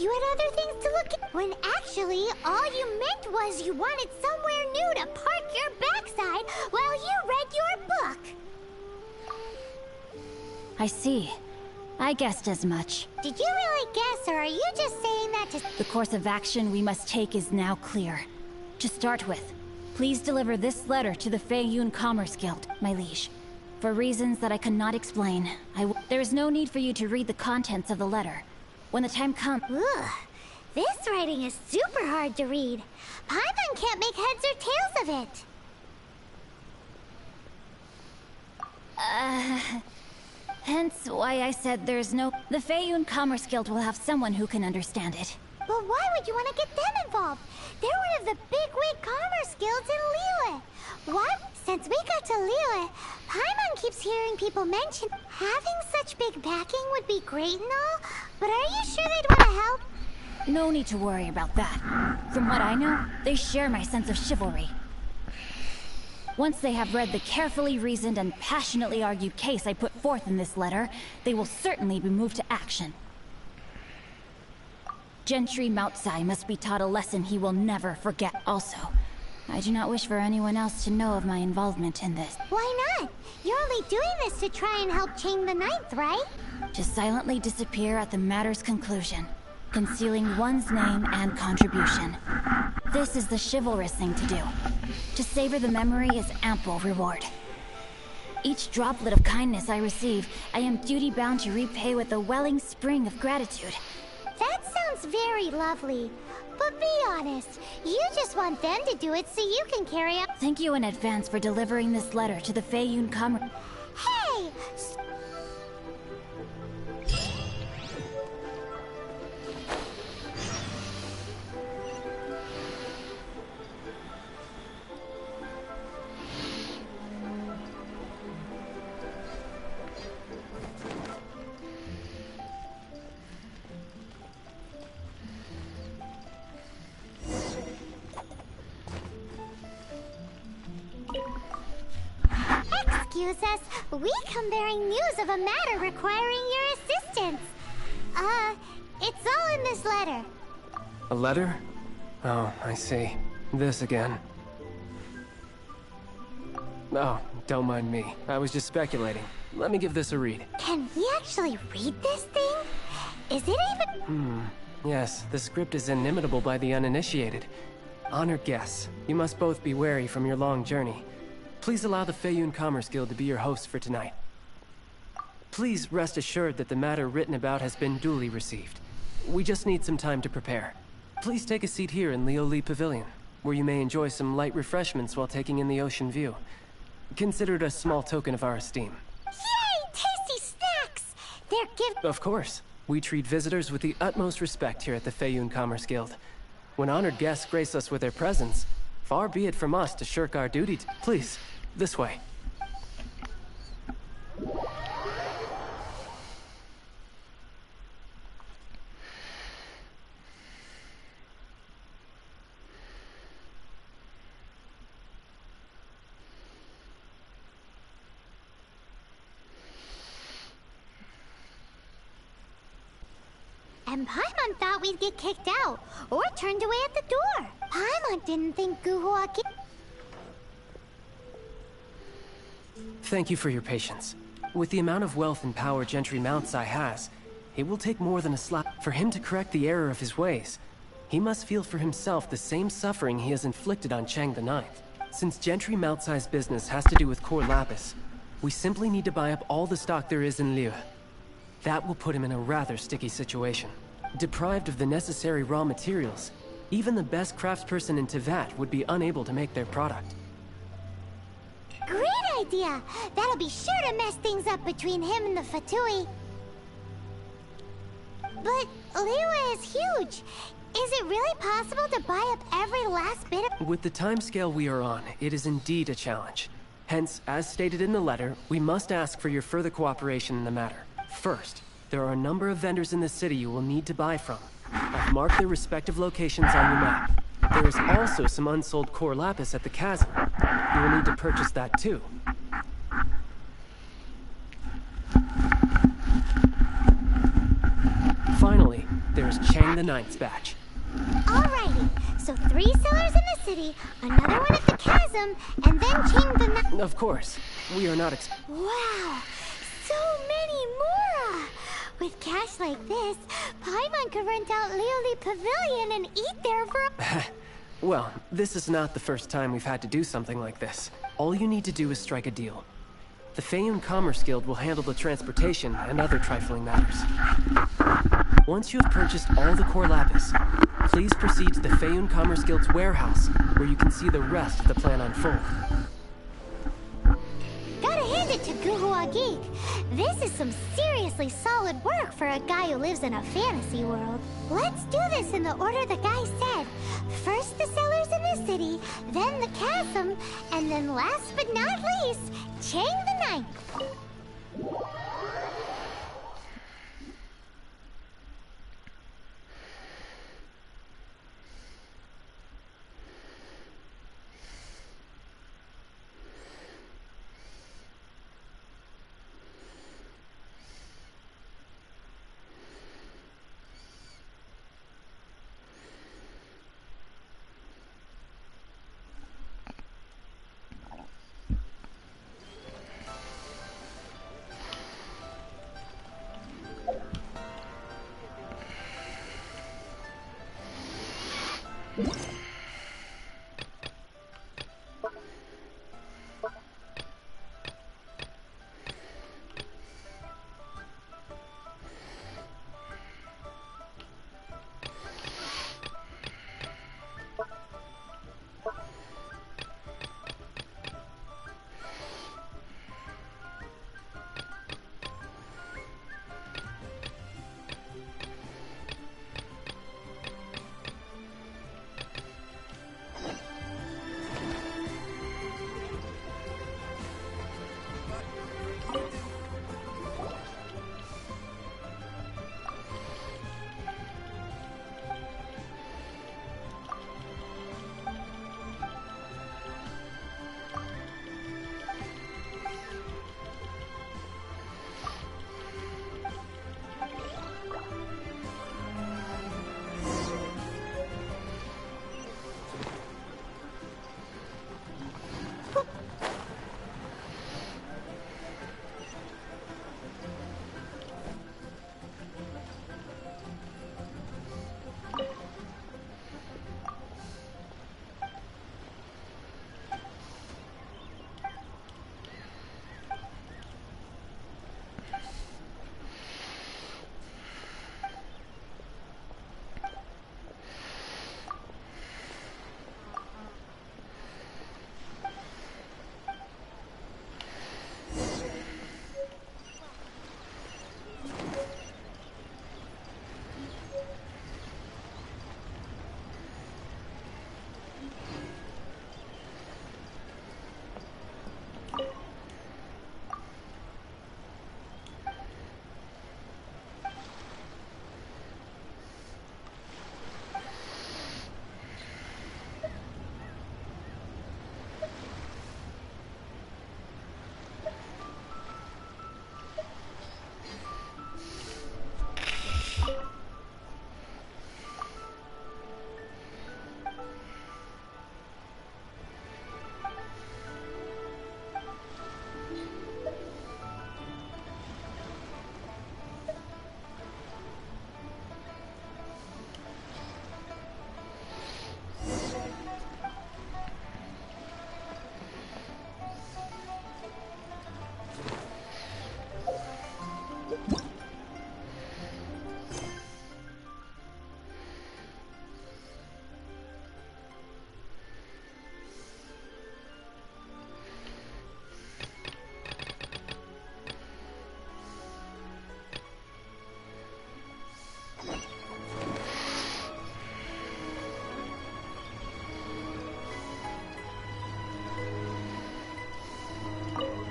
Speaker 4: You had other things to look at, when actually all you meant was you wanted somewhere new to park your backside while you read your book.
Speaker 2: I see. I guessed as much.
Speaker 4: Did you really guess, or are you just saying that to...
Speaker 2: The course of action we must take is now clear. To start with, please deliver this letter to the Feiyun Commerce Guild, my liege. For reasons that I cannot explain, there is no need for you to read the contents of the letter. When the time comes...
Speaker 4: Ugh, this writing is super hard to read. Paimon can't make heads or tails of it.
Speaker 2: Hence why I said there's no... The Feiyun Commerce Guild will have someone who can understand it.
Speaker 4: But why would you want to get them involved? They're one of the bigwig commerce guilds in Liyue. What? Since we got to Liyue, Paimon keeps hearing people mention having such big backing would be great and all, but are you sure they'd want to help?
Speaker 2: No need to worry about that. From what I know, they share my sense of chivalry. Once they have read the carefully reasoned and passionately argued case I put forth in this letter, they will certainly be moved to action. Gentry Moutsai must be taught a lesson he will never forget. Also, I do not wish for anyone else to know of my involvement in this.
Speaker 4: Why not? You're only doing this to try and help Chang the Ninth, right?
Speaker 2: To silently disappear at the matter's conclusion, concealing one's name and contribution. This is the chivalrous thing to do. To savor the memory is ample reward. Each droplet of kindness I receive, I am duty-bound to repay with a welling spring of gratitude.
Speaker 4: That sounds very lovely. But be honest, you just want them to do it so you can carry out...
Speaker 2: Thank you in advance for delivering this letter to the Feiyun Commerce...
Speaker 4: Hey! Excuse us, we come bearing news of a matter requiring your assistance. It's all in this letter.
Speaker 17: A letter? Oh, I see. This again. Oh,
Speaker 16: Don't mind me. I was just speculating. Let me give this a read.
Speaker 4: Can we actually read this thing? Is it even...
Speaker 16: Yes, the script is inimitable by the uninitiated. Honored guests, you must both be wary from your long journey. Please allow the Feiyun Commerce Guild to be your host for tonight. Please rest assured that the matter written about has been duly received. We just need some time to prepare. Please take a seat here in Leo Lee Pavilion, where you may enjoy some light refreshments while taking in the ocean view. Consider it a small token of our esteem.
Speaker 4: Yay! Tasty snacks! They're gift...
Speaker 16: Of course. We treat visitors with the utmost respect here at the Feiyun Commerce Guild. When honored guests grace us with their presence, far be it from us to shirk our duty. Please, this way.
Speaker 4: And Paimon thought we'd get kicked out, or turned away at the door. Paimon didn't think Guhuaki...
Speaker 16: Thank you for your patience. With the amount of wealth and power Gentry Mountsai has, it will take more than a slap for him to correct the error of his ways. He must feel for himself the same suffering he has inflicted on Chang the Ninth. Since Gentry Mountsai's business has to do with Core Lapis, we simply need to buy up all the stock there is in Liyue. That will put him in a rather sticky situation. Deprived of the necessary raw materials, even the best craftsperson in Teyvat would be unable to make their product.
Speaker 4: Great idea! That'll be sure to mess things up between him and the Fatui. But Liyue is huge. Is it really possible to buy up every last bit of...
Speaker 16: With the timescale we are on, it is indeed a challenge. Hence, as stated in the letter, we must ask for your further cooperation in the matter. First, there are a number of vendors in the city you will need to buy from. I've marked their respective locations on your map. There is also some unsold Core Lapis at the chasm. You will need to purchase that too. Finally, there is Chang the Ninth's batch.
Speaker 4: Alrighty, so 3 sellers in the city, another one at the chasm, and then Chang the Ninth...
Speaker 16: Of course, we are not
Speaker 4: Wow! So many more! With cash like this, Paimon could rent out Liyue Pavilion and eat there for a...
Speaker 16: Well, this is not the first time we've had to do something like this. All you need to do is strike a deal. The Feiyun Commerce Guild will handle the transportation and other trifling matters. Once you have purchased all the Core Lapis, please proceed to the Feiyun Commerce Guild's warehouse, where you can see the rest of the plan unfold.
Speaker 4: Gotta hand it to Guhua Geek. This is some seriously solid work for a guy who lives in a fantasy world. Let's do this in the order the guy said. First the sellers in the city, then the chasm, and then last but not least, Chang the Ninth.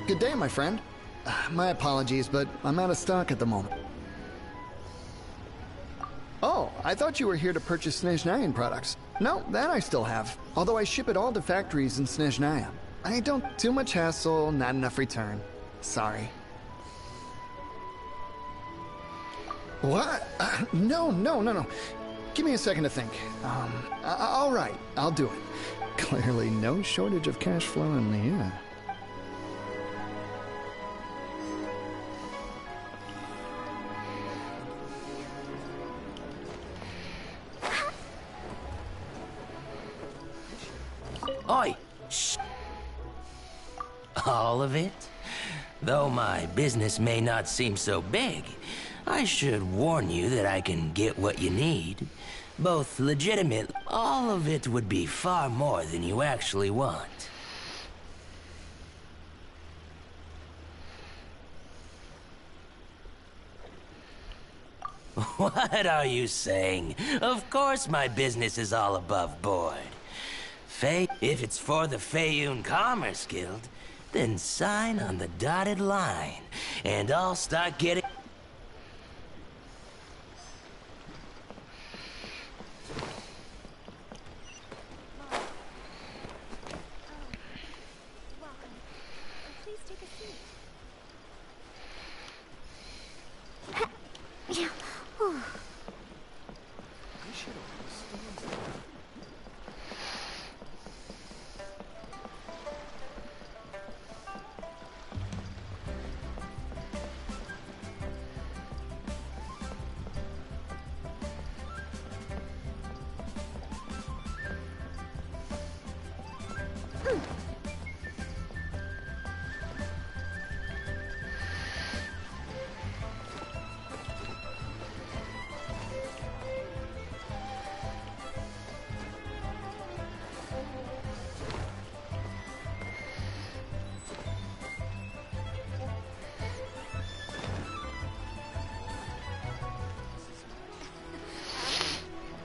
Speaker 8: Good day, my friend. My apologies, but I'm out of stock at the moment. Oh, I thought you were here to purchase Snezhnayan products. No, that I still have. Although I ship it all to factories in Snezhnaya. I don't too much hassle, not enough return. Sorry. What? No. Give me a second to think. All right, I'll do it. Clearly no shortage of cash flow in Liyue.
Speaker 3: Oi! Shh! All of it? Though my business may not seem so big, I should warn you that I can get what you need. Both legitimate, all of it would be far more than you actually want. What are you saying? Of course my business is all above board. If it's for the Feiyun Commerce Guild, then sign on the dotted line, and I'll start getting...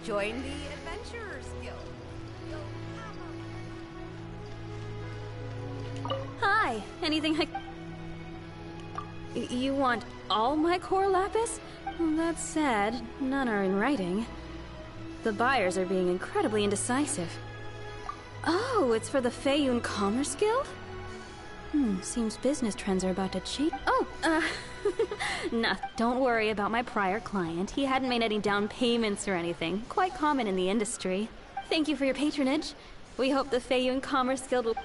Speaker 19: Join the Adventurers Guild.
Speaker 23: Hi, anything You want all my core lapis? Well, that's sad. None are in writing. The buyers are being incredibly indecisive. Oh, it's for the Feiyun Commerce Guild? Seems business trends are about to change. Oh, nah, don't worry about my prior client. He hadn't made any down payments or anything. Quite common in the industry. Thank you for your patronage. We hope the Feiyun Commerce Guild will...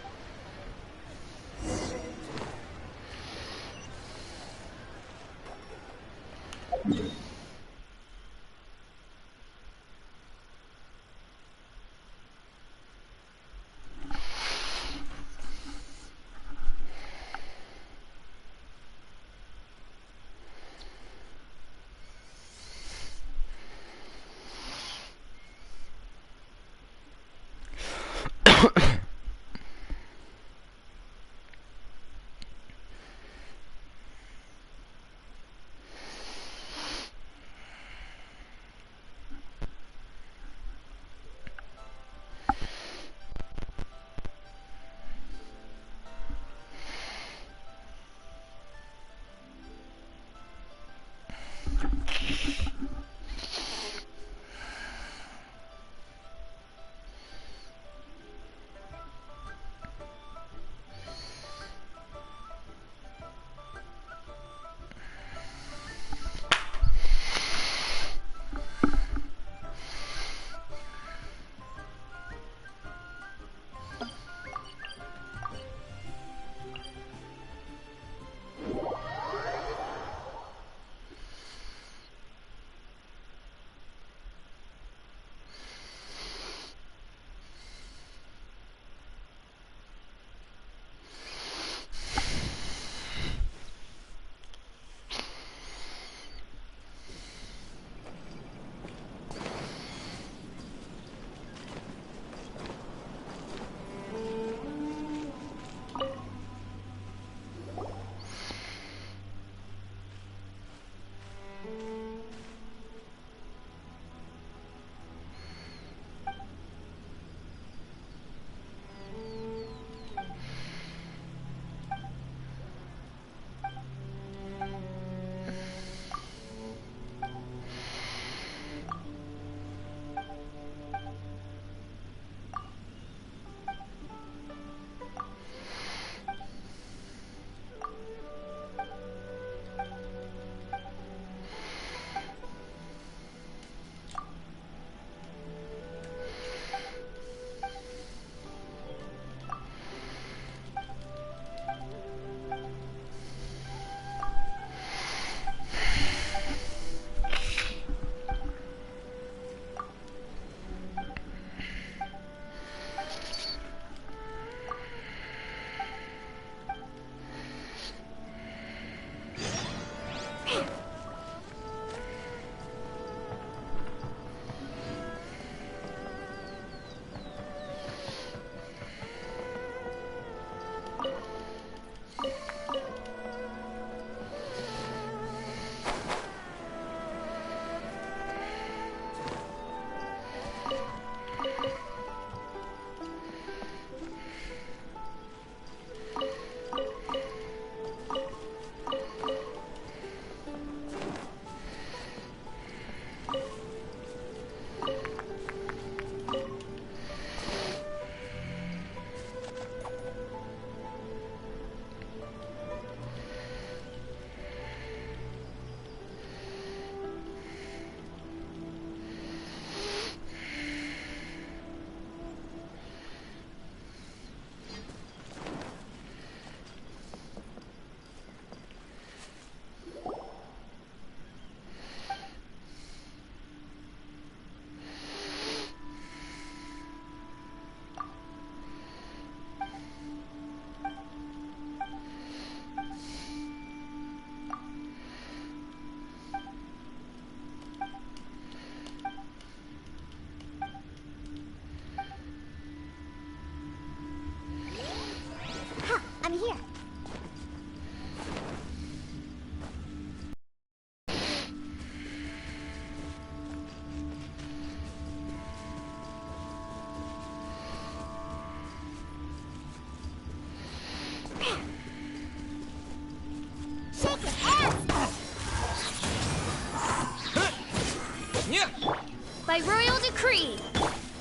Speaker 13: By royal decree.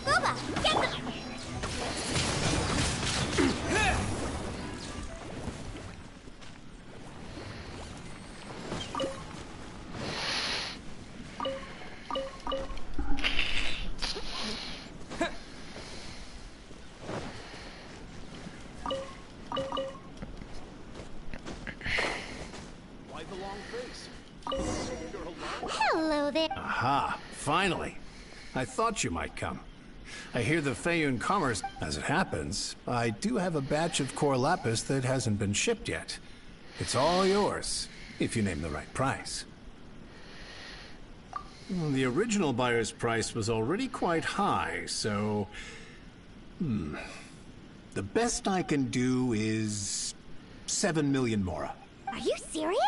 Speaker 4: Booba, get them! Hello there.
Speaker 11: Aha, finally. I thought you might come. I hear the Feiyun Commerce. As it happens, I do have a batch of core lapis that hasn't been shipped yet. It's all yours, if you name the right price. Well, the original buyer's price was already quite high, so... The best I can do is... 7 million mora.
Speaker 4: Are you serious?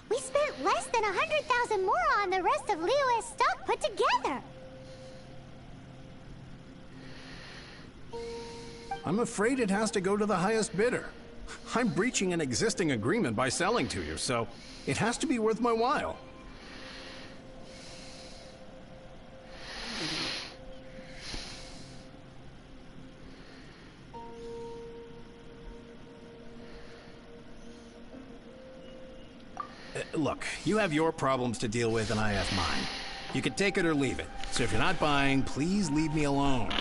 Speaker 4: We spent less than 100,000 mora on the rest of Liyue's stock put together.
Speaker 11: I'm afraid it has to go to the highest bidder. I'm breaching an existing agreement by selling to you, so it has to be worth my while. Look, you have your problems to deal with and I have mine. You can take it or leave it. So if you're not buying, please leave me alone.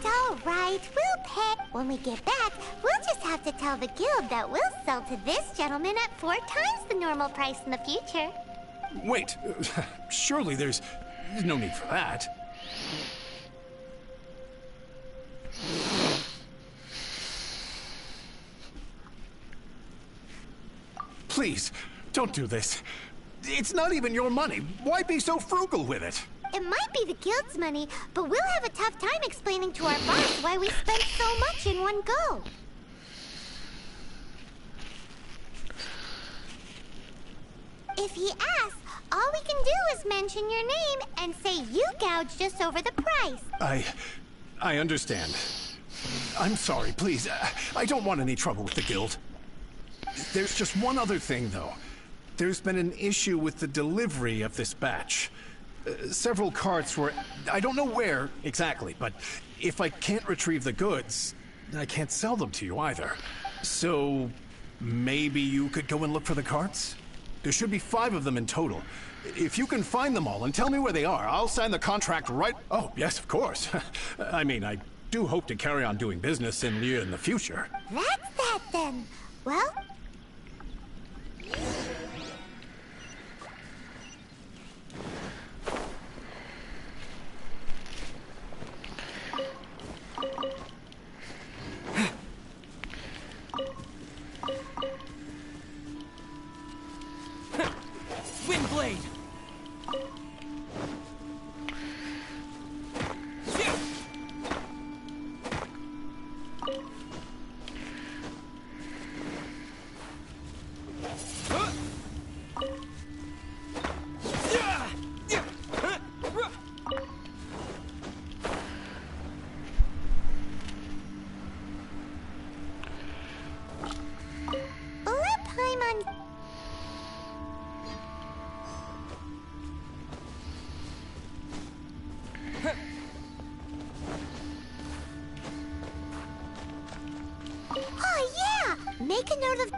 Speaker 4: All right, we'll pay. When we get back, we'll just have to tell the guild that we'll sell to this gentleman at 4 times the normal price in the future.
Speaker 11: Wait, surely there's no need for that. Please, don't do this. It's not even your money. Why be so frugal with it?
Speaker 4: It might be the guild's money, but we'll have a tough time explaining to our boss why we spent so much in one go. If he asks, all we can do is mention your name and say you gouged us over the price.
Speaker 11: I understand. I'm sorry, please. I don't want any trouble with the guild. There's just one other thing, though. There's been an issue with the delivery of this batch. Several carts were... I don't know where exactly, but if I can't retrieve the goods, I can't sell them to you either. So, maybe you could go and look for the carts? There should be 5 of them in total. If you can find them all and tell me where they are, I'll sign the contract right... Oh, yes, of course. I mean, I do hope to carry on doing business in Liyue in the future.
Speaker 4: That's that, then. Well...
Speaker 16: Windblade!
Speaker 4: Oh, yeah! Make a note of...